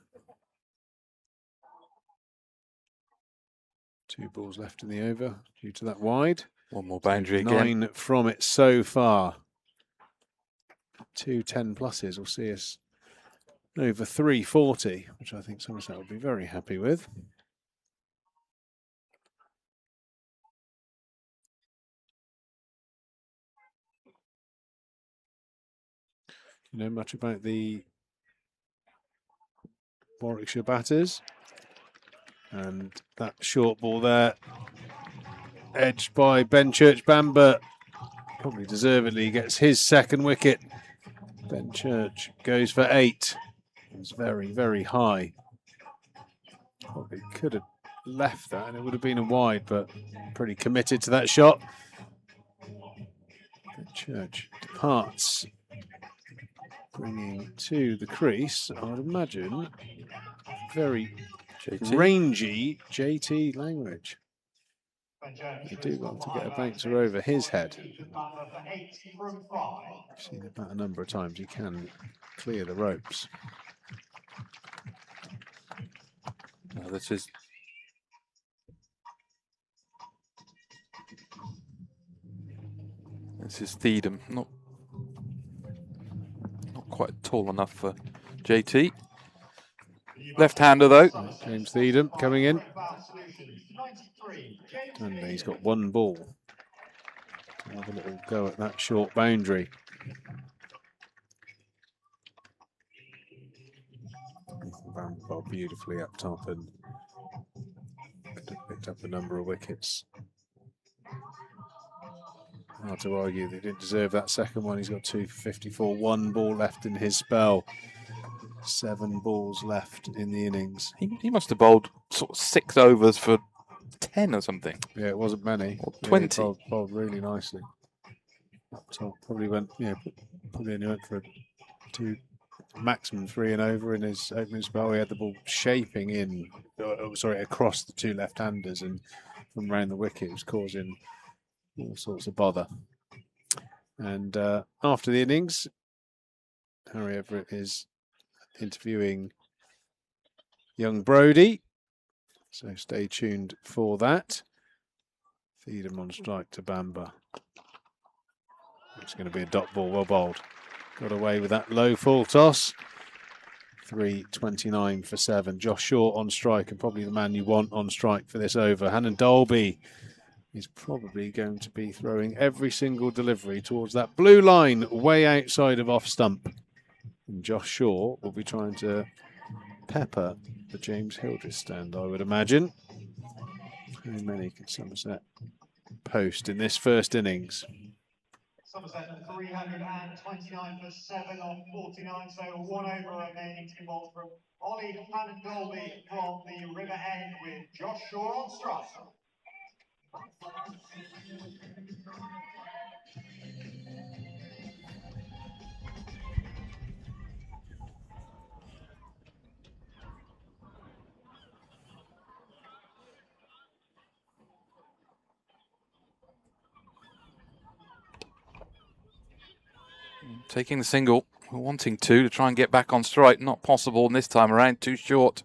S9: 2 balls left in the over due to that wide.
S13: One more boundary again.
S9: 9 from it so far. 2 10+s will see us over 340, which I think Somerset will be very happy with. You know much about the Warwickshire batters? And that short ball there, edged by Ben Church Bamber, probably deservedly gets his 2nd wicket. Ben Church goes for 8. It's very, very high. Probably could have left that and it would have been a wide, but pretty committed to that shot. Ben Church departs, bringing to the crease, I would imagine, very rangy JT Langridge. They do want to get a bouncer over his head. I've seen it about a number of times. He can clear the ropes.
S13: No, this is Theedham. Not quite tall enough for JT. Left-hander though.
S9: James Theedham coming in. And he's got 1 ball to have a little go at that short boundary. Ball beautifully up top and could have picked up a number of wickets. Hard to argue they didn't deserve that 2nd one. He's got 2 for 54, 1 ball left in his spell. 7 balls left in the innings.
S13: He must have bowled sort of 6 overs for 10 or something.
S9: Yeah, it wasn't many.
S13: Or 20.
S9: Yeah, bowled really nicely. Up top, probably went, probably only went for 2, maximum 3 and over in his opening spell. He had the ball shaping in, across the 2 left-handers, and from around the wicket, it was causing all sorts of bother. And after the innings, Harry Everett is interviewing young Brodie, so stay tuned for that. Feed him on strike to Bamber. It's going to be a dot ball, well bowled. Got away with that low full toss. 3:29 for 7. Josh Shaw on strike, and probably the man you want on strike for this over. Hannon Dolby is probably going to be throwing every single delivery towards that blue line way outside of off stump. And Josh Shaw will be trying to pepper the James Hildreth stand, I would imagine. How many can Somerset post in this first innings?
S8: Somerset 329 for 7 off 49, so 1 over remaining. 2 balls from Ollie Hannon Dolby from the River End with Josh Shaw on strike.
S13: taking the single, wanting to try and get back on strike. Not possible this time around, too short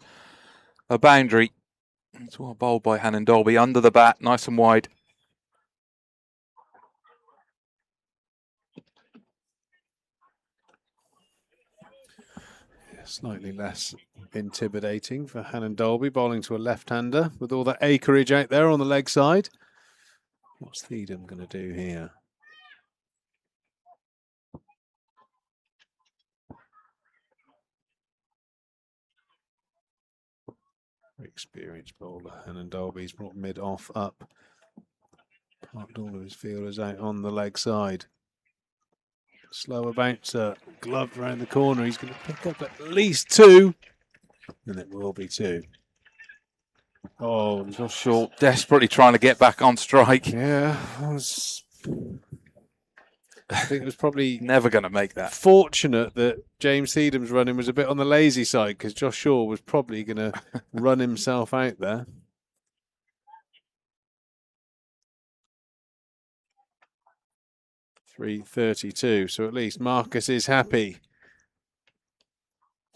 S13: a boundary. It's well bowled by Hannon Dolby, under the bat, nice and wide.
S14: Slightly less intimidating for Hannon Dolby, bowling to a left-hander with all that acreage out there on the leg side. What's Thiedham going to do here? Experienced bowler Hannon Dolby's brought mid-off up. Parked all of his fielders out on the leg side. Slower bouncer, gloved around the corner. He's going to pick up at least 2, and it will be 2. Oh,
S13: Josh Short desperately trying to get back on strike.
S14: Yeah, I think it was probably
S13: never going to make that.
S14: Fortunate that James Thiedham's running was a bit on the lazy side, because Josh Shaw was probably going to run himself out there. .332, so at least Marcus is happy.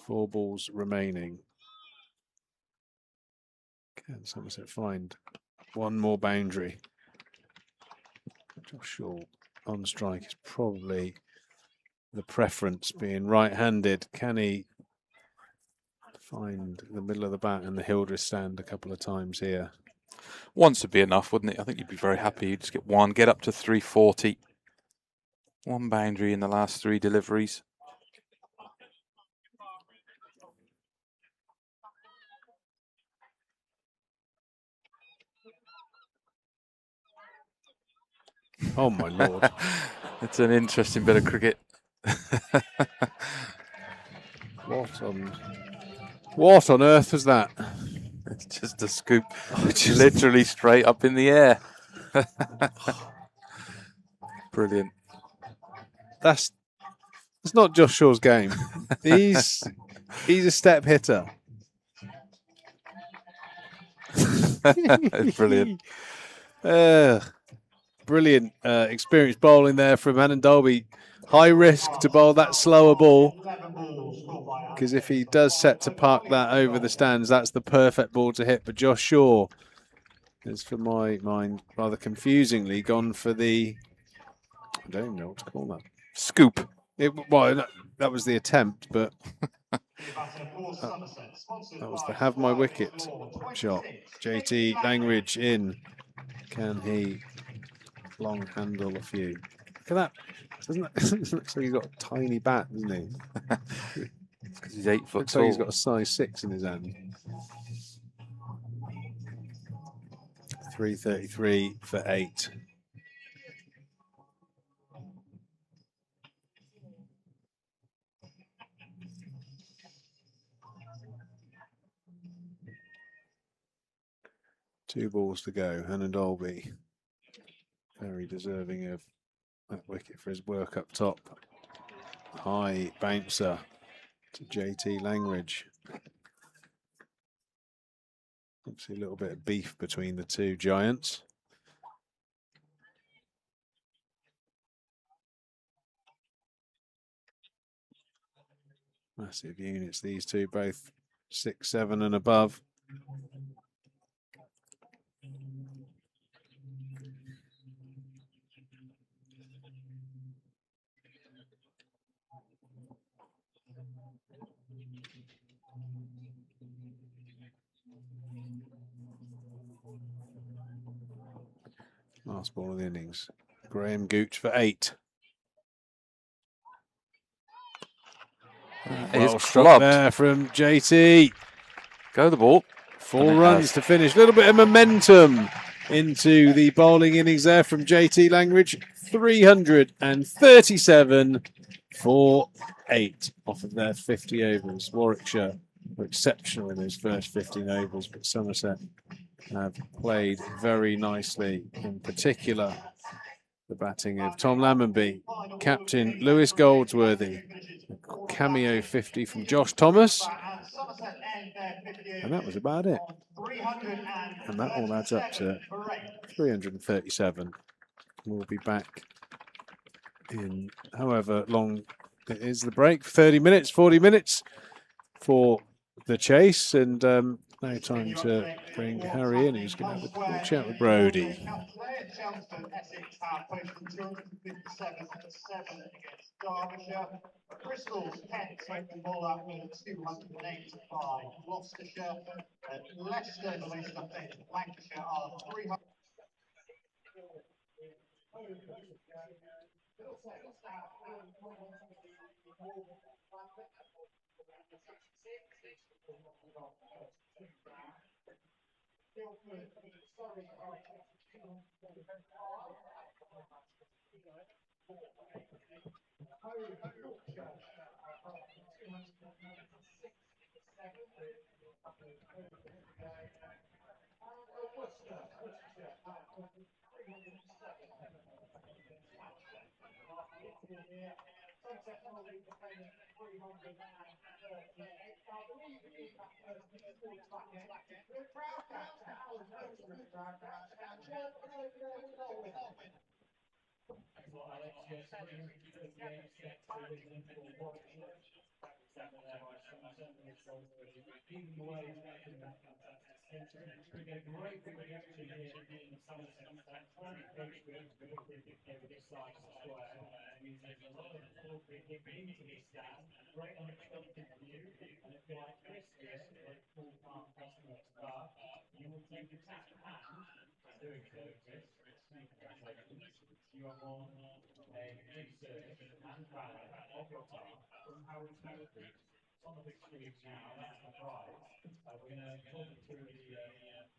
S14: 4 balls remaining. Can Somerset find one more boundary? Josh Shaw on strike is probably the preference, being right-handed. Can he find the middle of the bat and the Hildreth stand a couple of times here?
S13: Once would be enough, wouldn't it? I think you'd be very happy. You'd just get one, get up to 340. One boundary in the last 3 deliveries.
S14: Oh my lord.
S13: It's an interesting bit of cricket.
S14: What on earth was that?
S13: It's just a scoop. It's literally straight up in the air. Brilliant.
S14: That's not Josh Shaw's game. He's a step hitter.
S13: Brilliant.
S14: Brilliant experienced bowling there from Hannon Dolby. High risk to bowl that slower ball, because if he does set to park that over the stands, that's the perfect ball to hit. But Josh Shaw has, for my mind, rather confusingly gone for the, I don't even know what to call that.
S13: Scoop.
S14: Well, that was the attempt, but that was the have my wicket shot. JT Langridge in. Can he long handle a few? Look at that. Looks like he's got a tiny bat, doesn't he?
S13: Because he's 8 foot
S14: Looks
S13: tall.
S14: like he's got a size 6 in his hand. 333 for 8. Two balls to go. Hannon Dolby, very deserving of that wicket for his work up top. High bouncer to JT Langridge. Obviously a little bit of beef between the two giants. Massive units, these two, both 6'7" and above. Last ball of the innings. Graham Gooch for 8.
S13: Well
S14: struck
S13: clubbed
S14: there from JT.
S13: Go the ball.
S14: 4 runs to finish. A little bit of momentum into the bowling innings there from JT Langridge. 337 for 8 off of their 50 overs. Warwickshire were exceptional in those first 15 overs, but Somerset have played very nicely. In particular, the batting of Tom Lammonby, captain Lewis Goldsworthy, a cameo 50 from Josh Thomas, and that was about it. And that all adds up to 337. We'll be back in however long it is the break. 30 minutes, 40 minutes for the chase, and now time to bring Harry in, who's going to have a little chat with Brodie.
S5: Chelmsford, Essex have posted 257 and 7 against Derbyshire. Bristol's Kent make the ball up with 285. Gloucestershire, Leicester, the latest update, Lancashire are 300.
S8: We get great reaction here in Somerset. That's very close to this side of the square. Means there's a lot of people getting into the stand. Great unobstructed view. And if you're like Chris here, like full park customers, but you will take a tap hand doing so, Chris. You are on a insert and banner of your car from Howard's Metal Group. It's on the big screen now, that's the prize. We're going to talk you through the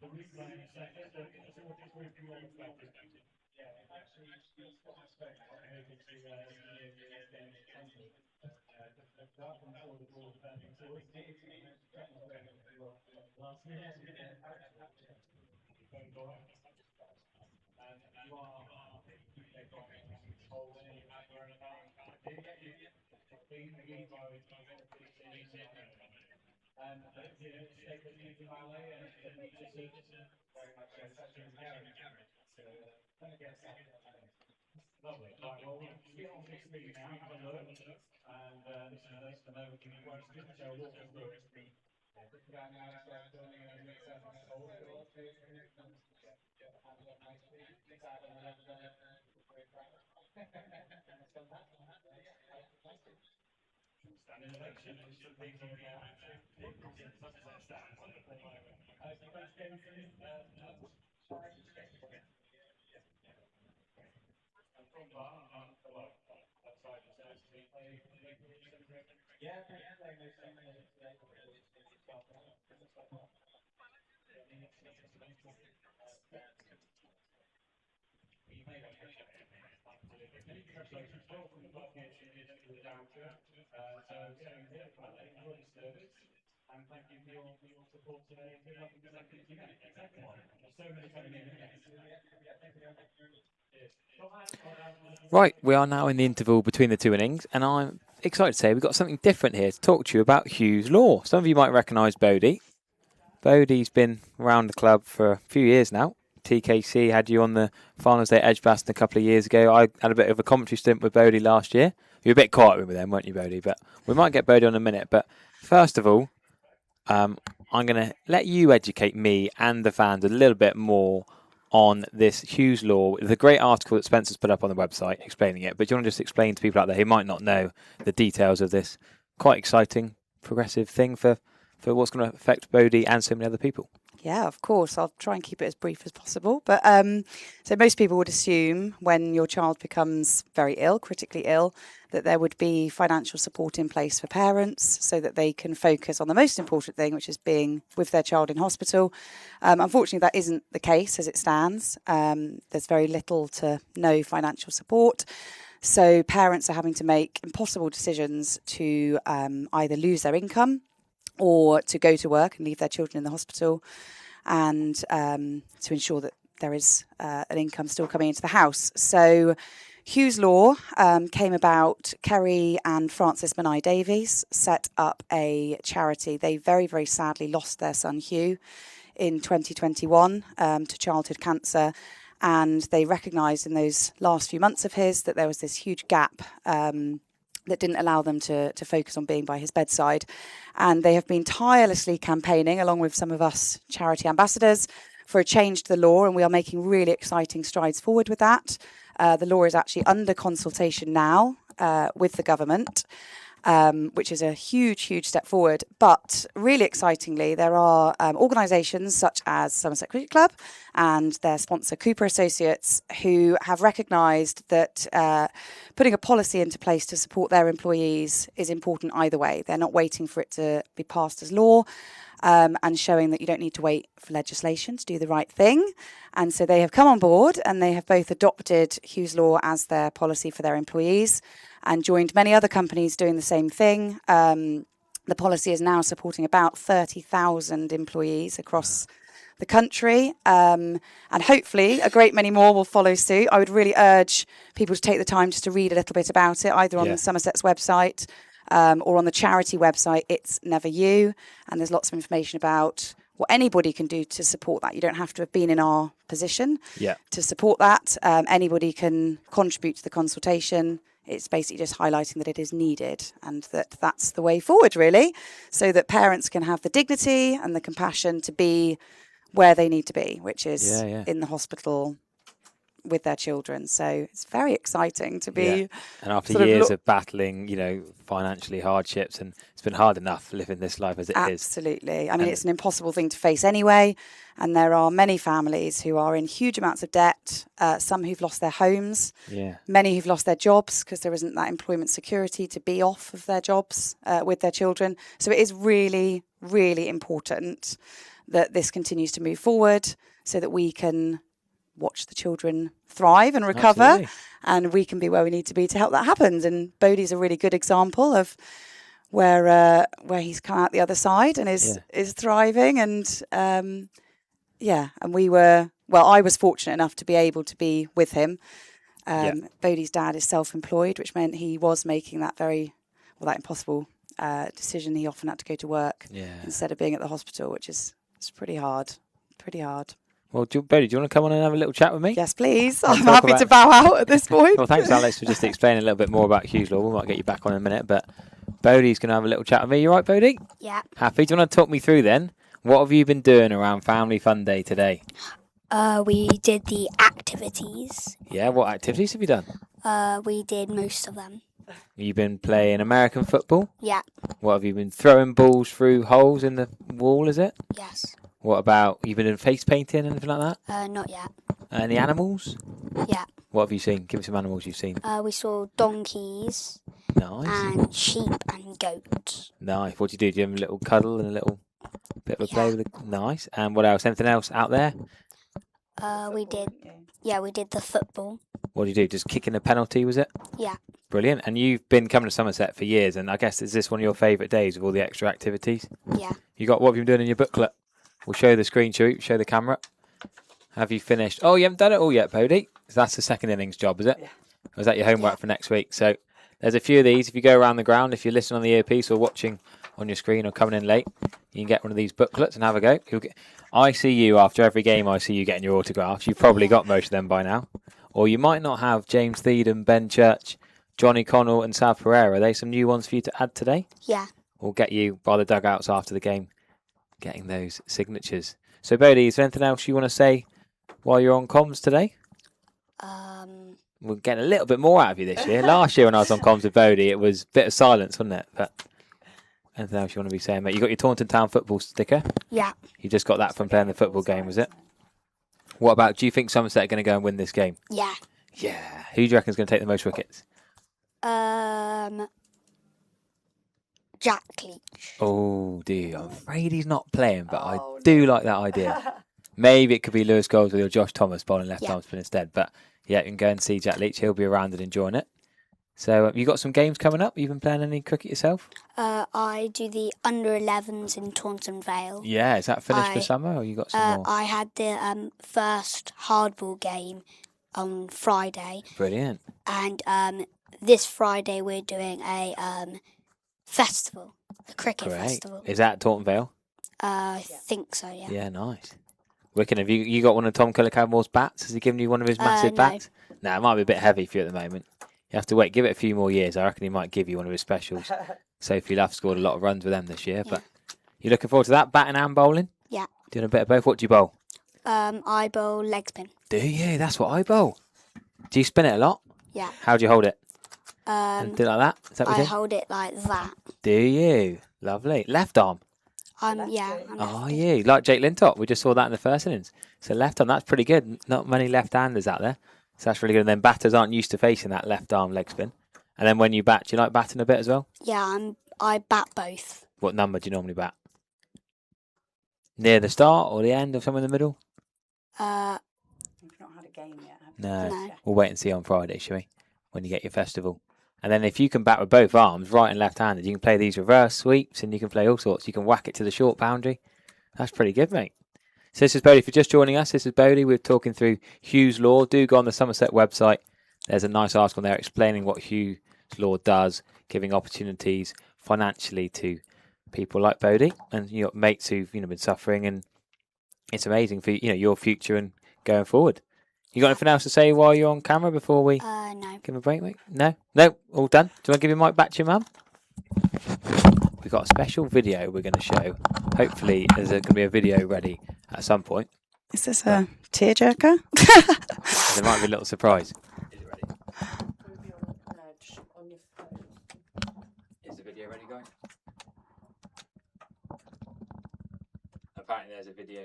S8: replay in a second, but so what is with your perspective? Yeah, actually, it's got respect. I think it's the company. That one for the ball defending. So it's last year. And you are UK holding where about being lead by and here to stay with you to ballet and to service very much so. That's your Gary. So lovely. Right, well, we'll get on the screen now, have a look. And this is the moment you wasted, so walk us through it. Standing ovation is the beating of vehicles in Somerset stand. Wonderful moment. Thanks, James. And from bar, well, outside the stands, yeah, congratulations. Well, from the club here, she is to the downturn. So, saying here, enjoy the service. And thank you for your support today. Good luck with the second one. There's so many coming in.
S10: Right, we are now in the interval between the two innings, and I'm excited to say we've got something different here to talk to you about Hughes Law. Some of you might recognise Bodie. Bodie's been around the club for a few years now. TKC had you on the finals day at Edgbaston a couple of years ago. I had a bit of a commentary stint with Bodie last year. You were a bit quiet with them, weren't you, Bodie? But we might get Bodie on in a minute. But first of all, I'm going to let you educate me and the fans a little bit more on this Hughes Law. There's a great article that Spencer's put up on the website explaining it. But do you want to just explain to people out there who might not know the details of this quite exciting, progressive thing for what's going to affect Bodie and so many other people?
S15: Yeah, of course. I'll try and keep it as brief as possible. But so most people would assume when your child becomes very ill, critically ill, that there would be financial support in place for parents so that they can focus on the most important thing, which is being with their child in hospital. Unfortunately, that isn't the case as it stands. There's very little to no financial support. So parents are having to make impossible decisions to either lose their income or to go to work and leave their children in the hospital, and to ensure that there is an income still coming into the house. So Hughes Law came about. Kerry and Francis Manai Davies set up a charity. They very, very sadly lost their son Hugh in 2021 to childhood cancer. and they recognised in those last few months of his that there was this huge gap that didn't allow them to focus on being by his bedside. And they have been tirelessly campaigning, along with some of us charity ambassadors, for a change to the law, and we are making really exciting strides forward with that. The law is actually under consultation now with the government, which is a huge, huge step forward. But really excitingly, there are organisations such as Somerset Cricket Club and their sponsor Cooper Associates who have recognised that putting a policy into place to support their employees is important either way. They're not waiting for it to be passed as law. And showing that you don't need to wait for legislation to do the right thing. And so they have come on board and they have both adopted Hughes Law as their policy for their employees and joined many other companies doing the same thing. The policy is now supporting about 30,000 employees across the country, and hopefully a great many more will follow suit. I would really urge people to take the time just to read a little bit about it, either on Somerset's website or on the charity website, It's Never You. And there's lots of information about what anybody can do to support that. You don't have to have been in our position to support that. Anybody can contribute to the consultation. It's basically just highlighting that it is needed and that that's the way forward, really, so that parents can have the dignity and the compassion to be where they need to be, which is in the hospital with their children. So it's very exciting to be.
S10: And after years of battling, financially hardships, and it's been hard enough living this life as it is.
S15: Absolutely. I mean, it's an impossible thing to face anyway. And there are many families who are in huge amounts of debt, some who've lost their homes, many who've lost their jobs because there isn't that employment security to be off of their jobs with their children. So it is really, really important that this continues to move forward so that we can watch the children thrive and recover, and we can be where we need to be to help that happen. And Bodhi's a really good example of where he's come out the other side and is thriving. And and we were, I was fortunate enough to be able to be with him. Bodhi's dad is self-employed, which meant he was making that that impossible decision. He often had to go to work instead of being at the hospital, which is pretty hard.
S10: Well, Bodhi, do you want to come on and have a little chat with me?
S15: Yes, please. I'm happy to bow out at this point.
S10: Well, thanks, Alex, for just explaining a little bit more about Hughes Law. We might get you back on in a minute, but Bodhi's going to have a little chat with me. You right, Bodhi?
S11: Yeah.
S10: Happy? Do you want to talk me through then? What have you been doing around Family Fun Day today?
S11: We did the activities.
S10: Yeah, what activities have you done?
S11: We did most of them.
S10: You've been playing American football?
S11: Yeah.
S10: What, have you been throwing balls through holes in the wall, is it?
S11: Yes.
S10: What about, you've been doing face painting, anything like that?
S11: Not yet.
S10: Any animals?
S11: Yeah.
S10: What have you seen? Give me some animals you've seen.
S11: We saw donkeys.
S10: Nice.
S11: And sheep and goats.
S10: Nice. What do you do? Do you have a little cuddle and a little bit of a play with it? Nice. And what else? Anything else out there?
S11: We did the football.
S10: What do you do? Just kicking a penalty, was it?
S11: Yeah.
S10: Brilliant. And you've been coming to Somerset for years, and I guess, is this one of your favourite days with all the extra activities?
S11: Yeah.
S10: What have you been doing in your booklet? We'll show the screen shoot, show the camera. Have you finished? Oh, you haven't done it all yet, Bodhi? So that's the second innings job, is it? Yeah. Or is that your homework for next week? So there's a few of these. If you go around the ground, if you're listening on the earpiece or watching on your screen or coming in late, you can get one of these booklets and have a go. I see you after every game. I see you getting your autographs. You've probably got most of them by now. Or you might not have. James Theedham, Ben Church, Johnny Connell and Sav Pereira. Are they some new ones for you to add today?
S11: Yeah.
S10: We'll get you by the dugouts after the game, getting those signatures. So, Bodhi, is there anything else you want to say while you're on comms today? We're getting a little bit more out of you this year. Last year when I was on comms with Bodhi, it was a bit of silence, wasn't it? But anything else you want to be saying, mate? You got your Taunton Town football sticker?
S11: Yeah.
S10: You just got that from playing the football game, was it? What about, do you think Somerset are going to go and win this game?
S11: Yeah.
S10: Yeah. Who do you reckon is going to take the most wickets?
S11: Jack Leach.
S10: Oh, dear. I'm afraid he's not playing, but I do like that idea. Maybe it could be Lewis Goldsworthy or Josh Thomas bowling left-arm spin instead. But, yeah, you can go and see Jack Leach. He'll be around and enjoying it. So, you got some games coming up? You been playing any cricket yourself?
S11: I do the under-11s in Taunton Vale.
S10: Yeah, is that finished for summer or you got some more?
S11: I had the first hardball game on Friday.
S10: Brilliant.
S11: And this Friday we're doing a festival, a cricket festival.
S10: Is that Taunton Vale?
S11: I think so, yeah.
S10: Yeah, nice. Wicked, have you got one of Tom Cadmore's bats? Has he given you one of his massive
S11: No.
S10: bats? No, it might be a bit heavy for you at the moment. You have to wait. Give it a few more years. I reckon he might give you one of his specials. Sophie Luff scored a lot of runs with them this year. But you looking forward to that? Batting and bowling?
S11: Yeah.
S10: Doing a bit of both. What do you bowl?
S11: I bowl leg spin.
S10: Do you? That's what I bowl. Do you spin it a lot?
S11: Yeah.
S10: How do you hold it? And do it like that? Is that what
S11: I
S10: you do?
S11: hold it like that.
S10: Do you? Lovely. Left arm?
S11: I'm
S10: Oh, you. Like Jake Lintop. We just saw that in the first innings. So left arm, that's pretty good. Not many left-handers out there. So that's really good. And then batters aren't used to facing that left arm leg spin. And then when you bat, do you like batting a bit as well?
S11: Yeah, I bat both.
S10: What number do you normally bat? Near the start or the end or somewhere in the middle?
S15: We've not had a game yet, have we?
S10: No. We'll wait and see on Friday, shall we? When you get your festival. And then if you can bat with both arms, right and left-handed, you can play these reverse sweeps and you can play all sorts. You can whack it to the short boundary. That's pretty good, mate. So this is Bodie. If you're just joining us, this is Bodie. We're talking through Hughes Law. Do go on the Somerset website. There's a nice article there explaining what Hughes Law does, giving opportunities financially to people like Bodie and mates who've been suffering, and it's amazing for your future and going forward. You got anything else to say while you're on camera before we
S11: no.
S10: give a break, mate? No, all done. Do you want to give your mic back to your mum? We've got a special video we're going to show. Hopefully, there's going to be a video ready at some point.
S15: Is this a tearjerker?
S10: There might be a little surprise. Is it ready? Is the video ready, guys? Apparently, there's a video.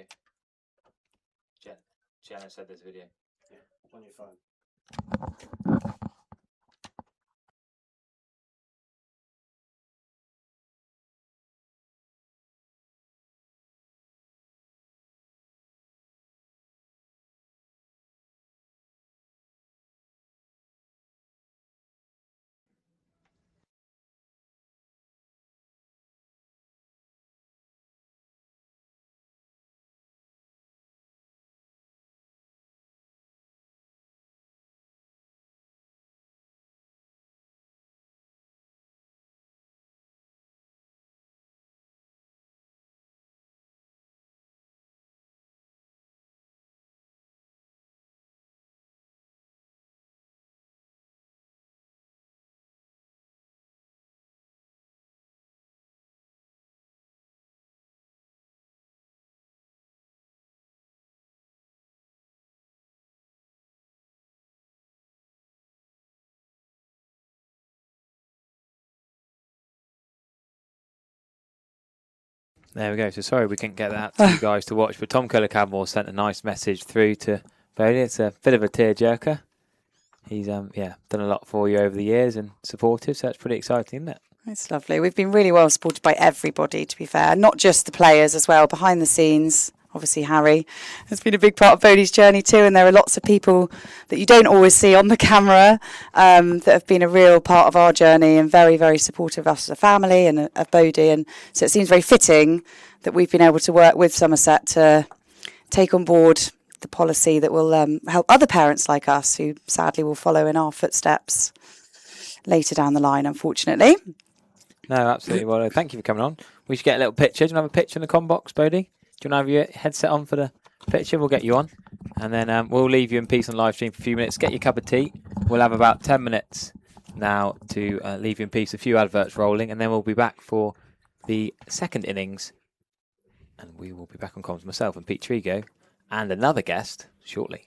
S10: Jenna said there's a video.
S14: Yeah, on your phone.
S10: There we go. So sorry we couldn't get that to you guys to watch, but Tom Cadmore sent a nice message through to Bodie. It's a bit of a tearjerker. He's done a lot for you over the years and supportive, so that's pretty exciting, isn't it?
S15: It's lovely. We've been really well supported by everybody, to be fair, not just the players as well, behind the scenes. Obviously, Harry has been a big part of Bodie's journey too, and there are lots of people that you don't always see on the camera that have been a real part of our journey and very, very supportive of us as a family and of Bodie. And so it seems very fitting that we've been able to work with Somerset to take on board the policy that will help other parents like us who sadly will follow in our footsteps later down the line, unfortunately.
S10: No, absolutely. Well, thank you for coming on. We should get a little picture. Do you want to have a picture in the com box, Bodie? Do you want to have your headset on for the picture? We'll get you on. And then we'll leave you in peace on live stream for a few minutes. Get your cup of tea. We'll have about 10 minutes now to leave you in peace. A few adverts rolling. And then we'll be back for the second innings. And we will be back on comms, myself and Pete Trigo. And another guest shortly.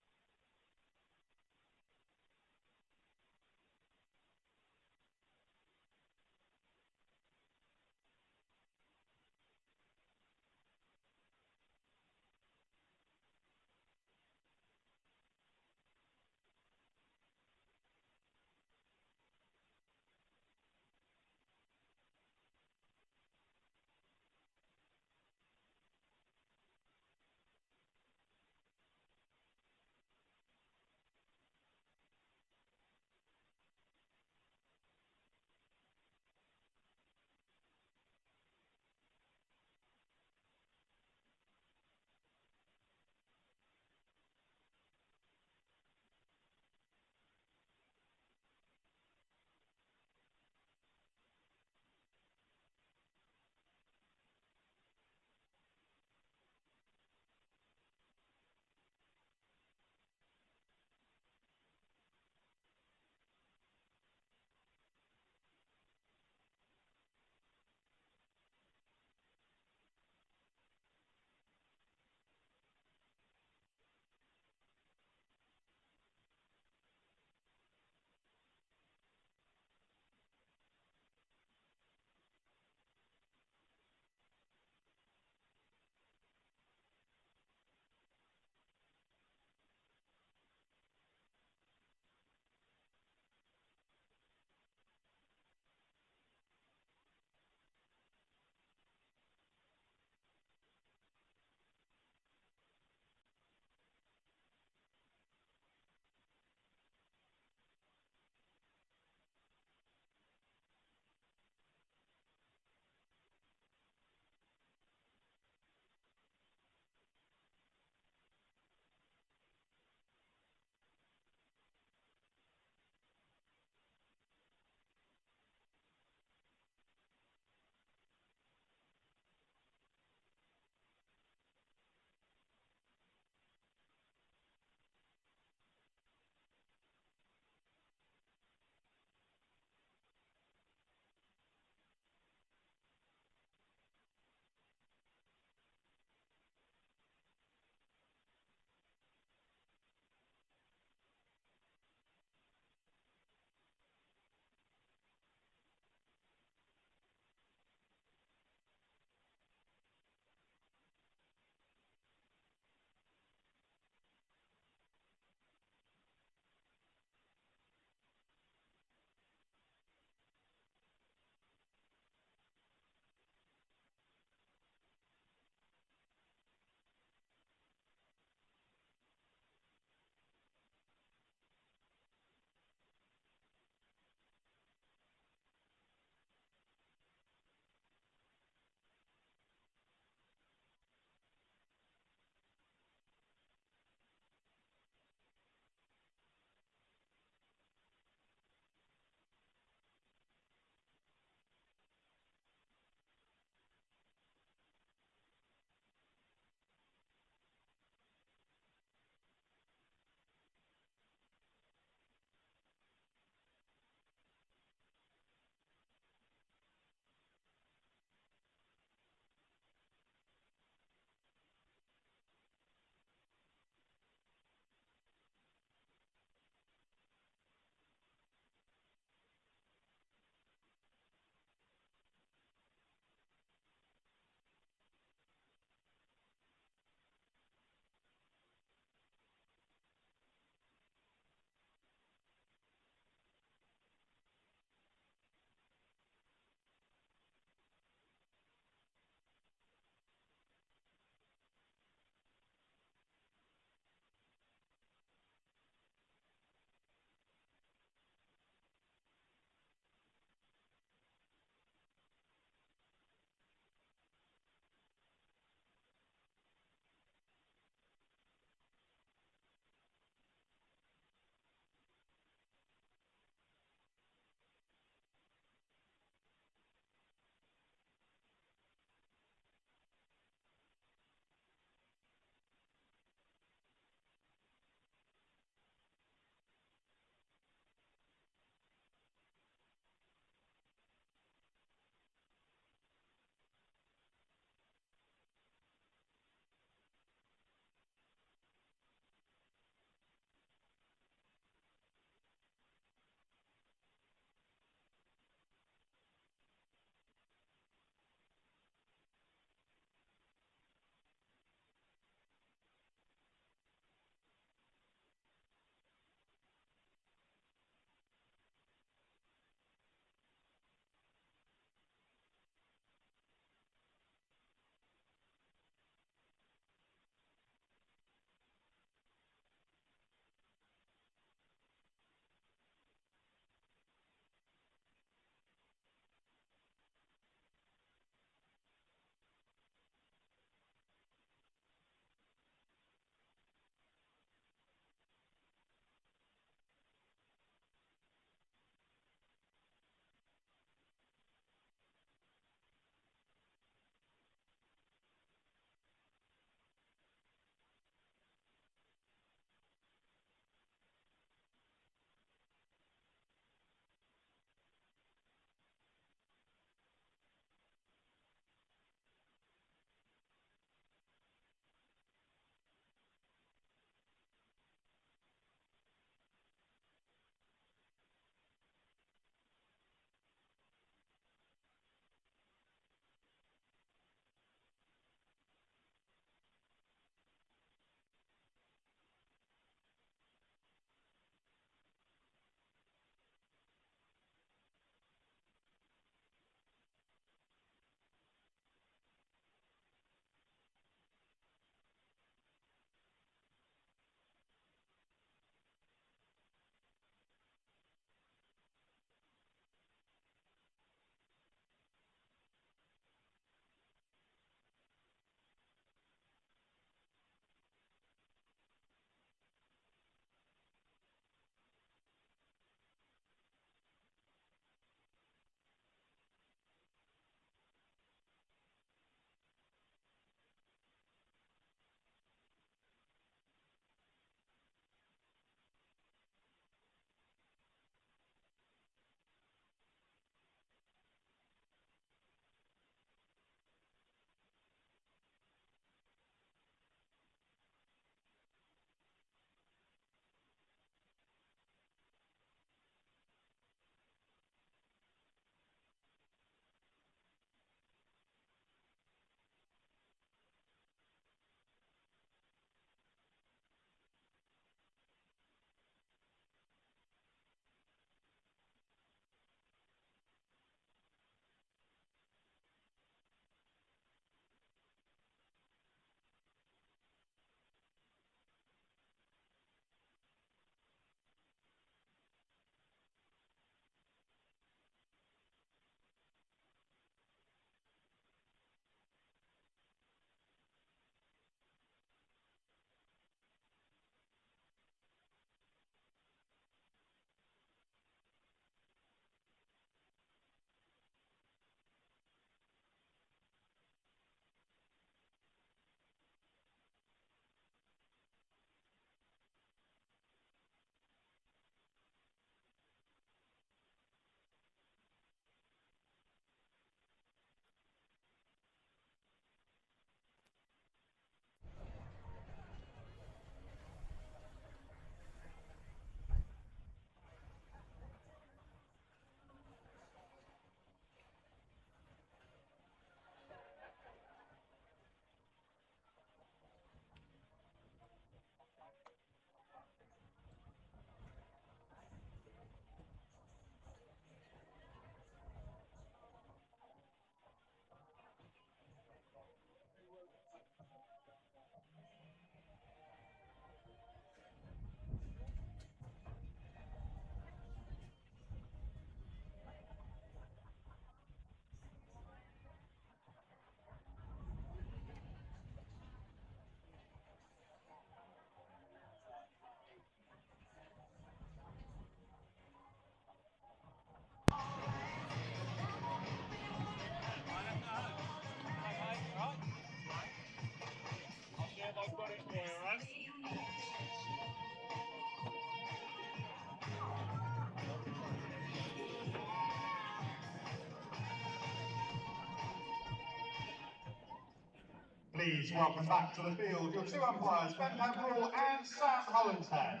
S8: please welcome back to the field your two umpires, Ben Pembrell and Sam Hollinshead.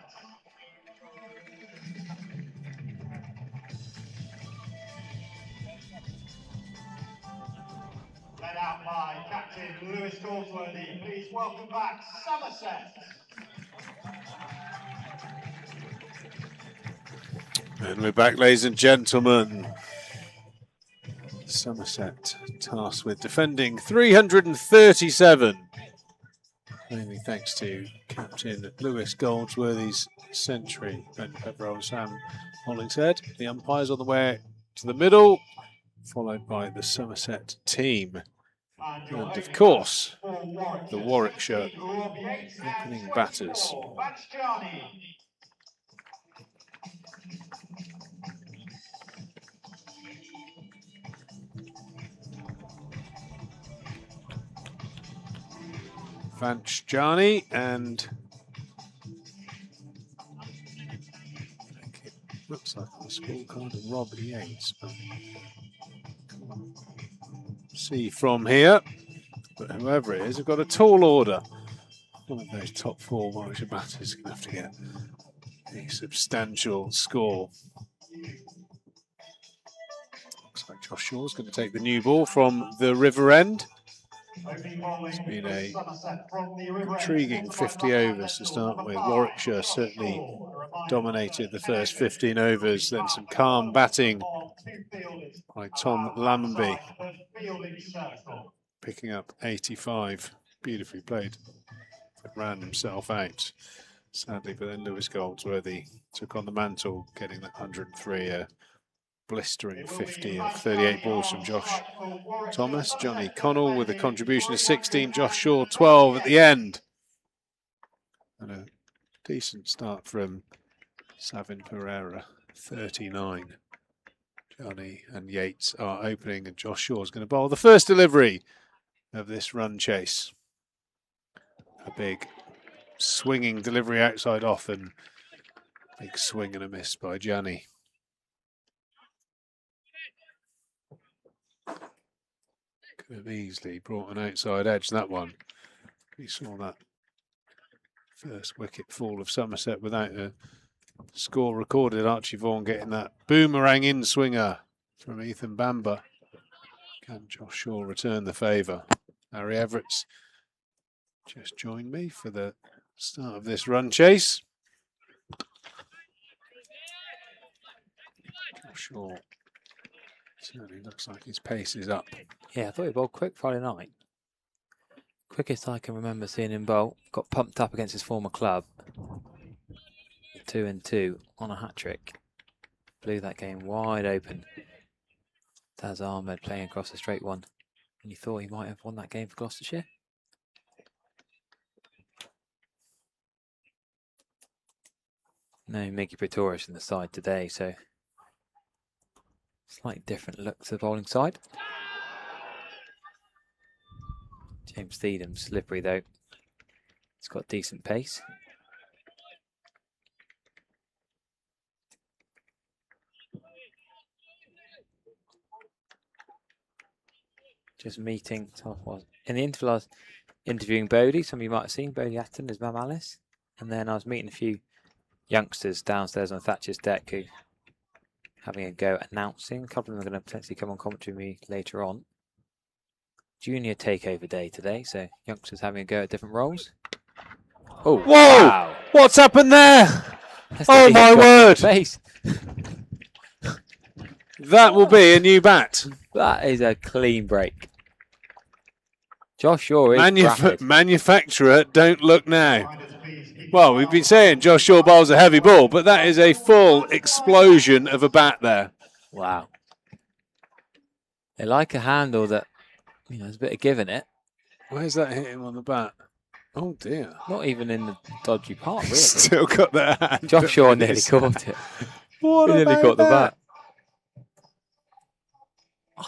S8: Led out by Captain Lewis Goldsworthy, please welcome back Somerset.
S14: And we're back, ladies and gentlemen. Somerset tasked with defending 337. Mainly thanks to Captain Lewis Goldsworthy's century. Ben Pembrell and Sam Hollingshead. The umpires on the way to the middle, followed by the Somerset team. And of course, the Warwickshire opening batters. Vanchjani and it looks like on the scorecard of Rob Yates, but see from here. But whoever it is, we've got a tall order. One of those top four Warwickshire batters is going to have to get a substantial score. Looks like Josh Shaw's going to take the new ball from the river end. It's been a intriguing 50 overs to start with. Warwickshire certainly dominated the first 15 overs, then some calm batting by Tom Lammonby, picking up 85. Beautifully played. It ran himself out, sadly, but then Lewis Goldsworthy took on the mantle, getting that 103. Blistering 50 of 38 balls from Josh Thomas. Johnny Connell with a contribution of 16. Josh Shaw 12 at the end. And a decent start from Savin Pereira, 39. Johnny and Yates are opening, and Josh Shaw is going to bowl the first delivery of this run chase. A big swinging delivery outside off, and big swing and a miss by Johnny. Could have easily brought an outside edge, that one. We saw that first wicket fall of Somerset without a score recorded. Archie Vaughan getting that boomerang in swinger from Ethan Bamber. Can Josh Shaw return the favour? Harry Everett's just joined me for the start of this run chase. Josh Shaw certainly looks like his pace is up.
S10: Yeah, I thought he bowled quick Friday night. Quickest I can remember seeing him bowl. Got pumped up against his former club. 2 and 2 on a hat-trick. Blew that game wide open. Taz Ahmed playing across a straight one. And you thought he might have won that game for Gloucestershire? No Mickey Pretorius in the side today, so slightly different look to the bowling side. James Steedham, slippery though. He's got decent pace. Just meeting, in the interval I was interviewing Bodie, some of you might have seen, Bodie Atton, his mum Alice. And then I was meeting a few youngsters downstairs on Thatcher's deck who having a go at announcing. A couple of them are going to potentially come on commentary with me later on. Junior takeover day today, so youngsters having a go at different roles. Oh,
S14: whoa!
S10: Wow.
S14: What's happened there? Oh my word! That will be a new bat.
S10: That is a clean break. Josh Shaw is rapid.
S14: Manufacturer, don't look now. Well, we've been saying Josh Shaw bowls a heavy ball, but that is a full explosion of a bat there.
S10: Wow. They like a handle that, you know, there's a bit of give in it.
S14: Where's that hitting on the bat? Oh dear.
S10: Not even in the dodgy part, really.
S14: Still got that hand.
S10: Josh Shaw nearly caught it.
S14: What
S10: he nearly
S14: about
S10: caught the
S14: that?
S10: bat.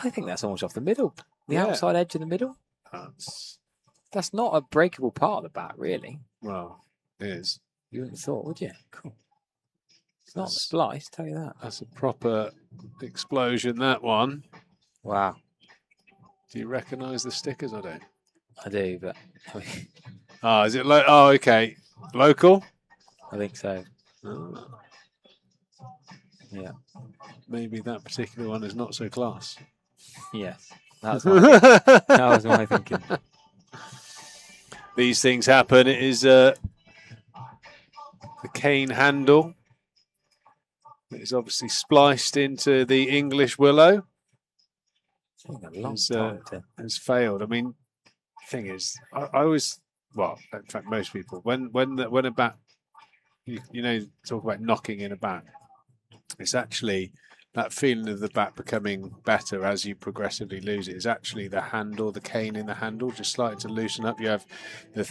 S10: I think that's almost off the middle. The outside edge of the middle. That's not a breakable part of the bat, really.
S14: Well, it is.
S10: You wouldn't have thought, would you? Cool. It's not splice, tell you that.
S14: That's a proper explosion, that one.
S10: Wow.
S14: Do you recognise the stickers? I don't.
S10: I do, but
S14: Oh, is it? Oh, okay. Local?
S10: I think so. Yeah.
S14: Maybe that particular one is not so class.
S10: Yes, that was my thinking.
S14: These things happen. It is the cane handle. It is obviously spliced into the English willow. Has failed. I mean, the thing is, I always, well, in fact, most people, when a bat, you know, talk about knocking in a bat, it's actually that feeling of the bat becoming better as you progressively lose it. Is actually the handle, the cane in the handle, just starting to loosen up. You have the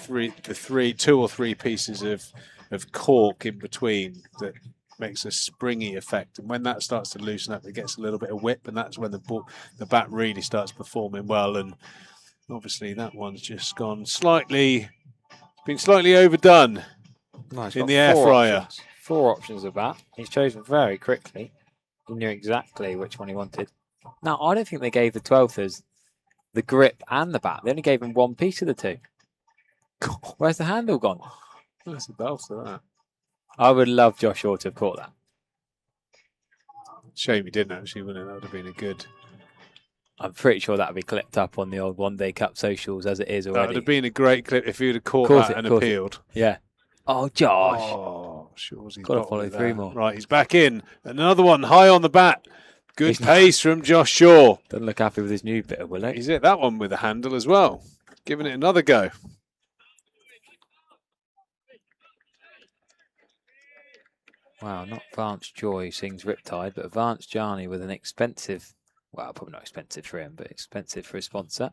S14: two or three pieces of cork in between that makes a springy effect, and when that starts to loosen up, it gets a little bit of whip, and that's when the bat really starts performing well. And obviously, that one's just been slightly overdone in the air fryer.
S10: 4 options of bat. He's chosen very quickly. He knew exactly which one he wanted. Now, I don't think they gave the 12th as the grip and the bat. They only gave him one piece of the two. Where's the handle gone?
S14: That's a belter, that.
S10: I would love Josh Shaw to have caught that.
S14: Shame he didn't actually, wouldn't it? That would have been a good...
S10: I'm pretty sure that would be clipped up on the old One Day Cup socials as it is already.
S14: That would have been a great clip if he would have caught that and appealed.
S10: Yeah. Oh, Josh.
S14: Oh, sure.
S10: Got to follow 3 more.
S14: Right, he's back in. Another one high on the bat. Good pace from Josh Shaw.
S10: Doesn't look happy with his new bit of willow.
S14: He's hit that one with a handle as well. Giving it another go.
S10: Wow, not Vance Joy sings Riptide, but Vance Jarney with an expensive, well, probably not expensive for him, but expensive for his sponsor.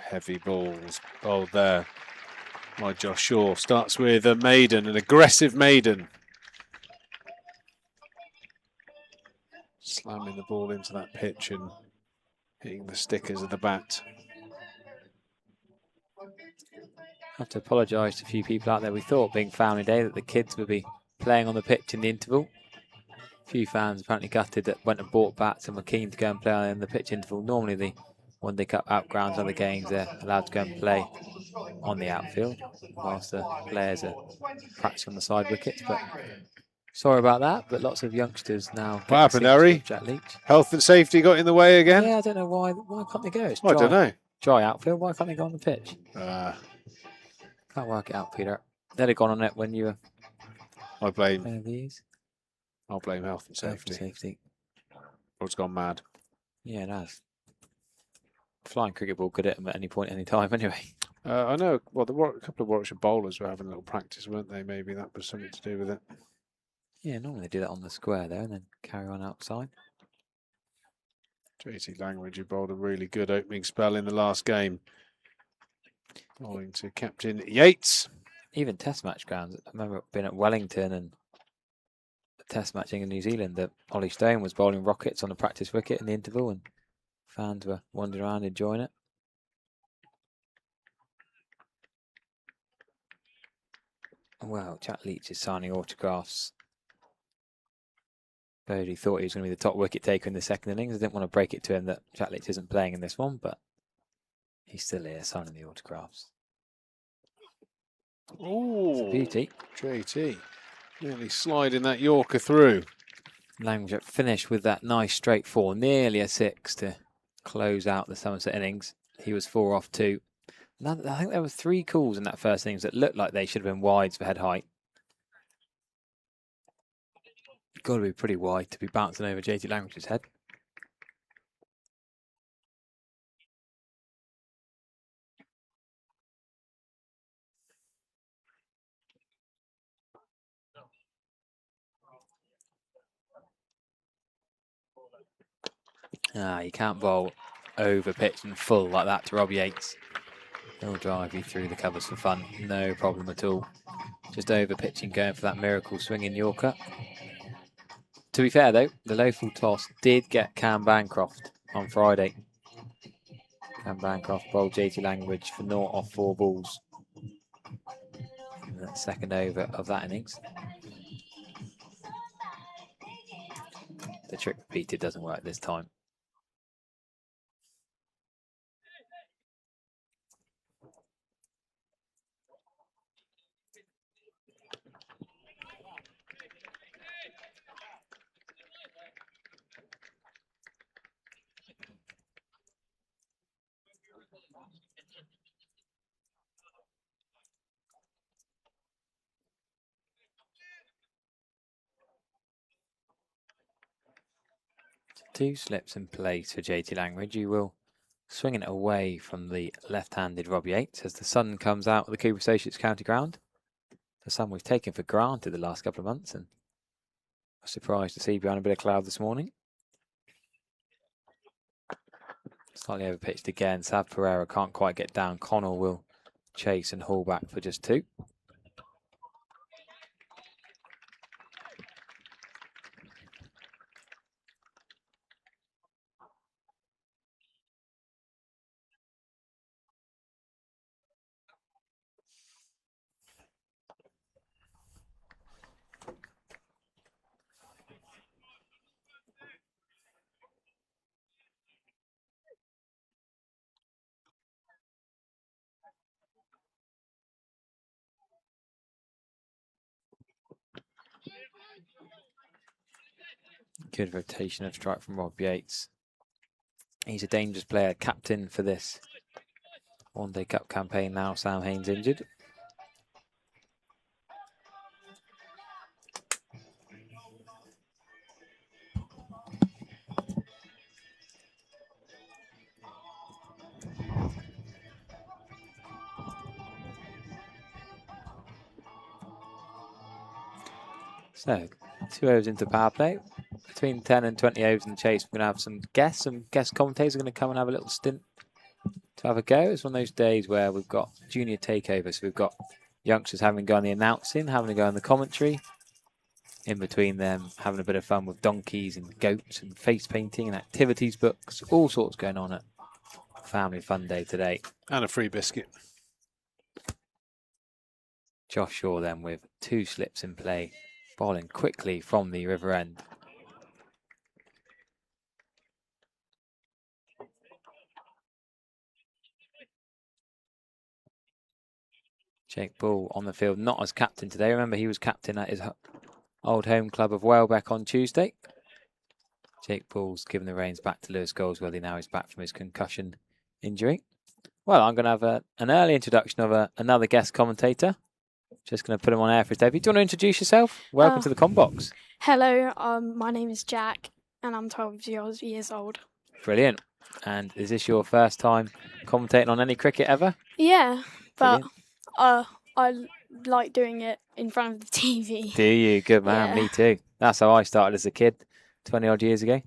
S14: Heavy balls bowled there by Josh Shaw. Starts with a maiden, an aggressive maiden. Slamming the ball into that pitch and hitting the stickers of the bat.
S10: I have to apologise to a few people out there. We thought, being family day, that the kids would be playing on the pitch in the interval. A few fans apparently gutted that went and bought bats and were keen to go and play in the pitch interval. Normally the One Day Cup outgrounds other games, they're allowed to go and play on the outfield whilst the players are practicing on the side wickets. But sorry about that, but lots of youngsters now.
S14: What happened, Harry?
S10: Jack Leach.
S14: Health and safety got in the way again?
S10: Yeah, I don't know why. Why can't they go? It's
S14: I don't know.
S10: Dry outfield. Why can't they go on the pitch? Can't work it out, Peter. They'd have gone on it when you were.
S14: I blame.
S10: These.
S14: I'll blame health and safety. Or it's gone mad.
S10: Yeah, it has. Flying cricket ball could hit them at any point, any time, anyway.
S14: I know. Well, a couple of Warwickshire bowlers were having a little practice, weren't they? Maybe that was something to do with it.
S10: Yeah, normally they do that on the square there and then carry on outside.
S14: JT Langridge, who bowled a really good opening spell in the last game. Bowling to Captain Yates.
S10: Even test match grounds. I remember being at Wellington and test matching in New Zealand that Ollie Stone was bowling rockets on a practice wicket in the interval and fans were wandering around enjoying it. Well, Jack Leach is signing autographs. Bodie thought he was going to be the top wicket taker in the second innings. I didn't want to break it to him that Jack Leach isn't playing in this one, but he's still here signing the autographs.
S14: Oh,
S10: beauty.
S14: JT nearly sliding that Yorker through.
S10: Langridge finished with that nice straight 4, nearly a 6 to close out the Somerset innings. He was 4 off 2. Now, I think there were 3 calls in that first innings that looked like they should have been wides for head height. Got to be pretty wide to be bouncing over JT Langridge's head. You can't bowl over pitch and full like that to Rob Yates. He'll drive you through the covers for fun, no problem at all. Just over pitching, going for that miracle swinging Yorker. To be fair though, the low full toss did get Cam Bancroft on Friday. Cam Bancroft bowled JT Language for 0 off 4 balls. In that second over of that innings. The trick repeated doesn't work this time. Two slips in place for JT Langridge. You will swinging it away from the left-handed Robbie Yates as the sun comes out of the Cooper Associates County Ground. The sun we've taken for granted the last couple of months, and I was surprised to see behind a bit of cloud this morning. Slightly overpitched again. Sav Pereira can't quite get down. Connell will chase and haul back for just 2. Good rotation of strike from Rob Yates. He's a dangerous player, captain for this One Day Cup campaign now. Sam Haynes injured. So, 2 overs into power play. Between 10 and 20 overs in the chase, we're going to have some guests commentators are going to come and have a little stint to have a go. It's one of those days where we've got junior takeovers. So we've got youngsters having a go on the announcing, having a go on the commentary. In between them, having a bit of fun with donkeys and goats and face painting and activities books. All sorts going on at Family Fun Day today.
S14: And a free biscuit.
S10: Josh Shaw then with 2 slips in play, bowling quickly from the river end. Jake Bull on the field, not as captain today. Remember, he was captain at his old home club of Welbeck on Tuesday. Jake Bull's given the reins back to Lewis Goldsworthy now he's back from his concussion injury. Well, I'm going to have an early introduction of another guest commentator. Just going to put him on air for his debut. Do you want to introduce yourself? Welcome to the Combox.
S16: Hello, my name is Jack, and I'm 12 years old.
S10: Brilliant. And is this your first time commentating on any cricket ever?
S16: Yeah, but I like doing it in front of the TV.
S10: Do you? Good man.
S16: Yeah.
S10: Me too. That's how I started as a kid 20 odd years ago.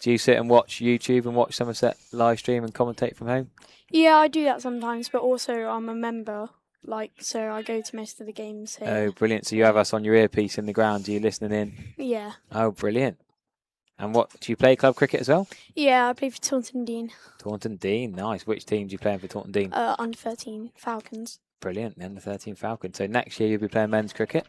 S10: Do you sit and watch YouTube and watch Somerset live stream and commentate from home?
S16: Yeah, I do that sometimes, but also I'm a member, so I go to most of the games here.
S10: Oh, brilliant. So you have us on your earpiece in the ground. Are you listening in?
S16: Yeah.
S10: Oh, brilliant. And what, do you play club cricket as well?
S16: Yeah, I play for Taunton Dean.
S10: Taunton Dean, nice. Which team do you play for Taunton Dean?
S16: Under 13 Falcons.
S10: Brilliant, the under 13 Falcons. So next year you'll be playing men's cricket?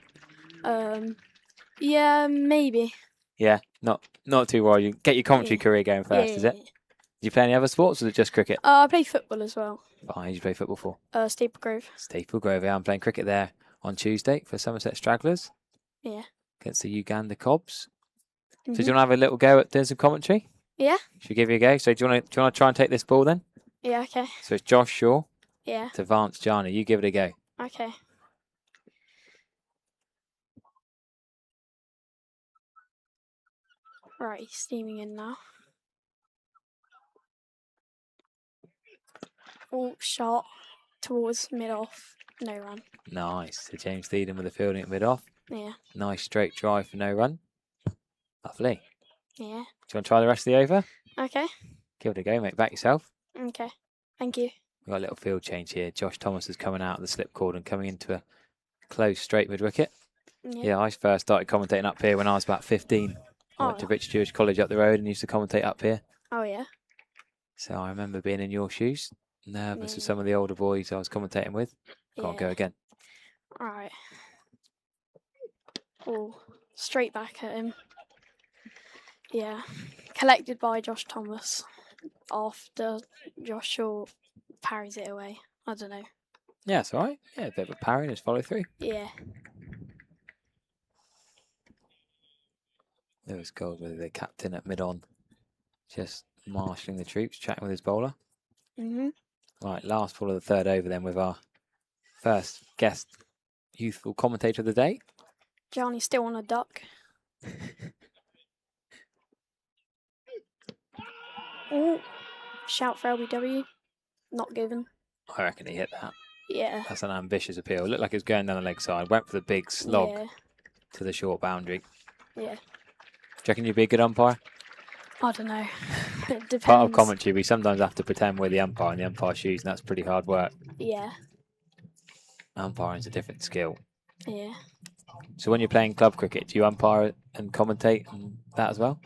S16: Yeah, maybe.
S10: Yeah, not too worried. You get your commentary career going first, is it?
S16: Yeah.
S10: Do you play any other sports or is it just cricket?
S16: I play football as well.
S10: Oh, who do you play football for?
S16: Staple Grove.
S10: Staple Grove, yeah. I'm playing cricket there on Tuesday for Somerset Stragglers.
S16: Yeah.
S10: Against the Uganda Cobs. So do you want to have a little go at doing some commentary?
S16: Yeah.
S10: Should we give you a go? So do you want to try and take this ball then?
S16: Yeah, okay.
S10: So it's Josh Shaw.
S16: Yeah.
S10: To Vance Jana. You give it a go.
S16: Okay. Right, he's steaming in now. All shot towards mid-off, no run.
S10: Nice. So James Deedon with the fielding at mid-off.
S16: Yeah.
S10: Nice straight drive for no run. Lovely.
S16: Yeah.
S10: Do you want to try the rest of the over?
S16: Okay.
S10: Give it a go, mate. Back yourself.
S16: Okay. Thank you.
S10: We've got a little field change here. Josh Thomas is coming out of the slip cord and coming into a close straight mid-wicket. Yeah, I first started commentating up here when I was about 15. I went to Rich Jewish College up the road and used to commentate up here.
S16: Oh, yeah.
S10: So I remember being in your shoes, nervous with
S16: Yeah.
S10: some of the older boys I was commentating with. Got to go
S16: Yeah.
S10: again.
S16: All right. Oh, straight back at him. Yeah. Collected by Josh Thomas after Josh Shaw parries it away. I don't know.
S10: Yeah, it's all right. Yeah, a bit of a parry and just follow through.
S16: Yeah.
S10: Lewis Goldsworthy, the captain at mid-on, just marshalling the troops, chatting with his bowler.
S16: Mhm.
S10: Right, last ball of the third over then with our first guest youthful commentator of the day.
S16: Johnny's still on a duck. Oh, shout for LBW. Not given.
S10: I reckon he hit that.
S16: Yeah.
S10: That's an ambitious appeal. It looked like it was going down the leg side. Went for the big slog
S16: Yeah.
S10: to the short boundary.
S16: Yeah.
S10: Do you reckon you'd be a good umpire?
S16: I don't know. It depends.
S10: Part of commentary, we sometimes have to pretend we're the umpire in the umpire's shoes, and that's pretty hard work.
S16: Yeah.
S10: Umpiring's a different skill.
S16: Yeah.
S10: So when you're playing club cricket, do you umpire and commentate and that as well?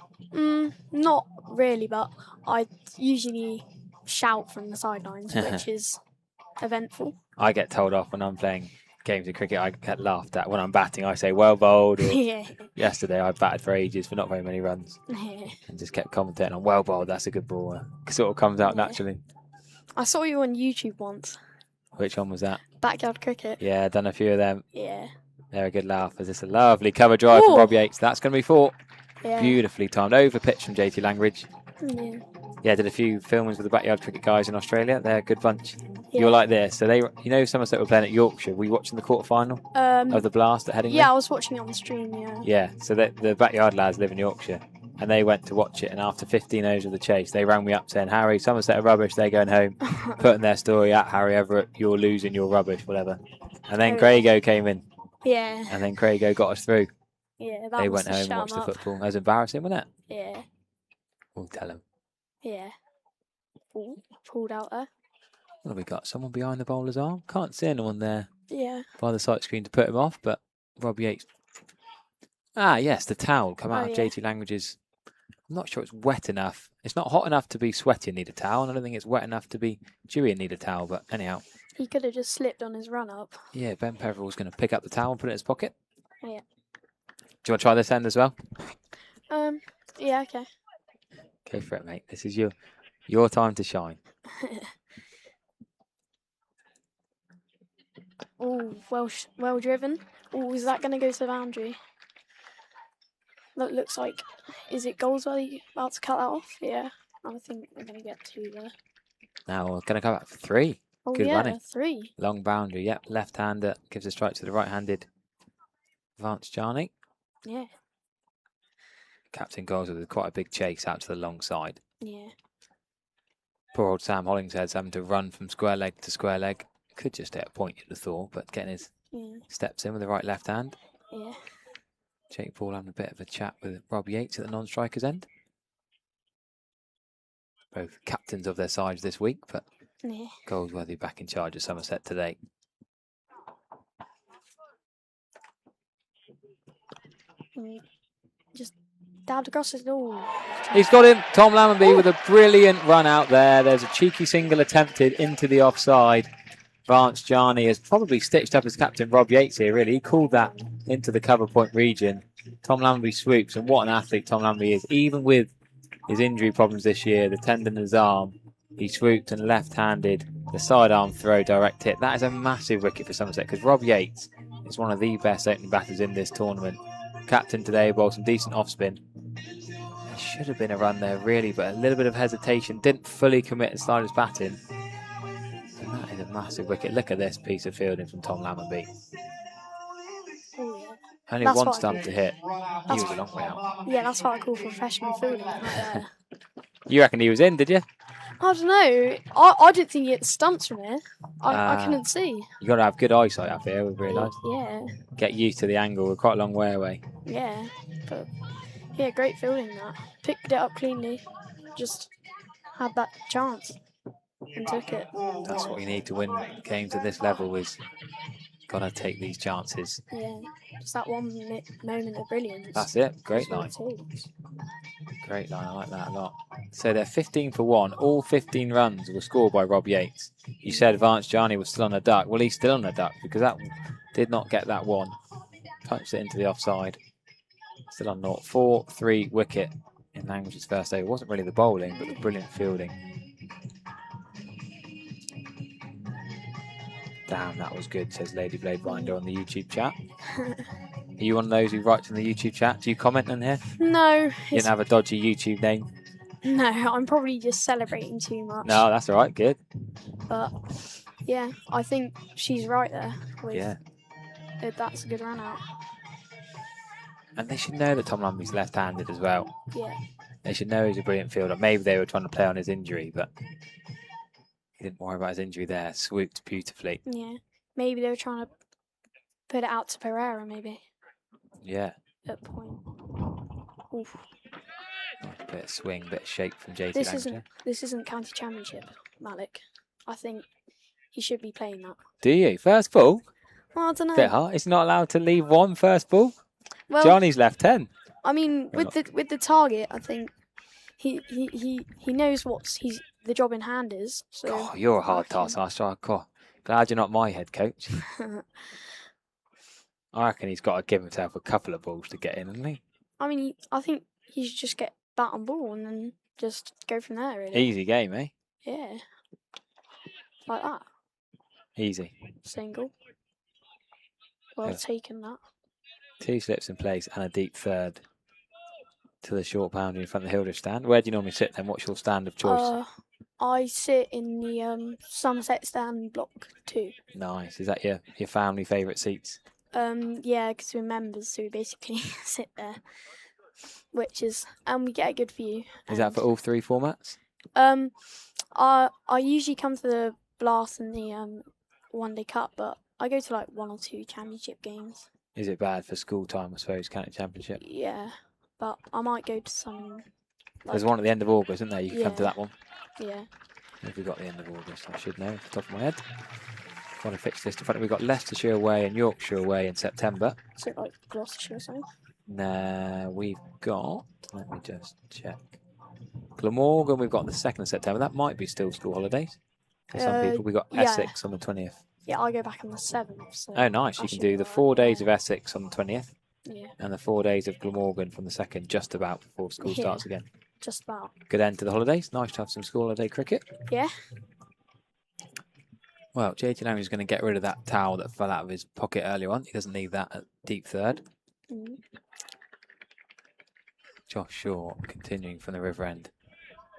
S16: Not really, but I usually shout from the sidelines, which is eventful.
S10: I get told off when I'm playing games of cricket. I get laughed at. When I'm batting, I say, well bowled. Or
S16: Yeah.
S10: Yesterday, I batted for ages for not very many runs
S16: Yeah.
S10: and just kept commentating on, well bowled, that's a good ball. It sort of comes out naturally.
S16: I saw you on YouTube once.
S10: Which one was that?
S16: Backyard cricket.
S10: Yeah, done a few of them.
S16: Yeah.
S10: They're a good laugh. Is this a lovely cover drive from
S16: Ooh.
S10: Rob Yates? That's going to be 4.
S16: Yeah.
S10: Beautifully timed. Over pitch from JT Langridge.
S16: Yeah.
S10: Yeah, did a few filmings with the backyard cricket guys in Australia. They're a good bunch.
S16: Yeah.
S10: You're like this. So Somerset were playing at Yorkshire. Were you watching the quarter final of the Blast at Headingley?
S16: Yeah, I was watching it on the stream. Yeah.
S10: Yeah. So the backyard lads live in Yorkshire, and they went to watch it. And after 15 overs of the chase, they rang me up saying, "Harry, Somerset are rubbish. They're going home." Putting their story at Harry Everett. You're losing. You're rubbish. Whatever. And then
S16: Oh,
S10: Craigo came in.
S16: Yeah.
S10: And then Craigo got us through.
S16: Yeah. That
S10: They
S16: was
S10: went
S16: the
S10: home and
S16: shut
S10: watched the
S16: 'em up.
S10: football. That was embarrassing, wasn't it?
S16: Yeah.
S10: We'll tell them.
S16: Yeah. Ooh, pulled out there.
S10: What have we got? Someone behind the bowler's arm? Can't see anyone there
S16: Yeah.
S10: by the sight screen to put him off, but Rob Yates. Ah, yes, the towel come out
S16: Oh,
S10: of
S16: yeah.
S10: JT Langridge's. I'm not sure it's wet enough. It's not hot enough to be sweaty and need a towel, and I don't think it's wet enough to be dewy and need a towel, but anyhow.
S16: He could have just slipped on his run up.
S10: Yeah, Ben Peverill's going to pick up the towel and put it in his pocket.
S16: Yeah.
S10: Do you want to try this end as well?
S16: Yeah. Okay.
S10: Go for it, mate. This is your time to shine.
S16: Oh, well driven. Oh, is that going to go to the boundary? That looks like. Is it Goldsworthy about to cut that off? Yeah. I think we're going to get 2 there.
S10: Now we're going to go back for 3.
S16: Oh,
S10: Good
S16: yeah,
S10: running.
S16: 3.
S10: Long boundary. Yep, left-hander gives a strike to the right-handed Vance Jarney.
S16: Yeah.
S10: Captain goes with quite a big chase out to the long side.
S16: Yeah.
S10: Poor old Sam Hollingshead's having to run from square leg to square leg. Could just hit a point, you'd have thought, but getting his steps in with the right left hand.
S16: Yeah.
S10: Jake Paul having a bit of a chat with Rob Yates at the non-striker's end. Both captains of their sides this week, but
S16: Yeah.
S10: Goldsworthy back in charge of Somerset today.
S16: Just dabbed across his door.
S10: He's got him. Tom Lammonby with a brilliant run out there. There's a cheeky single attempted into the offside. Vance Jarney has probably stitched up his captain Rob Yates here, really. He called that into the cover point region. Tom Lammonby swoops, and what an athlete Tom Lammonby is. Even with his injury problems this year, the tendon in his arm, he swooped and left-handed the sidearm throw direct hit. That is a massive wicket for Somerset because Rob Yates is one of the best opening batters in this tournament. Captain today, bowled some decent off-spin. There should have been a run there, really, but a little bit of hesitation. Didn't fully commit and start his batting. And that is a massive wicket. Look at this piece of fielding from Tom Lammonby. Only
S16: That's
S10: one
S16: what I
S10: stump
S16: call-
S10: to hit. He
S16: That's-
S10: was a long way out.
S16: Yeah, that's what I call professional fielding. Right there.
S10: You reckon he was in, did you?
S16: I don't know. I didn't think he hit the stumps from here. I
S10: Ah.
S16: couldn't see.
S10: You got to have good eyesight up here, we've realised.
S16: Yeah,
S10: Get used to the angle. We're quite a long way away.
S16: yeah. But yeah, great fielding that. Picked it up cleanly. Just had that chance and took it.
S10: That's what you need to win games at this level is got to take these chances.
S16: Yeah. It's that one moment of brilliance.
S10: That's it. Great line.
S16: That's what it is.
S10: Great line. I like that a lot. So they're 15 for 1. All 15 runs were scored by Rob Yates. You said Vance Gianni was still on a duck. Well, he's still on a duck because that did not get that one. Punched it into the offside. Still on 0. 4-3 wicket in Language's first over. It wasn't really the bowling, but the brilliant fielding. Damn, that was good, says Lady Blade Binder on the YouTube chat. Are you one of those who writes in the YouTube chat? Do you comment on here?
S16: No.
S10: You didn't have a dodgy YouTube name?
S16: No, I'm probably just celebrating too much.
S10: No, that's all right. Good.
S16: But, yeah, I think she's right there.
S10: Yeah.
S16: That's a good run out.
S10: And they should know that Tom Lumby's left-handed as well.
S16: Yeah.
S10: They should know he's a brilliant fielder. Maybe they were trying to play on his injury, but he didn't worry about his injury there. Swooped beautifully.
S16: Yeah. Maybe they were trying to put it out to Pereira, maybe.
S10: Yeah.
S16: At point. Oof.
S10: Bit of swing, bit of shake from JT
S16: This isn't county championship, Malik. I think he should be playing that.
S10: Do you? First ball?
S16: Well, I don't know.
S10: Bit hard. He's not allowed to leave one first ball?
S16: Well,
S10: Johnny's left 10.
S16: I mean, with the target, I think he knows what's the job in hand is. So
S10: Oh, you're a hard taskmaster. Glad you're not my head coach. I reckon he's got to give himself a couple of balls to get in, hasn't he?
S16: I mean, I think he should just get bat and ball and then just go from there, really.
S10: Easy game, eh?
S16: Yeah. Like that.
S10: Easy.
S16: Single. Well
S10: Yeah.
S16: taken that.
S10: 2 slips in place and a deep third to the short boundary in front of the Hildreth stand. Where do you normally sit then? What's your stand of choice?
S16: I sit in the Somerset stand block 2.
S10: Nice. Is that your family favourite seats?
S16: Yeah, because we're members, so we basically sit there, and we get a good view.
S10: Is that for all 3 formats?
S16: I usually come to the Blast and the One Day Cup, but I go to like 1 or 2 championship games.
S10: Is it bad for school time, I suppose, county championship?
S16: Yeah, but I might go to some.
S10: There's one at the end of August, isn't there? You can come to that one.
S16: Yeah.
S10: Have we got the end of August? I should know off the top of my head. Got a fixed list in front of me. We've got Leicestershire away and Yorkshire away in September.
S16: Is it like Gloucestershire or something?
S10: Nah, we've got, let me just check. Glamorgan, we've got the 2nd of September. That might be still school holidays for some people. We've got Essex on the 20th.
S16: Yeah, I go back on the 7th. So
S10: Oh, nice. You can do the 4 days of Essex on the 20th.
S16: Yeah.
S10: And the 4 days of Glamorgan from the 2nd, just about before school starts again.
S16: Just about.
S10: Good end to the holidays. Nice to have some school holiday cricket.
S16: Yeah.
S10: Well, JT Lang is going to get rid of that towel that fell out of his pocket earlier on. He doesn't need that at deep third.
S16: Mm.
S10: Josh Shaw continuing from the river end.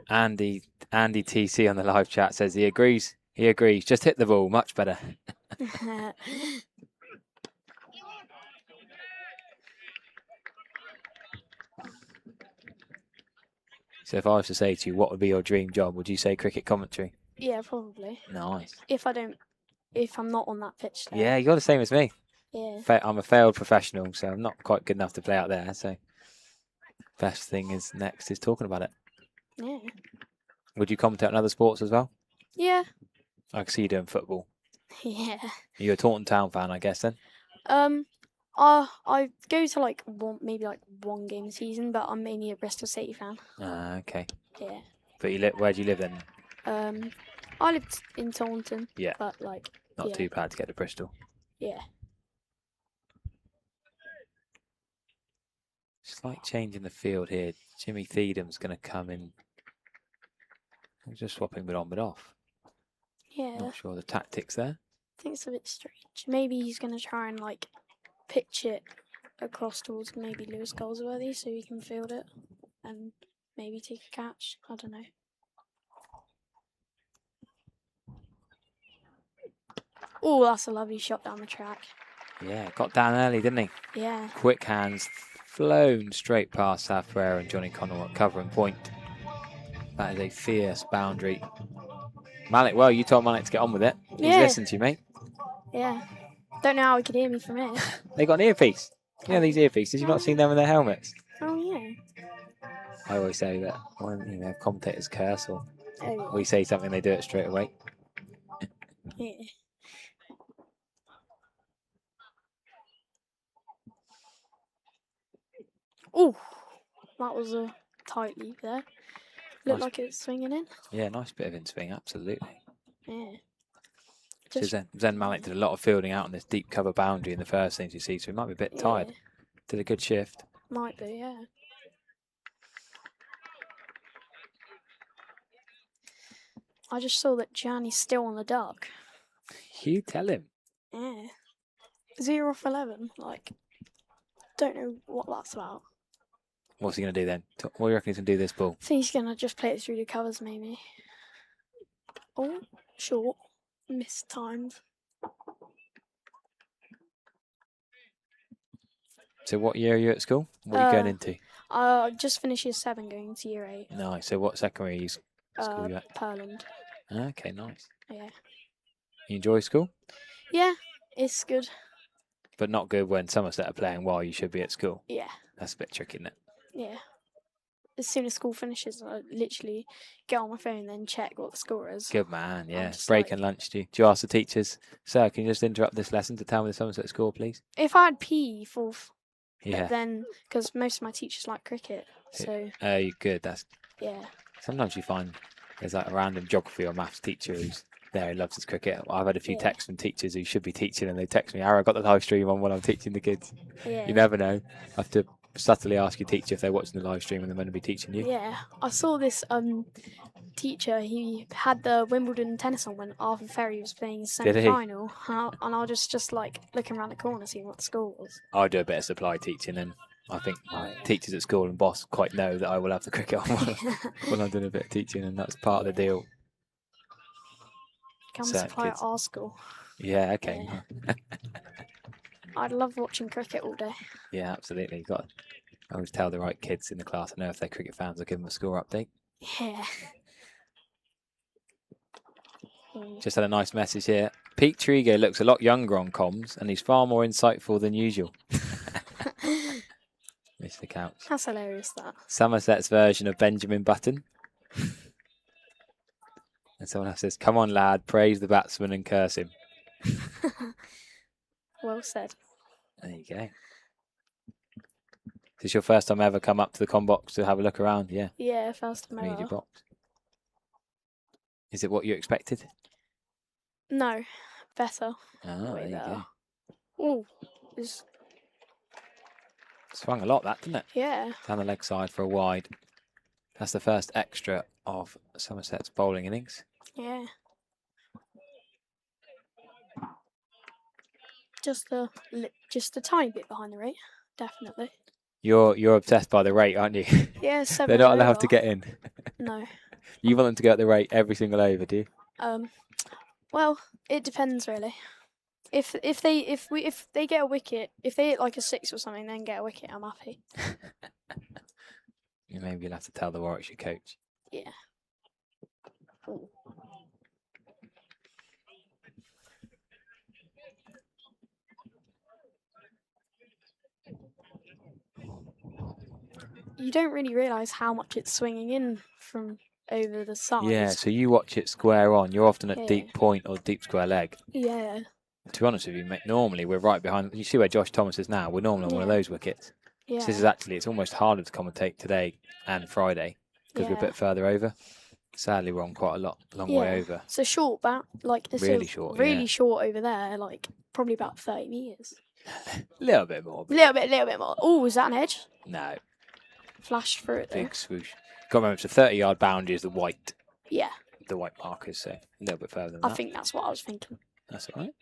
S10: Andy TC on the live chat says he agrees. He agrees. Just hit the ball. Much better. So if I was to say to you, what would be your dream job? Would you say cricket commentary?
S16: Yeah, probably.
S10: Nice.
S16: If I'm not on that pitch. Then.
S10: Yeah, you're the same as me.
S16: Yeah.
S10: I'm a failed professional, so I'm not quite good enough to play out there. So best thing is next is talking about it.
S16: Yeah.
S10: Would you commentate on other sports as well?
S16: Yeah.
S10: I can see you doing football.
S16: Yeah.
S10: You're a Taunton Town fan, I guess, then?
S16: I go to like maybe one game a season, but I'm mainly a Bristol City fan.
S10: Ah, okay.
S16: Yeah.
S10: But where do you live then?
S16: I lived in Taunton.
S10: Yeah.
S16: But
S10: not too bad to get to Bristol.
S16: Yeah.
S10: Slight change in the field here. Jimmy Thiedem's going to come in. I'm just swapping bit on, bit off.
S16: Yeah.
S10: Not sure the tactics there.
S16: I think it's a bit strange. Maybe he's going to try and pitch it across towards maybe Lewis Goldsworthy so he can field it and maybe take a catch. I don't know. Oh, that's a lovely shot down the track.
S10: Yeah, got down early, didn't he?
S16: Yeah.
S10: Quick hands, flown straight past South Pereira and Johnny Connell at cover and point. That is a fierce boundary. Malik, well, you told Malik to get on with it. He's listened to you, mate.
S16: Yeah. Don't know how he could hear me from here.
S10: They got an earpiece. You know these earpieces, you've not seen them in their helmets.
S16: Oh, yeah.
S10: I always say that when commentators curse or
S16: Oh,
S10: we say something, they do it straight away.
S16: yeah. Oh, that was a tight leap there. Looked
S10: Nice.
S16: like it was swinging in.
S10: Yeah, nice bit of in swing, absolutely.
S16: Yeah.
S10: So
S16: Just,
S10: Zen Malik did a lot of fielding out on this deep cover boundary in the first things you see, so he might be a bit tired.
S16: Yeah.
S10: Did a good shift.
S16: Might be, yeah. I just saw that Gianni's still on the duck.
S10: You tell him.
S16: Yeah. 0 off 11. Like, don't know what that's about.
S10: What's he going to do then? What do you reckon he's going to do this ball?
S16: I think he's going to just play it through the covers, maybe. Oh, short. Mistimed.
S10: So what year are you at school? What are you going into?
S16: Just finished year 7, going into year 8.
S10: Nice. So what secondary school are you at?
S16: Pearland.
S10: Okay, nice.
S16: Yeah.
S10: You enjoy school?
S16: Yeah, it's good.
S10: But not good when Somerset are playing while you should be at school.
S16: Yeah.
S10: That's a bit tricky, isn't it?
S16: Yeah. As soon as school finishes, I literally get on my phone and then check what the score is.
S10: Good man, yeah.
S16: just
S10: Break
S16: like-
S10: and lunch, do you ask the teachers, sir, can you just interrupt this lesson to tell me the Somerset score, please?
S16: If I had PE fourth,
S10: Yeah.
S16: then because most of my teachers like cricket, so
S10: Oh, you're good. That's
S16: yeah,
S10: Sometimes you find there's like a random geography or maths teacher who's there who loves his cricket. I've had a few
S16: Yeah.
S10: texts from teachers who should be teaching and they text me, Harry, I got the live stream on while I'm teaching the kids.
S16: Yeah.
S10: You never know. I have to subtly ask your teacher if they're watching the live stream and they're going to be teaching you.
S16: yeah. I saw this teacher. He had the Wimbledon tennis on when Arthur Ferry was playing his
S10: Did he?
S16: semi-final, and I was just like looking around the corner seeing what the score was.
S10: I do a bit of supply teaching and I think my teachers at school and boss quite know that I will have the cricket on when I'm doing a bit of teaching, and that's part of the deal.
S16: Come
S10: Certain
S16: supply at
S10: kids.
S16: our school.
S10: Yeah, okay.
S16: I'd love watching cricket all day.
S10: Yeah, absolutely. You've got I always tell the right kids in the class, I know if they're cricket fans, I'll give them a score update.
S16: Yeah.
S10: Just had a nice message here. Pete Trigo looks a lot younger on comms and he's far more insightful than usual. Mr. Couch.
S16: That's hilarious, that.
S10: Somerset's version of Benjamin Button. And someone else says, come on, lad, praise the batsman and curse him.
S16: Well said.
S10: There you go. Is this your first time ever come up to the com box to have a look around? Yeah.
S16: Yeah, first time
S10: Media
S16: ever.
S10: box. Is it what you expected?
S16: No, better.
S10: Oh, there you go.
S16: Oh, it's
S10: Swung a lot, that, didn't it?
S16: yeah.
S10: Down the leg side for a wide. That's the first extra of Somerset's bowling innings.
S16: Yeah. Just a tiny bit behind the rate, definitely.
S10: You're obsessed by the rate, aren't you?
S16: Yeah, 7
S10: They're not allowed
S16: over.
S10: to get in.
S16: No.
S10: You want them to go at the rate every single over, do you?
S16: Well, it depends really. If they get a wicket, if they hit like a 6 or something, then get a wicket, I'm happy.
S10: Maybe you'll have to tell the Warwickshire coach.
S16: Yeah. Ooh. You don't really realise how much it's swinging in from over the sides.
S10: Yeah, so you watch it square on. You're often at
S16: Yeah.
S10: deep point or deep square leg.
S16: Yeah.
S10: To be honest with you, mate, normally we're right behind. You see where Josh Thomas is now? We're normally on one of
S16: Yeah.
S10: those wickets.
S16: Yeah.
S10: So this is actually, it's almost harder to commentate today and Friday because we're a
S16: Yeah.
S10: bit further over. Sadly, we're on quite a long way over.
S16: So short back, like it's
S10: Really short,
S16: really
S10: yeah.
S16: short over there, like probably about 30 meters.
S10: A little bit more.
S16: Little bit more. Oh, is that an edge?
S10: No,
S16: Flashed through it though.
S10: big swoosh. Got to remember, it's a 30-yard boundary is the white
S16: Yeah,
S10: markers, so a little bit further than
S16: I
S10: that.
S16: think that's what I was thinking.
S10: That's all right.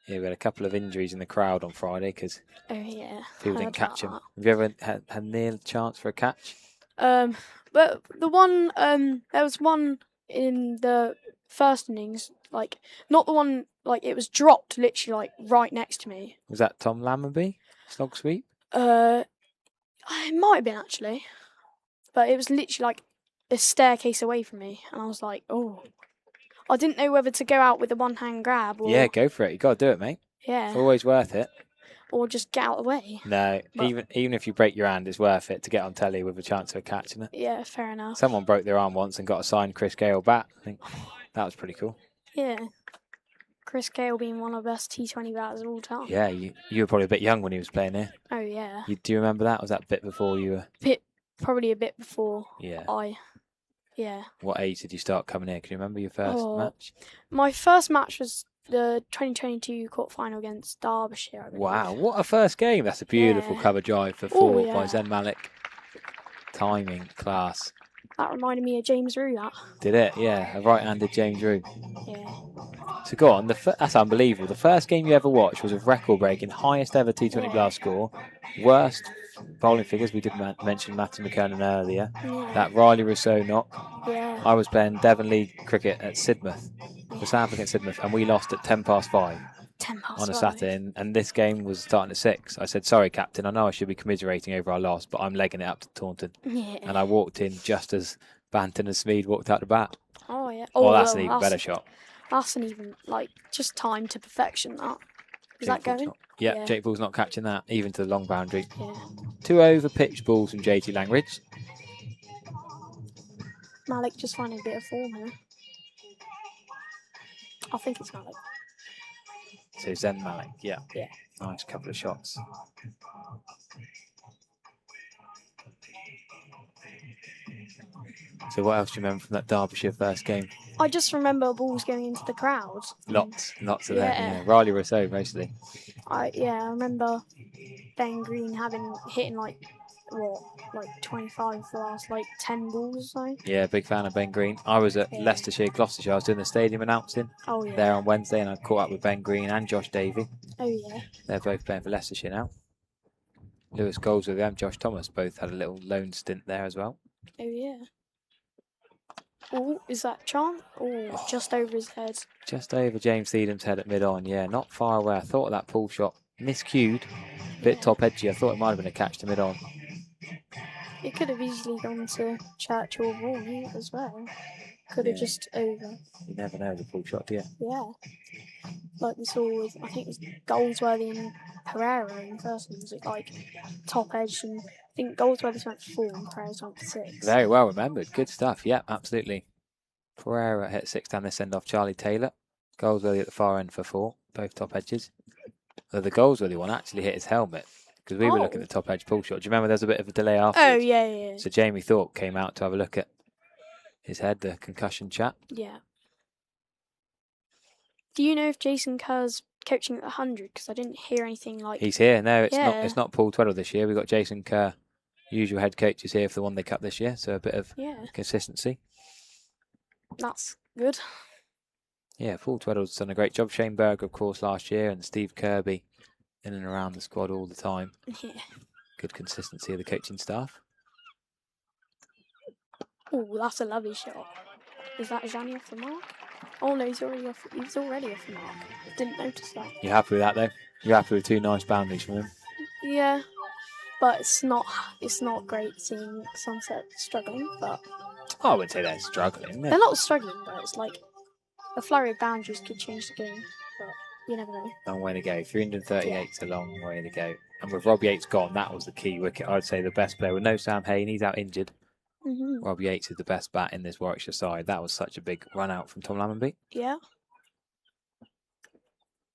S10: Yeah, we had a couple of injuries in the crowd on Friday because
S16: Oh yeah.
S10: people
S16: heard
S10: didn't catch
S16: about
S10: him. Have you ever had near chance for a catch?
S16: that. But the one, there was one in the first innings, like not the one, like it was dropped literally like right next to me.
S10: Was that Tom Lammerby? Slog sweep?
S16: It might have been actually, but it was literally like a staircase away from me, and I was like, oh, I didn't know whether to go out with a one-hand grab or
S10: Yeah, go for it. You got to do it, mate.
S16: yeah,
S10: It's always worth it.
S16: or just get out of the way.
S10: No,
S16: But-
S10: even if you break your hand, it's worth it to get on telly with a chance of a catch, isn't it?
S16: Yeah, fair enough.
S10: Someone broke their arm once and got a signed Chris Gale bat. I think that was pretty cool.
S16: Yeah, Chris Gale being one of the best T20 batters of all time.
S10: Yeah, you were probably a bit young when he was playing here.
S16: Oh yeah.
S10: Do you remember that? Was that a bit before you were?
S16: Probably a bit before.
S10: Yeah.
S16: Yeah.
S10: What age did you start coming here? Can you remember your first match?
S16: My first match was the 2022 quarterfinal against Derbyshire. I believe.
S10: Wow, what a first game. That's a beautiful cover drive for 4 by Zen Malik. Timing, class.
S16: That reminded me of James Rue, that.
S10: Did it? Yeah, a right-handed James Rue.
S16: Yeah.
S10: So go on, that's unbelievable. The first game you ever watched was a record-breaking, highest ever T20 blast score, worst bowling figures. We did mention Matty McKernan earlier.
S16: Yeah.
S10: That Riley Rousseau knock.
S16: Yeah.
S10: I was playing Devon League cricket at Sidmouth, for South against Sidmouth, and we lost at 5:10.
S16: 10 past
S10: On a
S16: 5.
S10: Saturday, and this game was starting at 6. I said, sorry, Captain, I know I should be commiserating over our loss, but I'm legging it up to Taunton.
S16: Yeah.
S10: And I walked in just as Banton and Smead walked out the bat.
S16: Oh, yeah.
S10: Oh, that's an even better shot.
S16: That's an even, just timed to perfection, that. Is that going?
S10: Yeah, Jake Bull's not catching that, even to the long boundary.
S16: Yeah.
S10: 2 over pitch balls from JT Langridge.
S16: Malik just finding a bit of form here. I think it's Malik.
S10: So Zen Malik, yeah.
S16: Yeah.
S10: Nice couple of shots. So what else do you remember from that Derbyshire first game?
S16: I just remember balls going into the crowd.
S10: Lots of that, yeah. Riley Rousseau, mostly.
S16: I remember Ben Green hitting 25 for the last 10 balls or so.
S10: Yeah, big fan of Ben Green. I was at Leicestershire, Gloucestershire. I was doing the stadium announcing there on Wednesday, and I caught up with Ben Green and Josh Davey.
S16: Oh, yeah.
S10: They're both playing for Leicestershire now. Lewis Goldsworthy and Josh Thomas both had a little loan stint there as well.
S16: Oh, yeah. Oh, is that Chan? Oh, just over his head.
S10: Just over James Thiedem's head at mid-on, yeah. Not far away. I thought of that pull shot. Miscued. Bit top edgy. I thought it might have been a catch to mid-on.
S16: It could have easily gone to Church or Warney as well. Could have just over.
S10: You never know the pull shot, do you?
S16: Yeah. Like we saw with, I think it was Goldsworthy and Pereira in the first one. Was it top edge? And I think Goldsworthy went for 4 and Pereira went for 6.
S10: Very well remembered. Good stuff. Yeah, absolutely. Pereira hit 6 down this end off Charlie Taylor. Goldsworthy at the far end for 4. Both top edges. The Goldsworthy one actually hit his helmet. Because we were looking at the top edge pull shot. Do you remember there was a bit of a delay afterwards?
S16: Oh, yeah.
S10: So Jamie Thorpe came out to have a look at his head, the concussion chat.
S16: Yeah. Do you know if Jason Kerr's coaching at the 100? Because I didn't hear anything like...
S10: He's here. No, it's not Paul Tweddle this year. We've got Jason Kerr, usual head coach, is here for the one they cut this year. So a bit of consistency.
S16: That's good.
S10: Yeah, Paul Tweddle's done a great job. Shane Berg, of course, last year, and Steve Kirby in and around the squad all the time.
S16: Yeah.
S10: Good consistency of the coaching staff.
S16: Oh, that's a lovely shot. Is that Jani off the mark? Oh no, he's already off the mark. Didn't notice that.
S10: You happy with that though? You're happy with 2 nice boundaries from him?
S16: Yeah. But it's not great seeing Somerset struggling, but
S10: I wouldn't say they're struggling.
S16: they're not struggling, but it's a flurry of boundaries could change the game, but you never know.
S10: Long way to go. 338's a long way to go. And with Rob Yates gone, that was the key wicket. I'd say the best player. With no Sam Hayne, he's out injured. Rob Yates is the best bat in this Warwickshire side. That was such a big run out from Tom Lammonby.
S16: Yeah.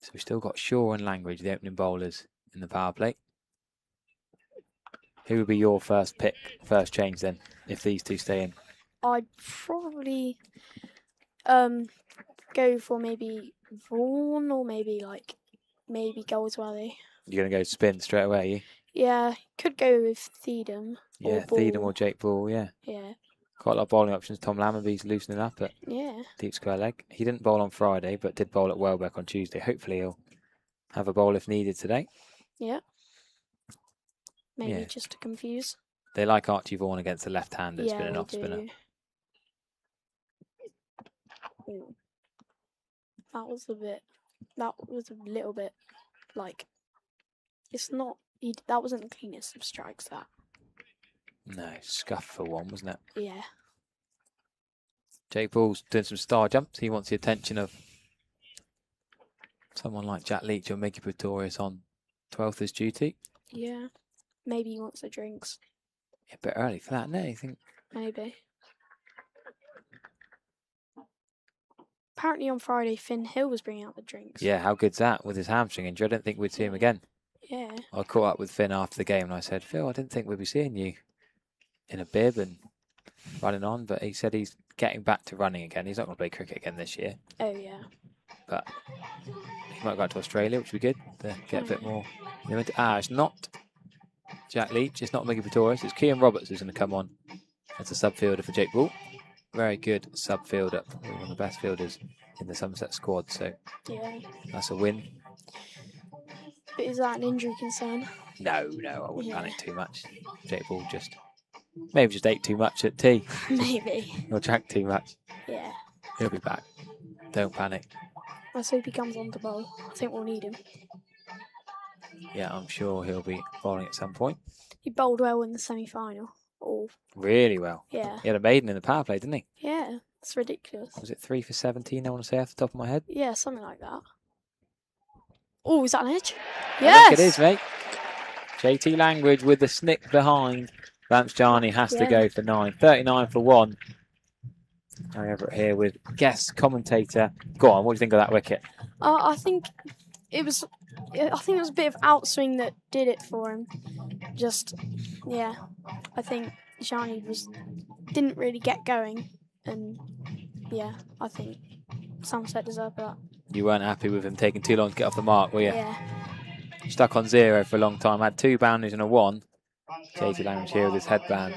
S10: So we've still got Shaw and Langridge, the opening bowlers, in the power play. Who would be your first pick, first change then, if these 2 stay in?
S16: I'd probably go for maybe Vaughan or maybe Goldsworthy.
S10: You're going to go spin straight away, are you?
S16: Yeah, could go with Thiedem.
S10: Yeah, Thiedem or Jake Ball, yeah.
S16: Yeah.
S10: Quite a lot of bowling options. Tom Lammonby's loosening up at deep square leg. He didn't bowl on Friday, but did bowl at Welbeck on Tuesday. Hopefully he'll have a bowl if needed today.
S16: Yeah. Maybe just to confuse.
S10: They like Archie Vaughan against the left-hander spinning off spinner.
S16: Ooh. That was a little bit it's not, that wasn't the cleanest of strikes, that.
S10: No, scuff for 1, wasn't it?
S16: Yeah.
S10: Jake Ball's doing some star jumps. He wants the attention of someone like Jack Leach or Mickey Pretorius on 12th as duty.
S16: Yeah. Maybe he wants the drinks.
S10: A bit early for that, no? You think?
S16: Maybe. apparently on Friday, Finn Hill was bringing out the drinks.
S10: Yeah, how good's that with his hamstring injury? I didn't think we'd see him again.
S16: Yeah.
S10: I caught up with Finn after the game and I said, Phil, I didn't think we'd be seeing you in a bib and running on, but he said he's getting back to running again. He's not going to play cricket again this year,
S16: Oh, yeah.
S10: but he might go out to Australia, which would be good to get a bit more. It's not Jack Leach, it's not Miggy Pretorius, it's Kean Roberts who's going to come on as a sub fielder for Jake Ball. Very good sub fielder, probably one of the best fielders in the Somerset squad, so
S16: Yeah.
S10: that's a win.
S16: But is that an injury concern?
S10: No, I wouldn't panic too much. Jake Ball maybe just ate too much at tea.
S16: Maybe.
S10: Or drank too much.
S16: Yeah.
S10: He'll be back. Don't panic.
S16: Let's hope he comes on to bowl. I think we'll need him.
S10: Yeah, I'm sure he'll be bowling at some point.
S16: He bowled well in the semi-final. Oh.
S10: Really well.
S16: Yeah.
S10: He had a maiden in the power play, didn't he?
S16: Yeah, it's ridiculous.
S10: Was it 3 for 17, I want to say, off the top of my head?
S16: Yeah, something like that. Oh, is that an edge?
S10: I
S16: Yes!
S10: think it is, mate. JT Language with the snick behind. Vance Jarney has to go for 9. 39 for 1. Harry Everett here with guest commentator. Go on, what do you think of that wicket?
S16: I think it was a bit of outswing that did it for him. I think Shani didn't really get going, and I think Somerset deserved that.
S10: You weren't happy with him taking too long to get off the mark, were you?
S16: Yeah.
S10: Stuck on 0 for a long time. Had 2 boundaries and a 1. JT Language here with his headband.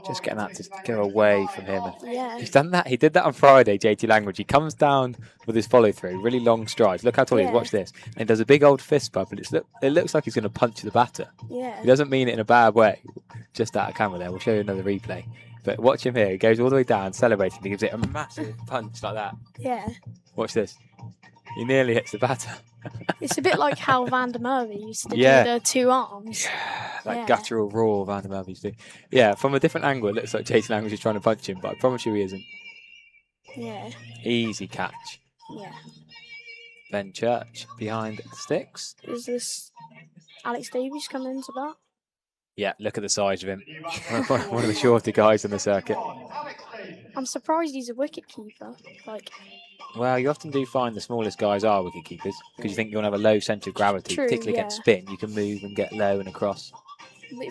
S10: Just getting that to go away from him.
S16: Yeah.
S10: He's done that. He did that on Friday, JT Language. He comes down with his follow through, really long strides. Look how tall he is. Watch this. And he does a big old fist bump, and it looks like he's going to punch the batter.
S16: Yeah.
S10: He doesn't mean it in a bad way. Just out of camera there. We'll show you another replay. But watch him here. He goes all the way down, celebrating. He gives it a massive punch like that.
S16: Yeah.
S10: Watch this. He nearly hits the batter.
S16: It's a bit like how Van der Merwe used to do the 2 arms.
S10: That guttural roar Van der Merwe used to do. Yeah, from a different angle, it looks like JT Language is trying to punch him, but I promise you he isn't.
S16: Yeah.
S10: Easy catch.
S16: Yeah.
S10: Ben Church behind the sticks.
S16: Is this Alex Davies coming into that?
S10: Yeah, look at the size of him. One of the shorter guys on the circuit.
S16: I'm surprised he's a wicket keeper.
S10: Well, you often do find the smallest guys are wicket keepers because you think you're going to have a low centre of gravity,
S16: True,
S10: particularly against spin. You can move and get low and across.
S16: But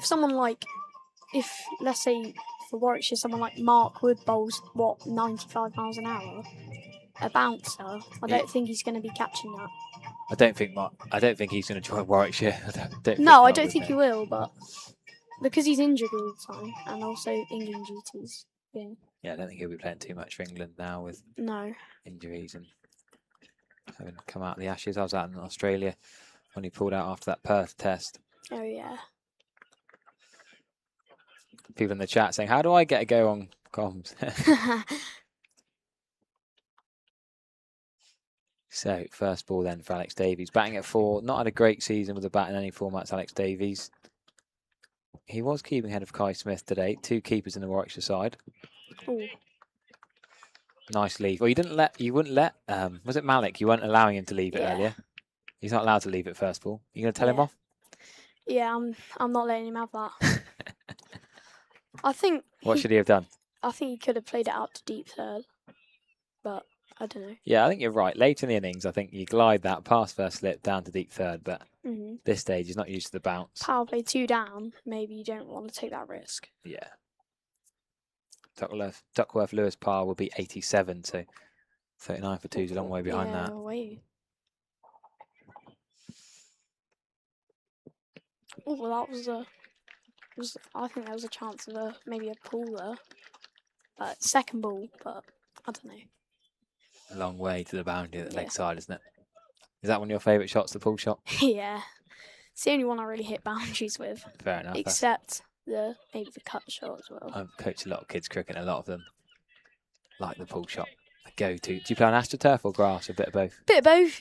S16: if let's say for Warwickshire, someone like Mark Wood bowls 95 miles an hour, a bouncer. I don't think he's going to be catching that.
S10: I don't think he's going to join Warwickshire.
S16: I don't think he will, but because he's injured all the time and also England duties.
S10: Yeah, I don't think he'll be playing too much for England now with injuries and having come out of the Ashes. I was out in Australia when he pulled out after that Perth test.
S16: Oh, yeah.
S10: People in the chat saying, how do I get a go on comms? So, first ball then for Alex Davies. Batting at 4. Not had a great season with the bat in any formats, Alex Davies. He was keeping ahead of Kai Smith today. 2 keepers in the Warwickshire side.
S16: Ooh.
S10: Nice leave. Well, you wouldn't let, was it Malik? You weren't allowing him to leave it earlier. He's not allowed to leave it first ball. You going to tell him off?
S16: Yeah, I'm not letting him have that. I think.
S10: What should he have done?
S16: I think he could have played it out to deep third, but I don't know.
S10: Yeah, I think you're right. Late in the innings, I think you glide that past first slip down to deep third, but this stage he's not used to the bounce.
S16: Power play 2 down. Maybe you don't want to take that risk.
S10: Yeah. Duckworth Lewis par will be 87, so 39 for 2 is a long way behind that.
S16: Way. Oh, well, I think there was a chance of maybe a pull there. Second ball, but I don't know.
S10: A long way to the boundary at the leg side, isn't it? Is that one of your favourite shots, the pull shot?
S16: Yeah. It's the only one I really hit boundaries with.
S10: Fair enough.
S16: Except maybe the cut shot as well.
S10: I've coached a lot of kids cricket, and a lot of them like the pull shot. The go-to. Do you play on AstroTurf or grass, or a bit of both?
S16: Bit of both.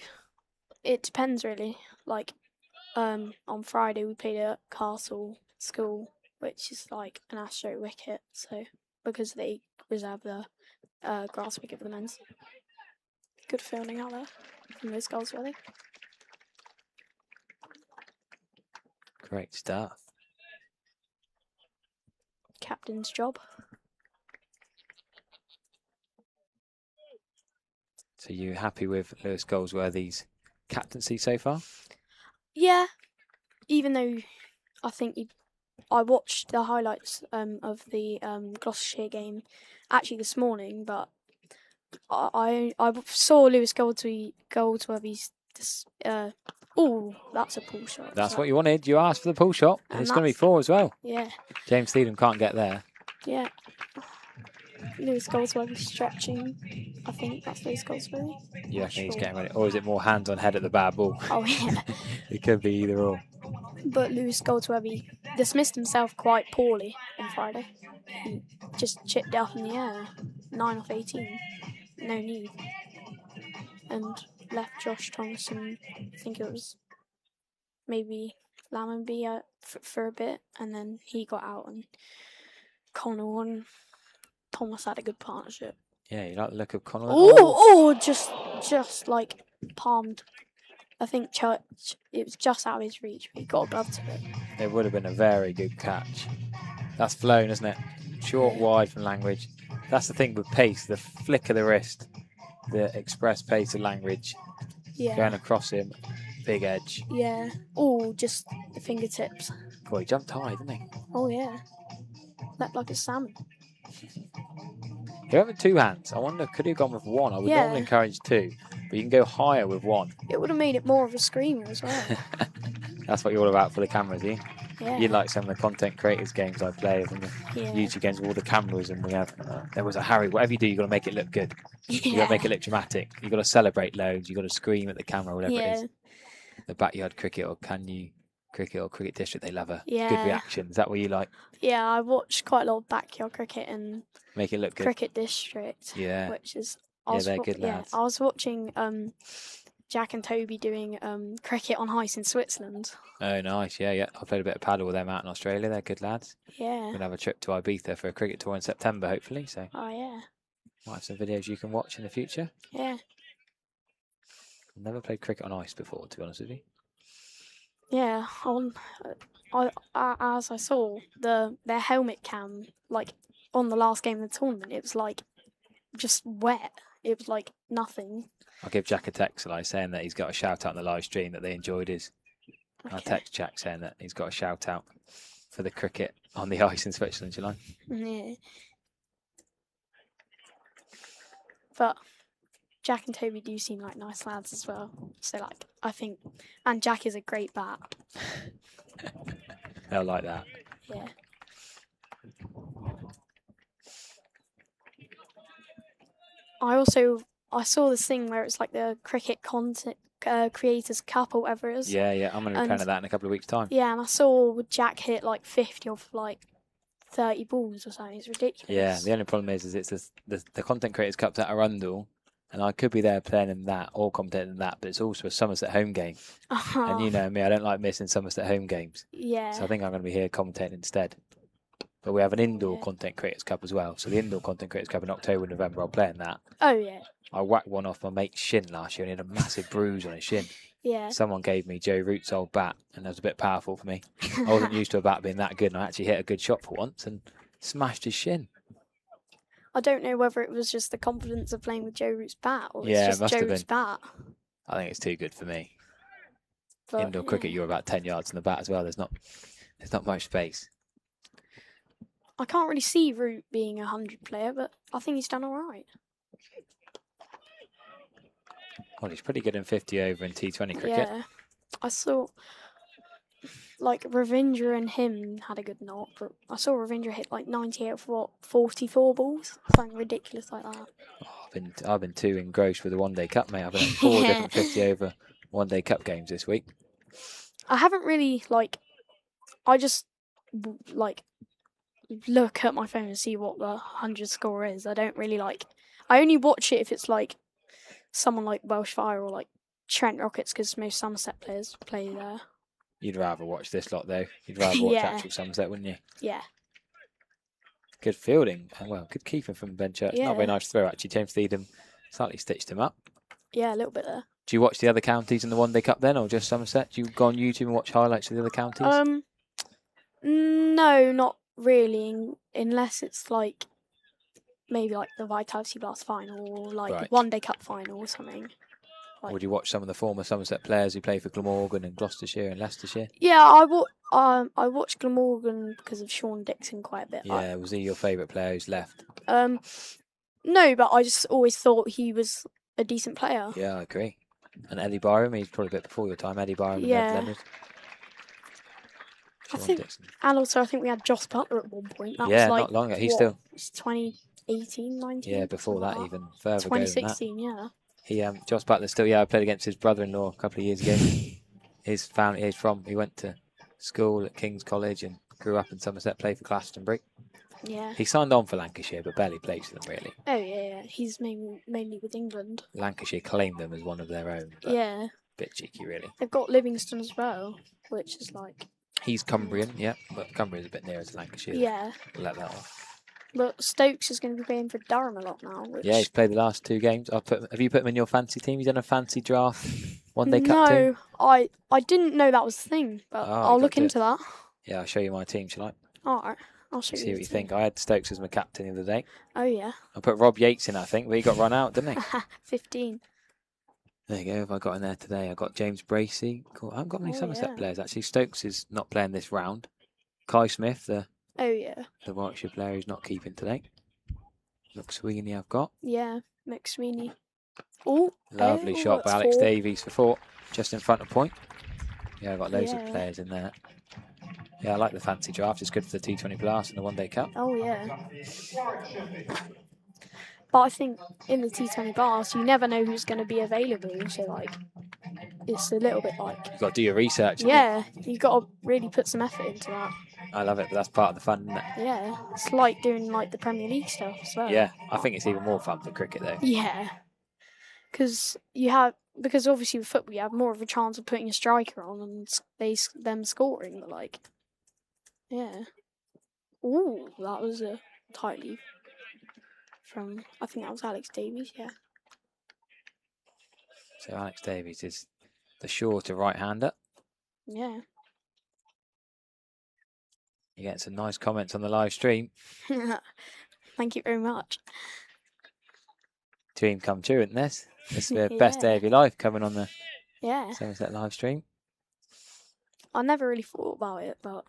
S16: It depends, really. On Friday we played at Castle School, which is like an Astro wicket, so because they reserve the grass wicket for the men's. Good fielding out there from those guys, really.
S10: Great stuff.
S16: Captain's job.
S10: So you happy with Lewis Goldsworthy's captaincy so far?
S16: Yeah, even though I think I watched the highlights of the Gloucestershire game actually this morning, but I saw Lewis Goldsworthy's. Oh, that's a pull shot.
S10: That's what you wanted. You asked for the pull shot, and it's going to be 4 as well.
S16: Yeah.
S10: James Steedham can't get there.
S16: Yeah. Lewis Goldsworthy stretching. I think that's Lewis Goldsworthy.
S10: You reckon he's getting ready? Or is it more hands on head at the bad ball?
S16: Oh, yeah.
S10: It could be either or.
S16: But Lewis Goldsworthy dismissed himself quite poorly on Friday. He just chipped it up in the air. 9 off 18. No need. And left Josh Thompson, I think it was maybe Lammonby for a bit, and then he got out, and Connell and Thomas had a good partnership.
S10: Yeah, you like the look of Connell?
S16: Oh, just like palmed. I think Church, it was just out of his reach, but he got a glove to it.
S10: It would have been a very good catch. That's flown, isn't it? Short, wide from Langridge. That's the thing with pace, the flick of the wrist, the express pace of Langridge.
S16: Yeah.
S10: Going across him, big edge.
S16: Yeah. Oh, just the fingertips.
S10: God, he jumped high, didn't he?
S16: Oh, yeah. Leapt like a salmon.
S10: He went with 2 hands. I wonder, could he have gone with 1? I would normally encourage 2, but you can go higher with 1.
S16: It would have made it more of a screamer as well.
S10: That's what you're all about for the cameras, you?
S16: Yeah.
S10: You like some of the content creators games I play and the YouTube games with all the cameras, and we have there was a Harry. Whatever you do, you got to make it look good. You got to make it look dramatic. You got to celebrate loads. You got to scream at the camera, whatever it is. The backyard cricket or can you cricket or cricket district, they love a good reaction. Is that what you like?
S16: Yeah, I watch quite a lot of backyard cricket and
S10: make it look good.
S16: Cricket district.
S10: Yeah,
S16: which is
S10: they're good lads.
S16: I was watching Jack and Toby doing cricket on ice in Switzerland.
S10: Oh, nice. Yeah. I played a bit of paddle with them out in Australia. They're good lads.
S16: Yeah.
S10: We're going to have a trip to Ibiza for a cricket tour in September, hopefully. So.
S16: Oh, yeah.
S10: Might have some videos you can watch in the future.
S16: Yeah.
S10: I've never played cricket on ice before, to be honest with you.
S16: Yeah. As I saw, their helmet cam, like, on the last game of the tournament, it was, like, just wet. It was, like, nothing.
S10: I'll give Jack a text saying that he's got a shout out in the live stream that they enjoyed his. Okay. I'll text Jack saying that he's got a shout out for the cricket on the ice in Switzerland, you like?
S16: Yeah. But Jack and Toby do seem like nice lads as well. So, like, I think, and Jack is a great bat.
S10: They'll like that.
S16: Yeah. I saw this thing where it's like the cricket content creators cup or whatever it is.
S10: Yeah, I'm going to be playing that in a couple of weeks' time.
S16: Yeah, and I saw Jack hit like 50 of like 30 balls or something. It's ridiculous.
S10: Yeah, the only problem is it's the content creators cup's at Arundel, and I could be there playing in that or commentating in that, but it's also a Somerset home game. And you know me, I don't like missing Somerset home games.
S16: Yeah.
S10: So I think I'm going to be here commentating instead. But we have an indoor content creators cup as well. So the indoor content creators cup in October and November, I'll play in that.
S16: Oh yeah.
S10: I whacked one off my mate's shin last year and he had a massive bruise on his shin.
S16: Yeah.
S10: Someone gave me Joe Root's old bat and that was a bit powerful for me. I wasn't used to a bat being that good, and I actually hit a good shot for once and smashed his shin.
S16: I don't know whether it was just the confidence of playing with Joe Root's bat or
S10: Yeah,
S16: it's just Joe Root's bat.
S10: I think it's too good for me.
S16: But,
S10: indoor cricket, you're about 10 yards from the bat as well. There's not much space.
S16: I can't really see Root being a 100 player, but I think he's done all right.
S10: Well, he's pretty good in 50 over in T20 cricket.
S16: Yeah, I saw like Ravindra and him had a good knock, but I saw Ravindra hit like 98 for 44 balls, something ridiculous like that.
S10: Oh, I've been too engrossed with the One Day Cup, mate. I've been at 4 different 50 over One Day Cup games this week.
S16: I haven't really I just look at my phone and see what the 100 score is. I don't really I only watch it if it's like someone like Welsh Fire or like Trent Rockets, because most Somerset players play there.
S10: You'd rather watch this lot though. You'd rather watch actual Somerset, wouldn't you?
S16: Yeah.
S10: Good fielding. And well, good keeping from Ben Church.
S16: Yeah.
S10: Not a very nice throw actually. James Steedham slightly stitched him up.
S16: Yeah, a little bit there.
S10: Do you watch the other counties in the One Day Cup then, or just Somerset? Do you go on YouTube and watch highlights of the other counties?
S16: No, not really, unless it's like maybe like the Vitality Blast final or like
S10: Right.
S16: One Day Cup final or something.
S10: Would you watch some of the former Somerset players who play for Glamorgan and Gloucestershire and Leicestershire?
S16: Yeah, I watched Glamorgan because of Sean Dixon quite a bit.
S10: Yeah, was he your favourite player who's left?
S16: No, but I just always thought he was a decent player.
S10: Yeah, I agree. And Eddie Byram, he's probably a bit before your time. Eddie Byram
S16: Yeah.
S10: and Ed Leonard.
S16: I
S10: Sean
S16: think,
S10: Dixon.
S16: and also I think we had Joss Butler at one point. That
S10: Yeah,
S16: was like,
S10: not long ago. He's
S16: what,
S10: still.
S16: It's 2018, 19.
S10: Yeah, before that,
S16: something like
S10: even further ago than that.
S16: 2016, yeah.
S10: He, Josh Butler still, I played against his brother-in-law a couple of years ago. His family, he went to school at King's College and grew up in Somerset, played for Glastonbury.
S16: Yeah.
S10: He signed on for Lancashire, but barely plays for them, really.
S16: Oh, yeah. He's mainly with England.
S10: Lancashire claimed them as one of their own. But
S16: Yeah.
S10: Bit cheeky, really.
S16: They've got Livingston as well, which is like...
S10: He's Cumbrian, yeah, but Cumbria's a bit nearer to Lancashire.
S16: Yeah.
S10: We'll let that off.
S16: But Stokes is going to be playing for Durham a lot now. Which...
S10: Yeah, he's played the last 2 games. Have you put him in your fancy team? He's done a fancy draft, one-day cup team?
S16: No, I didn't know that was a thing, but I'll look into that.
S10: Yeah, I'll show you my team, shall I?
S16: Alright, I'll show
S10: See
S16: you.
S10: what you think. I had Stokes as my captain the other day.
S16: Oh, yeah.
S10: I put Rob Yates in, I think, but he got run out, didn't he?
S16: 15.
S10: There you go. Have I got in there today? I got James Bracey. Cool. I haven't got many Somerset
S16: yeah.
S10: players, actually. Stokes is not playing this round. Kai Smith, the
S16: yeah.
S10: the Warwickshire player, who's not keeping today. McSweeney I've got.
S16: Yeah, McSweeney. Oh,
S10: Lovely shot by
S16: that's
S10: Alex
S16: 4.
S10: Davies for 4, just in front of point. Yeah, I've got loads of
S16: Yeah.
S10: players in there. Yeah, I like the fancy draft. It's good for the T20 Blast and the One Day Cup.
S16: Oh, yeah. But I think in the T20 Blast, you never know who's going to be available. So, like, it's a little bit like...
S10: You've got to do your research. haven't
S16: Yeah, you've got to really put some effort into that.
S10: you? I love it, but that's part of the fun, isn't it?
S16: Yeah, it's like doing, like, the Premier League stuff as well.
S10: Yeah, I think it's even more fun for cricket, though.
S16: Yeah. Because obviously with football, you have more of a chance of putting a striker on and them scoring, but, like... Yeah. Ooh, that was a tight lead from, I think that was Alex Davies, yeah.
S10: So Alex Davies is the shorter right-hander.
S16: Yeah.
S10: You get some nice comments on the live stream.
S16: Thank you very much.
S10: Dream come true, isn't this? This is the best day of your life coming on the Somerset live stream.
S16: I never really thought about it, but...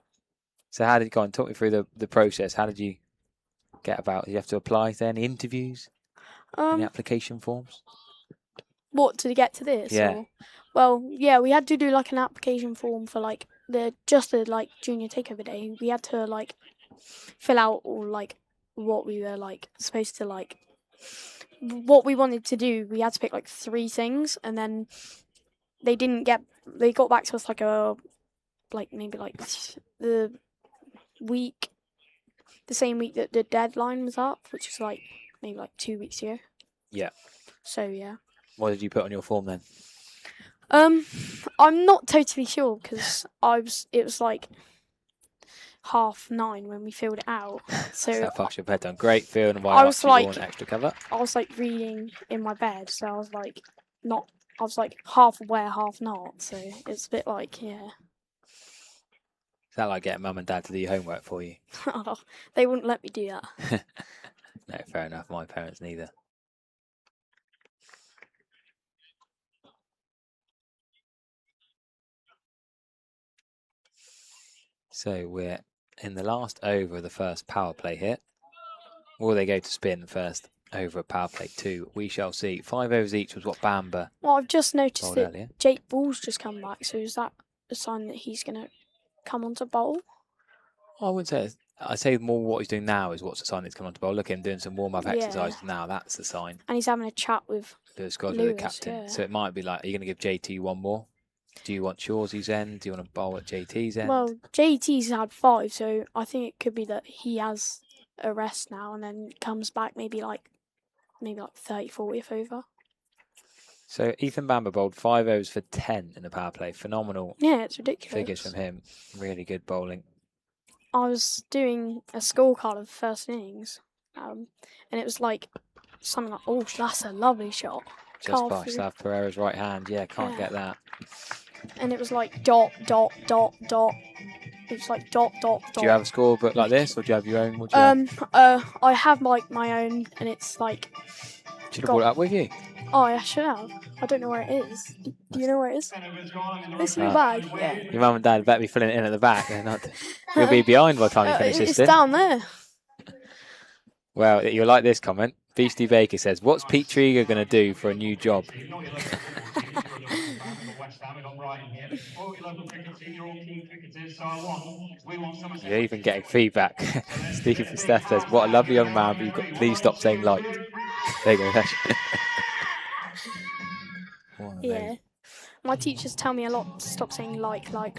S10: So how did you go on? Talk me through the process. How did you get about? Did you have to apply to any interviews? Any application forms?
S16: What, to get to this?
S10: Yeah.
S16: Or? Well, yeah, we had to do like an application form for like the junior takeover day. We had to like fill out all like what we were like supposed to like what we wanted to do. We had to pick like 3 things, and then they got back to us maybe the same week that the deadline was up, which was like maybe like 2 weeks ago.
S10: Yeah.
S16: So yeah.
S10: What did you put on your form then?
S16: I'm not totally sure because it was like 9:30 when we filled it out. So
S10: that fucks your bed done. Great feeling why
S16: I was like
S10: want extra cover.
S16: I was like reading in my bed, so I was like half aware, half not. So it's a bit like yeah.
S10: Is that like getting mum and dad to do your homework for you?
S16: They wouldn't let me do that.
S10: No, fair enough. My parents neither. So we're in the last over of the first power play here. Will they go to spin first over a power play 2? We shall see. 5 overs each was what Bamber.
S16: Well, I've just noticed that
S10: earlier.
S16: Jake Ball's just come back. So is that a sign that he's going to come onto bowl?
S10: I wouldn't say. I'd say more what he's doing now is what's the sign that's come on to bowl. Look at him doing some warm-up exercises now. That's the sign.
S16: And he's having a chat with
S10: Lewis Scott,
S16: Lewis,
S10: the captain.
S16: yeah.
S10: So it might be like, are you going to give JT one more? Do you want Shawsy's end? Do you want to bowl at JT's end?
S16: Well, JT's had 5, so I think it could be that he has a rest now and then comes back maybe like 30, 40th over.
S10: So Ethan Bamber bowled 5 overs for 10 in the power play. Phenomenal.
S16: Yeah, it's ridiculous.
S10: Figures from him. Really good bowling.
S16: I was doing a scorecard of first innings, and it was like something like, oh, that's a lovely shot.
S10: Just by Sav Pereira's right hand. Yeah, can't get that.
S16: And it was like dot, dot, dot, dot. It's like dot dot dot.
S10: Do you have a scorebook like this, or do you have your own? What do you have?
S16: I have like my own, and it's like.
S10: Should have brought it up with you.
S16: Oh, I should have. I don't know where it is. Do you know where it is? It's in your bag. Yeah.
S10: Your mum and dad better be filling it in at the back. They're not. You'll be behind by the time you finish this.
S16: It's down there.
S10: Well, you'll like this comment. Beastie Baker says, "What's Pete Trieger going to do for a new job?" You're even getting feedback. Steve Steph says, "What a lovely young man, but you've got, please stop saying like." There you go.
S16: Yeah. My teachers tell me a lot to stop saying like all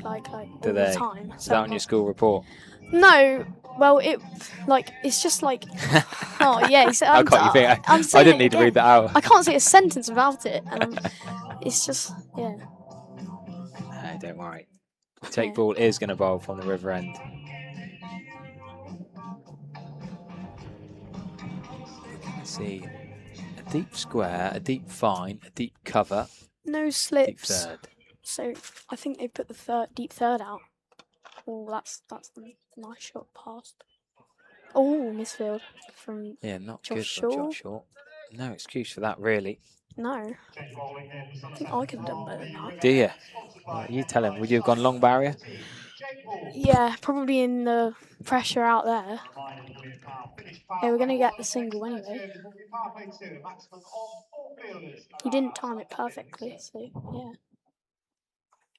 S10: Do
S16: the
S10: they?
S16: time.
S10: Is that on your school report?
S16: No. Well, it's just like. Oh yeah.
S10: How can't you think? I didn't need to read that out.
S16: I can't say a sentence about it, and it's just yeah.
S10: No, don't worry. Take ball is going to bowl from the river end. Let's see. A deep square, a deep fine, a deep cover.
S16: No slips.
S10: Deep third.
S16: So I think they put the deep third out. Oh, that's the nice shot past. Oh, misfield from
S10: Not
S16: Josh
S10: good
S16: Shaw.
S10: from Josh Shaw. No excuse for that, really.
S16: No. I think I could have done better than that.
S10: Do you? Well, you tell him. Would you have gone long barrier?
S16: Yeah, probably in the pressure out there. Yeah, we're going to get the single anyway. He didn't time it perfectly, so yeah.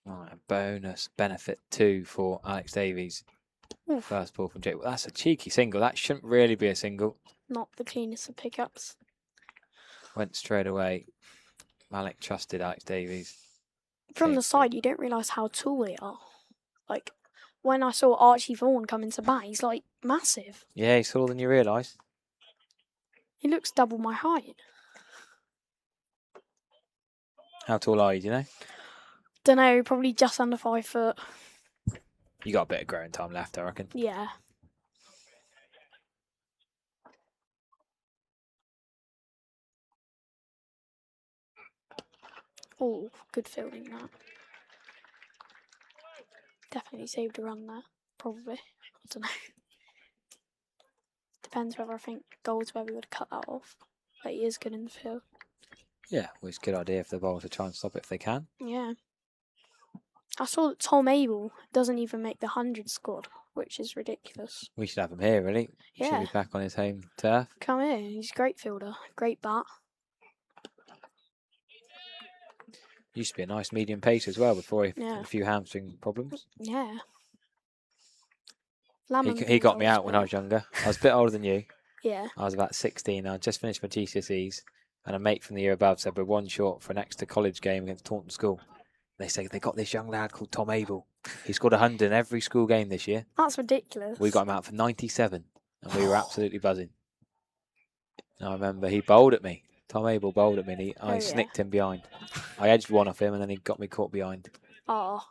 S10: Right, a bonus benefit 2 for Alex Davies.
S16: Oof.
S10: First ball from Jake. Well, that's a cheeky single. That shouldn't really be a single.
S16: Not the cleanest of pickups.
S10: Went straight away. Malik trusted Alex Davies.
S16: From the side, you don't realise how tall they are. Like, when I saw Archie Vaughan come into bat, he's like massive.
S10: Yeah, he's taller than you realise.
S16: He looks double my height.
S10: How tall are you, do you know?
S16: Don't know, probably just under 5 foot.
S10: You got a bit of growing time left, I reckon.
S16: Yeah. Oh, good fielding that. Definitely saved a run there. Probably. I don't know. Depends whether I think Goldsworthy would cut that off. But he is good in the field.
S10: Yeah, well, it's a good idea for the bowler to try and stop it if they can.
S16: Yeah. I saw that Tom Abel doesn't even make the 100 squad, which is ridiculous.
S10: We should have him here, really.
S16: Yeah.
S10: Should be back on his home turf.
S16: Come here. He's a great fielder. Great bat.
S10: Used to be a nice medium pace as well before he
S16: Yeah.
S10: had a few hamstring problems.
S16: Yeah.
S10: He got me out when I was younger. I was a bit older than you.
S16: Yeah.
S10: I was about 16. I just finished my GCSEs, and a mate from the year above said we're one short for an extra college game against Taunton School. They say they got this young lad called Tom Abel. He scored 100 in every school game this year.
S16: That's ridiculous.
S10: We got him out for 97, and we were absolutely buzzing. And I remember he bowled at me. Tom Abel bowled at me, and I snicked him behind. I edged one off him, and then he got me caught behind.
S16: Oh.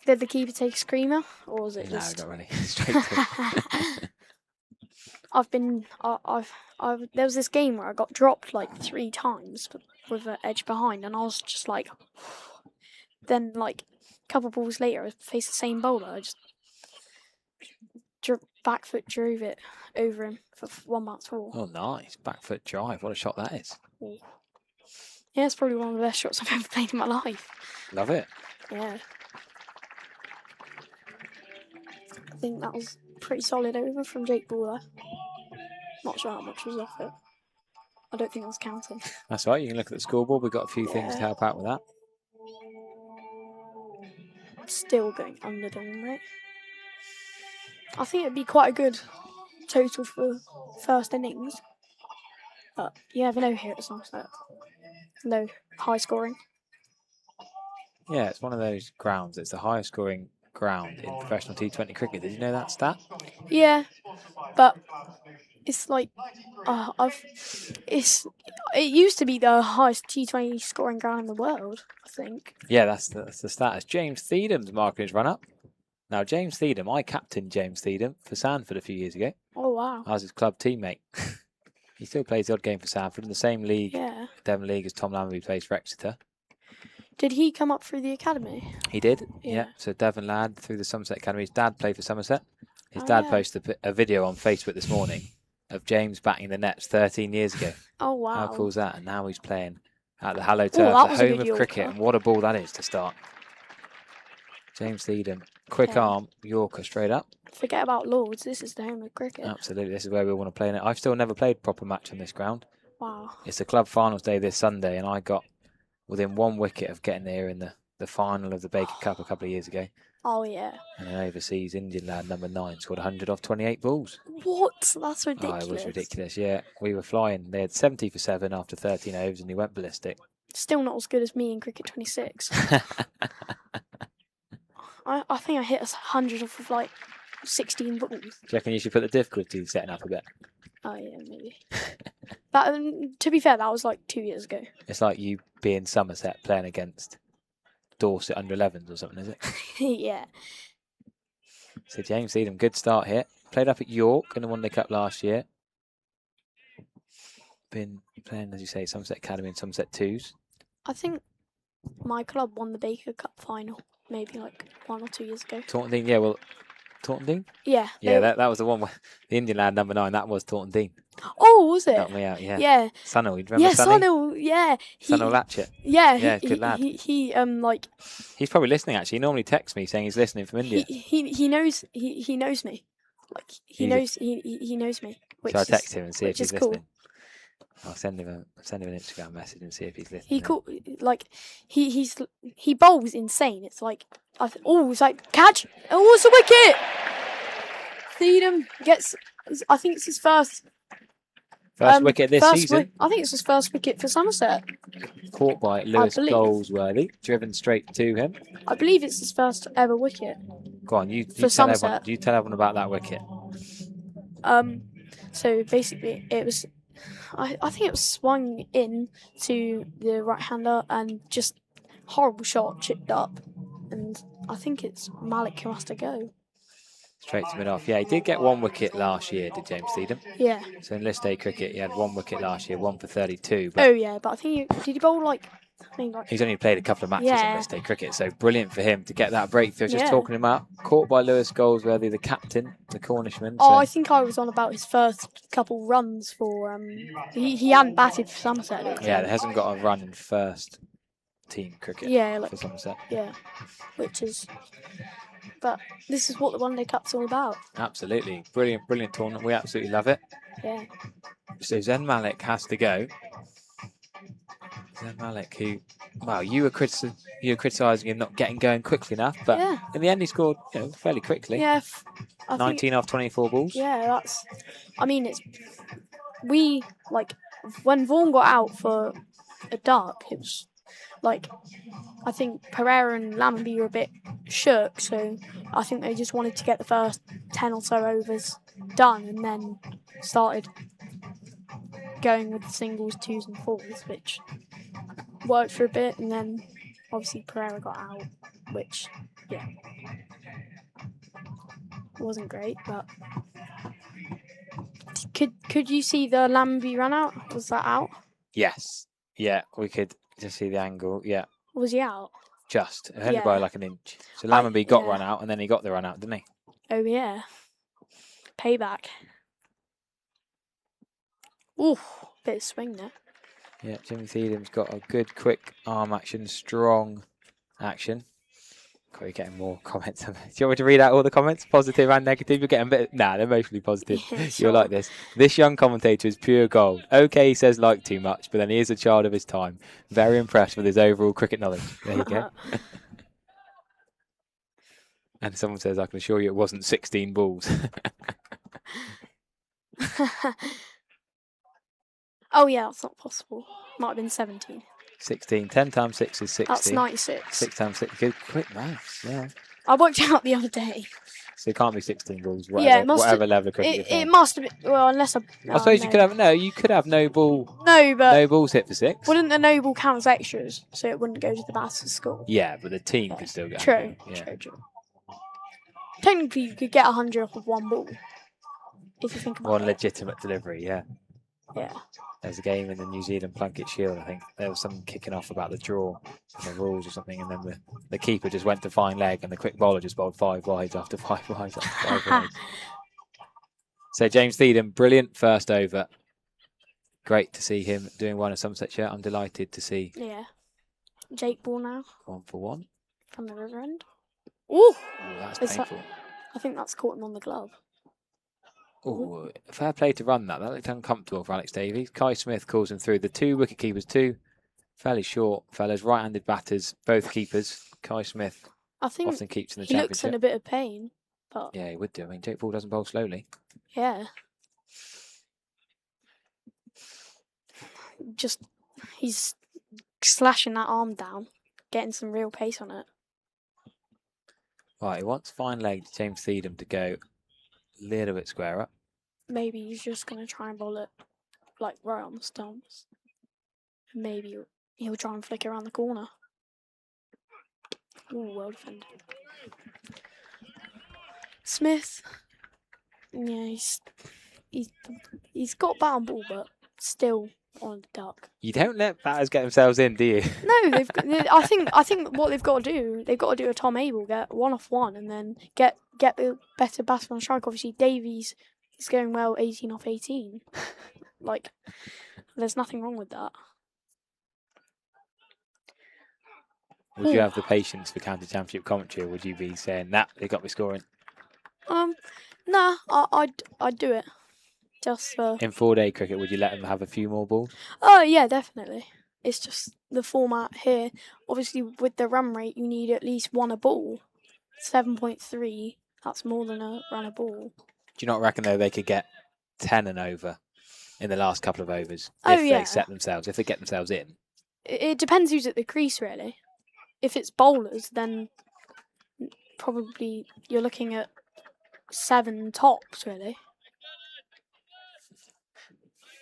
S16: Did the keeper take a screamer, or was it just?
S10: No, not really. Straight to
S16: there was this game where I got dropped like 3 times with an edge behind, and I was just like, then like a couple balls later, I faced the same bowler. I just back foot drove it over him for 1-4.
S10: Oh, nice. Back foot drive. What a shot that is.
S16: Yeah, it's probably one of the best shots I've ever played in my life.
S10: Love it.
S16: Yeah. I think that was pretty solid over from Jake Ball there. Not sure how much was off it. I don't think I was counting.
S10: That's right. You can look at the scoreboard. We've got a few things to help out with that.
S16: Still going under the win rate. I think it'd be quite a good total for first innings. But you never know here at Somerset. No high scoring.
S10: Yeah, it's one of those grounds. It's the highest scoring ground in professional T20 cricket. Did you know that stat?
S16: Yeah, but it's like it used to be the highest T20 scoring ground in the world, I think.
S10: Yeah, that's the stat. It's James Theedham's marking his run up. Now, James Theedham, I captained James Theedham for Sanford a few years ago.
S16: Oh, wow.
S10: I was his club teammate. He still plays the odd game for Sanford in the same league,
S16: Yeah.
S10: Devon League, as Tom Lamberby plays for Exeter.
S16: Did he come up through the academy?
S10: He did,
S16: Yeah.
S10: yeah. So Devon lad through the Somerset Academy. His dad played for Somerset. His
S16: Oh,
S10: dad
S16: yeah.
S10: posted a video on Facebook this morning of James batting the nets 13 years ago.
S16: Oh, wow.
S10: How cool is that? And now he's playing at the Hallow
S16: Oh,
S10: Turf,
S16: that
S10: the
S16: was a
S10: home
S16: good
S10: of cricket.
S16: Yorker.
S10: And what a ball that is to start. James Thiedham, quick
S16: Yeah.
S10: arm, Yorker straight up.
S16: Forget about Lords. This is the home of cricket.
S10: Absolutely, this is where we want to play in it. I've still never played a proper match on this ground.
S16: Wow.
S10: It's the club finals day this Sunday, and I got within 1 wicket of getting there in the final of the Baker Cup a couple of years ago.
S16: Oh, yeah.
S10: And an overseas Indian lad, number 9, scored 100 off 28 balls.
S16: What? That's ridiculous.
S10: Oh, it was ridiculous, yeah. We were flying. They had 70 for 7 after 13 overs, and he went ballistic.
S16: Still not as good as me in Cricket 26. I think I hit 100 off of like 16 balls.
S10: Do you reckon you should put the difficulty setting up a bit?
S16: Oh, yeah, maybe. That, to be fair, that was like 2 years ago.
S10: It's like you being Somerset playing against Dorset under 11s or something, is it?
S16: Yeah.
S10: So James Thiedham, good start here. Played up at York in the One Day Cup last year. Been playing, as you say, Somerset Academy and Somerset 2s.
S16: I think my club won the Baker Cup final maybe like 1 or 2 years ago.
S10: Taunton Dean, yeah, well, Taunton Dean?
S16: Yeah.
S10: Yeah, that was the one where the Indian lad, number 9, that was Taunton Dean.
S16: Oh, was it?
S10: Helped me out, yeah.
S16: Yeah.
S10: Sunil, you remember
S16: Yeah,
S10: Sunny?
S16: Sunil, yeah.
S10: Sunil Latchett.
S16: Yeah,
S10: Yeah, good lad.
S16: He like
S10: He's probably listening, actually. He normally texts me saying he's listening from India.
S16: he knows he knows me. Like he knows me. Which
S10: Shall I
S16: is-
S10: text him and see if
S16: which
S10: he's
S16: is cool.
S10: listening? I'll send him an Instagram message and see if he's listening.
S16: He bowls insane. It's like it's like catch. Oh, it's a wicket. Thiedham gets. I think it's his first.
S10: First wicket this season.
S16: I think it's his first wicket for Somerset.
S10: Caught by Lewis
S16: believe.
S10: Goldsworthy, driven straight to him.
S16: I believe it's his first ever wicket.
S10: Go on, you
S16: For
S10: tell everyone.
S16: Somerset.
S10: You tell everyone about that wicket.
S16: So basically, it was. I think it was swung in to the right hander and just horrible shot, chipped up, and I think it's Malik who has to go.
S10: Straight to mid-off. Yeah, he did get 1 wicket last year, did James Thiedham?
S16: Yeah.
S10: So in list day cricket, he had 1 wicket last year, 1 for 32. But
S16: Oh yeah, but I think did he bowl like? I mean, like
S10: he's only played a couple of matches
S16: Yeah.
S10: in list day cricket, so brilliant for him to get that breakthrough. Just
S16: Yeah.
S10: talking him out. Caught by Lewis Goldsworthy, the captain, the Cornishman.
S16: Oh,
S10: so-
S16: I think I was on about his first couple runs for he hadn't batted for Somerset. at the
S10: Yeah,
S16: time.
S10: it hasn't got a run in first team cricket
S16: Yeah, like
S10: for Somerset.
S16: yeah, which is. But this is what the One Day Cup's all about.
S10: Absolutely. Brilliant, brilliant tournament. We absolutely love it.
S16: Yeah.
S10: So Zen Malik has to go. Zen Malik, who, well, you were criticising him not getting going quickly enough, but
S16: Yeah.
S10: in the end he scored fairly quickly.
S16: Yeah. I think-
S10: 19 off 24 balls.
S16: Yeah, that's. I mean, it's. We like when Vaughan got out for a duck. It was like I think Pereira and Lammonby were a bit shook, so I think they just wanted to get the first 10 or so overs done, and then started going with the singles, 2s, and 4s, which worked for a bit, and then obviously Pereira got out, which wasn't great, but. Could you see the Lamby run out? Was that out?
S10: Yes. Yeah, we could just see the angle. Yeah,
S16: Was he out?
S10: just. Only
S16: Yeah.
S10: by like an inch. So Lammonby got
S16: yeah.
S10: run out, and then he got the run out, didn't he?
S16: Oh yeah. Payback. Ooh, bit of swing there.
S10: Yeah, Jimmy Thiedham's got a good, quick arm action, strong action. God, you're getting more comments. Do you want me to read out all the comments, positive and negative? You're getting a bit. Nah, they're mostly positive.
S16: Yeah,
S10: You'll
S16: sure.
S10: like this. This young commentator is pure gold. Okay, he says like too much, but then he is a child of his time. Very impressed with his overall cricket knowledge. There you go. And someone says, I can assure you it wasn't 16 balls.
S16: Oh yeah, that's not possible. Might have been 17.
S10: 16. 10 times 6 is 60.
S16: That's 96.
S10: 6 times 6. Good, quick maths. Yeah.
S16: I worked out the other day.
S10: So it can't be 16 balls,
S16: Yeah,
S10: whatever,
S16: it must
S10: whatever
S16: have,
S10: level of cricket you're
S16: it
S10: playing.
S16: must have been. Well, unless I.
S10: I suppose you could have you could have no ball.
S16: No, but
S10: No balls hit for 6.
S16: wouldn't the no ball count as extras, so it wouldn't go to the batter's score?
S10: Yeah, but the team could still get.
S16: True,
S10: Yeah.
S16: true. Technically, you could get 100 off of 1 ball. If you think about
S10: One
S16: it.
S10: legitimate delivery, yeah.
S16: Yeah.
S10: There's a game in the New Zealand Plunket Shield, I think. There was something kicking off about the draw and the rules or something, and then the keeper just went to fine leg, and the quick bowler just bowled 5 wides after 5 wides after 5 wides. So James Theedham, brilliant first over. Great to see him doing well in Somersetshire. I'm delighted to see.
S16: Yeah. Jake ball now.
S10: 1 for 1.
S16: From the river end. Ooh!
S10: That's
S16: Is that-
S10: painful.
S16: I think that's caught him on the glove.
S10: Ooh, fair play to run that. That looked uncomfortable for Alex Davies. Kai Smith calls him through. The 2 wicket keepers, 2 fairly short fellas, right-handed batters, both keepers. Kai Smith
S16: I think
S10: often keeps in the
S16: he looks in
S10: championship.
S16: a bit of pain, but
S10: Yeah, he would do. I mean, Jake Paul doesn't bowl slowly.
S16: yeah. Just, he's slashing that arm down, getting some real pace on it.
S10: Right, he wants fine-legged James Theedham to go a little bit squarer.
S16: Maybe he's just going to try and bowl it like right on the stumps. Maybe he'll try and flick around the corner. Ooh, well defended. Smith. Yeah, he's got bat on ball, but still on the duck.
S10: You don't let batters get themselves in, do you?
S16: No, I think what they've got to do, a Tom Abel, get 1 off 1, and then get the better batsman on strike. Obviously, Davies is going well, 18 off 18. Like, there's nothing wrong with that.
S10: Would you have the patience for county championship commentary, or would you be saying, nah, they got me scoring?
S16: Nah, I'd do it. Just
S10: In 4-day cricket, would you let them have a few more balls?
S16: Oh yeah, definitely. It's just the format here. Obviously, with the run rate, you need at least 1 a ball. 7.3. That's more than a run a ball.
S10: Do you not reckon, though, they could get 10 and over in the last couple of overs
S16: Oh,
S10: if
S16: yeah.
S10: they set themselves, if they get themselves in?
S16: It depends who's at the crease, really. If it's bowlers, then probably you're looking at 7 tops, really.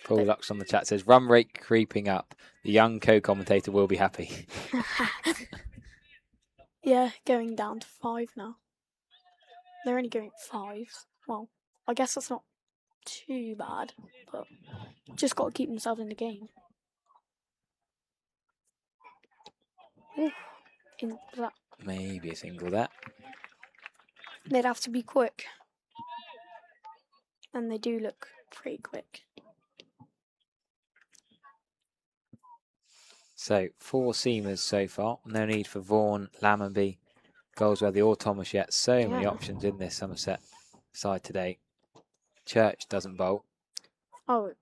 S10: Paul Lux on the chat says, run rate creeping up. The young co-commentator will be happy.
S16: Yeah, going down to 5 now. They're only going 5s. Well, I guess that's not too bad, but just got to keep themselves in the game. Ooh, in that.
S10: Maybe a single there.
S16: They'd have to be quick. And they do look pretty quick.
S10: So 4 seamers so far. No need for Vaughan, Lammonby, Goldsworthy or Thomas yet. So many
S16: Yeah.
S10: options in this Somerset side today. Church doesn't bowl.
S16: Oh,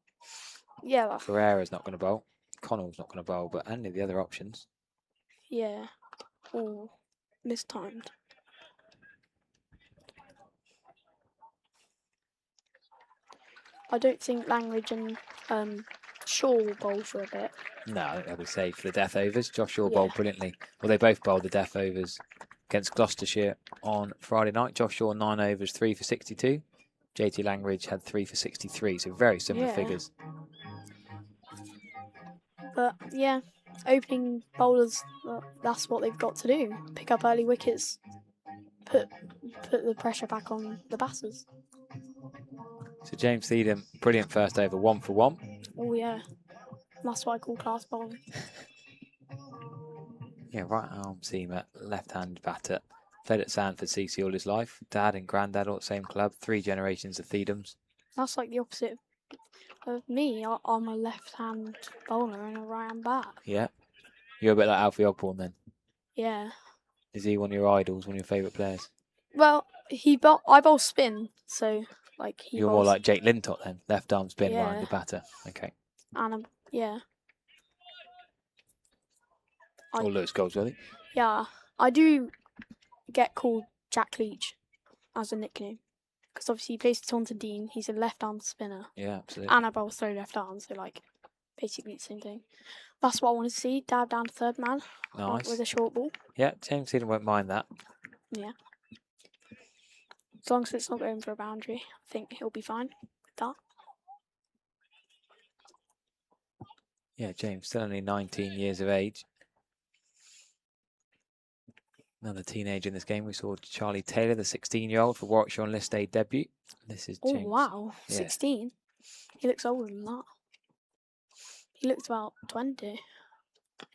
S16: yeah.
S10: Ferreira's not going to bowl. Connell's not going to bowl, but any of the other options.
S16: Yeah. Oh, mistimed. I don't think Langridge and Shaw will bowl for a bit.
S10: No, I think they'll be safe for the death overs. Josh Shaw bowled brilliantly. Well, they both bowled the death overs against Gloucestershire on Friday night. Josh Shaw 9 overs, 3 for 62. JT Langridge had 3 for 63, so very similar figures.
S16: But yeah, opening bowlers, that's what they've got to do. Pick up early wickets, put the pressure back on the batters.
S10: So James Theedham, brilliant first over, 1 for 1.
S16: Oh yeah, that's what I call class bowling.
S10: Yeah, right arm seamer, left hand batter. Played at Sandford CC all his life. Dad and granddad all at the same club. 3 generations of Theedhams.
S16: That's like the opposite of me. I'm a left-hand bowler and a right-hand bat.
S10: Yeah. You're a bit like Alfie Ogborn then.
S16: Yeah.
S10: Is he one of your idols, one of your favourite players?
S16: Well, I bowl spin, so like he
S10: You're
S16: bowls,
S10: more like Jake Lintott then. Left arm spin,
S16: Yeah.
S10: right-handed batter. Okay.
S16: and yeah.
S10: Or Lewis Goldsworthy.
S16: Yeah, I do get called Jack Leach as a nickname because obviously he plays for Taunton Dean. He's a left-arm spinner.
S10: Yeah, absolutely.
S16: And I bowl throw left arm, so like basically the same thing. That's what I want to see. Dab down to third man
S10: Nice.
S16: with a short ball.
S10: Yeah, James Theedham won't mind that.
S16: Yeah. As long as it's not going for a boundary, I think he'll be fine with that.
S10: Yeah, James, still only 19 years of age. Another teenager in this game. We saw Charlie Taylor, the 16-year-old for Warwickshire on list day debut. This is
S16: Oh
S10: James.
S16: wow,
S10: Yeah.
S16: 16. He looks older than that. He looks about 20.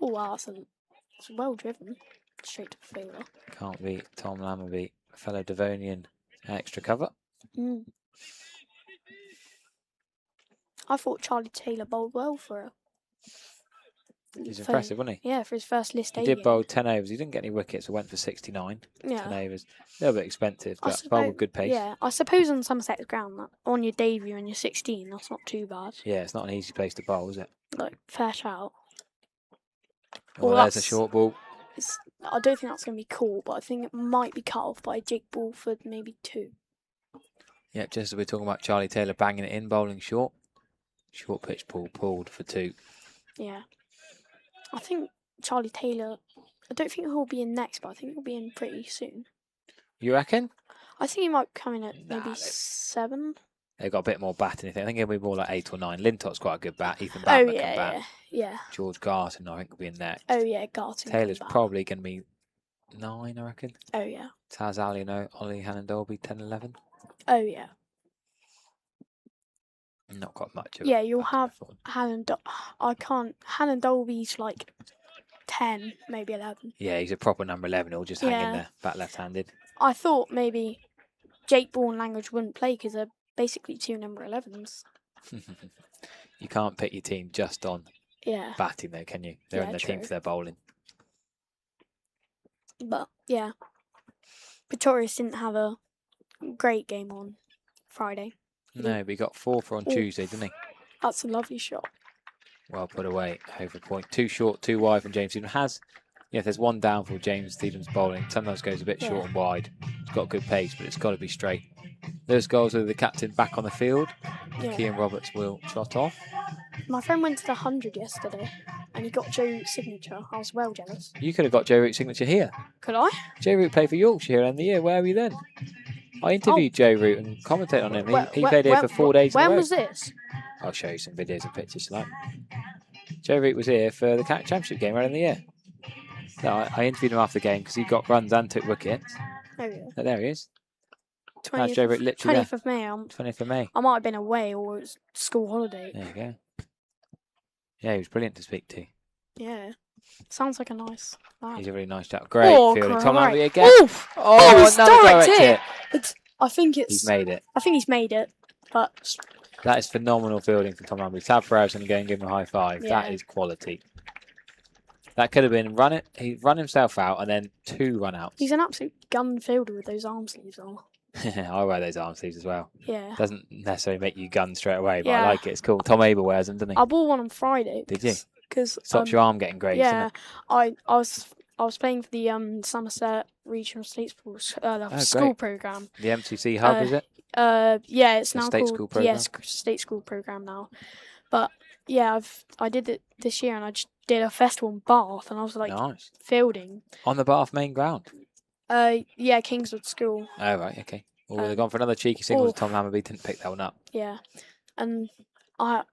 S16: Oh wow, it's well driven. Straight to the fielder.
S10: Can't beat Tom Lammerby, fellow Devonian, extra cover.
S16: Mm. I thought Charlie Taylor bowled well for her.
S10: He's impressive, wasn't he?
S16: Yeah, for his first list A
S10: He did
S16: game.
S10: bowl 10 overs. He didn't get any wickets, so went for 69.
S16: Yeah.
S10: 10 overs. A little bit expensive, but bowled with good pace.
S16: Yeah, I suppose on Somerset's ground, that on your debut and you're 16, that's not too bad.
S10: Yeah, it's not an easy place to bowl, is it?
S16: Like, fair shout.
S10: Well, there's a short ball.
S16: I don't think that's going to be caught, but I think it might be cut off by Jake Bulford, maybe 2.
S10: Yeah, just as we're talking about Charlie Taylor banging it in, bowling short. Short pitch ball pulled for 2.
S16: Yeah. I think Charlie Taylor, I don't think he'll be in next, but I think he'll be in pretty soon.
S10: You reckon?
S16: I think he might come in at maybe 7.
S10: They've got a bit more batting. I think he'll be more like 8 or 9. Lintot's quite a good bat. Ethan
S16: Oh,
S10: Batman
S16: yeah,
S10: can bat.
S16: yeah.
S10: George Garton, I think, will be in next.
S16: Oh, yeah, Garton.
S10: Taylor's probably going to be 9, I reckon.
S16: Oh, yeah.
S10: Taz Ali, no. Ollie Hannon-Dolby, 10, 11.
S16: Oh, yeah.
S10: Not got much of
S16: Yeah, you'll have Hannon Dolby's like 10, maybe 11.
S10: Yeah, he's a proper number 11. He'll just hang in
S16: Yeah.
S10: there, bat left-handed.
S16: I thought maybe Jake Ball and Language wouldn't play because they're basically 2 number 11s.
S10: You can't pick your team just on
S16: Yeah.
S10: batting, though, can you? They're
S16: Yeah,
S10: in the team
S16: true.
S10: for their bowling.
S16: But, yeah. Pretorius didn't have a great game on Friday.
S10: No, but he got 4 for on
S16: Ooh.
S10: Tuesday, didn't he?
S16: That's a lovely shot.
S10: Well put away, over point. 2 short, 2 wide from James Stevens. If there's one downfall, James Stevens bowling sometimes goes a bit short and wide. It's got good pace, but it's got to be straight. Those goals with the captain back on the field.
S16: Yeah.
S10: Kean Roberts will trot off.
S16: My friend went to the 100 yesterday and he got Joe's signature. I was well jealous.
S10: You could have got Joe Root's signature here.
S16: Could I?
S10: Joe Root played for Yorkshire at the end of the year. Where were you then? I interviewed Joe Root and commentated on him. He played here for 4 days.
S16: When was this?
S10: I'll show you some videos and pictures tonight. Joe Root was here for the championship game earlier in the year. No, I interviewed him after the game because he got runs and took wickets.
S16: Oh, yeah.
S10: Oh, there he is.
S16: 20th,
S10: Joe Root literally
S16: 20th of May.
S10: 20th of May.
S16: I might have been away or it was school holiday.
S10: There you go. Yeah, he was brilliant to speak to.
S16: Yeah. Sounds like a nice lad.
S10: He's a really nice chap. Great fielding. Tom
S16: great.
S10: Lamby again.
S16: Oof.
S10: Oh,
S16: it's
S10: another
S16: direct
S10: direct
S16: hit.
S10: hit.
S16: I think it's.
S10: He's made it.
S16: I think he's made it, but
S10: That is phenomenal fielding from Tom Lamby. Tab Ferrer's going to go and give him a high 5.
S16: Yeah.
S10: That is quality. That could have been run it. He run himself out and then 2 run outs.
S16: he's an absolute gun fielder with those arm sleeves on.
S10: I wear those arm sleeves as well.
S16: Yeah.
S10: Doesn't necessarily make you gun straight away, but
S16: Yeah.
S10: I like it. It's cool. Tom Abel wears them, doesn't he?
S16: I bought one on Friday.
S10: Did you?
S16: Because
S10: Stops your arm getting grazed,
S16: Yeah,
S10: doesn't
S16: I was playing for the Somerset Regional State School school
S10: great.
S16: program.
S10: The MCC hub, is it?
S16: Yeah, it's
S10: The
S16: now
S10: state
S16: called
S10: school program?
S16: state school program now. But yeah, I did it this year, and I just did a festival in Bath, and I was like
S10: Nice.
S16: fielding.
S10: On the Bath main ground.
S16: Yeah, Kingswood School.
S10: Oh, right, okay. Well, they've gone for another cheeky single.
S16: oh.
S10: Tom Hammerby didn't pick that one up.
S16: Yeah, and I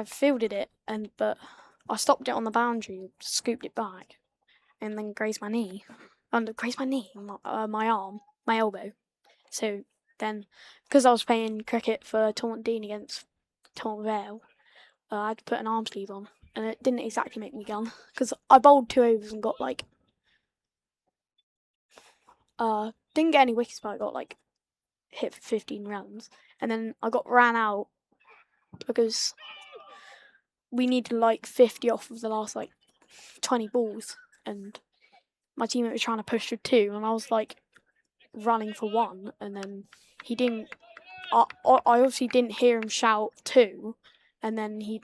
S16: fielded it, but I stopped it on the boundary, scooped it back, and then grazed my knee. Grazed my knee, my arm, my elbow. So then, because I was playing cricket for Taunton Dean against Taunton Vale, I had to put an arm sleeve on, and it didn't exactly make me gun because I bowled 2 overs and got didn't get any wickets, but I got hit for 15 runs, and then I got ran out because we needed 50 off of the last 20 balls, and my teammate was trying to push for 2, and I was running for 1, and then he didn't. I obviously didn't hear him shout 2, and then it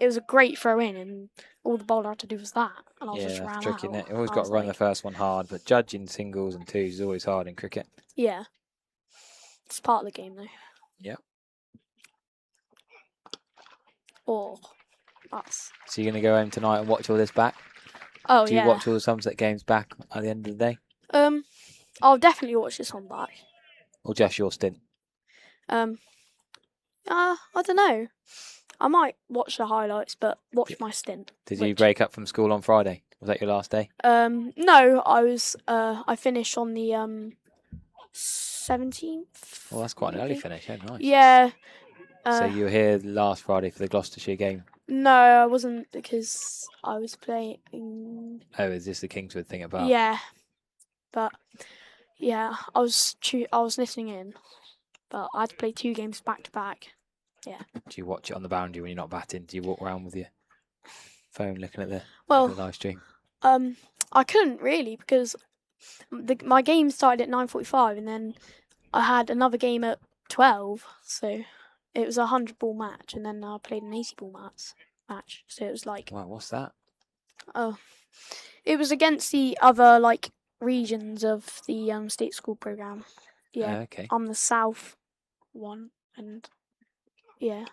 S16: was a great throw in, and all the bowler had to do was that, and I was just ran
S10: that's tricky,
S16: out.
S10: isn't it? You always
S16: I
S10: got
S16: was
S10: to run the first one hard, but judging singles and 2s is always hard in cricket.
S16: Yeah, it's part of the game though.
S10: Yep.
S16: Oh, that's.
S10: So you're going to go home tonight and watch all this back?
S16: Oh,
S10: Do you
S16: yeah.
S10: watch all the Somerset games back at the end of the day?
S16: I'll definitely watch this one back.
S10: Or just your stint?
S16: I don't know. I might watch the highlights, but watch my stint.
S10: Did you break up from school on Friday? Was that your last day?
S16: No, I finished on the 17th.
S10: Well, that's quite an early
S16: maybe.
S10: finish. Oh, nice.
S16: Yeah.
S10: So you were here last Friday for the Gloucestershire game?
S16: No, I wasn't because I was playing.
S10: Oh, is this the Kingswood thing about?
S16: Yeah, but yeah, I was listening in, but I had to play 2 games back to back. Yeah.
S10: Do you watch it on the boundary when you're not batting? Do you walk around with your phone looking at the live stream?
S16: I couldn't really because my game started at 9:45 and then I had another game at 12, so it was a 100-ball match, and then I played an 80-ball match. So it was like.
S10: Wow, what's that?
S16: Oh, it was against the other like regions of the state school program. Yeah.
S10: Okay.
S16: I'm the south one, and yeah.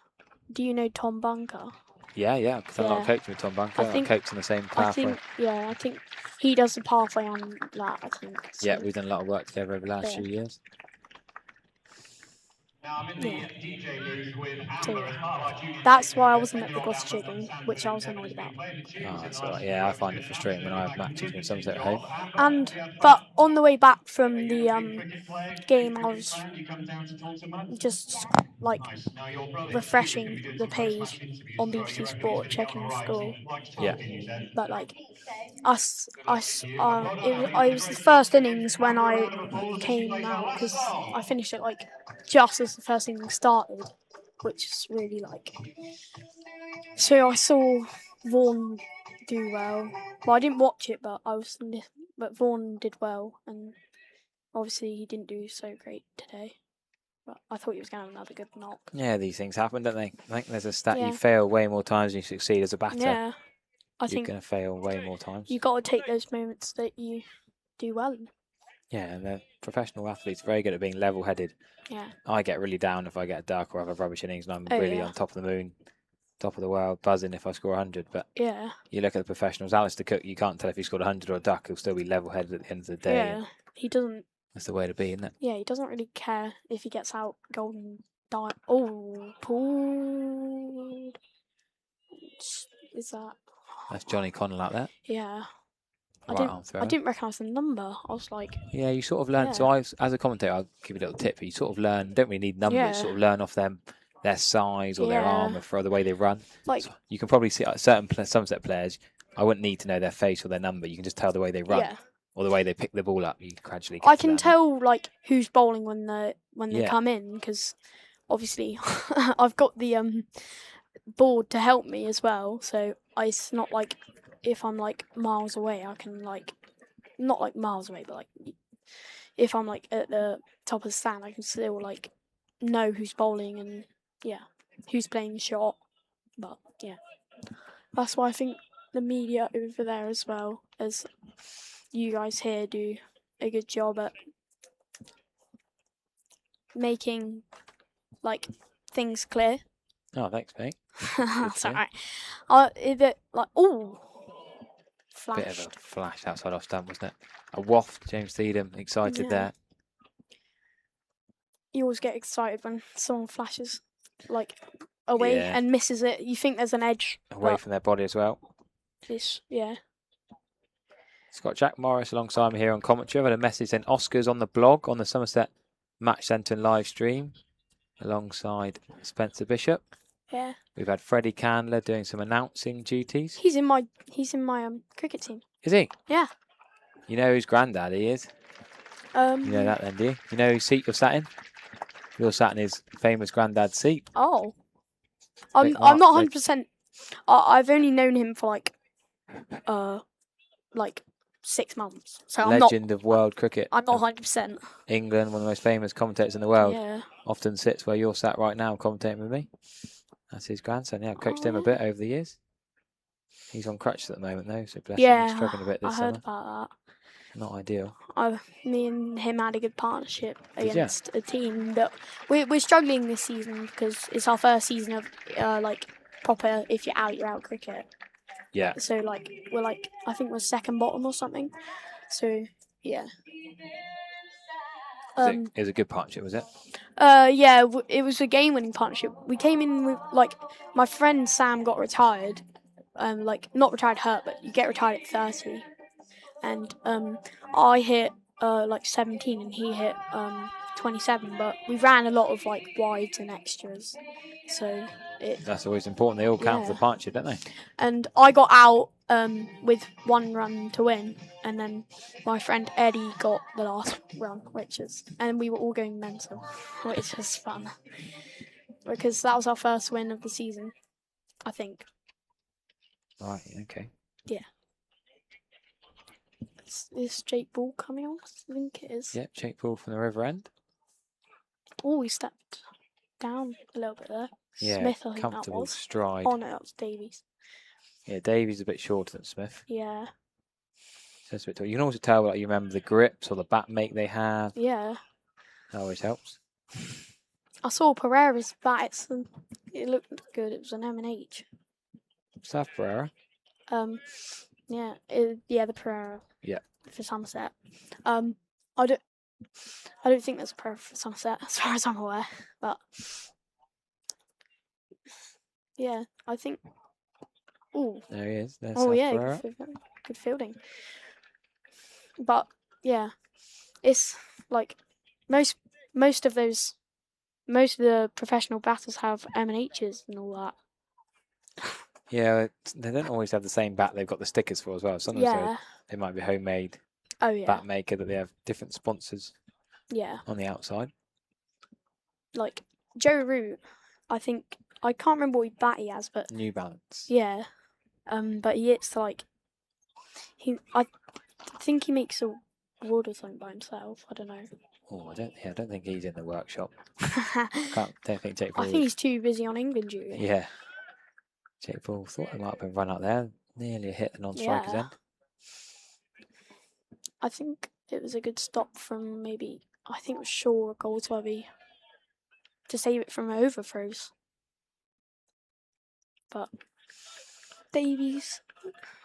S16: Do you know Tom Bunker?
S10: Yeah, because I'm not coaching with Tom Bunker. I'm coaching the same pathway.
S16: I think he does the pathway on that, I think. So.
S10: Yeah, we've done a lot of work together over the last few years.
S16: So, that's why I wasn't at the Gloucestershire game, which I was annoyed about.
S10: Oh, that's all right. Yeah, I find it frustrating when I have matches with Somerset at home.
S16: But on the way back from the game, I was just like refreshing the page on BBC Sport, checking the score.
S10: Yeah.
S16: But like, it was the first innings when I came out because I finished it like just as the first innings started, which is really like. So I saw Vaughan do well. Well, I didn't watch it, but but Vaughan did well, and obviously he didn't do so great today. But I thought he was going to have another good knock.
S10: Yeah, these things happen, don't they? I think there's a stat:
S16: Yeah.
S10: you fail way more times than you succeed as a batter.
S16: Yeah,
S10: You're going to fail way more times.
S16: You got to take those moments that you do well in.
S10: Yeah, and the professional athletes are very good at being level-headed.
S16: Yeah.
S10: I get really down if I get a duck or have a rubbish innings, and I'm really on top of the moon, top of the world, buzzing if I score 100. But
S16: yeah,
S10: you look at the professionals. Alistair Cook, you can't tell if he scored 100 or a duck. He'll still be level-headed at the end of the day.
S16: Yeah, he doesn't.
S10: That's the way to be, isn't it?
S16: Yeah, he doesn't really care if he gets out golden die. Oh, pulled. Is that?
S10: That's Johnny Connell out there.
S16: Yeah.
S10: I
S16: didn't recognise the number. I was like.
S10: Yeah, you sort of learn.
S16: Yeah.
S10: So as a commentator, I'll give you a little tip. But you sort of learn. Don't really need numbers.
S16: Yeah.
S10: Sort of learn off them, their size or their armour for the way they run.
S16: Like
S10: so you can probably see certain Somerset players. I wouldn't need to know their face or their number. You can just tell the way they run.
S16: Yeah.
S10: Or the way they pick the ball up, you gradually.
S16: I can tell like who's bowling when they come in because obviously I've got the board to help me as well. So it's not like if I'm like miles away, I can like not like miles away, but like if I'm like at the top of the stand, I can still like know who's bowling and who's playing the shot. But yeah, that's why I think the media over there as well as you guys here do a good job at making like things clear.
S10: Oh, thanks, mate.
S16: That's alright. Is it like flash?
S10: Bit of a flash outside off stump, wasn't it? A waft, James Theedham, excited there.
S16: You always get excited when someone flashes like away and misses it. You think there's an edge
S10: away from their body as well.
S16: Yeah.
S10: It's got Jack Morris alongside me here on commentary. I've had a message saying Oscar's on the blog on the Somerset Match Centre and live stream alongside Spencer Bishop.
S16: Yeah.
S10: We've had Freddie Candler doing some announcing duties.
S16: He's in my cricket team.
S10: Is he?
S16: Yeah.
S10: You know whose granddad he is? You know that then, do you? You know whose seat you're sat in? You're sat in his famous granddad's seat.
S16: Oh. I'm not 100%. I've only known him for like 6 months. So
S10: Legend of world cricket.
S16: I'm not 100%.
S10: England, one of the most famous commentators in the world.
S16: Yeah.
S10: Often sits where you're sat right now commentating with me. That's his grandson. Yeah, I've coached him a bit over the years. He's on crutches at the moment though, so bless him. He's struggling a bit this
S16: I
S10: summer.
S16: heard about that.
S10: Not ideal.
S16: Me and him had a good partnership against a team that we're struggling this season because it's our first season of like proper if you're out cricket.
S10: Yeah.
S16: So like we're like I think we're second bottom or something. So yeah.
S10: It was a good partnership, was it?
S16: Yeah, it was a game-winning partnership. We came in with like my friend Sam got retired, like not retired hurt, but you get retired at 30, and I hit like 17 and he hit 27, but we ran a lot of like wides and extras. So
S10: That's always important. They all count for the partnership, don't they?
S16: And I got out with 1 run to win, and then my friend Eddie got the last run, and we were all going mental, which was fun because that was our first win of the season, I think.
S10: Right. Okay.
S16: Yeah. Is Jake Ball coming on? I think it is.
S10: Yep. Jake Ball from the River End.
S16: Oh, he stepped down a little bit there.
S10: Yeah,
S16: Smith, I think that
S10: comfortable
S16: was.
S10: stride.
S16: Oh no, that was Davies.
S10: Yeah, Davies a bit shorter than Smith.
S16: Yeah.
S10: So it's a bit tall. You can also tell, like, you remember the grips or the bat make they have.
S16: Yeah.
S10: That always helps.
S16: I saw Pereira's bats and it looked good. It was an M&H.
S10: South Pereira.
S16: Yeah, the Pereira.
S10: Yeah.
S16: For Somerset. I don't think there's a Pereira for Somerset, as far as I'm aware. But yeah, I think. Oh.
S10: There he is. There's
S16: Oh
S10: South
S16: yeah,
S10: Pereira.
S16: good fielding. But yeah, it's like most of the professional batters have M&Hs and all that.
S10: Yeah, they don't always have the same bat they've got the stickers for as well. Sometimes
S16: Yeah.
S10: they might be homemade
S16: Oh yeah.
S10: bat maker that they have different sponsors
S16: Yeah.
S10: on the outside.
S16: Like Joe Root, I think I can't remember what bat he has, but
S10: New Balance.
S16: yeah. But it's like I think he makes a wood or something by himself. I don't know.
S10: Oh, I don't think he's in the workshop. Don't think Jake Ball.
S16: I think he's too busy on England duty.
S10: Yeah. Jake Ball thought there might have been run out there. Nearly hit the non-striker's end.
S16: I think it was a good stop from I think it was Shaw or Goldsworthy to save it from overthrows. But Davies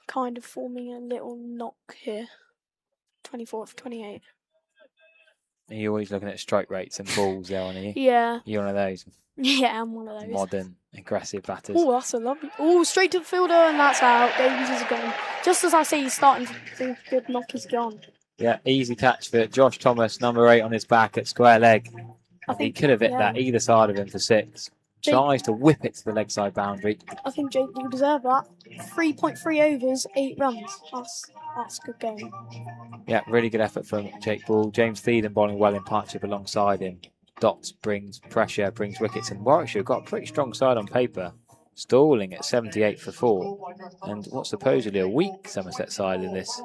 S16: kind of forming a little knock here. 24th, 28.
S10: Are you always looking at strike rates and balls there, aren't you?
S16: Yeah.
S10: You're one of those.
S16: Yeah, I'm one of those.
S10: Modern, aggressive batters.
S16: Oh, that's a lovely. Oh, straight to the fielder, and that's out. Davies is gone. Just as I say, he's starting to think good knock is gone.
S10: Yeah, easy catch for Josh Thomas, number 8 on his back at square leg. He could have hit that either side of him for 6. Tries to whip it to the leg side boundary.
S16: I think Jake will deserve that. 3.3 overs, 8 runs. That's a good game.
S10: Yeah, really good effort from Jake Ball. James Thieden bowling well in partnership alongside him. Dots brings pressure, brings wickets, and Warwickshire got a pretty strong side on paper, stalling at 78 for 4. And what's supposedly a weak Somerset side in this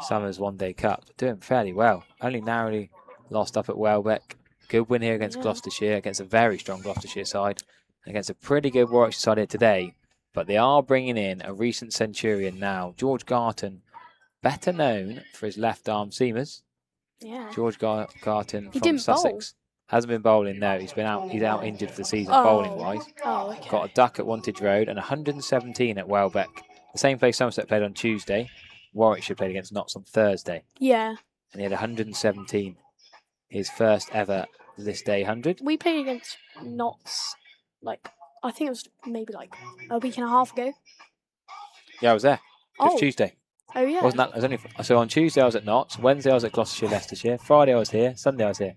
S10: Summers One Day Cup, doing fairly well. Only narrowly lost up at Welbeck. Good win here against Gloucestershire, against a very strong Gloucestershire side, and against a pretty good Warwickshire side here today. But they are bringing in a recent centurion now, George Garton, better known for his left arm seamers.
S16: Yeah.
S10: George Garton
S16: He
S10: from
S16: didn't
S10: Sussex. Hasn't been bowling, no. He's out injured for the season, bowling wise.
S16: Oh, okay.
S10: Got a duck at Wantage Road and 117 at Welbeck. The same place Somerset played on Tuesday. Warwickshire played against Notts on Thursday.
S16: Yeah.
S10: And he had 117. His first ever this day 100.
S16: We played against Notts, I think it was maybe a week and a half ago.
S10: Yeah, I was there. It was Tuesday.
S16: Oh, yeah.
S10: Wasn't that? It was only, so on Tuesday I was at Notts. Wednesday I was at Gloucestershire, Leicestershire. Friday I was here. Sunday I was here.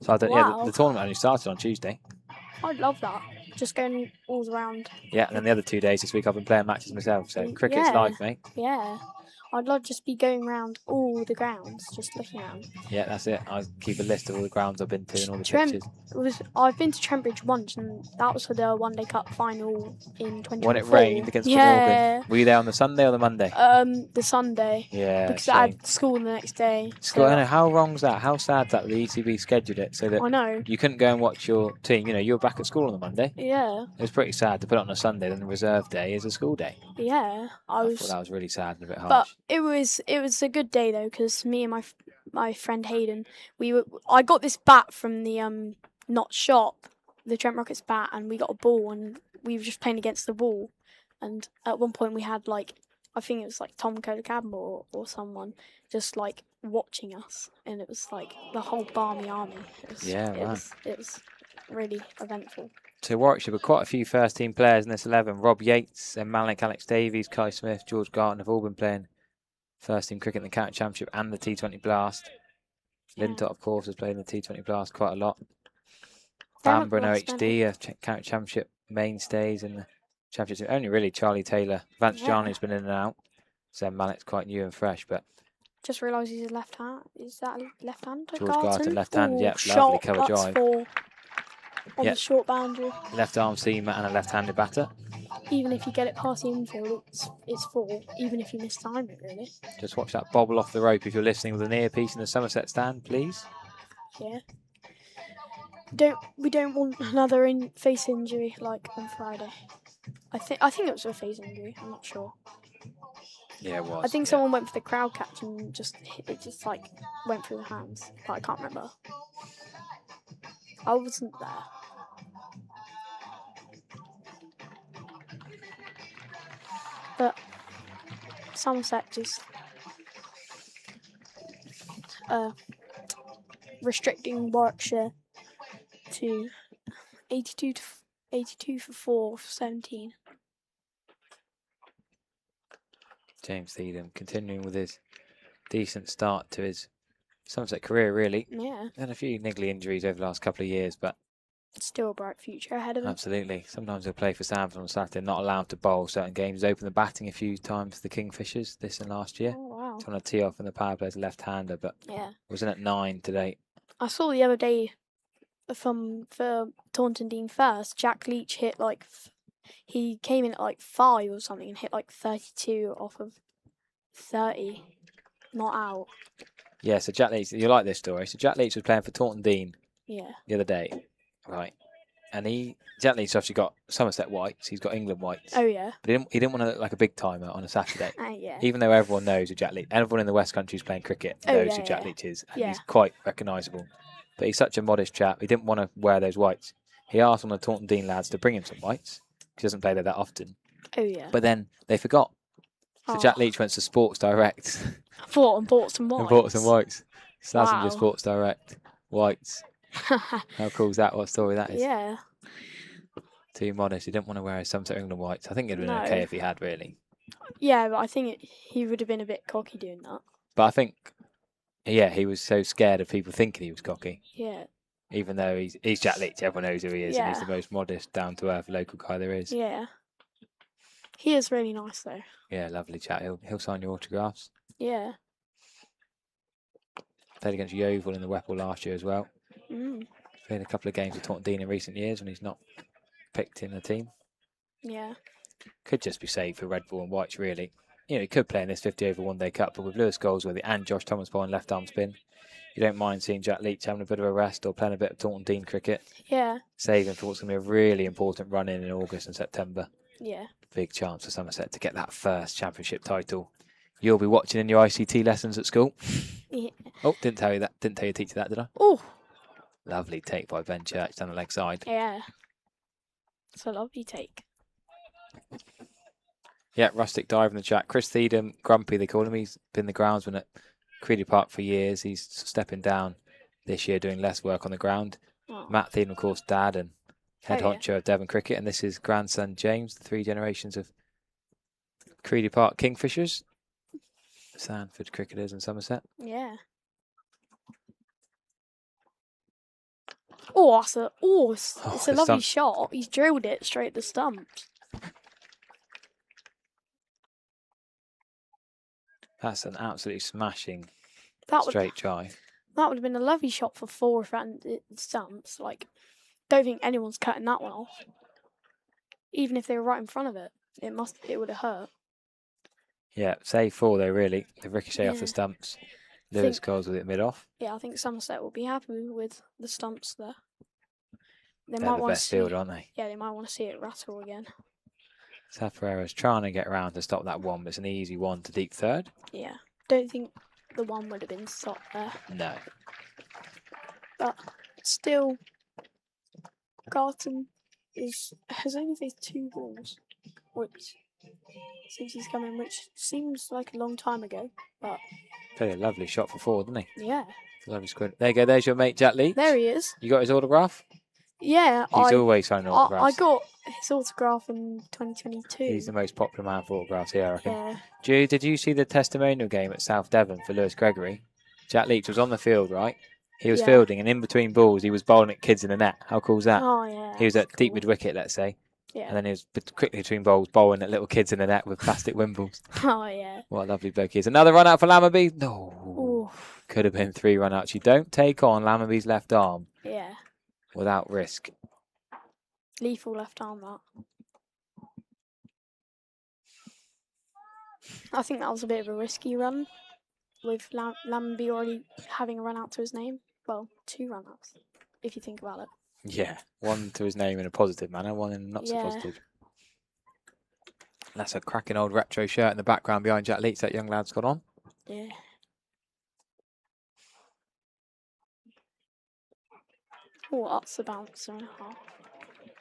S10: So I don't.
S16: Wow.
S10: Yeah, the tournament only started on Tuesday.
S16: I'd love that. Just going all around.
S10: Yeah, and then the other 2 days this week I've been playing matches myself. So cricket's life, mate.
S16: Yeah. I'd love to just be going around all the grounds, just looking at them.
S10: Yeah, that's it. I keep a list of all the grounds I've been to and all the pitches.
S16: I've been to Trentbridge once, and that was for the One Day Cup final in 2024.
S10: When it rained against Glamorgan. Were you there on the Sunday or the Monday?
S16: The Sunday.
S10: Yeah,
S16: because I had school the next day.
S10: I know, how wrong's that? How sad's that the ECB scheduled it so that
S16: I know.
S10: You couldn't go and watch your team. You know, you were back at school on the Monday.
S16: Yeah.
S10: It was pretty sad to put it on a Sunday, then the reserve day is a school day.
S16: Yeah.
S10: I thought that was really sad and a bit harsh.
S16: But it was a good day though, because me and my friend Hayden, I got this bat from the Not shop, the Trent Rockets bat, and we got a ball, and we were just playing against the wall. And at one point we had I think it was Tom Kohler Campbell or someone just watching us, and it was the whole Barmy army. It was really eventful.
S10: So Warwickshire with quite a few first team players in this 11. Rob Yates and Malik, Alex Davies, Kai Smith, George Garton have all been playing first team cricket in the County Championship and the T20 Blast. Lindot, of course, has played in the T20 Blast quite a lot.
S16: They're not
S10: Bamber and
S16: lost many.
S10: OHD, county championship mainstays in the championship. Only really Charlie Taylor. Vance
S16: Yeah.
S10: Johnny's been in and out. Zen Malik's quite new and fresh, but
S16: Just realised he's a left hand. Is that a left hand?
S10: George Garton, left-handed,
S16: Ooh,
S10: yep, lovely
S16: shot
S10: cover
S16: cuts
S10: drive.
S16: for on
S10: Yep.
S16: the short boundary.
S10: Left arm seamer and a left-handed batter.
S16: Even if you get it past the infield, it's 4. Even if you mistime it, really.
S10: Just watch that bobble off the rope if you're listening with an earpiece in the Somerset stand, please.
S16: Yeah. We don't want another face injury like on Friday. I think it was a face injury. I'm not sure.
S10: Yeah, it was.
S16: I think someone went for the crowd catch and it just like went through the hands. But I can't remember. I wasn't there. But Somerset just restricting Warwickshire to 82 for 4 for 17.
S10: James Thiedham continuing with his decent start to his Somerset career, really.
S16: Yeah.
S10: Had a few niggly injuries over the last couple of years, but
S16: still a bright future ahead of him.
S10: absolutely. Sometimes he'll play for Sanford on Saturday, not allowed to bowl certain games. He's opened the batting a few times for the Kingfishers this and last year.
S16: Oh, wow.
S10: Trying to tee off in the power play as a left-hander, but
S16: Yeah.
S10: wasn't at 9 today.
S16: I saw the other day for Taunton Dean first, Jack Leach hit like he came in at like 5 or something and hit like 32 off of 30, not out.
S10: Yeah, so Jack Leach, you like this story. So Jack Leach was playing for Taunton Dean
S16: Yeah.
S10: the other day, right? And Jack Leach obviously got Somerset whites, he's got England whites.
S16: Oh yeah.
S10: But he didn't want to look like a big timer on a Saturday.
S16: Yeah.
S10: Even though everyone knows who Jack Leach, everyone in the West Country who's playing cricket
S16: Oh,
S10: knows
S16: yeah,
S10: who Jack
S16: yeah.
S10: Leach is, and
S16: Yeah.
S10: he's quite recognisable. But he's such a modest chap. He didn't want to wear those whites. He asked one of the Taunton Dean lads to bring him some whites. He doesn't play there that often.
S16: Oh yeah.
S10: But then they forgot. So
S16: Oh.
S10: Jack Leach went to Sports Direct
S16: And bought some whites.
S10: and bought some whites. Slazenger
S16: Wow.
S10: Sports Direct whites. How cool is that? What a story that is.
S16: Yeah.
S10: Too modest. He didn't want to wear his Somerset England whites. I think it'd have been
S16: No.
S10: okay if he had, really.
S16: Yeah, but I think he would have been a bit cocky doing that.
S10: But I think, yeah, he was so scared of people thinking he was cocky.
S16: Yeah.
S10: Even though he's Jack Leach, everyone knows who he is, and he's
S16: Yeah.
S10: the most modest, down-to-earth local guy there is.
S16: Yeah. He is really nice though.
S10: Yeah, lovely chat. He'll sign your autographs.
S16: Yeah.
S10: Played against Yeovil in the Whipple last year as well.
S16: Mm.
S10: Played a couple of games with Taunton Dean in recent years when he's not picked in the team.
S16: Yeah.
S10: Could just be saved for Red Bull and Whites, really. You know, he could play in this 50 over one day cup, but with Lewis Goldsworthy and Josh Thomas bowling left arm spin, you don't mind seeing Jack Leach having a bit of a rest or playing a bit of Taunton Dean cricket.
S16: Yeah.
S10: Saving for what's going to be a really important run in August and September.
S16: Yeah.
S10: Big chance for Somerset to get that first championship title. You'll be watching in your ICT lessons at school.
S16: Yeah.
S10: Oh, didn't tell your teacher that, did I?
S16: Oh.
S10: Lovely take by Ben Church down the leg side.
S16: Yeah. It's a lovely take.
S10: Yeah, Rustic Dive in the chat. Chris Thiedham, Grumpy they call him. He's been the groundsman at Creedy Park for years. He's stepping down this year, doing less work on the ground.
S16: Oh.
S10: Matt Thiedham, of course, dad and head
S16: Oh, yeah.
S10: honcho of Devon Cricket. And this is grandson James, the 3 generations of Creedy Park Kingfishers. Sanford cricketers in Somerset.
S16: Yeah. Oh, it's a
S10: the
S16: lovely
S10: stump.
S16: shot. He's drilled it straight at the stumps.
S10: That's an absolutely smashing
S16: That would
S10: straight drive.
S16: that would have been a lovely shot for 4 around the stumps. Like, don't think anyone's cutting that one off. Even if they were right in front of it, it would have hurt.
S10: Yeah, save 4 though, really. The ricochet off
S16: Yeah.
S10: the stumps.
S16: I
S10: Lewis
S16: think-
S10: goes with it mid off.
S16: Yeah, I think Somerset will be happy with the stumps there. They
S10: They're
S16: might
S10: the
S16: want to
S10: best
S16: see.
S10: field, aren't they?
S16: Yeah, they might want to see it rattle again.
S10: South Ferreira's trying to get around to stop that one, but it's an easy one to deep third.
S16: Yeah, don't think the one would have been stopped there,
S10: No.
S16: but still, Garton has only faced 2 balls, which since he's come in, which seems like a long time ago, but
S10: Played a lovely shot for 4, didn't he?
S16: yeah,
S10: It's a lovely squid. There you go, there's your mate Jack Leach.
S16: there he is.
S10: You got his autograph?
S16: Yeah,
S10: He's always signing
S16: I
S10: autographs.
S16: got his autograph in 2022.
S10: He's the most popular man for autographs here, I reckon.
S16: Yeah.
S10: Did you see the testimonial game at South Devon for Lewis Gregory? Jack Leach was on the field, right? He was
S16: Yeah.
S10: fielding, and in between balls, he was bowling at kids in the net. How cool is that?
S16: Oh, yeah,
S10: He was
S16: that's
S10: at deep mid wicket, let's say.
S16: Yeah.
S10: And then he was quickly between bowls, bowling at little kids in the net with plastic wimbles.
S16: Oh, yeah.
S10: What a lovely bloke he is. Another run out for Lammerby. No.
S16: Ooh.
S10: Could have been 3 run outs. You don't take on Lammerby's left arm
S16: Yeah.
S10: without risk.
S16: Lethal left arm, that. I think that was a bit of a risky run with Lamby already having a run out to his name. Well, 2 run outs, if you think about it.
S10: Yeah. One to his name in a positive manner, one in not so positive. That's a cracking old retro shirt in the background behind Jack Leach that young lad's got on.
S16: Yeah. Oh, that's a bouncer and a half.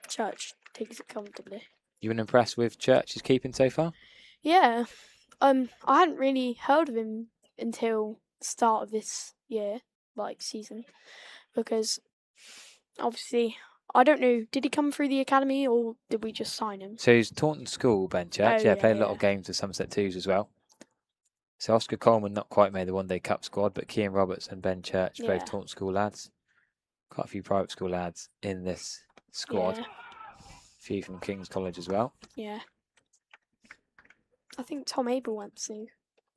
S16: Church takes it comfortably.
S10: You been impressed with Church's keeping so far?
S16: Yeah. I hadn't really heard of him until the start of this year, season, because obviously I don't know. Did he come through the academy or did we just sign him?
S10: So he's Taunton School, Ben Church.
S16: Oh,
S10: yeah, played a lot
S16: yeah.
S10: of games with Somerset Twos as well. So Oscar Coleman not quite made the One Day Cup squad, but Kean Roberts and Ben Church,
S16: Yeah.
S10: both Taunton School lads. Quite a few private school lads in this squad.
S16: Yeah.
S10: A few from King's College as well.
S16: Yeah. I think Tom Abel went to,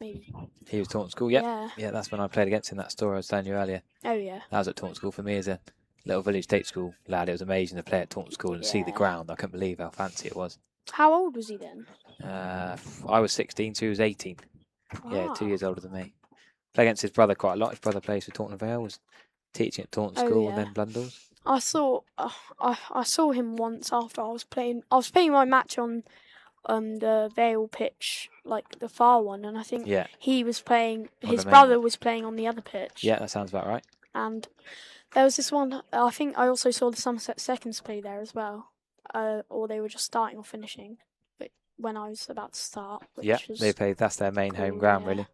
S16: maybe.
S10: He was Taunton School, yeah.
S16: Yeah.
S10: Yeah, that's when I played against him, that story I was telling you earlier.
S16: Oh, yeah.
S10: That was at Taunton School for me as a little village state school lad. It was amazing to play at Taunton School and see the
S16: Yeah.
S10: ground. I couldn't believe how fancy it was.
S16: How old was he then?
S10: I was 16, so he was 18. Yeah, 2 years older than me. Played against his brother quite a lot. His brother plays for Taunton Vale, was teaching at Taunton
S16: Oh,
S10: School
S16: yeah.
S10: and then Blundell's.
S16: I saw him once after I was playing. I was playing my match on the Vale pitch, the far one, and I think
S10: Yeah.
S16: he was playing.
S10: On
S16: His
S10: the main
S16: brother
S10: one.
S16: was playing on the other pitch.
S10: Yeah, that sounds about right.
S16: And there was this one. I think I also saw the Somerset seconds play there as well, or they were just starting or finishing. But when I was about to start, which
S10: Yeah,
S16: was
S10: they played. That's their main home
S16: cool,
S10: ground,
S16: yeah.
S10: really.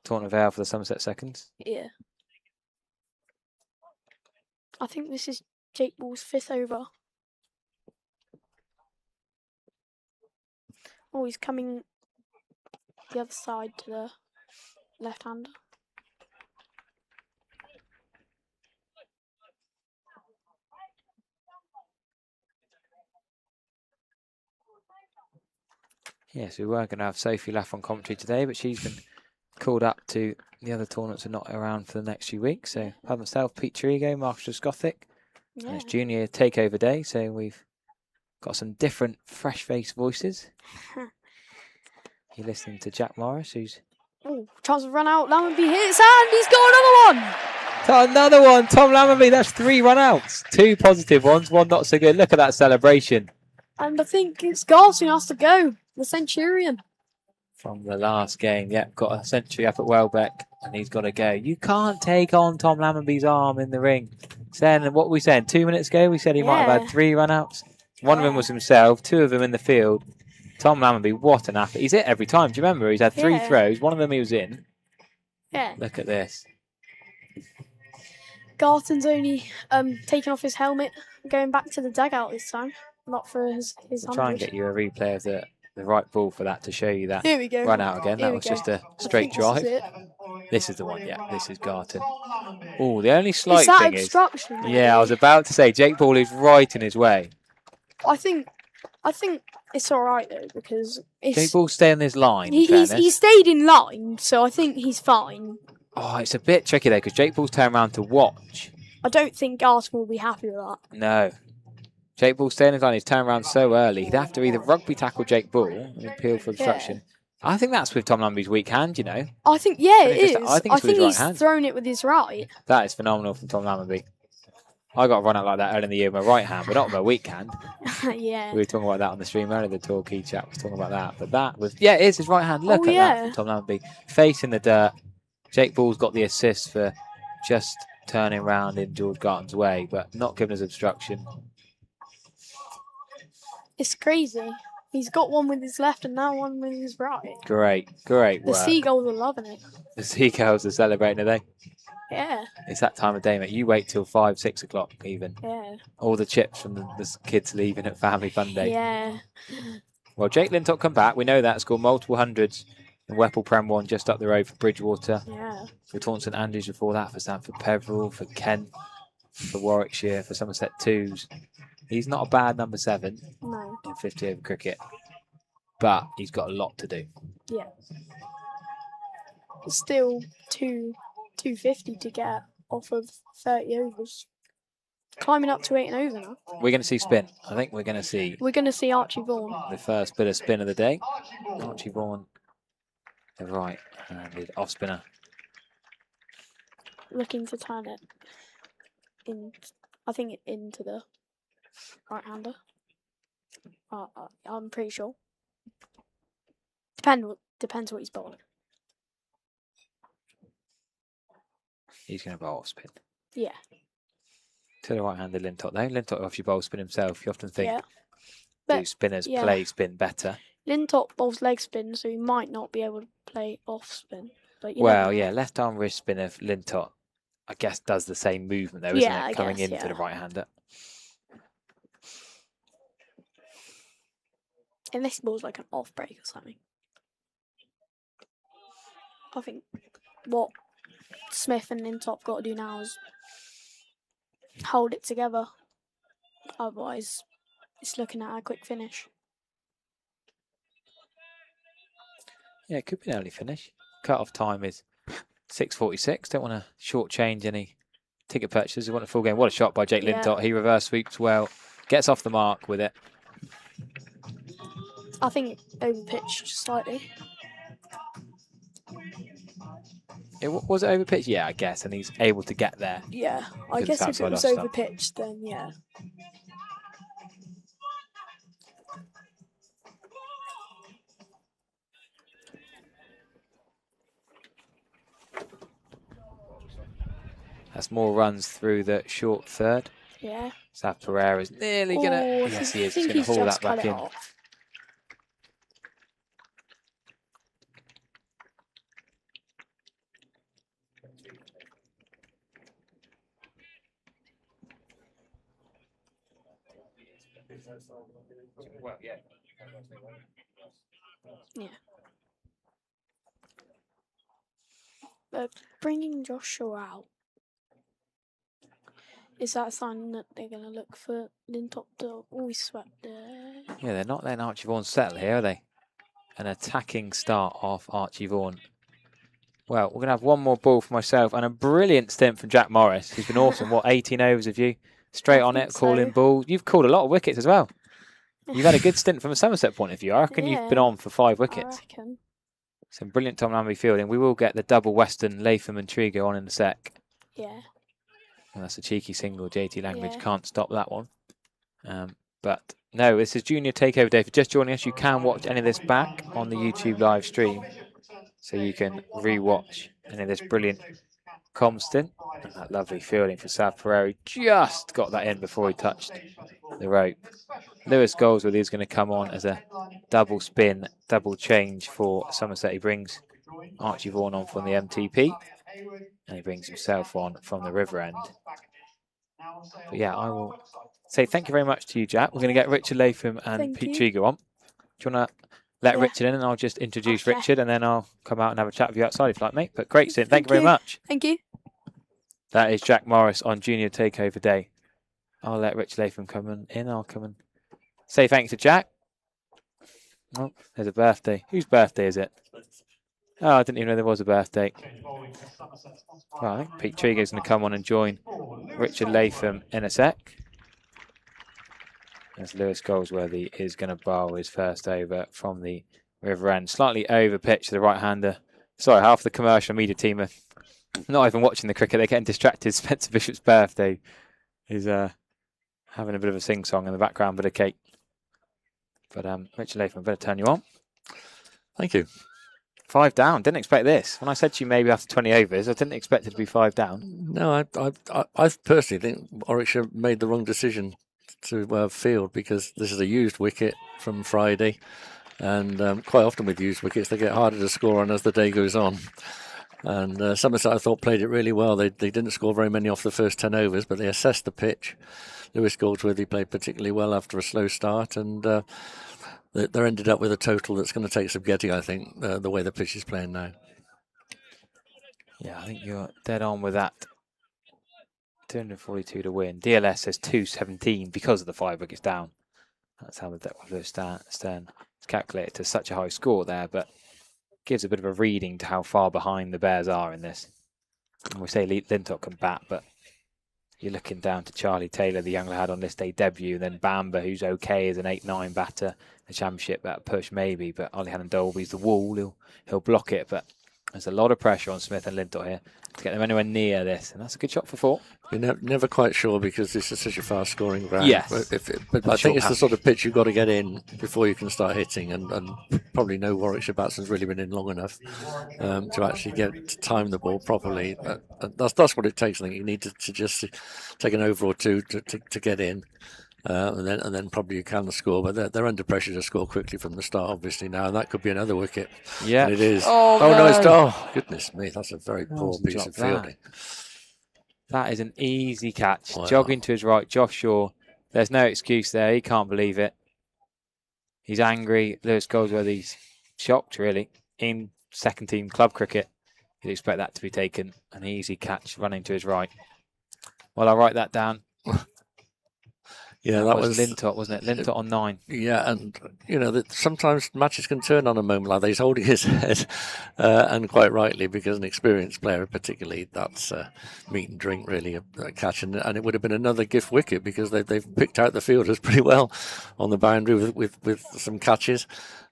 S10: Taunton Vale for the Somerset seconds.
S16: Yeah. I think this is Jake Ball's 5th over. Oh, he's coming the other side to the left-hander.
S10: Yes, we were going to have Sophie Laff on commentary today, but she's been called up to the other tournaments are not around for the next few weeks. So I have myself, Pete Chirigo, Marcus Gothic.
S16: Yeah.
S10: And it's junior takeover day, so we've got some different fresh-faced voices. You're listening to Jack Morris, who's...
S16: Oh, chance of run out. Lammerby hits and he's got another one.
S10: Another one, Tom Lammerby. That's 3 run-outs. 2 positive ones, 1 not so good. Look at that celebration.
S16: And I think it's Garson has to go. The Centurion.
S10: From the last game, yeah, got a century up at Welbeck, and he's got to go. You can't take on Tom Lammerby's arm in the ring. Saying what we said 2 minutes ago, we said he might have had 3 run-outs. One of them was himself, 2 of them in the field. Tom Lammerby, what an athlete. He's hit every time. Do you remember? He's had 3 throws. One of them he was in.
S16: Yeah.
S10: Look at this.
S16: Garton's only taking off his helmet, going back to the dugout this time. Not for his
S10: We'll try and
S16: 100.
S10: get you a replay of the right ball for that to show you that
S16: Here we go.
S10: run out again.
S16: Here
S10: That
S16: we
S10: was
S16: go.
S10: just a
S16: I
S10: straight
S16: think this is
S10: drive.
S16: it.
S10: This is the one, yeah. This is Garton. Oh, the only slight
S16: Is that
S10: thing
S16: obstruction,
S10: is...
S16: maybe?
S10: Yeah, I was about to say, Jake Ball is right in his way.
S16: I think it's all right though because it's,
S10: Jake Ball stay on his line, in
S16: he
S10: fairness.
S16: stayed in line, so I think he's fine.
S10: Oh, it's a bit tricky though, because Jake Ball's turned around to watch.
S16: I don't think Garton will be happy with that.
S10: No. Jake Ball staying in his line, he's turned around so early. He'd have to either rugby tackle Jake Ball and appeal for obstruction. I think that's with Tom Lamby's weak hand, you know.
S16: I think, yeah, it is.
S10: I think it's with his right
S16: he's
S10: hand.
S16: thrown it with his right.
S10: That is phenomenal from Tom Lamby. I got a run out like that early in the year with my right hand, but not with my weak hand.
S16: Yeah.
S10: We were talking about that on the stream earlier, the Torquay chat was talking about that. But that was, yeah, it is his right hand. Look at that from Tom Lamby. Face in the dirt. Jake Ball's got the assist for just turning around in George Garton's way, but not giving us obstruction.
S16: It's crazy. He's got one with his left and now one with his right.
S10: Great, great
S16: The
S10: work.
S16: Seagulls are loving it.
S10: The Seagulls are celebrating, are they?
S16: Yeah.
S10: It's that time of day, mate. You wait till 5, 6 o'clock even.
S16: Yeah.
S10: All the chips from the kids leaving at Family Fun Day.
S16: Yeah.
S10: Well, Jake Lintott come back. We know that. Scored multiple hundreds The Whipple Prem one just up the road for Bridgewater.
S16: Yeah.
S10: For Taunton St Andrews before that, for Stamford Peveril, for Kent, for Warwickshire, for Somerset Twos. He's not a bad number 7
S16: No.
S10: in 50 over cricket, but he's got a lot to do.
S16: Yeah. Still 250 to get off of 30 overs. Climbing up to 8 and over now.
S10: We're going to see spin. I think we're going to see
S16: Archie Vaughan.
S10: the first bit of spin of the day. Archie Vaughan, the right-handed off spinner.
S16: Looking to turn it in, I think, into the right-hander. I'm pretty sure. Depends what he's bowling.
S10: He's going to bowl off spin.
S16: Yeah.
S10: To the right-handed Lintott though. Lintott actually bowls spin himself. You often think,
S16: Yeah.
S10: do spinners
S16: yeah.
S10: play spin better?
S16: Lintott bowls leg spin, so he might not be able to play off spin. But
S10: Well, yeah, left arm wrist spin of Lintott, I guess, does the same movement though, isn't it? Coming into the right-hander.
S16: Unless he balls like an off break or something. I think what Smith and Lintott got to do now is hold it together. Otherwise, it's looking at a quick finish.
S10: Yeah, it could be an early finish. Cut-off time is 6:46. Don't want to shortchange any ticket purchases. We want a full game. What a shot by Jake Lintott. He reverse sweeps well. Gets off the mark with it.
S16: I think it overpitched slightly.
S10: Was it overpitched? Yeah, I guess. And he's able to get there.
S16: Yeah, I guess if it was overpitched, then yeah.
S10: That's more runs through the short third.
S16: Yeah.
S10: South Pereira's nearly going to... Yes, he is. He's going to haul that back in.
S16: Off. Yeah. But bringing Joshua out, is that a sign that they're going to look for Lintott to always swept there?
S10: Yeah, they're not letting Archie Vaughan settle here, are they? An attacking start off Archie Vaughan. Well, we're going to have one more ball for myself and a brilliant stint from Jack Morris, who's been awesome. What, 18 overs of you? Straight on it, calling balls. You've called a lot of wickets as well. You've had a good stint from a Somerset point of view. I reckon you've been on for 5 wickets.
S16: I reckon.
S10: Some brilliant Tom Lambie fielding. We will get the double Western, Latham and Trigo on in a sec.
S16: Yeah.
S10: And that's a cheeky single. JT Langbridge can't stop that one. But no, this is Junior Takeover Day. For just joining us, you can watch any of this back on the YouTube live stream. So you can re-watch any of this brilliant comm stint. And that lovely fielding for South Pereira. Just got that in before he touched the rope. Lewis Goldsworthy is going to come on as a double spin, double change for Somerset. He brings Archie Vaughan on from the MTP. And he brings himself on from the River End. But yeah, I will say thank you very much to you, Jack. We're going to get Richard Latham and Pete Trigo on. Do you want to let Richard in and I'll just introduce Richard and then I'll come out and have a chat with you outside if you like, mate. But great stint. Thank you very much.
S16: Thank you.
S10: That is Jack Morris on Junior Takeover Day. I'll let Richard Latham come in. I'll come and say thanks to Jack. Oh, there's a birthday. Whose birthday is it? Oh, I didn't even know there was a birthday. Well, I think Pete Trigo's going to come on and join Richard Latham in a sec. As Lewis Goldsworthy is going to bowl his first over from the River End. Slightly over pitch to the right-hander. Sorry, half the commercial media team are not even watching the cricket. They're getting distracted. Spencer Bishop's birthday is having a bit of a sing-song in the background, bit of cake. But Richard Latham, I better turn you on.
S12: Thank you.
S10: 5 down. Didn't expect this. When I said to you maybe after 20 overs, I didn't expect it to be 5 down.
S12: No, I personally think Warwickshire made the wrong decision to field because this is a used wicket from Friday. And quite often with used wickets, they get harder to score on as the day goes on. And Somerset, I thought, played it really well. They didn't score very many off the first 10 overs, but they assessed the pitch. Lewis Goldsworthy played particularly well after a slow start. And
S17: they're ended up with a total that's going to take some getting, I think, the way the pitch is playing now.
S10: Yeah, I think you're dead on with that. 242 to win. DLS says 217 because of the 5 wickets down. That's how the Stern is calculated to such a high score there, but gives a bit of a reading to how far behind the Bears are in this. And we say Lintott can bat, but you're looking down to Charlie Taylor, the young lad on this day debut, and then Bamber, who's okay as an 8-9 batter. The championship, that push maybe, but Ollie Hannon Dolby's the wall. He'll block it, but there's a lot of pressure on Smith and Lintott here to get them anywhere near this, and that's a good shot for 4.
S17: You're never quite sure because this is such a fast-scoring ground.
S10: Yes.
S17: But I think it's the sort of pitch you've got to get in before you can start hitting, and probably no Warwickshire batsman's really been in long enough to actually get to time the ball properly. That's what it takes. I think you need to just take an over or two to get in. And then probably you can score, but they're under pressure to score quickly from the start, obviously now, and that could be another wicket.
S10: Yeah,
S17: and it is.
S10: Oh
S17: no, it's goodness me, that's a very poor piece of fielding.
S10: That is an easy catch.
S17: Wow.
S10: Jogging to his right, Josh Shaw. There's no excuse there. He can't believe it. He's angry. Lewis Goldsworthy's shocked, really. In second team club cricket, you'd expect that to be taken. An easy catch running to his right. Well, I'll write that down.
S17: Yeah, that was
S10: Lintott, wasn't it? Lintott on 9.
S17: Yeah, and sometimes matches can turn on a moment like that. He's holding his head, and quite rightly, because an experienced player, particularly, that's meat and drink really a catch, and it would have been another gift wicket because they've picked out the fielders pretty well on the boundary with some catches,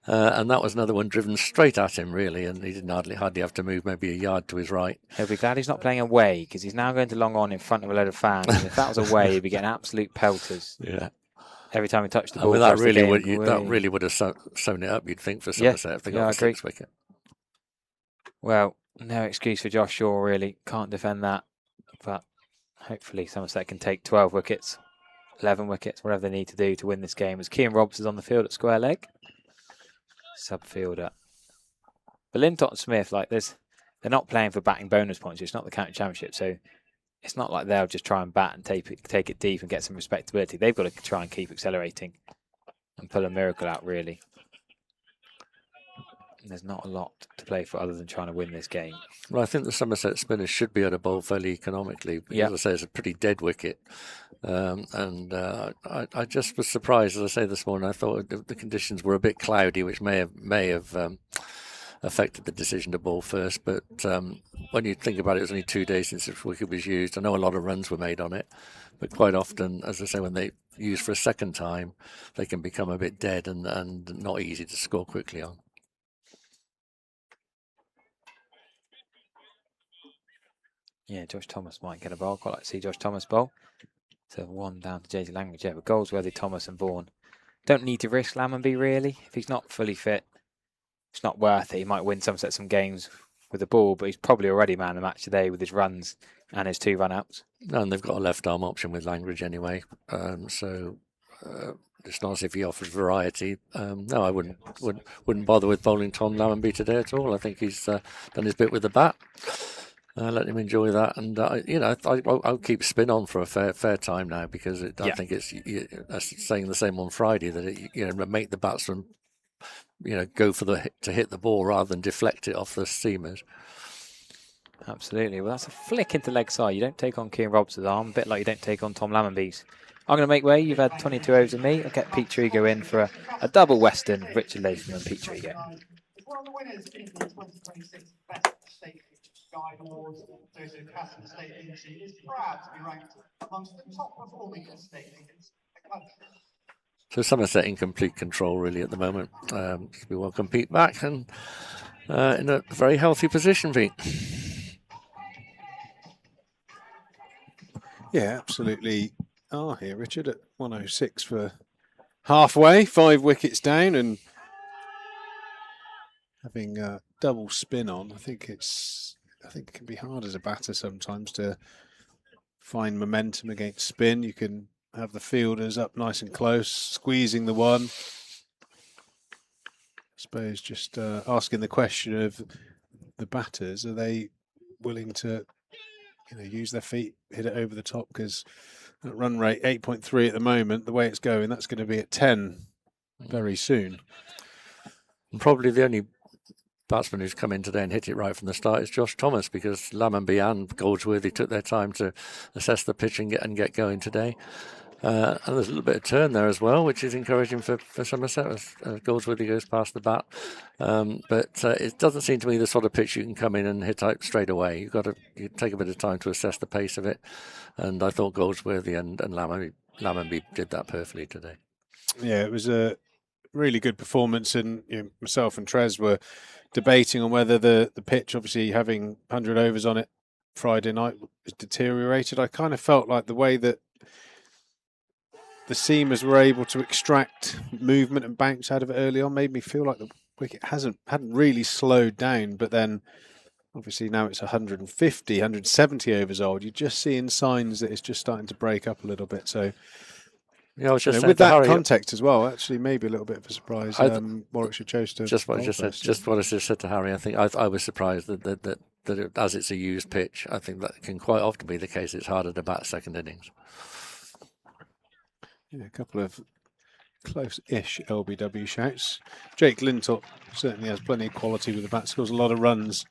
S17: and that was another one driven straight at him really, and he didn't hardly have to move maybe a yard to his right.
S10: He'll be glad he's not playing away because he's now going to long on in front of a load of fans. And if that was away, he'd be getting absolute pelters.
S17: Yeah.
S10: Every time he touched the ball.
S17: That really would have sewn it up, you'd think, for Somerset if they got the 6th wicket.
S10: Well, no excuse for Josh Shaw, really. Can't defend that. But hopefully Somerset can take 12 wickets, 11 wickets, whatever they need to do to win this game. As Kean Roberts on the field at square leg. Sub-fielder. But Lintott and Smith, they're not playing for batting bonus points. It's not the county championship, so it's not like they'll just try and bat and take it deep and get some respectability. They've got to try and keep accelerating and pull a miracle out, really. And there's not a lot to play for other than trying to win this game.
S17: Well, I think the Somerset spinners should be able to bowl fairly economically. Because, as I say, it's a pretty dead wicket. I just was surprised, as I say this morning, I thought the conditions were a bit cloudy, which may have affected the decision to bowl first. But when you think about it, it was only 2 days since this wicket was used. I know a lot of runs were made on it, but quite often, as I say, when they use for a second time, they can become a bit dead and not easy to score quickly on.
S10: Yeah, Josh Thomas might get a bowl. Quite like to see Josh Thomas bowl. So 1 down to JJ Langridge. Yeah, but Goldsworthy, Thomas and Vaughan don't need to risk Lammonby, really. If he's not fully fit, it's not worth it. He might win Somerset some games with the ball, but he's probably already man of the match today with his runs and his 2 run-outs.
S17: And they've got a left-arm option with Langridge anyway. So it's nice if he offers variety. No, I wouldn't bother with bowling Tom Lammonby today at all. I think he's done his bit with the bat. Let him enjoy that, and I'll keep spin on for a fair time now because I think it's saying the same on Friday that it make the batsman go for to hit the ball rather than deflect it off the seamers.
S10: Absolutely. Well, that's a flick into leg side. You don't take on Kean Roberts' arm, a bit like you don't take on Tom Lammonby's. I'm going to make way. You've had 22 overs of me. I'll get Pete Trigo in for a double Western. Richard Latham and Pete Trigo.
S1: One of the winners in the 2026 Best State Guide Awards, associated with Castle State Agency, is proud to be ranked amongst the top performing estates in the country.
S17: So Somerset in complete control really at the moment. We welcome Pete back and in a very healthy position, Pete.
S14: Yeah, absolutely. Here, Richard, at 106 for halfway, 5 wickets down, and having a double spin on. I think it can be hard as a batter sometimes to find momentum against spin. You can have the fielders up nice and close, squeezing the one. I suppose just asking the question of the batters, are they willing to use their feet, hit it over the top? Because at run rate 8.3 at the moment, the way it's going, that's going to be at 10 very soon.
S17: And probably the only batsman who's come in today and hit it right from the start is Josh Thomas, because Lammonby and Goldsworthy took their time to assess the pitch and get going today. And there's a little bit of turn there as well, which is encouraging for Somerset as Goldsworthy goes past the bat. But it doesn't seem to me the sort of pitch you can come in and hit out straight away. You take a bit of time to assess the pace of it. And I thought Goldsworthy and Lammonby did that perfectly today.
S14: Yeah, it was a really good performance, and myself and Trez were debating on whether the pitch, obviously having 100 overs on it Friday night, was deteriorated. I kind of felt like the way that the seamers were able to extract movement and bounce out of it early on made me feel like the wicket hadn't really slowed down. But then, obviously, now it's 150, 170 overs old. You're just seeing signs that it's just starting to break up a little bit. So,
S17: yeah, I was just
S14: with that Harry, context as well, actually, maybe a little bit of a surprise. Warwickshire chose to
S17: just what I just said to Harry. I think I was surprised that as it's a used pitch, I think that can quite often be the case. It's harder to bat second innings.
S14: Yeah, a couple of close-ish LBW shouts. Jake Lintop certainly has plenty of quality with the bat, scores a lot of runs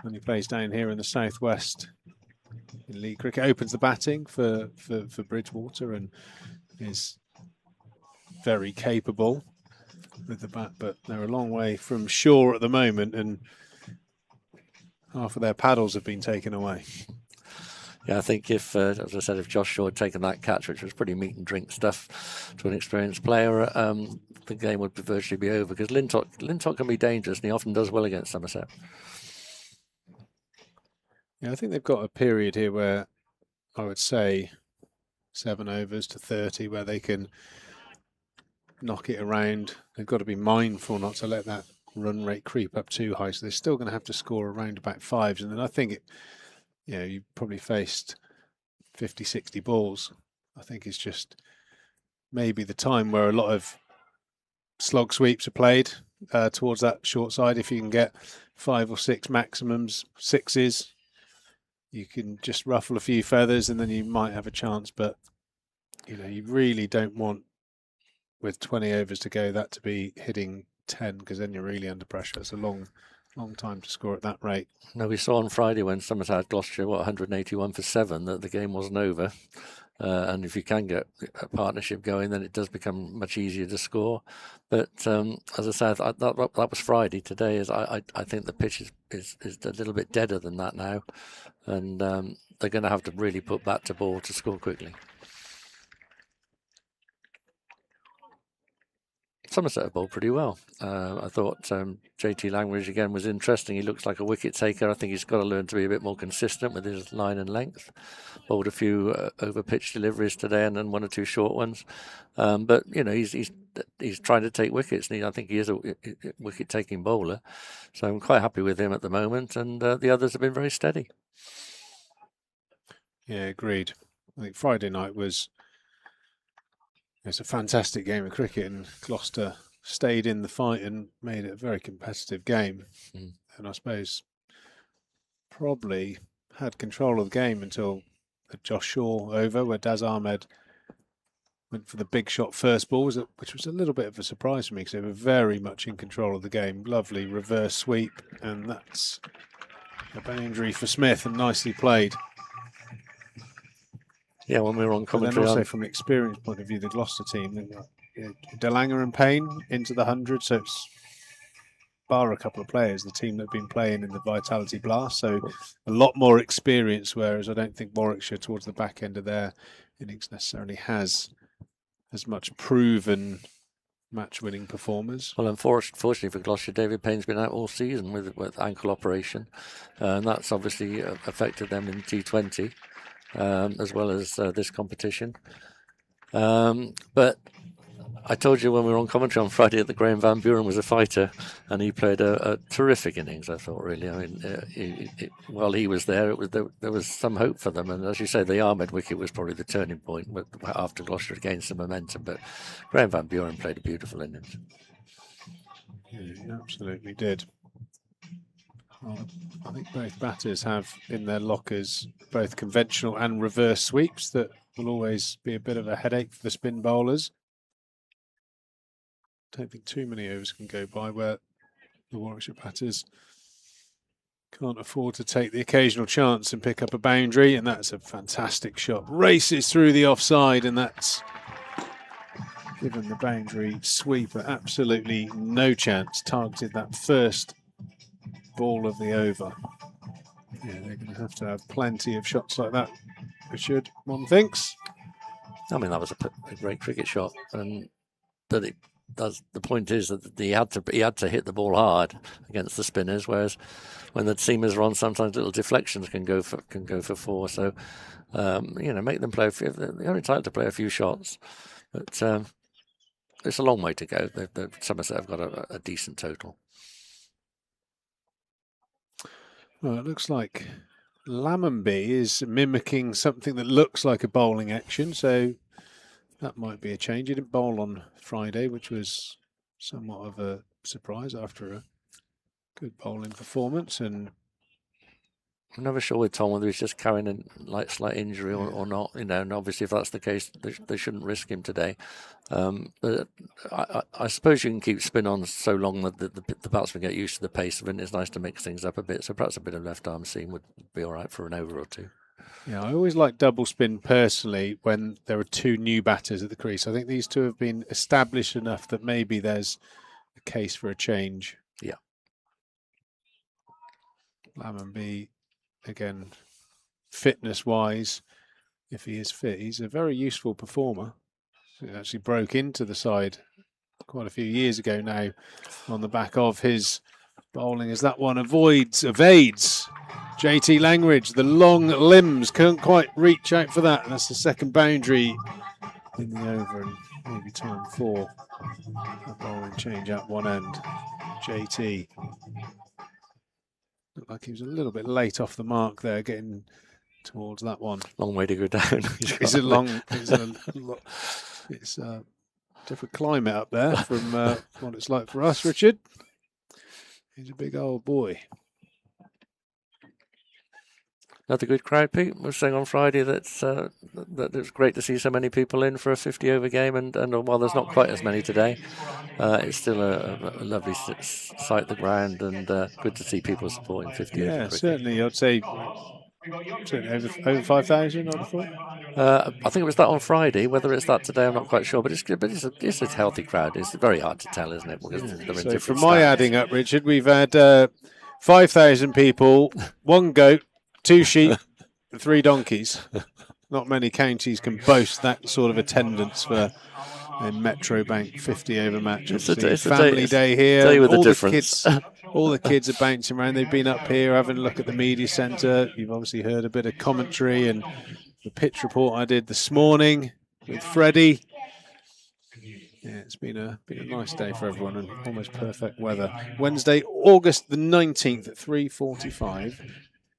S14: when he plays down here in the southwest. In league cricket, opens the batting for Bridgewater and is very capable with the bat, but they're a long way from shore at the moment, and half of their paddles have been taken away.
S17: Yeah, I think if, as I said, if Josh Shaw had taken that catch, which was pretty meat and drink stuff to an experienced player, the game would virtually be over, because Lintop can be dangerous, and he often does well against Somerset.
S14: Yeah, I think they've got a period here where I would say 7 overs to 30, where they can knock it around. They've got to be mindful not to let that run rate creep up too high, so they're still going to have to score around about 5s, and then I think you probably faced 50, 60 balls. I think it's just maybe the time where a lot of slog sweeps are played towards that short side. If you can get 5 or 6 maximums, 6s, you can just ruffle a few feathers and then you might have a chance. But, you really don't want, with 20 overs to go, that to be hitting 10, because then you're really under pressure. It's a long time to score at that rate.
S17: No, we saw on Friday when Somerset had Gloucestershire, 181 for 7, that the game wasn't over. And if you can get a partnership going, then it does become much easier to score. But as I said, that was Friday. Today I think the pitch is a little bit deader than that now, and they're going to have to really put bat to ball to score quickly. Somerset have bowled pretty well. I thought JT Langridge again was interesting. He looks like a wicket taker. I think he's got to learn to be a bit more consistent with his line and length. Bowled a few over pitch deliveries today, and then 1 or 2 short ones. But he's trying to take wickets, and I think he is a wicket taking bowler. So I'm quite happy with him at the moment, and the others have been very steady.
S14: Yeah, agreed. I think Friday night was. It's a fantastic game of cricket, and Gloucester stayed in the fight and made it a very competitive game. And I suppose probably had control of the game until the Josh Shaw over, where Daz Ahmed went for the big shot first ball, which was a little bit of a surprise for me, because they were very much in control of the game. Lovely reverse sweep, and that's a boundary for Smith, and nicely played.
S17: Yeah, when we were on commentary.
S14: And then also from an experience point of view, the Gloucester team, Delanger and Payne into the 100, so it's bar a couple of players, the team that have been playing in the Vitality Blast, so a lot more experience, whereas I don't think Warwickshire towards the back end of their innings necessarily has as much proven match-winning performers.
S17: Well, unfortunately for Gloucester, David Payne's been out all season with ankle operation, and that's obviously affected them in T20. As well as this competition. But I told you when we were on commentary on Friday that Graham Van Buren was a fighter, and he played a terrific innings, I thought, really. I mean, while he was there, there was some hope for them. And as you say, the Ahmed wicket was probably the turning point after Gloucester gained some momentum. But Graham Van Buren played a beautiful innings.
S14: Yeah, he absolutely did. Well, I think both batters have in their lockers both conventional and reverse sweeps that will always be a bit of a headache for the spin bowlers. don't think too many overs can go by where the Warwickshire batters can't afford to take the occasional chance and pick up a boundary, and that's a fantastic shot. Races through the offside, and that's given the boundary sweeper absolutely no chance. Targeted that first ball of the over. Yeah, they're going to have plenty of shots like that, Richard, one thinks.
S17: I mean, that was a great cricket shot, and that it does. The point is that he had to hit the ball hard against the spinners, whereas when the seamers are on, sometimes little deflections can go for four. So make them play. They're only entitled to play a few shots, but it's a long way to go. The Somerset have got a decent total.
S14: Well, it looks like Lammonby is mimicking something that looks like a bowling action, so that might be a change. He didn't bowl on Friday, which was somewhat of a surprise after a good bowling performance. And
S17: I'm never sure with Tom whether he's just carrying a slight injury or not. And obviously if that's the case, they shouldn't risk him today. But I suppose you can keep spin on so long that the batsmen get used to the pace of it. And it's nice to mix things up a bit. So perhaps a bit of left arm seam would be all right for an over or two.
S14: Yeah, I always like double spin personally when there are two new batters at the crease. I think these two have been established enough that maybe there's a case for a change.
S17: Yeah.
S14: Lammonby, again, fitness-wise, if he is fit, he's a very useful performer. He actually broke into the side quite a few years ago now on the back of his bowling as that one evades JT Langridge. The long limbs couldn't quite reach out for that, and that's the second boundary in the over, and maybe time for a bowling change at one end. JT looked like he was a little bit late off the mark there, getting towards that one.
S17: Long way to go down.
S14: It's a different climate up there from what it's like for us, Richard. He's a big old boy.
S17: Another good crowd, Pete. We were saying on Friday that it was great to see so many people in for a 50-over game, and while there's not quite as many today, it's still a lovely sight, the ground, and good to see people supporting 50 over.
S14: Yeah, certainly. I'd say over 5,000, I'd have thought.
S17: I think it was that on Friday. Whether it's that today, I'm not quite sure. But it's good. But it's a healthy crowd. It's very hard to tell, isn't it? Because they're in
S14: so
S17: different
S14: from my
S17: stands.
S14: adding up, Richard, we've had 5,000 people, 1 goat, 2 sheep, 3 donkeys. Not many counties can boast that sort of attendance for a Metro Bank 50-over match.
S17: It's a
S14: family day here.
S17: Day with a difference.
S14: All the kids are bouncing around. They've been up here having a look at the media centre. You've obviously heard a bit of commentary and the pitch report I did this morning with Freddie. Yeah, it's been a nice day for everyone and almost perfect weather. Wednesday, August the 19th at 3:45.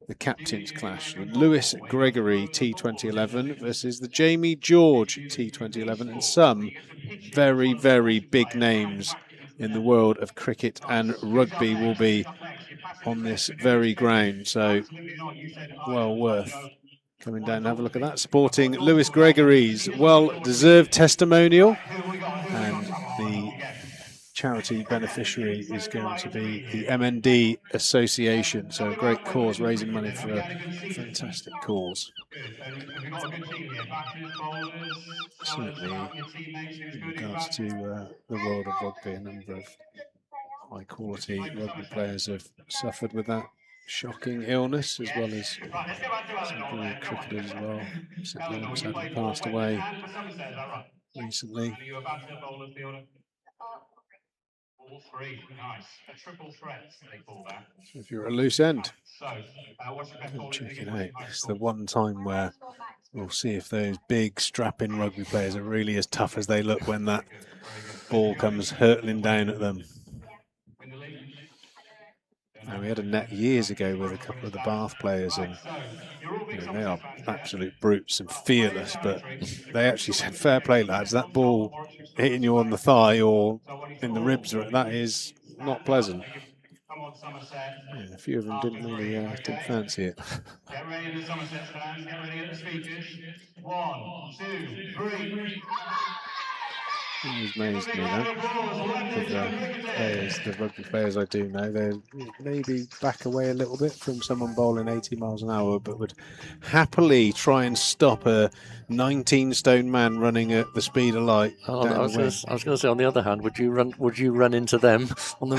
S14: The captains clash. The Lewis Gregory T2011 versus the Jamie George T2011, and some very, very big names in the world of cricket and rugby will be on this very ground. So well worth coming down and have a look at that. Supporting Lewis Gregory's well-deserved testimonial, and the charity beneficiary is going to be the MND Association. So a great cause, raising money for a fantastic cause. Certainly, in regards to the world of rugby, a number of high-quality rugby players have suffered with that shocking illness, as well as some brilliant cricketers as well. Sid Lawrence sadly passed away recently. So if you're at a loose end, come check it out. It's the one time where we'll see if those big strapping rugby players are really as tough as they look when that ball comes hurtling down at them. Now, we had a net years ago with a couple of the Bath players, and they are absolute brutes and fearless, but they actually said, fair play, lads, that ball hitting you on the thigh or in the ribs, that is not pleasant. Yeah, a few of them didn't really didn't fancy it.
S8: Get ready in the Somerset stand, get ready at the speakers. 1, 2, 3.
S14: It was amazed me, that. players, the rugby players I do know, they maybe back away a little bit from someone bowling 80 miles an hour, but would happily try and stop a 19-stone man running at the speed of light.
S17: Oh,
S14: down
S17: I was
S14: the
S17: going
S14: wing.
S17: to say, on the other hand, would you run into them on the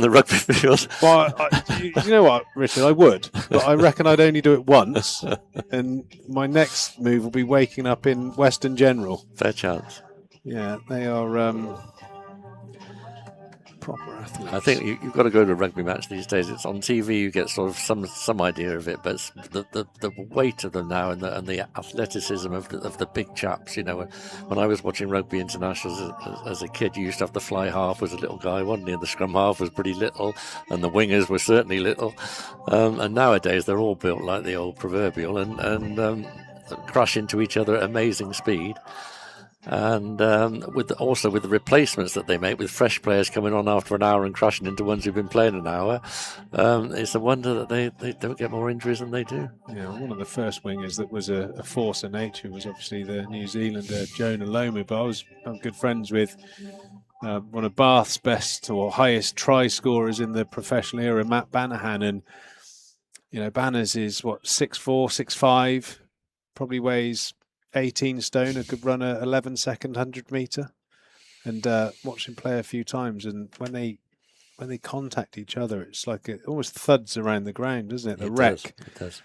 S17: rugby field?
S14: Well, you know what, Richard, I would, but I reckon I'd only do it once, and my next move will be waking up in Western General.
S17: Fair chance.
S14: Yeah, they are proper athletes.
S17: I think you've got to go to a rugby match these days. It's on TV. You get sort of some idea of it, but it's the weight of them now and the athleticism of the big chaps. You know, when I was watching rugby internationals as a kid, you used to have the fly half was a little guy, wasn't he? And the scrum half was pretty little, and the wingers were certainly little. And nowadays they're all built like the old proverbial and crash into each other at amazing speed. And with the replacements that they make, with fresh players coming on after an hour and crashing into ones who've been playing an hour, it's a wonder that they don't get more injuries than they do.
S14: Yeah, one of the first wingers that was a force of nature was obviously the New Zealander Jonah Lomu, but I'm good friends with one of Bath's best or highest try scorers in the professional era, Matt Banahan, and you know Banners is what 6'4", 6'5", probably weighs 18 stone and could run a 11-second 100-meter. And watched him play a few times, and when they contact each other, it's like it almost thuds around the ground, doesn't it? The wreck.
S17: It does.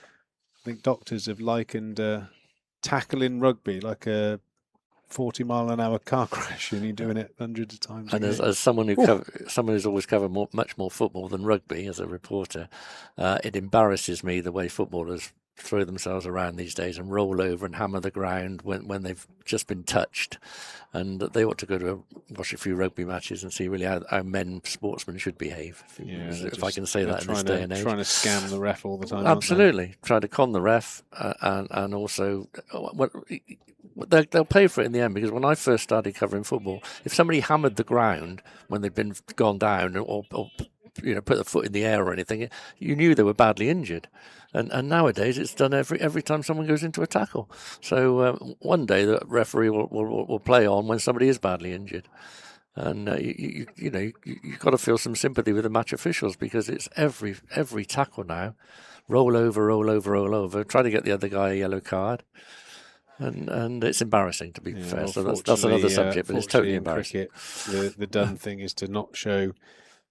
S14: I think doctors have likened tackling rugby like a 40-mile-an-hour car crash, and you're doing it hundreds of times.
S17: And as someone who's always covered much more football than rugby as a reporter, it embarrasses me the way footballers throw themselves around these days and roll over and hammer the ground when they've just been touched. And they ought to go to watch a few rugby matches and see really how men sportsmen should behave. If I can say that in this day and age.
S14: Trying to scam the ref all the time.
S17: Absolutely, trying to con the ref and also they'll pay for it in the end, because when I first started covering football, if somebody hammered the ground when they'd been gone down or put their foot in the air or anything, you knew they were badly injured. And nowadays it's done every time someone goes into a tackle. So one day the referee will play on when somebody is badly injured. And you've got to feel some sympathy with the match officials, because it's every tackle now, roll over, try to get the other guy a yellow card. And it's embarrassing, to be fair. So that's another subject, but it's totally embarrassing.
S14: Cricket, the done thing is to not show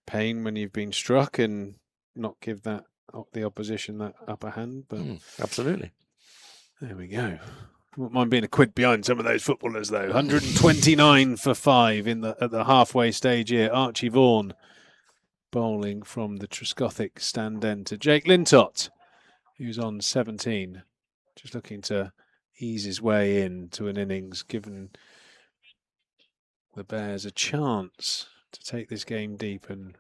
S14: pain when you've been struck and not give the opposition that upper hand. But
S17: absolutely.
S14: There we go. Wouldn't mind being a quid behind some of those footballers, though. 129 for 5 at the halfway stage here. Archie Vaughan bowling from the Trescothick stand end to Jake Lintott, who's on 17, just looking to ease his way into an innings, giving the Bears a chance to take this game deep and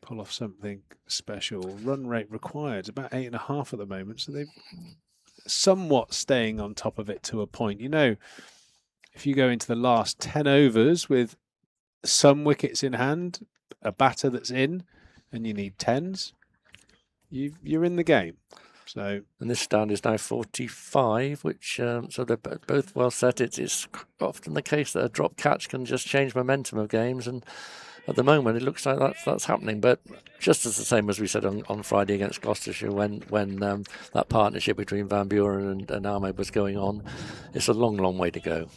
S14: pull off something special. Run rate required is about 8.5 at the moment, so they've somewhat staying on top of it to a point. You know, if you go into the last 10 overs with some wickets in hand, a batter that's in, and you need 10s, you're in the game. So,
S17: and this stand is now 45, which so they're both well set. It's often the case that a drop catch can just change momentum of games, and at the moment it looks like that's happening. But just as the same as we said on Friday against Gloucestershire, when that partnership between Van Buren and Ahmed was going on, it's a long way to go,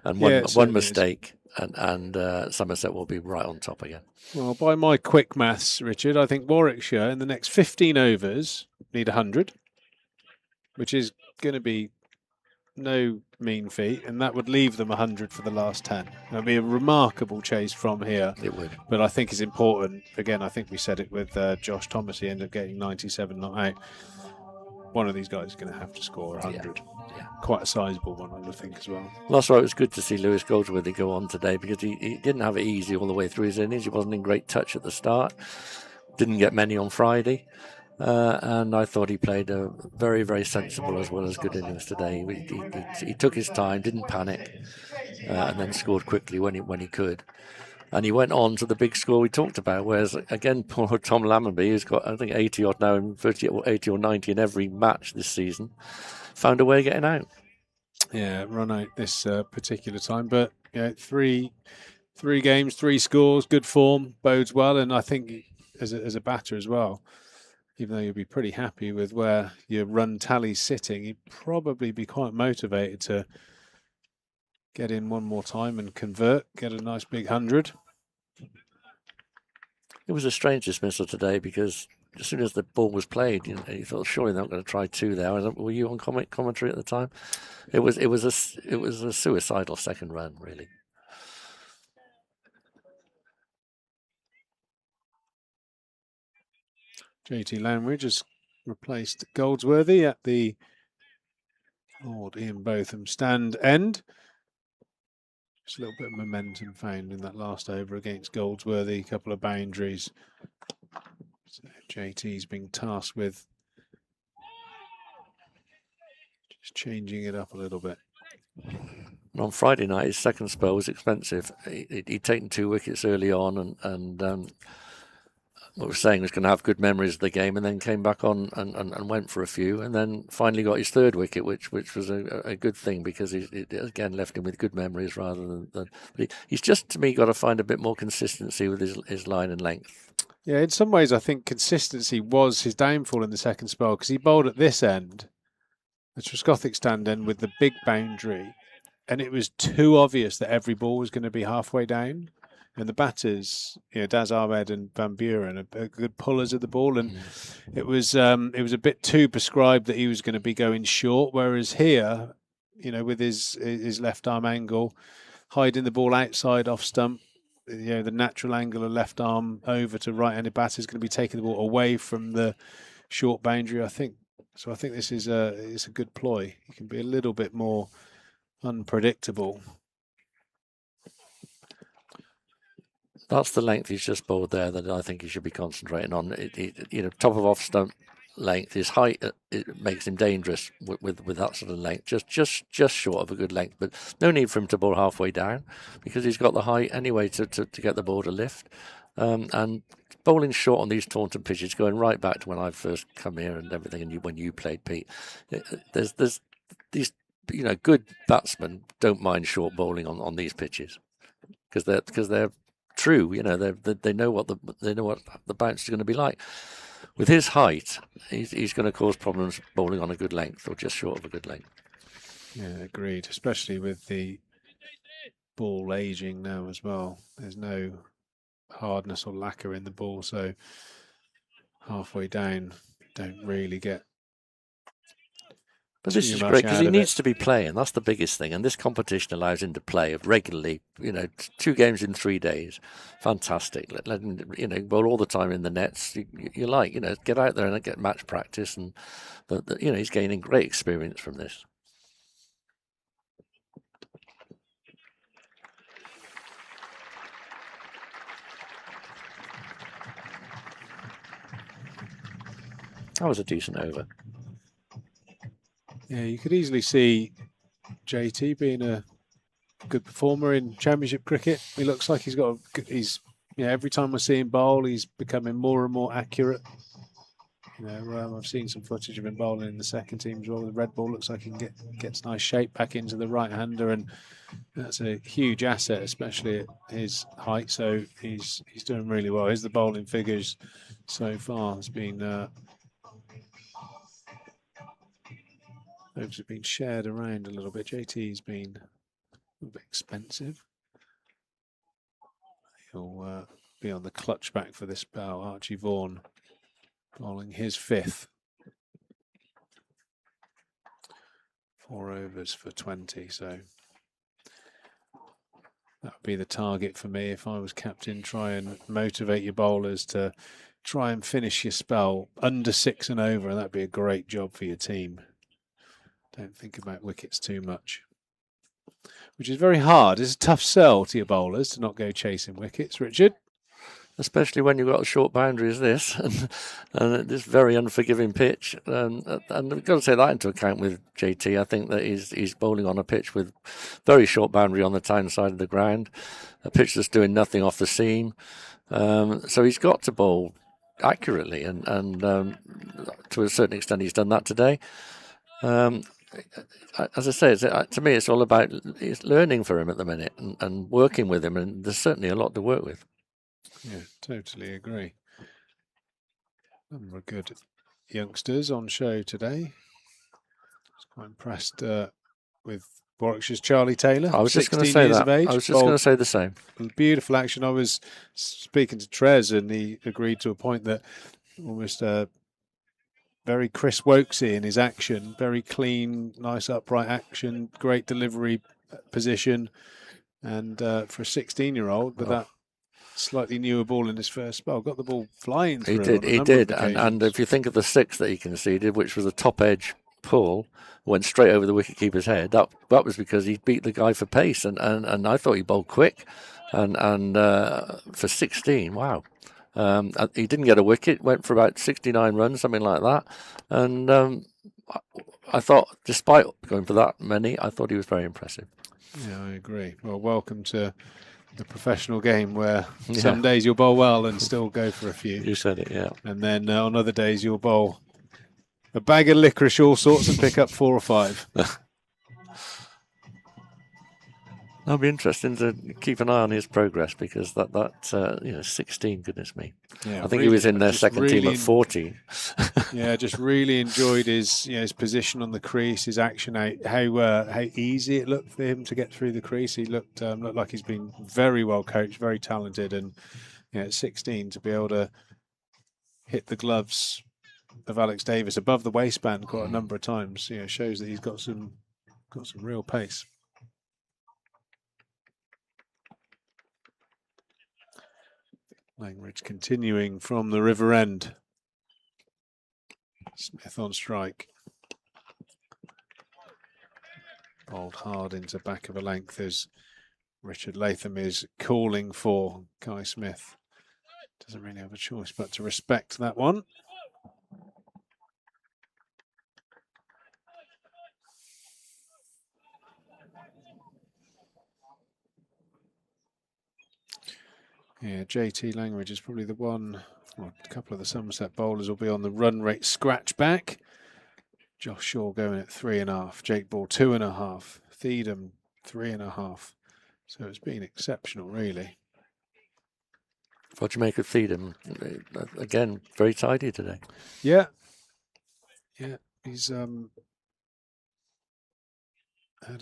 S17: and one mistake and Somerset will be right on top again.
S14: Well, by my quick maths, Richard, I think Warwickshire in the next 15 overs need 100, which is going to be no mean feat, and that would leave them 100 for the last 10. It would be a remarkable chase from here.
S17: It would.
S14: But I think it's important. Again, I think we said it with Josh Thomas. He ended up getting 97 not out. One of these guys is going to have to score 100.
S17: Yeah.
S14: Quite a sizable one, I would think, as well.
S17: Well, that's why it was good to see Lewis Goldsworthy go on today, because he didn't have it easy all the way through his innings. He wasn't in great touch at the start. Didn't get many on Friday. And I thought he played a very sensible as well as good innings today. He took his time, didn't panic, and then scored quickly when he could. And he went on to the big score we talked about, whereas, again, poor Tom Lammonby, who's got, I think, 80-odd now, and 80 or 90 in every match this season, found a way of getting out.
S14: Yeah, run out this particular time. But 3 3 games, 3 scores, good form, bodes well, and I think as a batter as well, even though you'll be pretty happy with where your run tally's sitting, you'd probably be quite motivated to get in one more time and convert, get a nice big 100.
S17: It was a strange dismissal today because as soon as the ball was played, you thought surely they're not going to try 2 there. Were you on commentary at the time? It was a suicidal second run, really.
S14: JT Langridge has replaced Goldsworthy at the Lord Ian Botham stand end. Just a little bit of momentum found in that last over against Goldsworthy, a couple of boundaries. So JT's being tasked with just changing it up a little bit.
S17: And on Friday night, his second spell was expensive. He'd taken 2 wickets early on, and what we're saying was going to have good memories of the game, and then came back on and went for a few, and then finally got his 3rd wicket, which was a good thing because it again left him with good memories rather than. But he's just, to me, got to find a bit more consistency with his line and length.
S14: Yeah, in some ways, I think consistency was his downfall in the second spell because he bowled at this end, the Trescothic stand end, with the big boundary, and it was too obvious that every ball was going to be halfway down. And the batters, Daz Ahmed and Van Buren are good pullers of the ball, and it was a bit too prescribed that he was going to be going short. Whereas here, with his left arm angle, hiding the ball outside off stump, the natural angle of left arm over to right-handed batter is going to be taking the ball away from the short boundary. I think this is a good ploy. He can be a little bit more unpredictable.
S17: That's the length he's just bowled there that I think he should be concentrating on. Top of off stump length, his height, it makes him dangerous with that sort of length. Just short of a good length, but no need for him to bowl halfway down because he's got the height anyway to get the ball to lift. And bowling short on these Taunton pitches, going right back to when I first come here and everything, and when you played, Pete, there's these good batsmen don't mind short bowling on these pitches because they're true, they know what the bounce is going to be like. With his height, he's going to cause problems bowling on a good length or just short of a good length.
S14: Yeah, agreed. Especially with the ball aging now as well. There's no hardness or lacquer in the ball, so halfway down, don't really get.
S17: But this is great because he needs to be playing. That's the biggest thing. And this competition allows him to play regularly, 2 games in 3 days. Fantastic. Let him, bowl all the time in the nets. You like, get out there and get match practice. And, he's gaining great experience from this. That was a decent over.
S14: Yeah, you could easily see JT being a good performer in Championship cricket. He looks like every time we see him bowl, he's becoming more and more accurate. I've seen some footage of him bowling in the second team as well. The red ball looks like he gets nice shape back into the right-hander, and that's a huge asset, especially at his height. So he's doing really well. Here's the bowling figures so far. It's been those have been shared around a little bit. JT's been a little bit expensive. He'll be on the clutch back for this bout. Archie Vaughan bowling his 5th. 4 overs for 20, so that would be the target for me if I was captain. Try and motivate your bowlers to try and finish your spell under 6 and over, and that'd be a great job for your team. Don't think about wickets too much, which is very hard. It's a tough sell to your bowlers to not go chasing wickets, Richard.
S17: Especially when you've got a short boundary as this, and this very unforgiving pitch. And we've got to take that into account with JT. I think that he's bowling on a pitch with very short boundary on the town side of the ground, a pitch that's doing nothing off the seam. So he's got to bowl accurately, and to a certain extent he's done that today. as I say, to me, it's all about learning for him at the minute and working with him, and there's certainly a lot to work with.
S14: Yeah, totally agree. Number of good youngsters on show today. I was quite impressed with Warwickshire's Charlie Taylor.
S17: I was just going to
S14: 16
S17: say
S14: years
S17: that.
S14: of age.
S17: I was just going to say the same.
S14: Beautiful action. I was speaking to Trez, and he agreed to a point that almost very Chris Wokesy in his action. Very clean, nice upright action, great delivery position. And for a 16-year-old, with that slightly newer ball in his first spell, got the ball flying through.
S17: He did. And if you think of the 6 that he conceded, which was a top edge pull, went straight over the wicketkeeper's head, that was because he beat the guy for pace, and I thought he bowled quick, and for 16, wow. He didn't get a wicket, went for about 69 runs, something like that, and I thought, despite going for that many, I thought he was very impressive.
S14: Yeah, I agree. Well, welcome to the professional game, where some days you'll bowl well and still go for a few.
S17: You said it, yeah.
S14: And then on other days you'll bowl a bag of licorice, all sorts, and pick up 4 or 5.
S17: That'll be interesting to keep an eye on his progress, because that 16, goodness me.
S14: Yeah,
S17: I think he was in their second team at 14.
S14: Yeah, just really enjoyed his his position on the crease, his action out, how easy it looked for him to get through the crease. He looked like he's been very well coached, very talented, and at 16 to be able to hit the gloves of Alex Davis above the waistband quite a number of times, shows that he's got some real pace. Langridge continuing from the river end. Smith on strike. Bowled hard into back of a length as Richard Latham is calling for Guy Smith. Doesn't really have a choice but to respect that one. Yeah, JT Langridge is probably the one. Well, a couple of the Somerset bowlers will be on the run rate scratch back. Josh Shaw going at 3.5, Jake Ball 2.5, Thiedham 3.5. So it's been exceptional, really.
S17: What do you make of Thiedham? Again, very tidy today.
S14: Yeah, he's had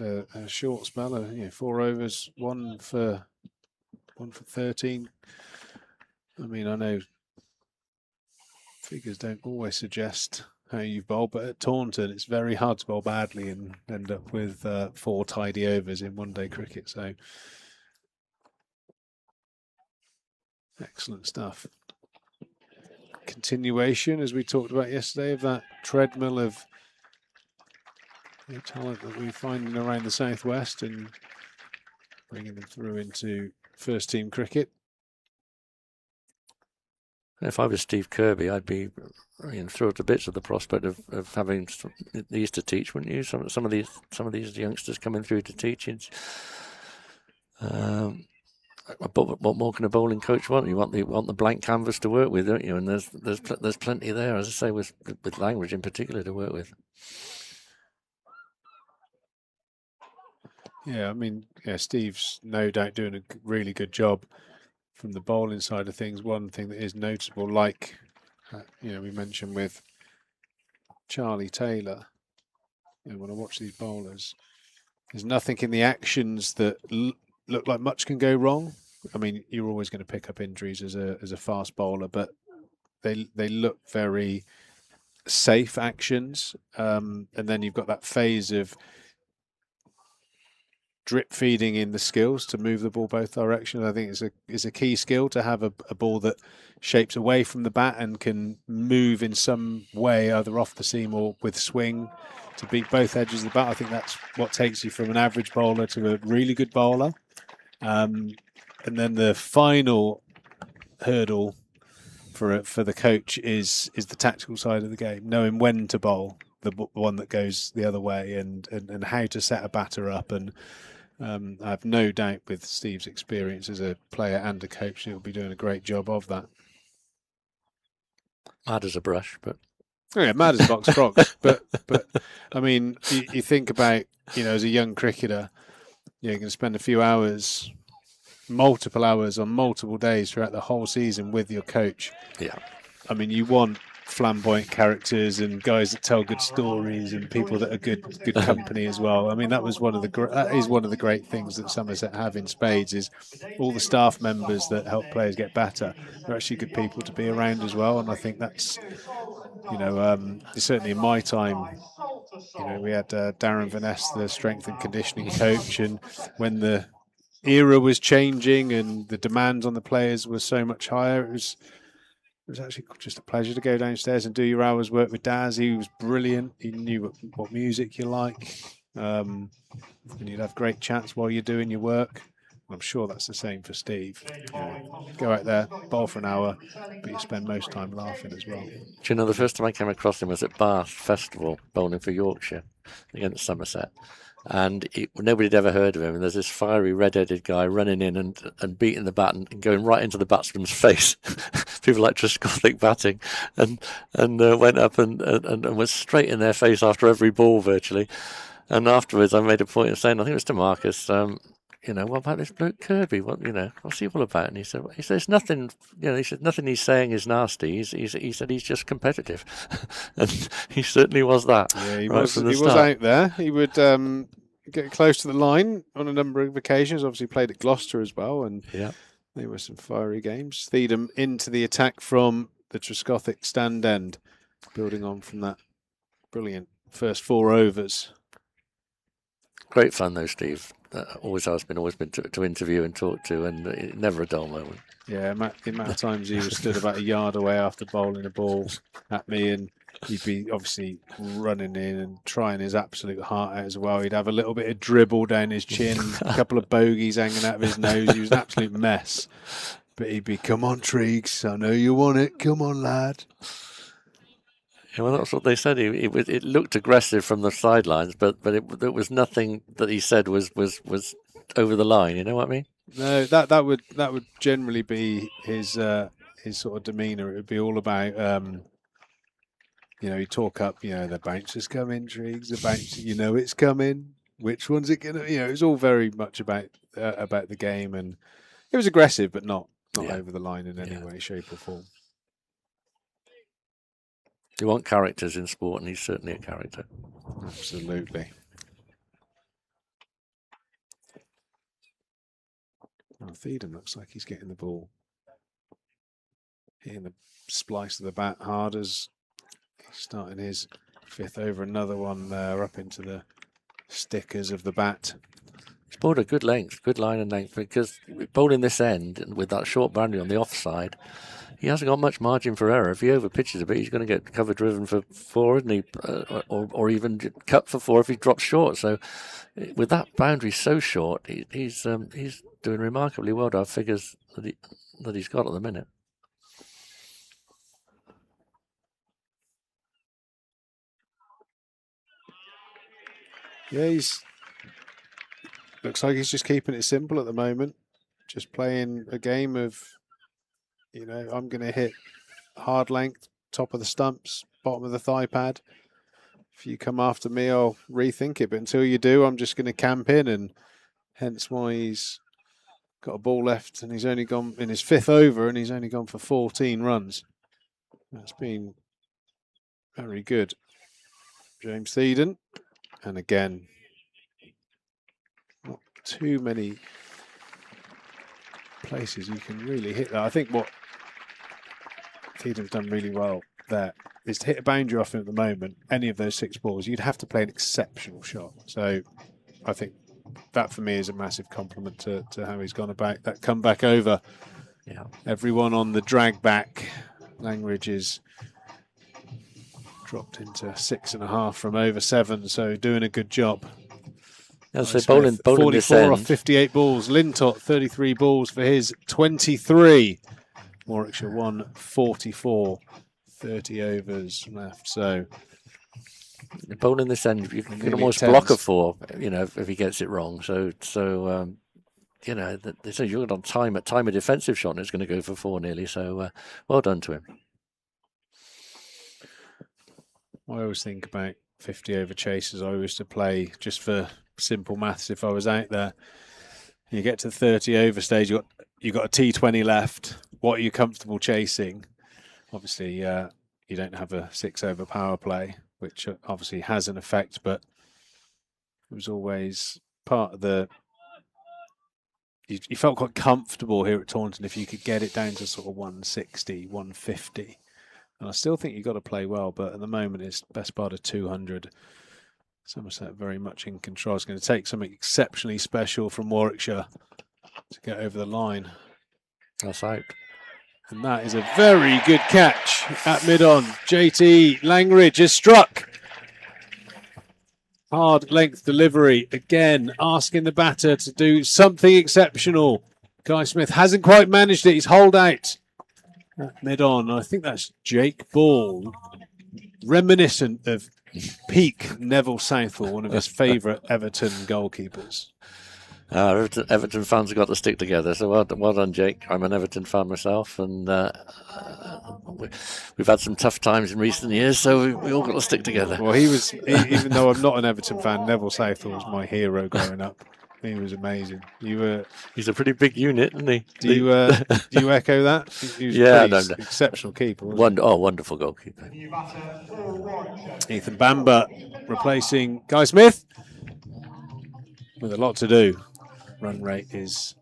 S14: a short spell, 4 overs, one for 13. I mean, I know figures don't always suggest how you've bowled, but at Taunton it's very hard to bowl badly and end up with 4 tidy overs in one-day cricket. So excellent stuff. Continuation, as we talked about yesterday, of that treadmill of talent that we find around the southwest and bringing them through into first team cricket.
S17: If I was Steve Kirby, I'd be thrilled to bits at the prospect of having these to teach, wouldn't you? Some of these youngsters coming through to teach. But what more can a bowling coach want? You want the blank canvas to work with, don't you? And there's plenty there, as I say, with Langridge in particular to work with.
S14: Yeah, I mean, Steve's no doubt doing a really good job from the bowling side of things. One thing that is noticeable, like we mentioned with Charlie Taylor, when I watch these bowlers, there's nothing in the actions that look like much can go wrong. I mean, you're always going to pick up injuries as a fast bowler, but they look very safe actions. And then you've got that phase of drip feeding in the skills to move the ball both directions. I think it's a key skill to have a ball that shapes away from the bat and can move in some way, either off the seam or with swing, to beat both edges of the bat. I think that's what takes you from an average bowler to a really good bowler. And then the final hurdle for the coach is the tactical side of the game, knowing when to bowl the one that goes the other way and how to set a batter up. And I have no doubt with Steve's experience as a player and a coach, he'll be doing a great job of that.
S17: Mad as a brush, but
S14: Oh, yeah, mad as box frogs. But I mean, you think about, as a young cricketer, you're going to spend a few hours, multiple hours on multiple days throughout the whole season with your coach.
S17: Yeah.
S14: I mean, you want flamboyant characters and guys that tell good stories and people that are good company as well. I mean, that is one of the great things that Somerset have in spades, is all the staff members that help players get better. They're actually good people to be around as well. And I think that's, certainly in my time, we had Darren Van Ness, the strength and conditioning coach, and when the era was changing and the demands on the players were so much higher, it was actually just a pleasure to go downstairs and do your hours work with Daz. He was brilliant. He knew what music you like, and you'd have great chats while you're doing your work. I'm sure that's the same for Steve. Go out there, bowl for an hour, but you spend most time laughing as well.
S17: Do you know, the first time I came across him was at Bath Festival, bowling for Yorkshire against Somerset. And nobody had ever heard of him. And there's this fiery red-headed guy running in and beating the bat and going right into the batsman's face. People like Trescothick batting, and went up and was straight in their face after every ball virtually. And afterwards, I made a point of saying, I think it was to Marcus, what about this bloke Kirby? What's he all about? And he said, it's nothing. He said nothing he's saying is nasty. He said he's just competitive, and he certainly was that.
S14: Yeah, he
S17: right
S14: was.
S17: From the
S14: He
S17: start.
S14: was out there. He would get close to the line on a number of occasions. Obviously, played at Gloucester as well, and there were some fiery games. Theedham into the attack from the Trescothick stand end, building on from that brilliant first 4 overs.
S17: Great fun though, Steve. Always been to interview and talk to, and never a dull moment.
S14: Yeah, the amount of times he was stood about a yard away after bowling a ball at me, and he'd be obviously running in and trying his absolute heart out as well. He'd have a little bit of dribble down his chin, a couple of bogeys hanging out of his nose. He was an absolute mess. But he'd be, come on, Triggs, I know you want it. Come on, lad.
S17: Yeah, well, that's what they said. It looked aggressive from the sidelines, but there was nothing that he said was over the line. You know what I mean?
S14: No, that would generally be his sort of demeanour. It would be all about he'd talk up, the bouncer's coming, Triggs, the bouncer, it's coming. Which one's it gonna? It was all very much about the game, and it was aggressive, but not over the line in any way, shape, or form.
S17: You want characters in sport, and he's certainly a character.
S14: Absolutely. Theedham looks like he's getting the ball, hitting the splice of the bat hard as he's starting his 5th over. Another one there up into the stickers of the bat.
S17: He's bowled a good length, good line and length, because bowling this end and with that short boundary on the offside, he hasn't got much margin for error. If he over pitches a bit, he's going to get cover driven for 4, isn't he? Or even cut for 4 if he drops short. So with that boundary so short, he's doing remarkably well to have figures that he's got at the minute.
S14: Yeah, looks like he's just keeping it simple at the moment. Just playing a game of, I'm going to hit hard length, top of the stumps, bottom of the thigh pad. If you come after me, I'll rethink it. But until you do, I'm just going to camp in, and hence why he's got a ball left, and he's only gone in his 5th over, and he's only gone for 14 runs. That's been very good. James Theedham. And again, not too many places you can really hit that. I think what Theedham's done really well there is to hit a boundary off him at the moment. Any of those 6 balls, you'd have to play an exceptional shot. So I think that for me is a massive compliment to how he's gone about that comeback over.
S17: Yeah.
S14: Everyone on the drag back. Langridge is dropped into 6.5 from over 7, so doing a good job.
S17: So bowling
S14: 44
S17: this end.
S14: off 58 balls. Lintott 33 balls for his 23. Warwickshire 144, 30 overs left. So
S17: bowling this end, you can
S14: Nearly
S17: almost
S14: 10s.
S17: block a 4, if he gets it wrong. So you're on time a defensive shot, and it's going to go for 4 nearly. So well done to him.
S14: I always think about 50 over chases. I used to play just for simple maths. If I was out there, you get to the 30 over stage, you got a T20 left. What are you comfortable chasing? Obviously, you don't have a 6 over power play, which obviously has an effect, but it was always part of the. You felt quite comfortable here at Taunton if you could get it down to sort of 160, 150. And I still think you've got to play well, but at the moment it's best part of 200. Somerset very much in control. It's going to take something exceptionally special from Warwickshire to get over the line.
S17: That's out.
S14: And that is a very good catch at mid-on. JT Langridge is struck. Hard length delivery. Again, asking the batter to do something exceptional. Guy Smith hasn't quite managed it. He's holed out at mid-on. I think that's Jake Ball, reminiscent of peak Neville Southall, one of his favourite Everton goalkeepers.
S17: Everton fans have got to stick together. So well done, Jake. I'm an Everton fan myself, and we've had some tough times in recent years, so we all got to stick together.
S14: Well, even though I'm not an Everton fan, Neville Southall was my hero growing up. He was amazing.
S17: He's a pretty big unit, isn't he?
S14: Do you echo that? He was
S17: yeah,
S14: exceptional keeper.
S17: Wonderful goalkeeper.
S14: Ethan Bamber replacing Guy Smith with a lot to do. Run rate is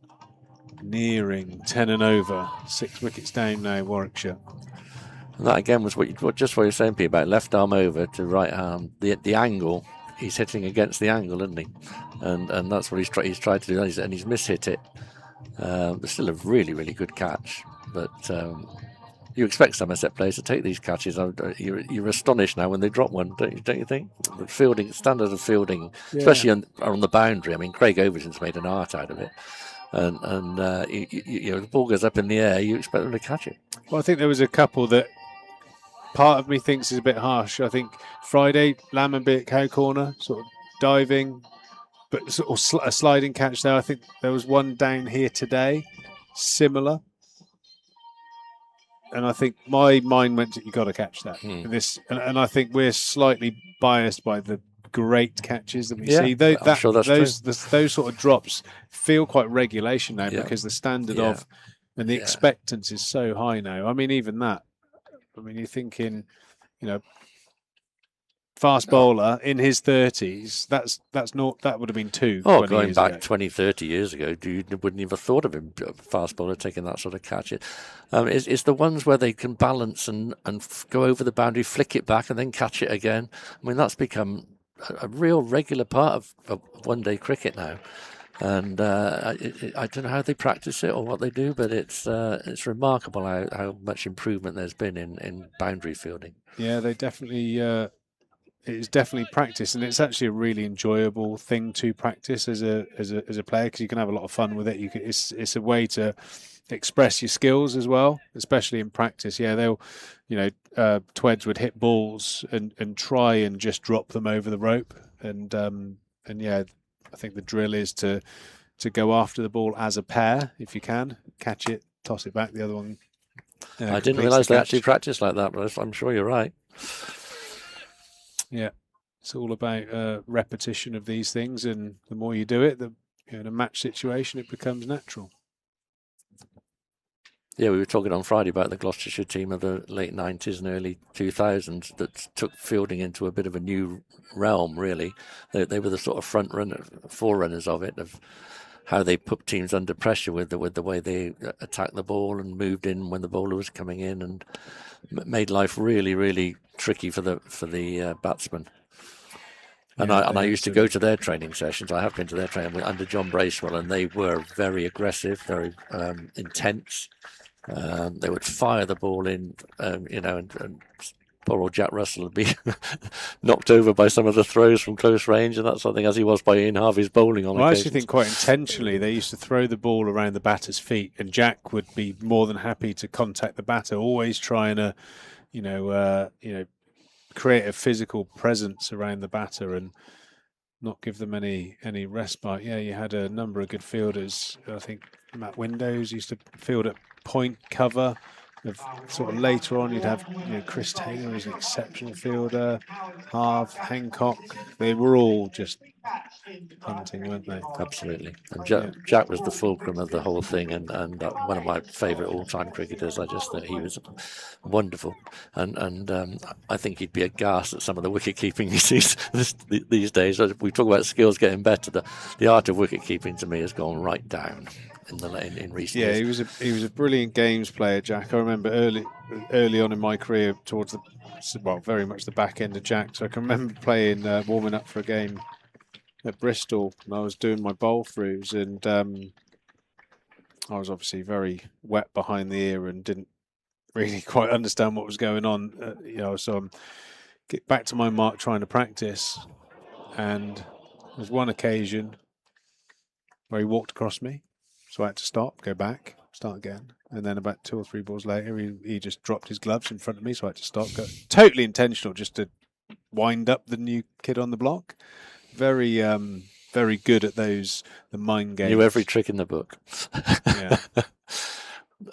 S14: nearing 10 and over. 6 wickets down now, Warwickshire.
S17: And that again was what you're saying, Pete, about left arm over to right arm. The angle, he's hitting against the angle, isn't he? And that's what he's tried to do, and he's mishit it. It's still a really, really good catch, but you expect Somerset players to take these catches. You're astonished now when they drop one, don't you think? The fielding, standard of fielding, especially on the boundary. I mean, Craig Overton's made an art out of it, and the ball goes up in the air, you expect them to catch it.
S14: Well, I think there was a couple that part of me thinks is a bit harsh. I think Friday, Lammonby at cow corner, sort of diving, but sort of a sliding catch there. I think there was one down here today, similar. And I think my mind went to, you got to catch that. And I think we're slightly biased by the great catches that we see.
S17: I'm sure that's
S14: those sort of drops feel quite regulation now because the standard of and the expectance is so high now. I mean, even that. I mean, you're thinking, fast bowler in his 30s. That would have been two.
S17: Oh, going back
S14: ago.
S17: 20, 30 years ago, you wouldn't even have thought of him, fast bowler, taking that sort of catch. It's the ones where they can balance and go over the boundary, flick it back, and then catch it again. I mean, that's become a real regular part of one-day cricket now. And I don't know how they practice it or what they do, but it's remarkable how much improvement there's been in boundary fielding.
S14: Yeah, they definitely. It's definitely practice, and it's actually a really enjoyable thing to practice as a player because you can have a lot of fun with it. It's a way to express your skills as well, especially in practice. Yeah, they'll, Tweds would hit balls and try and just drop them over the rope, and yeah, I think the drill is to go after the ball as a pair if you can, catch it, toss it back, the other one.
S17: I didn't realise they actually practice like that, but I'm sure you're right.
S14: Yeah, it's all about repetition of these things, and the more you do it, in a match situation, it becomes natural.
S17: Yeah, we were talking on Friday about the Gloucestershire team of the late 90s and early 2000s that took fielding into a bit of a new realm, really. They were the sort of forerunners of it, of how they put teams under pressure with the way they attacked the ball and moved in when the bowler was coming in, and made life really, really tricky for the batsman. And I used to go to their training sessions. I have been to their training under John Bracewell, and they were very aggressive, very intense. They would fire the ball in, and poor old Jack Russell would be knocked over by some of the throws from close range and that sort of thing, as he was by Ian Harvey's bowling on occasion.
S14: I actually think quite intentionally they used to throw the ball around the batter's feet, and Jack would be more than happy to contact the batter, always trying to, create a physical presence around the batter and not give them any respite. Yeah, you had a number of good fielders. I think Matt Windows used to field at point cover. sort of later on, you'd have Chris Taylor as an exceptional fielder, Harv, Hancock. They were all just hunting, weren't they?
S17: Absolutely. And Jack was the fulcrum of the whole thing, and one of my favourite all-time cricketers. I just thought he was wonderful, and I think he'd be aghast at some of the wicket keeping he sees these days. We talk about skills getting better. The art of wicket keeping to me has gone right down in recent years.
S14: Yeah, he was a brilliant games player, Jack. I remember early on in my career, towards very much the back end of Jack. So I can remember playing, warming up for a game at Bristol, and I was doing my bowl throughs, and I was obviously very wet behind the ear and didn't really quite understand what was going on. So I'm get back to my mark trying to practice, and there was one occasion where he walked across me, so I had to stop, go back, start again, and then about 2 or 3 balls later, he just dropped his gloves in front of me, so I had to stop. Totally intentional, just to wind up the new kid on the block. Very good at the mind games.
S17: Knew every trick in the book.
S14: Yeah.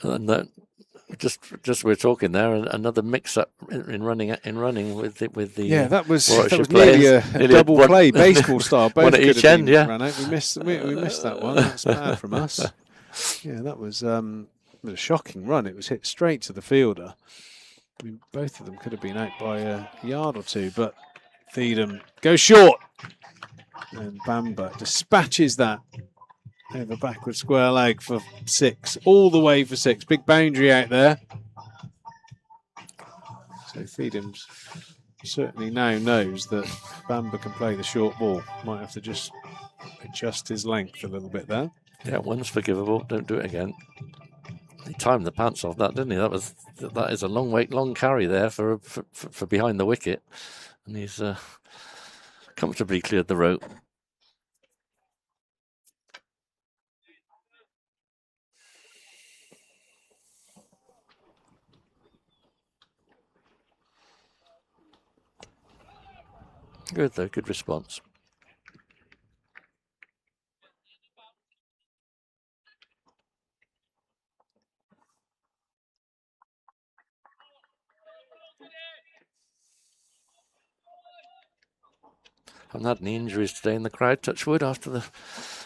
S17: And that, just we're talking there, another mix-up in running with the
S14: yeah, that was
S17: Warwickshire
S14: nearly a double play, baseball style. Both
S17: one at each end, yeah.
S14: Ran out. We missed that one. That's bad from us. Yeah, that was a shocking run. It was hit straight to the fielder. I mean, both of them could have been out by a yard or two, but Thiedham goes short. And Bamber dispatches that over backward square leg for 6, all the way for 6. Big boundary out there. So Thiedham's certainly now knows that Bamber can play the short ball. Might have to just adjust his length a little bit there.
S17: Yeah, one's forgivable. Don't do it again. He timed the pants off that, didn't he? That is a long carry there for behind the wicket, and he's comfortably cleared the rope. Good though, good response. Haven't had any injuries today in the crowd, touch wood, after the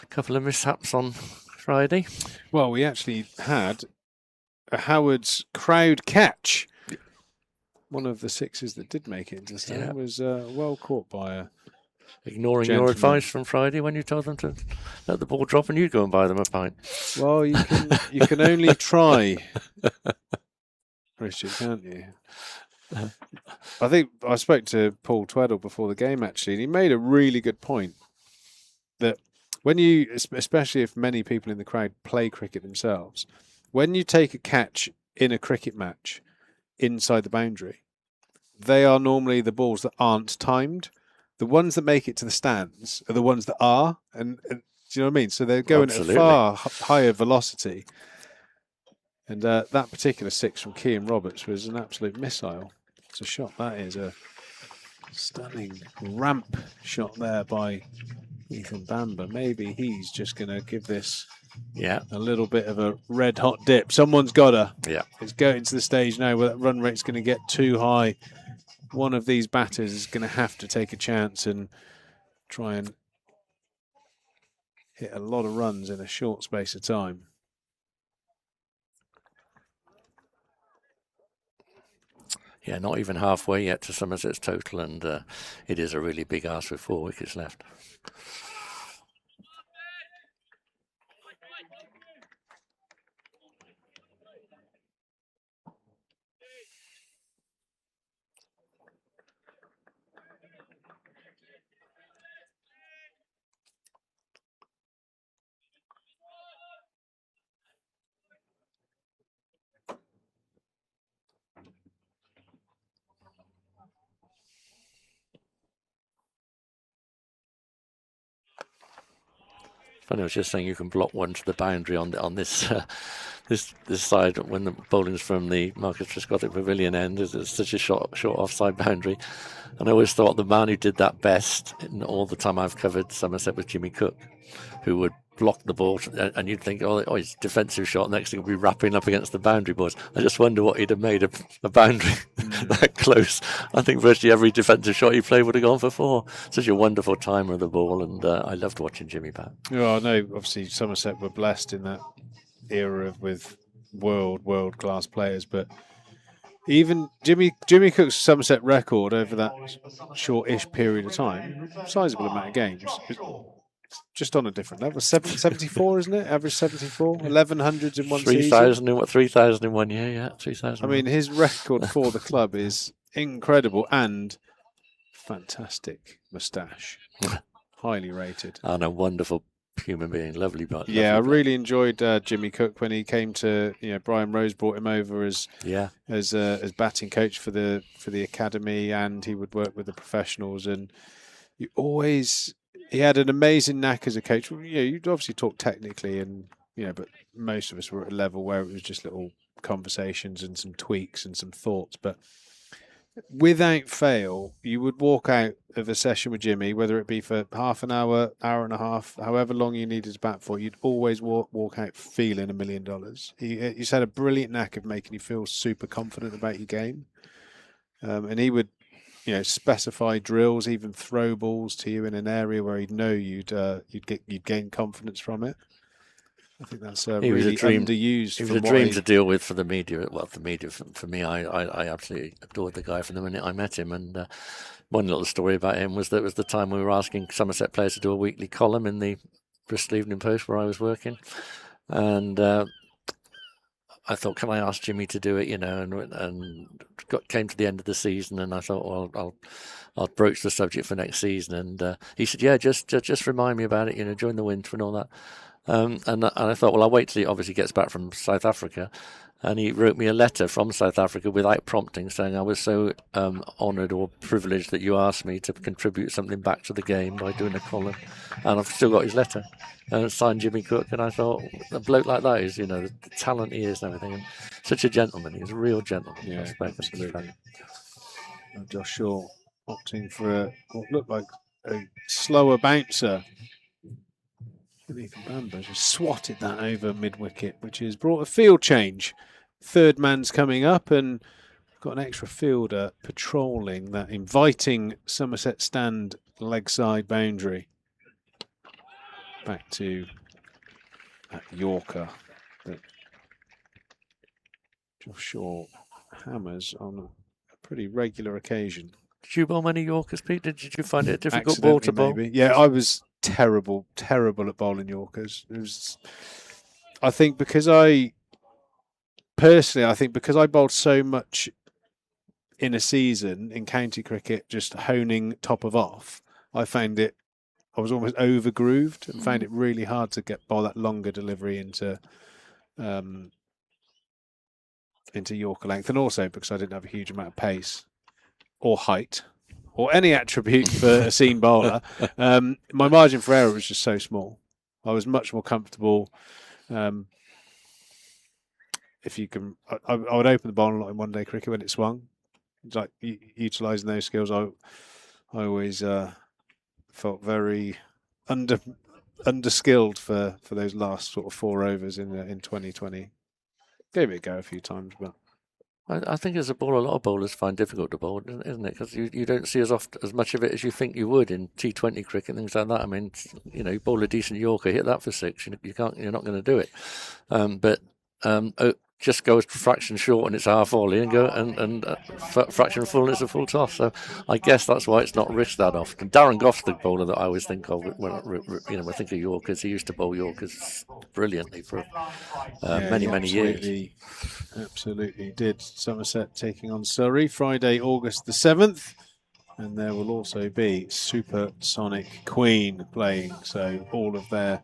S17: couple of mishaps on Friday.
S14: Well, we actually had a Howard's crowd catch. One of the 6s that did make it into the stand was well caught by a
S17: ignoring
S14: gentleman.
S17: Your advice from Friday when you told them to let the ball drop and you'd go and buy them a pint.
S14: Well, you can only try, Richard, can't you? I think I spoke to Paul Tweddle before the game, actually, and he made a really good point that when you, especially if many people in the crowd play cricket themselves, when you take a catch in a cricket match inside the boundary, they are normally the balls that aren't timed. The ones that make it to the stands are the ones that are, and do you know what I mean? So they're going
S17: Absolutely.
S14: at a far higher velocity. And that particular 6 from Kean Roberts was an absolute missile. It's a shot. That is a stunning ramp shot there by Ethan Bamber. Maybe he's just going to give this a little bit of a red hot dip. Someone's got to.
S17: Yeah.
S14: It's going to the stage now where that run rate's going to get too high. One of these batters is going to have to take a chance and try and hit a lot of runs in a short space of time.
S17: Yeah, not even halfway yet to Somerset's total, and it is a really big ask with 4 wickets left. Funny, I was just saying you can block one to the boundary on this this side when the bowling's from the Marcus Trescothick Pavilion end. It's such a short offside boundary, and I always thought the man who did that best in all the time I've covered Somerset was Jimmy Cook, who would block the ball, and you'd think, oh, it's defensive shot. Next thing will be wrapping up against the boundary boards. I just wonder what he'd have made a boundary that close. I think virtually every defensive shot he played would have gone for 4. Such a wonderful timer of the ball, and I loved watching Jimmy bat.
S14: Well, I know obviously Somerset were blessed in that era with world class players, but even Jimmy Cook's Somerset record over that short-ish period of time, sizable amount of games, just on a different level. 74, isn't it? Average 74, 1100s in one
S17: 3,000 in 3,000 in 1 year, yeah, 3,000.
S14: I mean, his record for the club is incredible and fantastic moustache, highly rated,
S17: and a wonderful human being, lovely.
S14: Yeah, I really enjoyed Jimmy Cook when he came to. Brian Rose brought him over as batting coach for the academy, and he would work with the professionals. And he had an amazing knack as a coach. You'd obviously talk technically, and but most of us were at a level where it was just little conversations and some tweaks and some thoughts. But without fail, you would walk out of a session with Jimmy, whether it be for half an hour, hour and a half, however long you needed to bat for, you'd always walk out feeling $1 million. He's had a brilliant knack of making you feel super confident about your game. And he would, specify drills, even throw balls to you in an area where he'd know you'd gain confidence from it. I think that's really underused.
S17: He was a dream to deal with for the media. Well, for media, for me, I absolutely adored the guy from the minute I met him. And one little story about him was that it was the time we were asking Somerset players to do a weekly column in the Bristol Evening Post where I was working. And I thought, can I ask Jimmy to do it? And came to the end of the season, and I thought, well, I'll broach the subject for next season. And he said, yeah, just remind me about it, during the winter and all that. And I thought, well, I'll wait till he obviously gets back from South Africa. And he wrote me a letter from South Africa without prompting, saying I was so honoured or privileged that you asked me to contribute something back to the game by doing a column. And I've still got his letter. And it's signed Jimmy Cook. And I thought, a bloke like that is, the talent he is and everything. And such a gentleman. He's a real gentleman.
S14: Yeah, absolutely. Josh Shaw opting for what looked like a slower bouncer. Ethan Bamber just swatted that over mid-wicket, which has brought a field change. Third man's coming up, and got an extra fielder patrolling that inviting Somerset stand leg side boundary. Back to that Yorker that Josh Shaw hammers on a pretty regular occasion.
S17: Did you bowl many Yorkers, Pete? Did you find it a difficult ball to bowl?
S14: Maybe. Yeah, I was terrible at bowling Yorkers. I think because I bowled so much in a season in county cricket, just honing top of off, I was almost over grooved and found it really hard to bowl that longer delivery into Yorker length, and also because I didn't have a huge amount of pace or height or any attribute for a seam bowler. My margin for error was just so small. I was much more comfortable. If you can, I would open the bowling a lot in one-day cricket when it swung. It's like utilising those skills. I always felt very underskilled for those last sort of 4 overs in 2020. Gave it a go a few times, but
S17: I think as a bowler, a lot of bowlers find difficult to bowl, isn't it? Because you don't see as much of it as you think you would in T20 cricket and things like that. I mean, you bowl a decent Yorker, hit that for 6, you're not going to do it. But just go a fraction short and it's a half volley, and go and fraction full and it's a full toss. So I guess that's why it's not risked that often. Darren Goff's the bowler that I always think of when I think of Yorkers. He used to bowl Yorkers brilliantly for many years.
S14: Absolutely did. Somerset taking on Surrey Friday, August the 7th. And there will also be Supersonic Queen playing. So all of their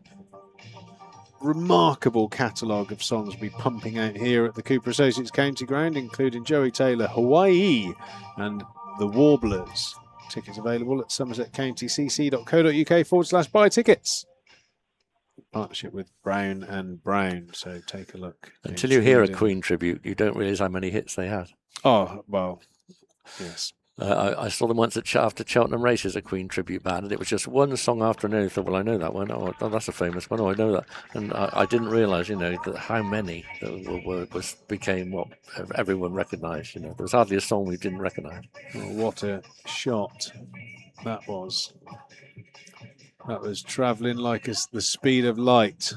S14: remarkable catalogue of songs will be pumping out here at the Cooper Associates County Ground, including Joey Taylor, Hawaii, and the Warblers. Tickets available at somersetcountycc.co.uk/buy tickets. Partnership with Brown and Brown, so take a look.
S17: Until you hear a Queen tribute, you don't realise how many hits they had.
S14: Oh, well, yes.
S17: I saw them once after Cheltenham races, a Queen tribute band, and it was just one song after another. I thought, well, I know that one. Oh, that's a famous one. Oh, I know that. And I didn't realise, that how many that became what everyone recognised. There was hardly a song we didn't recognise.
S14: Oh, what a shot that was. That was travelling like the speed of light.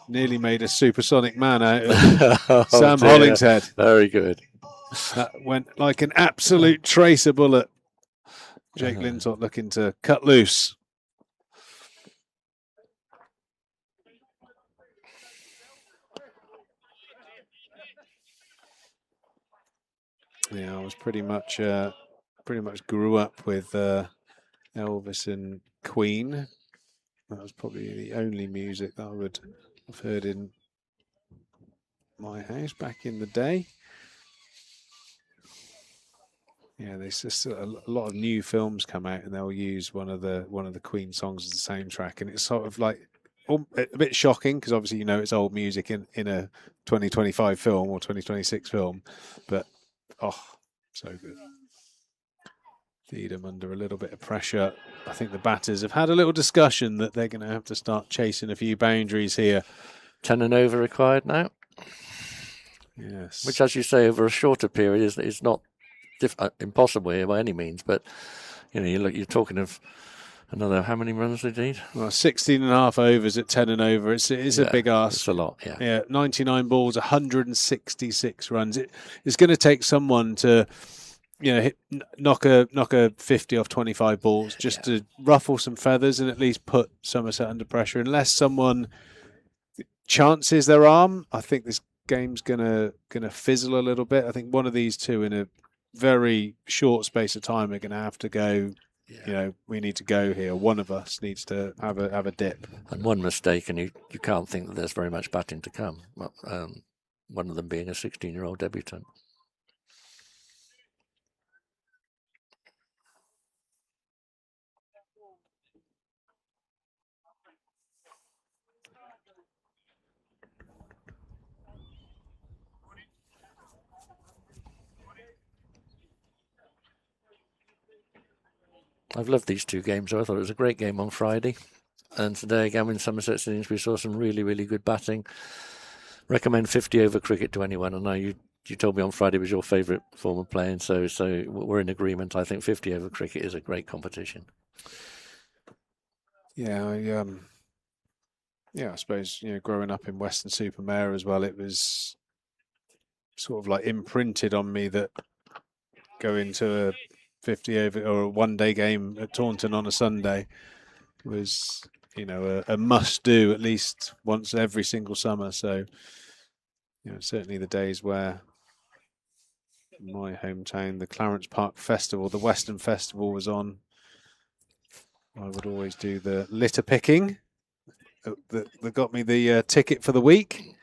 S14: Nearly made a supersonic man out of Sam Hollingshead.
S17: Very good.
S14: That went like an absolute tracer bullet. Jake Lintott looking to cut loose. Yeah, I was pretty much grew up with Elvis and Queen. That was probably the only music that I would have heard in my house back in the day. Yeah, there's just a lot of new films come out, and they'll use one of the Queen songs as the soundtrack, and it's sort of like a bit shocking because obviously it's old music in a 2025 film or 2026 film, but so good. Feed them under a little bit of pressure. I think the batters have had a little discussion that they're going to have to start chasing a few boundaries here.
S17: 10 and over required now.
S14: Yes,
S17: which, as you say, over a shorter period is not impossible here by any means, but you're talking of another, how many runs they need?
S14: Well, 16 and a half overs at 10 and over. It's a big ask.
S17: It's a lot, yeah.
S14: Yeah, 99 balls, 166 runs. It's going to take someone to, knock a 50 off 25 balls just to ruffle some feathers and at least put Somerset under pressure. Unless someone chances their arm, I think this game's gonna fizzle a little bit. I think one of these two in a very short space of time are going to have to go. We need to go here. One of us needs to have a dip.
S17: And one mistake, and you can't think that there's very much batting to come. One of them being a 16-year-old debutant. I've loved these two games. I thought it was a great game on Friday. And today, again, in Somerset's innings, we saw some really, really good batting. Recommend 50 over cricket to anyone. I know you told me on Friday was your favourite form of playing, so we're in agreement. I think 50 over cricket is a great competition.
S14: Yeah, I suppose, growing up in Weston-super-Mare as well, it was sort of like imprinted on me that going to a 50 over or a one-day game at Taunton on a Sunday was, a must-do at least once every single summer. So, certainly the days where in my hometown, the Clarence Park Festival, the Western Festival was on, I would always do the litter picking that got me the ticket for the week.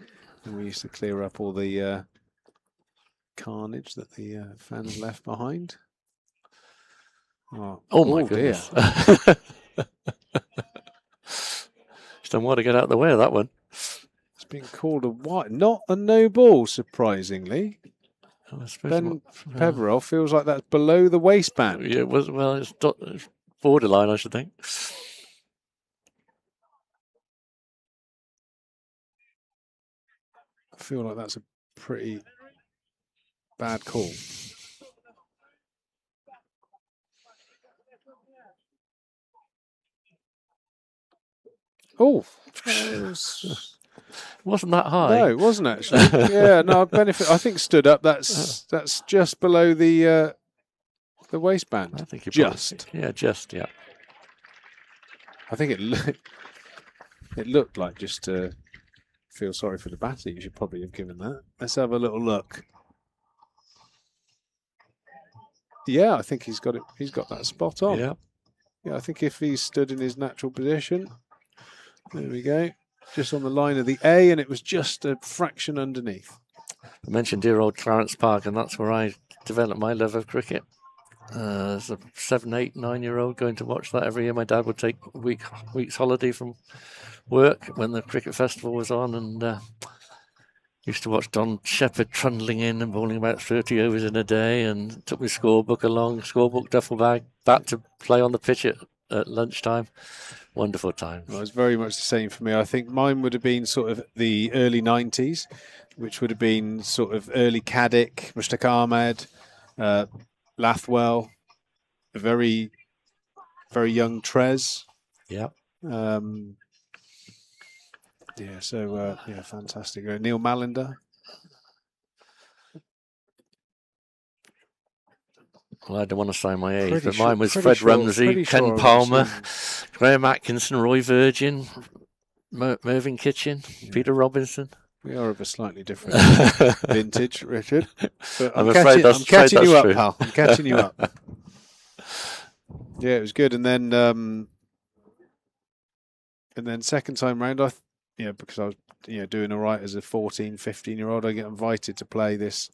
S14: And we used to clear up all the carnage that the fans left behind.
S17: Oh my goodness.
S14: Dear.
S17: Just don't want to get out of the way of that one.
S14: It's been called a what? Not a no ball, surprisingly. Ben Peverell feels like that's below the waistband.
S17: Yeah, it's borderline, I should think.
S14: I feel like that's a pretty bad call. Oh,
S17: wasn't that high?
S14: No, it wasn't actually. Yeah, no, benefit. I think stood up. That's just below the waistband.
S17: I think
S14: just.
S17: Yeah.
S14: I think it looked like just to feel sorry for the batter. You should probably have given that. Let's have a little look. Yeah, I think he's got it. He's got that spot on.
S17: Yeah.
S14: Yeah, I think if he stood in his natural position, there we go. Just on the line of the A, and it was just a fraction underneath.
S17: I mentioned dear old Clarence Park, and that's where I developed my love of cricket. As a 7, 8, 9-year-old going to watch that every year. My dad would take a week's holiday from work when the cricket festival was on, and Used to watch Don Shepherd trundling in and bowling about 30 overs in a day, and took my scorebook along, scorebook, duffel bag, back to play on the pitch at lunchtime. Wonderful times.
S14: Well, it was very much the same for me. I think mine would have been sort of the early 90s, which would have been sort of early Caddick, Mushtaq Ahmed, Lathwell, a very, very young Trez.
S17: Yeah.
S14: Yeah, so, yeah, fantastic. Neil Mallender.
S17: Well, I don't want to say my age,
S14: Pretty
S17: but
S14: sure-
S17: mine was
S14: pretty
S17: Fred
S14: sure-
S17: Rumsey,
S14: pretty
S17: Ken
S14: sure I
S17: Palmer,
S14: was,
S17: Graham Atkinson, Roy Virgin, Mervyn Kitchen, Peter Robinson.
S14: We are of a slightly different vintage, Richard. But
S17: I'm afraid
S14: I'm catching you up,
S17: true.
S14: pal. I'm catching you up. Yeah, it was good. And then second time round, because I was doing all right as a 14, 15-year-old, I get invited to play this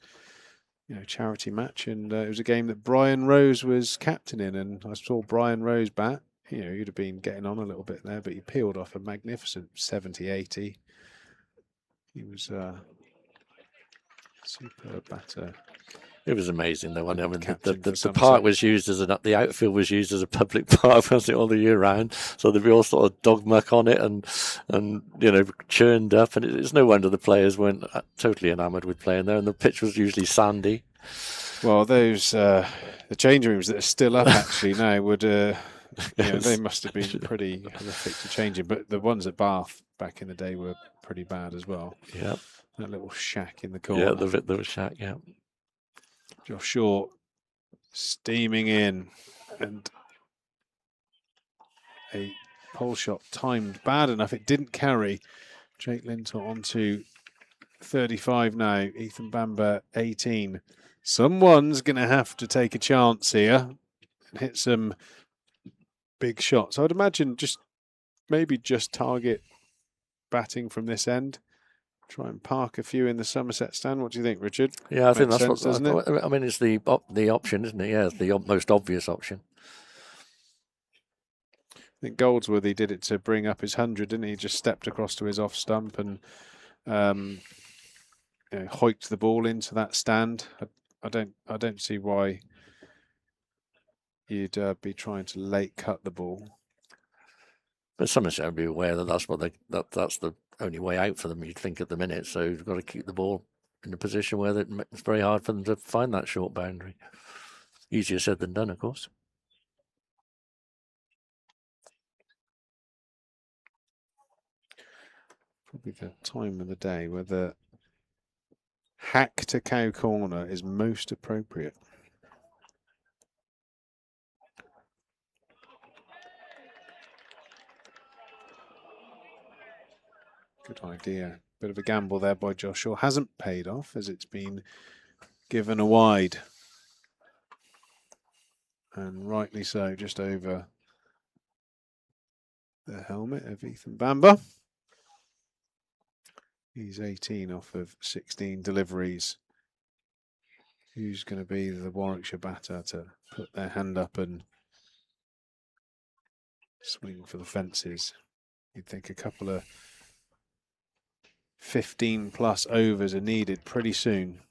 S14: charity match, and it was a game that Brian Rose was captain in, and I saw Brian Rose bat. He'd have been getting on a little bit there, but he peeled off a magnificent 70, 80. He was a superb batter.
S17: It was amazing, though. I mean, the
S14: Somerset.
S17: park was used as the outfield was used as a public park, wasn't it, all the year round? So there'd be all sort of dog muck on it and churned up, and it's no wonder the players weren't totally enamoured with playing there. And the pitch was usually sandy.
S14: Well, those the changing rooms that are still up actually now would they must have been pretty horrific to change in, but the ones at Bath back in the day were pretty bad as well.
S17: Yeah,
S14: that little shack in the corner.
S17: Yeah, the shack. Yeah.
S14: Josh Short steaming in, and a pole shot timed bad enough. It didn't carry. Jake Linton onto 35 now. Ethan Bamber 18. Someone's going to have to take a chance here and hit some big shots. I would imagine maybe just target batting from this end. Try and park a few in the Somerset stand. What do you think, Richard?
S17: Yeah, I think
S14: Makes
S17: that's
S14: sense, doesn't it?
S17: I mean, it's the option, isn't it? Yeah, it's the most obvious option.
S14: I think Goldsworthy did it to bring up his 100, didn't he? Just stepped across to his off stump and hoiked the ball into that stand. I don't see why you'd be trying to late cut the ball.
S17: But Somerset would be aware that that's the only way out for them, you'd think, at the minute. So you've got to keep the ball in a position where it's very hard for them to find that short boundary. Easier said than done, of course.
S14: Probably the time of the day where the hack to cow corner is most appropriate. Good idea. Bit of a gamble there by Joshua. Hasn't paid off as it's been given a wide. And rightly so, just over the helmet of Ethan Bamber. He's 18 off of 16 deliveries. Who's going to be the Warwickshire batter to put their hand up and swing for the fences? You'd think a couple of 15 plus overs are needed pretty soon.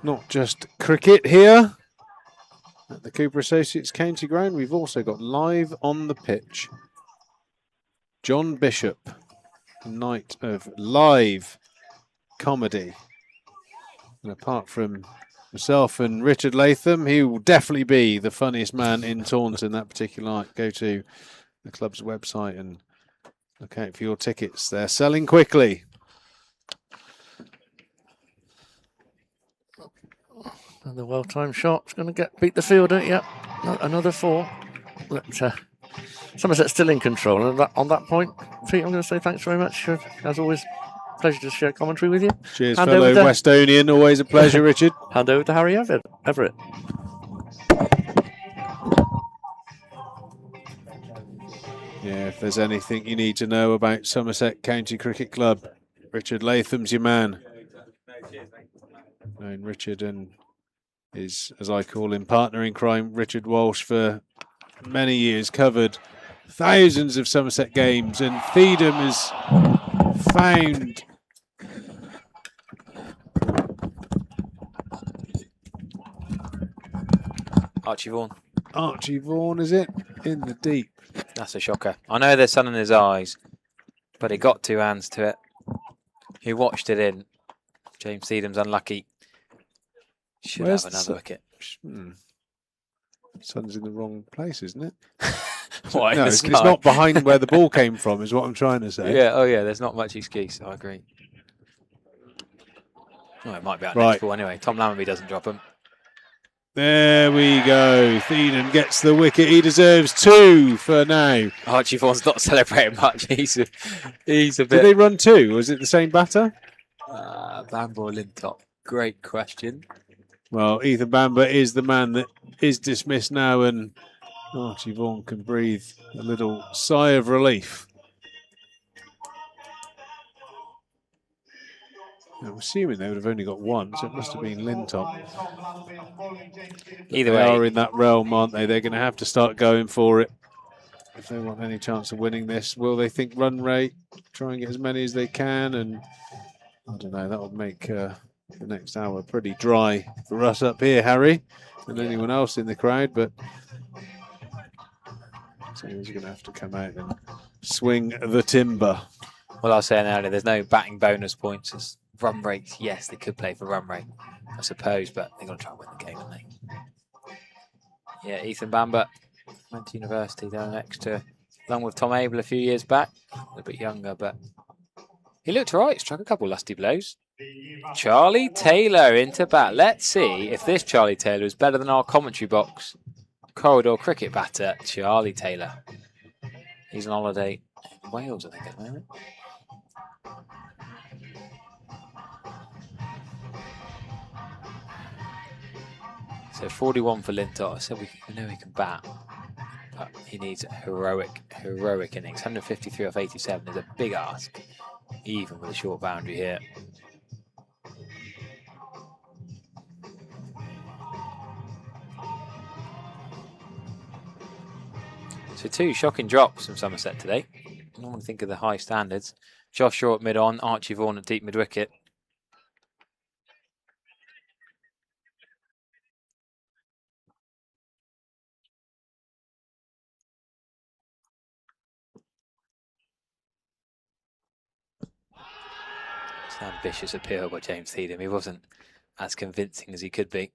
S14: Not just cricket here at the Cooper Associates County Ground. We've also got live on the pitch John Bishop, night of live comedy. And apart from myself and Richard Latham, he will definitely be the funniest man in Taunton that particular night. Go to the club's website and look out for your tickets. They're selling quickly.
S17: Another well-timed shot. It's going to beat the fielder. Yep, another 4. But, Somerset's still in control. And on that point, Pete, I'm going to say thanks very much. As always, pleasure to share commentary with you.
S14: Cheers, fellow Westonian. Always a pleasure, Richard.
S17: Hand over to Harry Everett.
S14: Yeah, if there's anything you need to know about Somerset County Cricket Club, Richard Latham's your man. Known Richard and his, as I call him, partner in crime, Richard Walsh, for many years, covered thousands of Somerset games, and Thiedham has found
S10: Archie Vaughan,
S14: is it? In the deep.
S10: That's a shocker. I know there's sun in his eyes, but he got 2 hands to it. He watched it in. James Thiedham's unlucky. Should have another wicket.
S14: Sun's in the wrong place, isn't it?
S10: What,
S14: no, it's not behind where the ball came from, is what I'm trying to say.
S10: Yeah, there's not much excuse. I agree. Oh, it might be our next ball anyway. Tom Lammonby doesn't drop him.
S14: There we go. Thiedham gets the wicket. He deserves 2 for now.
S10: Archie Vaughan's not celebrating much. He's a bit.
S14: Did they run 2? Was it the same batter?
S10: Bamber or Lintop? Great question.
S14: Well, Ethan Bamber is the man that is dismissed now, and Archie Vaughan can breathe a little sigh of relief. I'm assuming they would have only got 1, so it must have been Lintop.
S10: Either
S14: way,
S10: they
S14: are in that realm, aren't they? They're going to have to start going for it if they want any chance of winning this. Will they think run rate, try and get as many as they can? And I don't know, that would make the next hour pretty dry for us up here, Harry, and anyone else in the crowd. But someone's going to have to come out and swing the timber.
S10: Well, I was saying earlier, there's no batting bonus points. It's run rates. Yes, they could play for run rate, I suppose, but they've got to try and win the game, haven't they? Yeah, Ethan Bamber went to university there next to, along with Tom Abel a few years back. A little bit younger, but he looked all right. Struck a couple lusty blows. Charlie Taylor into bat. Let's see if this Charlie Taylor is better than our commentary box corridor cricket batter, Charlie Taylor. He's on holiday in Wales, I think, at the moment. So 41 for Lintop. I said we know he can bat, but he needs heroic innings. 153 off 87 is a big ask, even with a short boundary here. So 2 shocking drops from Somerset today. I don't want to think of the high standards. Josh Shaw at mid-on, Archie Vaughan at deep mid-wicket. It's an ambitious appeal by James Thiedham. He wasn't as convincing as he could be.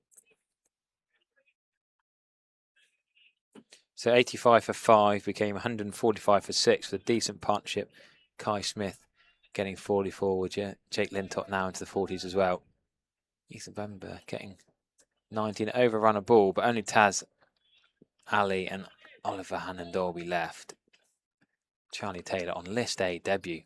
S10: So 85 for 5 became 145 for 6 with a decent partnership. Kai Smith getting 44 with Jake Lintop now into the 40s as well. Ethan Bamber getting 19 overrun a ball, but only Taz Ali and Oliver Hannon-Dolby left. Charlie Taylor on List A debut.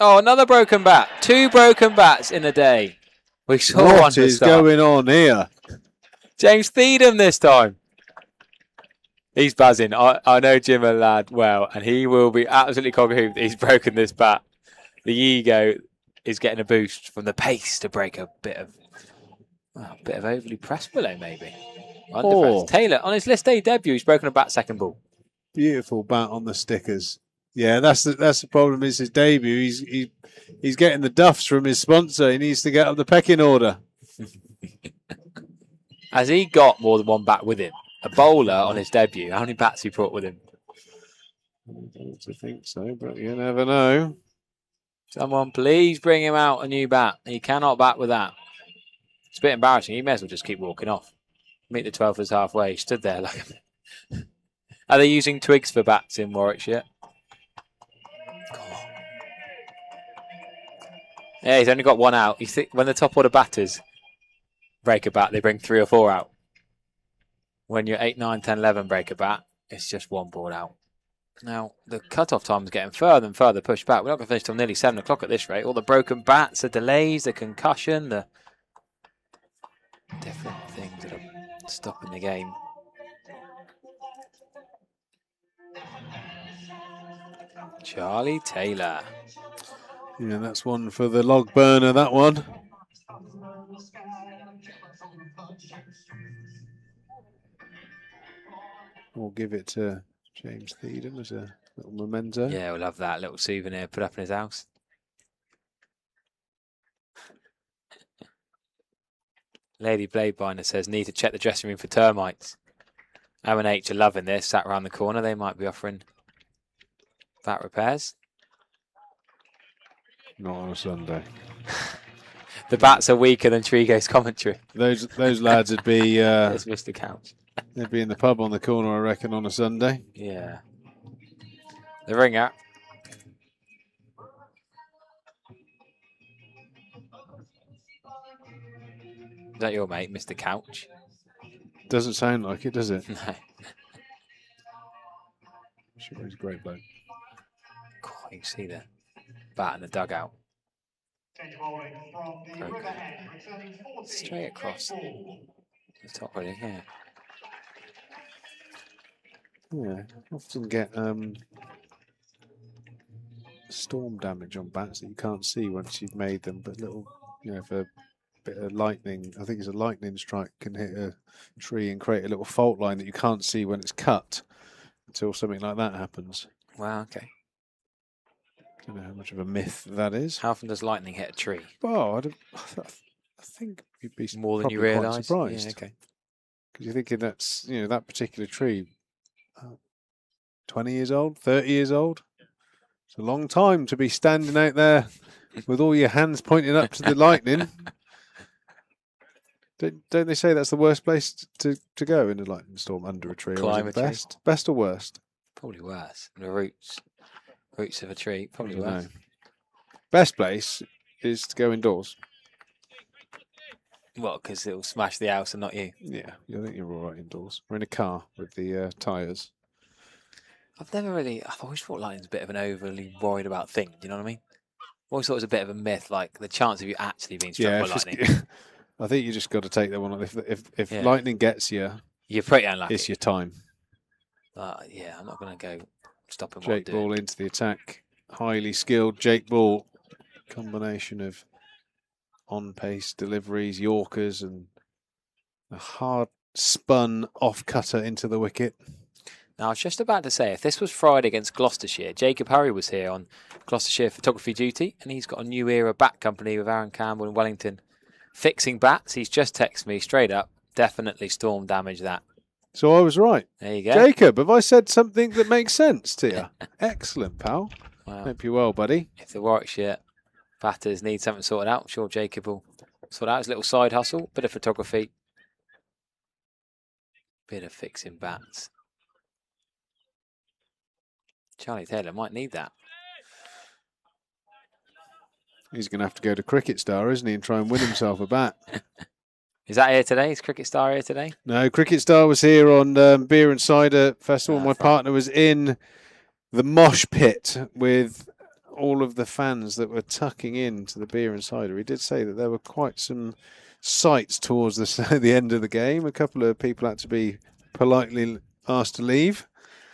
S10: Oh, another broken bat. 2 broken bats in a day. We saw one.
S14: What is going on here?
S10: James Thiedham this time. He's buzzing. I know Jim a lad well, and he will be absolutely cock-a-hoop that he's broken this bat. The ego is getting a boost from the pace to break a bit of overly pressed below, maybe. Taylor, on his List A debut, he's broken a bat second ball.
S14: Beautiful bat on the stickers. Yeah, that's the problem. Is his debut. He's getting the duffs from his sponsor. He needs to get up the pecking order.
S10: Has he got more than one bat with him? A bowler on his debut. How many bats he brought with him?
S14: I don't think so, but you never know.
S10: Someone please bring him out a new bat. He cannot bat with that. It's a bit embarrassing. He may as well just keep walking off. Meet the 12ers halfway. He stood there like... Are they using twigs for bats in Warwickshire? Yeah, he's only got one out. You think when the top order batters break a bat, they bring 3 or 4 out. When you're 8, 9, 10, 11 break a bat, it's just 1 ball out. Now, the cut-off time is getting further and further pushed back. We're not going to finish till nearly 7 o'clock at this rate. All the broken bats, the delays, the concussion, the different things that are stopping the game. Charlie Taylor.
S14: Yeah, that's one for the log burner, that one. We'll give it to James Thiedham as a little memento.
S10: Yeah, we'll have that little souvenir put up in his house. Lady Bladebinder says, need to check the dressing room for termites. M&H are loving this. Sat around the corner. They might be offering bat repairs.
S14: Not on a Sunday.
S10: The bats are weaker than Trigo's commentary.
S14: Those lads would be...
S10: There's Mr. Couch.
S14: They'd be in the pub on the corner, I reckon, on a Sunday.
S10: Yeah. The ringer. Is that your mate, Mr. Couch?
S14: Doesn't sound like it, does it?
S10: No.
S14: Sure, he's a great bloke.
S10: God, you can see the bat in the dugout. Straight across the top, really, yeah.
S14: Yeah, often get storm damage on bats that you can't see once you've made them, but little, if a bit of lightning, I think it's a lightning strike, can hit a tree and create a little fault line that you can't see when it's cut until something like that happens.
S10: Wow, okay.
S14: Don't know how much of a myth that is.
S10: How often does lightning hit a tree?
S14: Well, I think you'd be
S10: more than you
S14: probably quite
S10: realise.
S14: surprised.
S10: Yeah, okay.
S14: Because you're thinking that's, that particular tree, 20 years old, 30 years old. It's a long time to be standing out there with all your hands pointing up to the lightning. Don't they say that's the worst place to go in a lightning storm, under a tree?
S10: Climb
S14: or
S10: a
S14: is it
S10: tree.
S14: best or worst?
S10: Probably worse. The roots of a tree, probably worse.
S14: Best place is to go indoors.
S10: Well, because it'll smash the house and not you.
S14: Yeah, I think you're all right indoors. We're in a car with the tyres.
S10: I've always thought lightning's a bit of an overly worried about thing. Do you know what I mean? I've always thought it was a bit of a myth, like the chance of you actually being struck by lightning.
S14: I think you just got to take that one on. If lightning gets you,
S10: you're pretty unlucky.
S14: It's your time.
S10: Yeah, I'm not going to go stopping what
S14: Jake
S10: I'm doing.
S14: Ball into the attack. Highly skilled Jake Ball. Combination of on-pace deliveries, Yorkers, and a hard spun off cutter into the wicket.
S10: Now, I was just about to say, if this was Friday against Gloucestershire, Jacob Hurry was here on Gloucestershire photography duty, and he's got a new era bat company with Aaron Campbell in Wellington fixing bats. He's just texted me straight up, definitely storm damage that.
S14: So I was right.
S10: There you go.
S14: Jacob, have I said something that makes sense to you? Excellent, pal.
S10: Wow.
S14: Hope you're well, buddy.
S10: If the Warwickshire batters need something sorted out, I'm sure Jacob will sort out his little side hustle, bit of photography, bit of fixing bats. Charlie Taylor might need that.
S14: He's going to have to go to Cricket Star, isn't he, and try and win himself a bat.
S10: Is that here today? Is Cricket Star here today?
S14: No, Cricket Star was here on Beer and Cider Festival. My partner was in the mosh pit with all of the fans that were tucking in to the Beer and Cider. He did say that there were quite some sights towards the end of the game. A couple of people had to be politely asked to leave.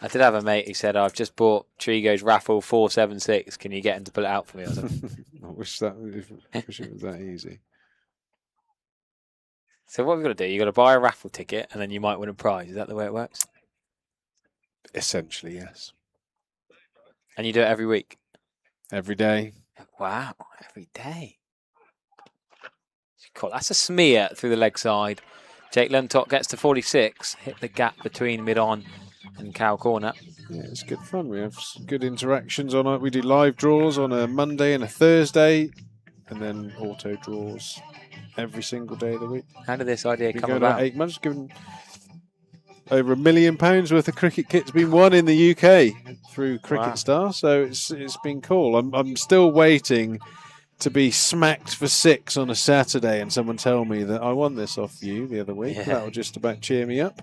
S10: I did have a mate who said, I've just bought Trigo's raffle 476. Can you get him to pull it out for me or something?
S14: I wish it was that easy.
S10: So what we've got to do, you've got to buy a raffle ticket and then you might win a prize. Is that the way it works?
S14: Essentially, yes.
S10: And you do it every week?
S14: Every day.
S10: Wow, every day. God, that's a smear through the leg side. Jake Lintott gets to 46, hit the gap between mid-on and cow corner.
S14: Yeah, it's good fun. We have good interactions on it. We do live draws on a Monday and a Thursday, and then auto draws every single day of the week.
S10: How did this idea
S14: Been
S10: come
S14: going
S10: about?
S14: 8 months, given over £1 million worth of cricket kits been won in the UK through Cricket
S10: Wow.
S14: Star, so it's been cool. I'm still waiting to be smacked for 6 on a Saturday and someone tell me that I won this off you the other week.
S10: Yeah.
S14: That'll just about cheer me up.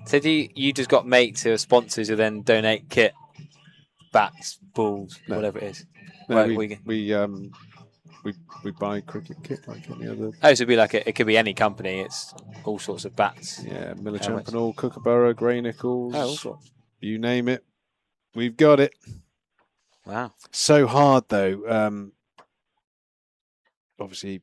S10: So do you just got mates who are sponsors who then donate kit, bats, balls,
S14: No.
S10: whatever it is?
S14: No,
S10: Right,
S14: we buy cricket kit like any other.
S10: Oh, so it'd be like it could be any company. It's all sorts of bats.
S14: Yeah, Miller
S10: helmets.
S14: Champernall, Kookaburra, Grey Nichols,
S10: Oh, all sorts.
S14: you name it. We've got it.
S10: Wow.
S14: So hard though. Obviously,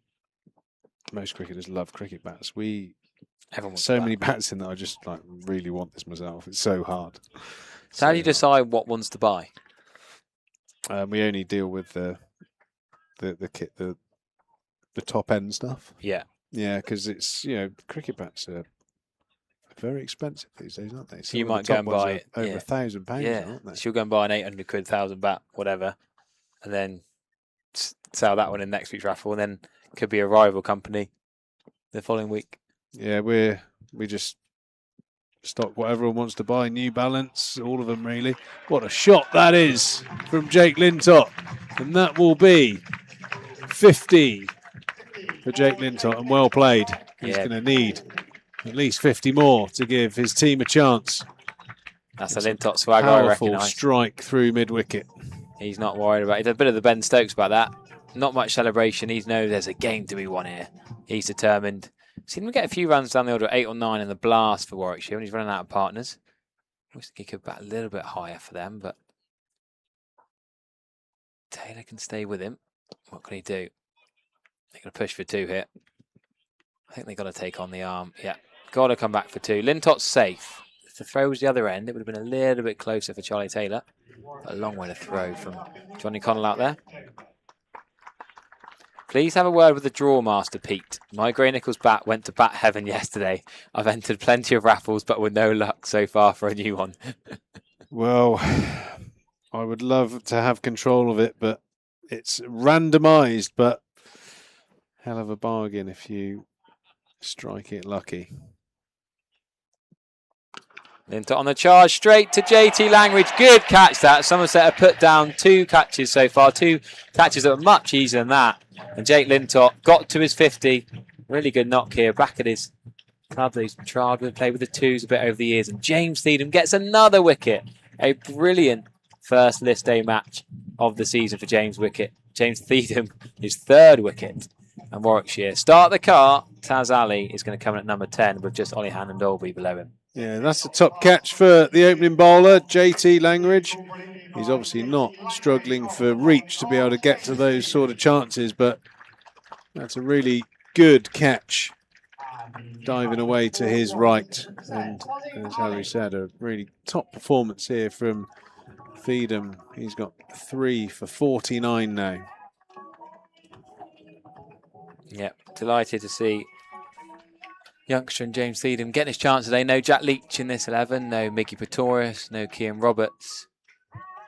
S14: most cricketers love cricket bats.
S10: Everyone wants
S14: so
S10: a
S14: many
S10: bat.
S14: bats in that I just like really want this myself. It's so hard.
S10: So how do you decide what ones to buy?
S14: We only deal with the kit, the top end stuff.
S10: Yeah.
S14: Yeah, because it's cricket bats are very expensive these days, aren't they?
S10: So you
S14: Some of
S10: might
S14: the
S10: go
S14: top
S10: and
S14: ones
S10: buy
S14: are over £1,000,
S10: Yeah.
S14: aren't they?
S10: So you'll go and buy an 800 quid, 1,000 bat, whatever, and then sell that one in next week's raffle, and then could be a rival company the following week.
S14: Yeah, we just stock what everyone wants to buy. New Balance, all of them really. What a shot that is from Jake Lintott, and that will be 50 for Jake Lintott, and well played. He's
S10: Yeah.
S14: going to need at least 50 more to give his team a chance.
S10: That's a Lintott swag I
S14: Powerful
S10: recognise.
S14: strike through mid-wicket.
S10: He's not worried about it. He did a bit of the Ben Stokes about that. Not much celebration. He knows there's a game to be won here. He's determined. Seen him get a few runs down the order of 8 or 9 in the blast for Warwickshire when he's running out of partners. I wish he could bat a little bit higher for them, but Taylor can stay with him. What can he do? They're going to push for 2 here. I think they've got to take on the arm. Yeah, got to come back for 2. Lintott's safe. If the throw was the other end, it would have been a little bit closer for Charlie Taylor. A long way to throw from Johnny Connell out there. Please have a word with the draw master, Pete. My Grey Nichols bat went to bat heaven yesterday. I've entered plenty of raffles, but with no luck so far for a new one.
S14: Well, I would love to have control of it, but it's randomised, but hell of a bargain if you strike it lucky.
S10: Lintott on the charge, straight to JT Langridge. Good catch that. Somerset have put down 2 catches so far. 2 catches that were much easier than that. And Jake Lintott got to his 50. Really good knock here. Back at his club that he's tried to play with the 2s a bit over the years. And James Theedham gets another wicket. A brilliant first list day match of the season for James Theedham, his 3rd wicket. And Warwickshire start the car. Taz Ali is going to come in at number 10 with just Ollie and Dolby below him.
S14: Yeah, that's a top catch for the opening bowler, JT Langridge. He's obviously not struggling for reach to be able to get to those sort of chances, but that's a really good catch, diving away to his right. And as Harry said, a really top performance here from Theedham. He's got 3 for 49 now.
S10: Yeah, delighted to see youngster and James Theedham getting his chance today. No Jack Leach in this 11, no Mickey Pretorius, no Cian Roberts.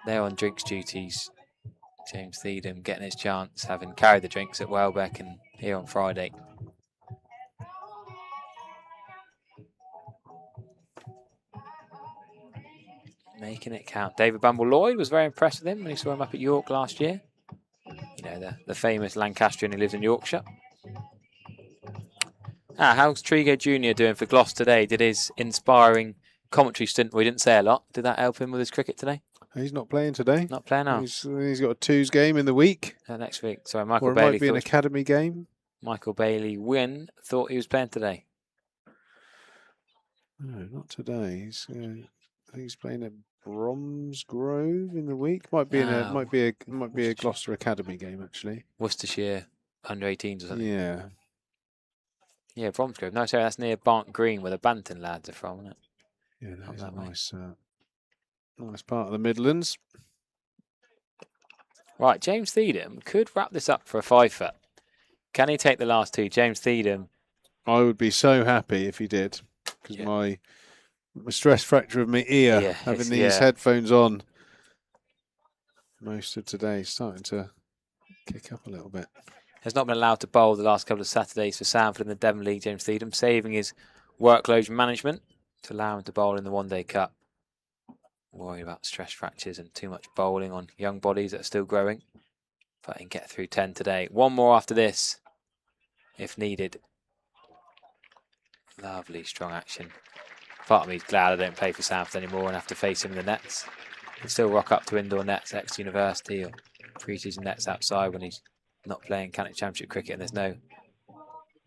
S10: They're on drinks duties. James Theedham getting his chance, having carried the drinks at Welbeck and here on Friday. Making it count. David Bumble-Lloyd was very impressed with him when he saw him up at York last year. You know, the famous Lancastrian who lives in Yorkshire. How's Trigo Jr. doing for Gloucester today? Did his inspiring commentary stint, we didn't say a lot, did that help him with his cricket today?
S14: He's not playing today.
S10: Not playing now.
S14: He's got a 2s game in the week.
S10: Next week. Sorry, Michael
S14: Or it
S10: Bailey.
S14: might be an academy game.
S10: Michael Bailey thought he was playing today.
S14: No, not today. I think he's playing at Bromsgrove in the week. Might be a Gloucester Academy game actually.
S10: Worcestershire under 18s or something.
S14: Yeah.
S10: Yeah, Bromsgrove. No, sorry, that's near Barnt Green where the Banton lads are from, isn't it?
S14: Yeah, that's a nice part of the Midlands.
S10: Right, James Theedham could wrap this up for a 5 foot. Can he take the last 2? James Theedham
S14: I would be so happy if he did, because my stress fracture of my ear, having these headphones on most of today, is starting to kick up a little bit.
S10: Has not been allowed to bowl the last couple of Saturdays for Sanford in the Devon League, James Thiedem, saving his workload management to allow him to bowl in the One Day Cup. Worry about stress fractures and too much bowling on young bodies that are still growing. But he can get through 10 today. One more after this, if needed. Lovely, strong action. Part of me is glad I don't play for Sanford anymore and have to face him in the nets. He can still rock up to indoor nets, ex-university or pre-season nets outside when he's not playing county championship cricket and there's no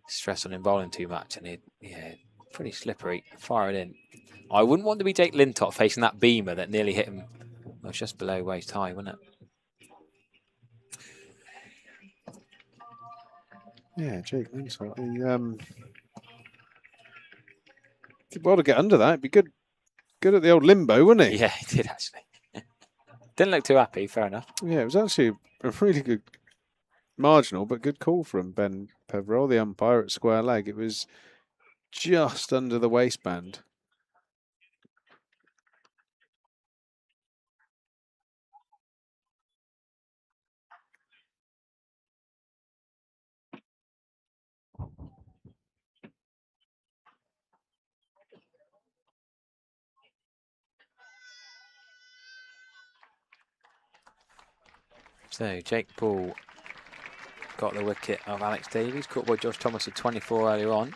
S10: stress on him bowling too much. And pretty slippery. Fire it in. I wouldn't want to be Jake Lintott facing that beamer that nearly hit him. Well, it's just below waist high, wasn't it?
S14: Yeah, Jake Lintott. He did well to get under that. He'd be good at the old limbo, wouldn't he?
S10: Yeah, he did actually. Didn't look too happy, fair enough.
S14: Yeah, it was actually a really good marginal, but good call from Ben Peverell, the umpire at square leg. It was just under the waistband.
S10: So, Jake Paul got the wicket of Alex Davies, caught by Josh Thomas at 24 earlier on.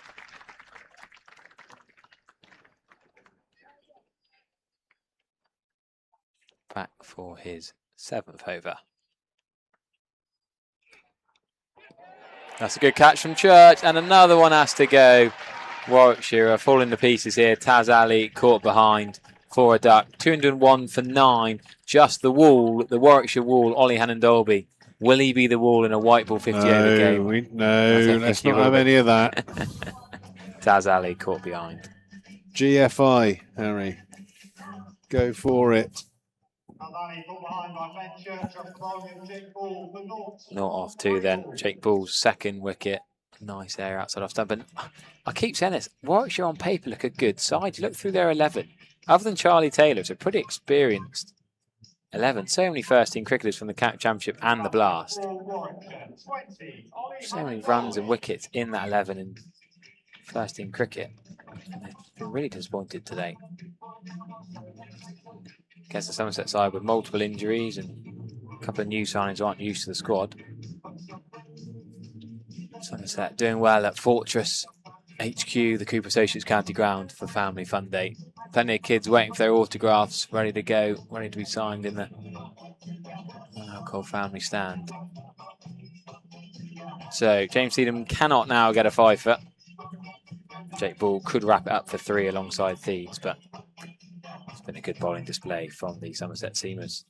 S10: Back for his 7th over. That's a good catch from Church, and another one has to go. Warwickshire are falling to pieces here. Taz Ali caught behind for a duck. 201 for 9. Just the wall, the Warwickshire wall, Ollie Hannon-Dolby. Will he be the wall in a white ball 50 over game?
S14: No, let's not have any of that.
S10: Taz Ali caught behind.
S14: GFI, Harry. Go for it.
S10: Not off 2 then. Jake Ball's 2nd wicket. Nice air outside off stump. But I keep saying this. Warwickshire on paper look a good side. You look through their 11. Other than Charlie Taylor, it's a pretty experienced 11. So many first-team cricketers from the County Championship and the Blast. So many runs and wickets in that 11 in first-team cricket. And they've been really disappointed today. Against the Somerset side with multiple injuries and a couple of new signings who aren't used to the squad. Somerset doing well at Fortress HQ, the Cooper Associates County Ground for Family Fun Day. Plenty of kids waiting for their autographs, ready to go, ready to be signed in the local family stand. So James Thiedem cannot now get a 5-foot. Jake Ball could wrap it up for 3 alongside Thieves, but it's been a good bowling display from the Somerset Seamers.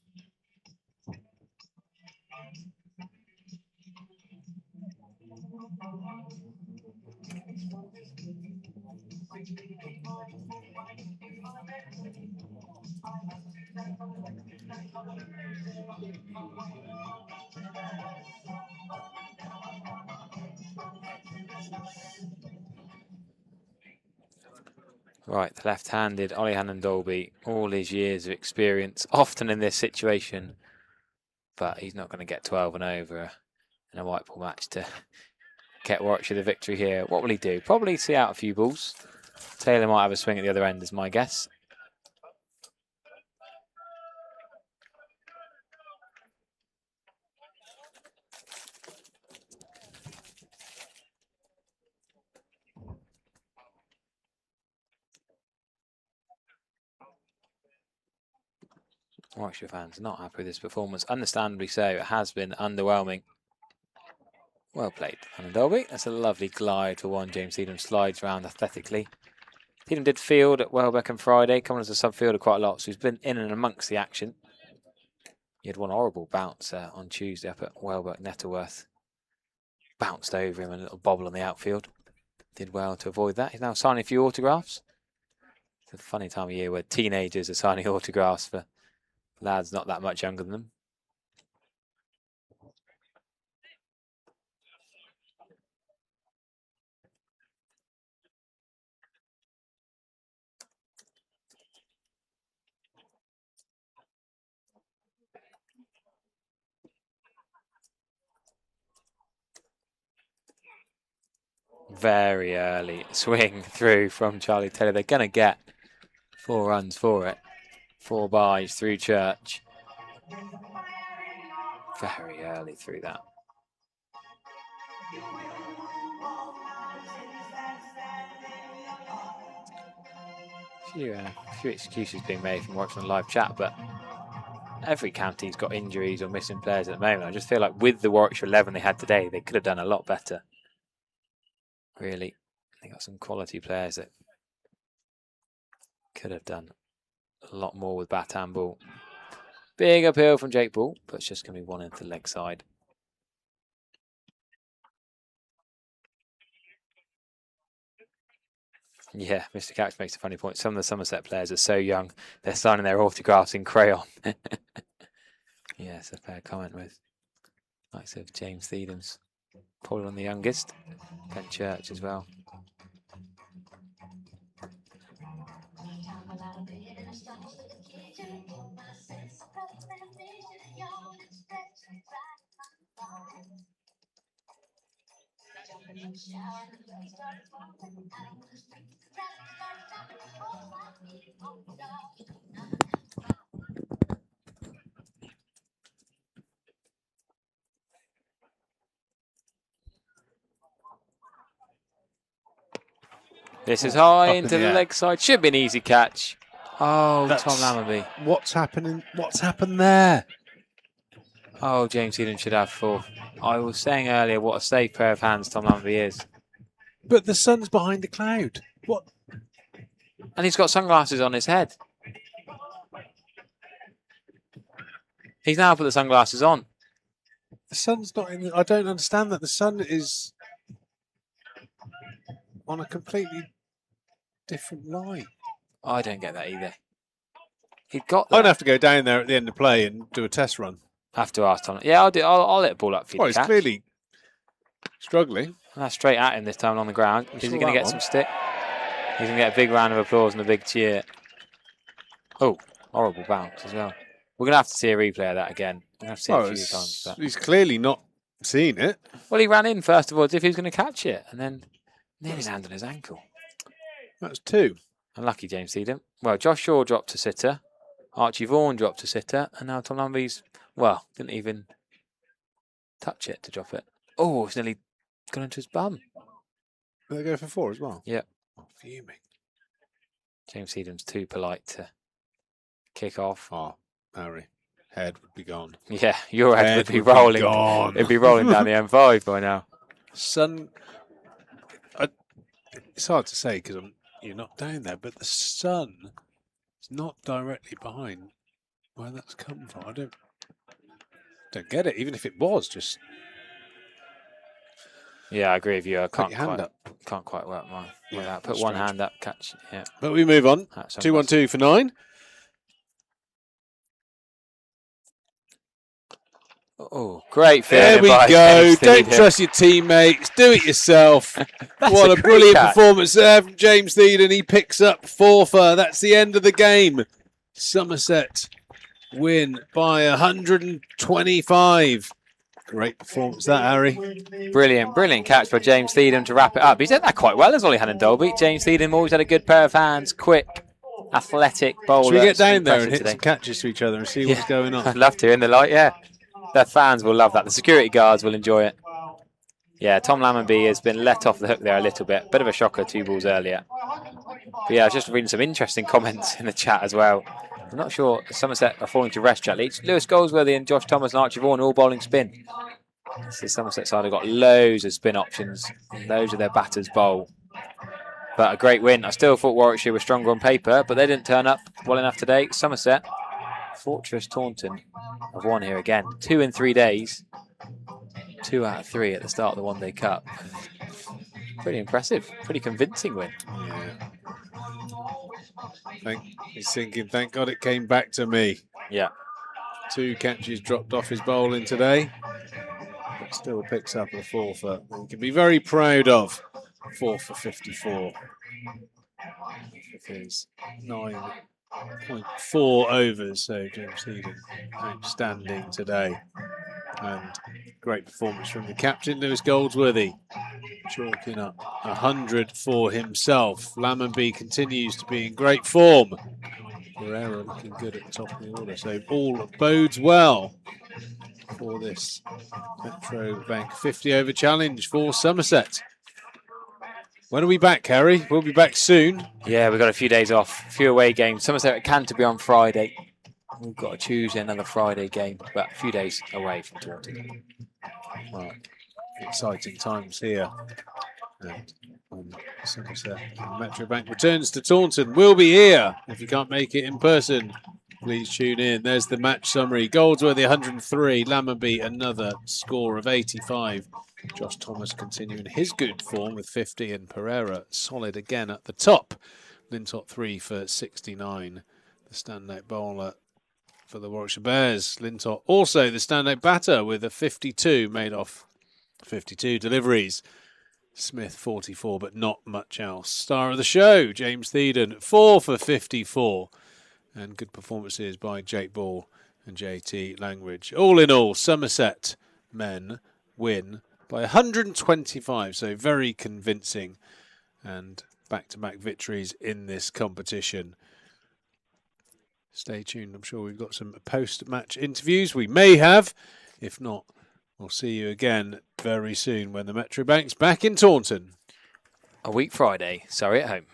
S10: Right, the left-handed Ollie Hannon-Dolby, all his years of experience, often in this situation, but he's not going to get 12 and over in a white ball match to get Warwickshire the victory here. What will he do? Probably see out a few balls. Taylor might have a swing at the other end, is my guess. Warwickshire fans not happy with this performance. Understandably so. It has been underwhelming. Well played, Hannon-Dolby. That's a lovely glide for one. James Thiedem slides around athletically. Thiedem did field at Welbeck on Friday, coming as a sub-fielder quite a lot, so he's been in and amongst the action. He had one horrible bounce on Tuesday up at Welbeck Nettleworth. Bounced over him, a little bobble on the outfield. Did well to avoid that. He's now signing a few autographs. It's a funny time of year where teenagers are signing autographs for lads not that much younger than them. Very early swing through from Charlie Taylor. They're going to get 4 runs for it. 4 byes through Church. Very early through that. A few excuses being made from watching the live chat, but every county's got injuries or missing players at the moment. I just feel like with the Warwickshire 11 they had today, they could have done a lot better. Really, they got some quality players that could have done a lot more with bat and ball. Big appeal from Jake Ball, but it's just going to be one into the leg side. Yeah, Mr. Catch makes a funny point. Some of the Somerset players are so young, they're signing their autographs in crayon. Yeah, it's a fair comment with likes of James Thiedham's probably one of the youngest. Ben Church as well. This is high into the leg side. Should be an easy catch. Oh, Tom Lammerby.
S14: What's happening? What's happened there?
S10: Oh, James Eden should have 4. I was saying earlier what a safe pair of hands Tom Lammerby is.
S14: But the sun's behind the cloud. What?
S10: And he's got sunglasses on his head. He's now put the sunglasses on.
S14: The sun's not in the... I don't understand that. The sun is on a completely different line.
S10: I don't get that either. He'd got that.
S14: I'd have to go down there at the end of play and do a test run.
S10: Have to ask Tom. Yeah, I'll let the ball up for you.
S14: Well, he's clearly struggling.
S10: And that's straight at him this time on the ground. Is he going to get some stick? He's going to get a big round of applause and a big cheer. Oh, horrible bounce as well. We're going to have to see a replay of that again. We're going to have to see it a few times. But...
S14: He's clearly not seeing it.
S10: Well, he ran in first of all as if he was going to catch it, and then nearly landed on his ankle.
S14: That's 2.
S10: Unlucky James Eden. Well, Josh Shaw dropped to sitter. Archie Vaughan dropped to sitter. And now Tom Lamberby's, well, didn't even touch it to drop it. Oh, it's nearly gone into his bum.
S14: Will they go for 4 as well?
S10: Yep.
S14: Oh, fuming.
S10: James Eden's too polite to kick off.
S14: Oh, Harry. Head would be gone.
S10: Yeah, your head would be rolling. It'd be rolling down the M5 by now.
S14: It's hard to say because you're not down there, but the sun is not directly behind where that's come from. I don't get it. Even if it was, just
S10: yeah, I agree with you. I
S14: can't
S10: quite work mine. Yeah, put one hand up, catch. Yeah,
S14: but we move on. 2-1-2 for 9.
S10: Oh, great!
S14: There we go. Don't trust your teammates. Do it yourself. What a brilliant performance there from James Eden. He picks up 4 for. That's the end of the game. Somerset win by 125. Great performance that, Harry.
S10: Brilliant catch by James Eden to wrap it up. He's done that quite well as Ollie Hannon Dolby. James Eden always had a good pair of hands, quick, athletic bowler.
S14: Should we get down there and hit some catches to each other and see what's going on?
S10: I'd love to in the light, yeah. The fans will love that. The security guards will enjoy it. Yeah, Tom Lammerby has been let off the hook there a little bit. Bit of a shocker, 2 balls earlier. But yeah, I was just reading some interesting comments in the chat as well. I'm not sure Somerset are falling to rest, chat leads. Lewis Goldsworthy and Josh Thomas and Archie Vaughan all bowling spin. The Somerset side have got loads of spin options. Loads of their batters bowl. But a great win. I still thought Warwickshire were stronger on paper, but they didn't turn up well enough today. Somerset, Fortress Taunton have won here again. 2 in 3 days. 2 out of 3 at the start of the One Day Cup. Pretty impressive. Pretty convincing win.
S14: Yeah. He's thinking, thank God it came back to me.
S10: Yeah.
S14: 2 catches dropped off his bowling today. But still picks up a 4 for. He can be very proud of. 4 for 54. With his 9.4 overs. So James Eden outstanding today. And great performance from the captain, Lewis Goldsworthy, chalking up 100 for himself. Lammonby continues to be in great form. Pereira looking good at the top of the order, so all bodes well for this Metro Bank 50 over challenge for Somerset. When are we back, Harry? We'll be back soon.
S10: Yeah, we've got a few days off, a few away games. Somerset at Canterbury on Friday. We've got a Tuesday, another Friday game, but a few days away from Taunton.
S14: Well, exciting times here. And Somerset and Metro Bank returns to Taunton. We'll be here. If you can't make it in person, please tune in. There's the match summary. Goldsworthy 103, Lammonby another score of 85. Josh Thomas continuing his good form with 50, and Pereira solid again at the top. Lintott 3 for 69. The standout bowler for the Warwickshire Bears. Lintott also the standout batter with a 52 made off 52 deliveries. Smith 44, but not much else. Star of the show, James Theeden 4 for 54. And good performances by Jake Ball and JT Langridge. All in all, Somerset men win by 125, so very convincing, and back-to-back victories in this competition. Stay tuned. I'm sure we've got some post-match interviews. We may have. If not, we'll see you again very soon when the Metro Bank's back in Taunton.
S10: A week Friday, Surrey at home.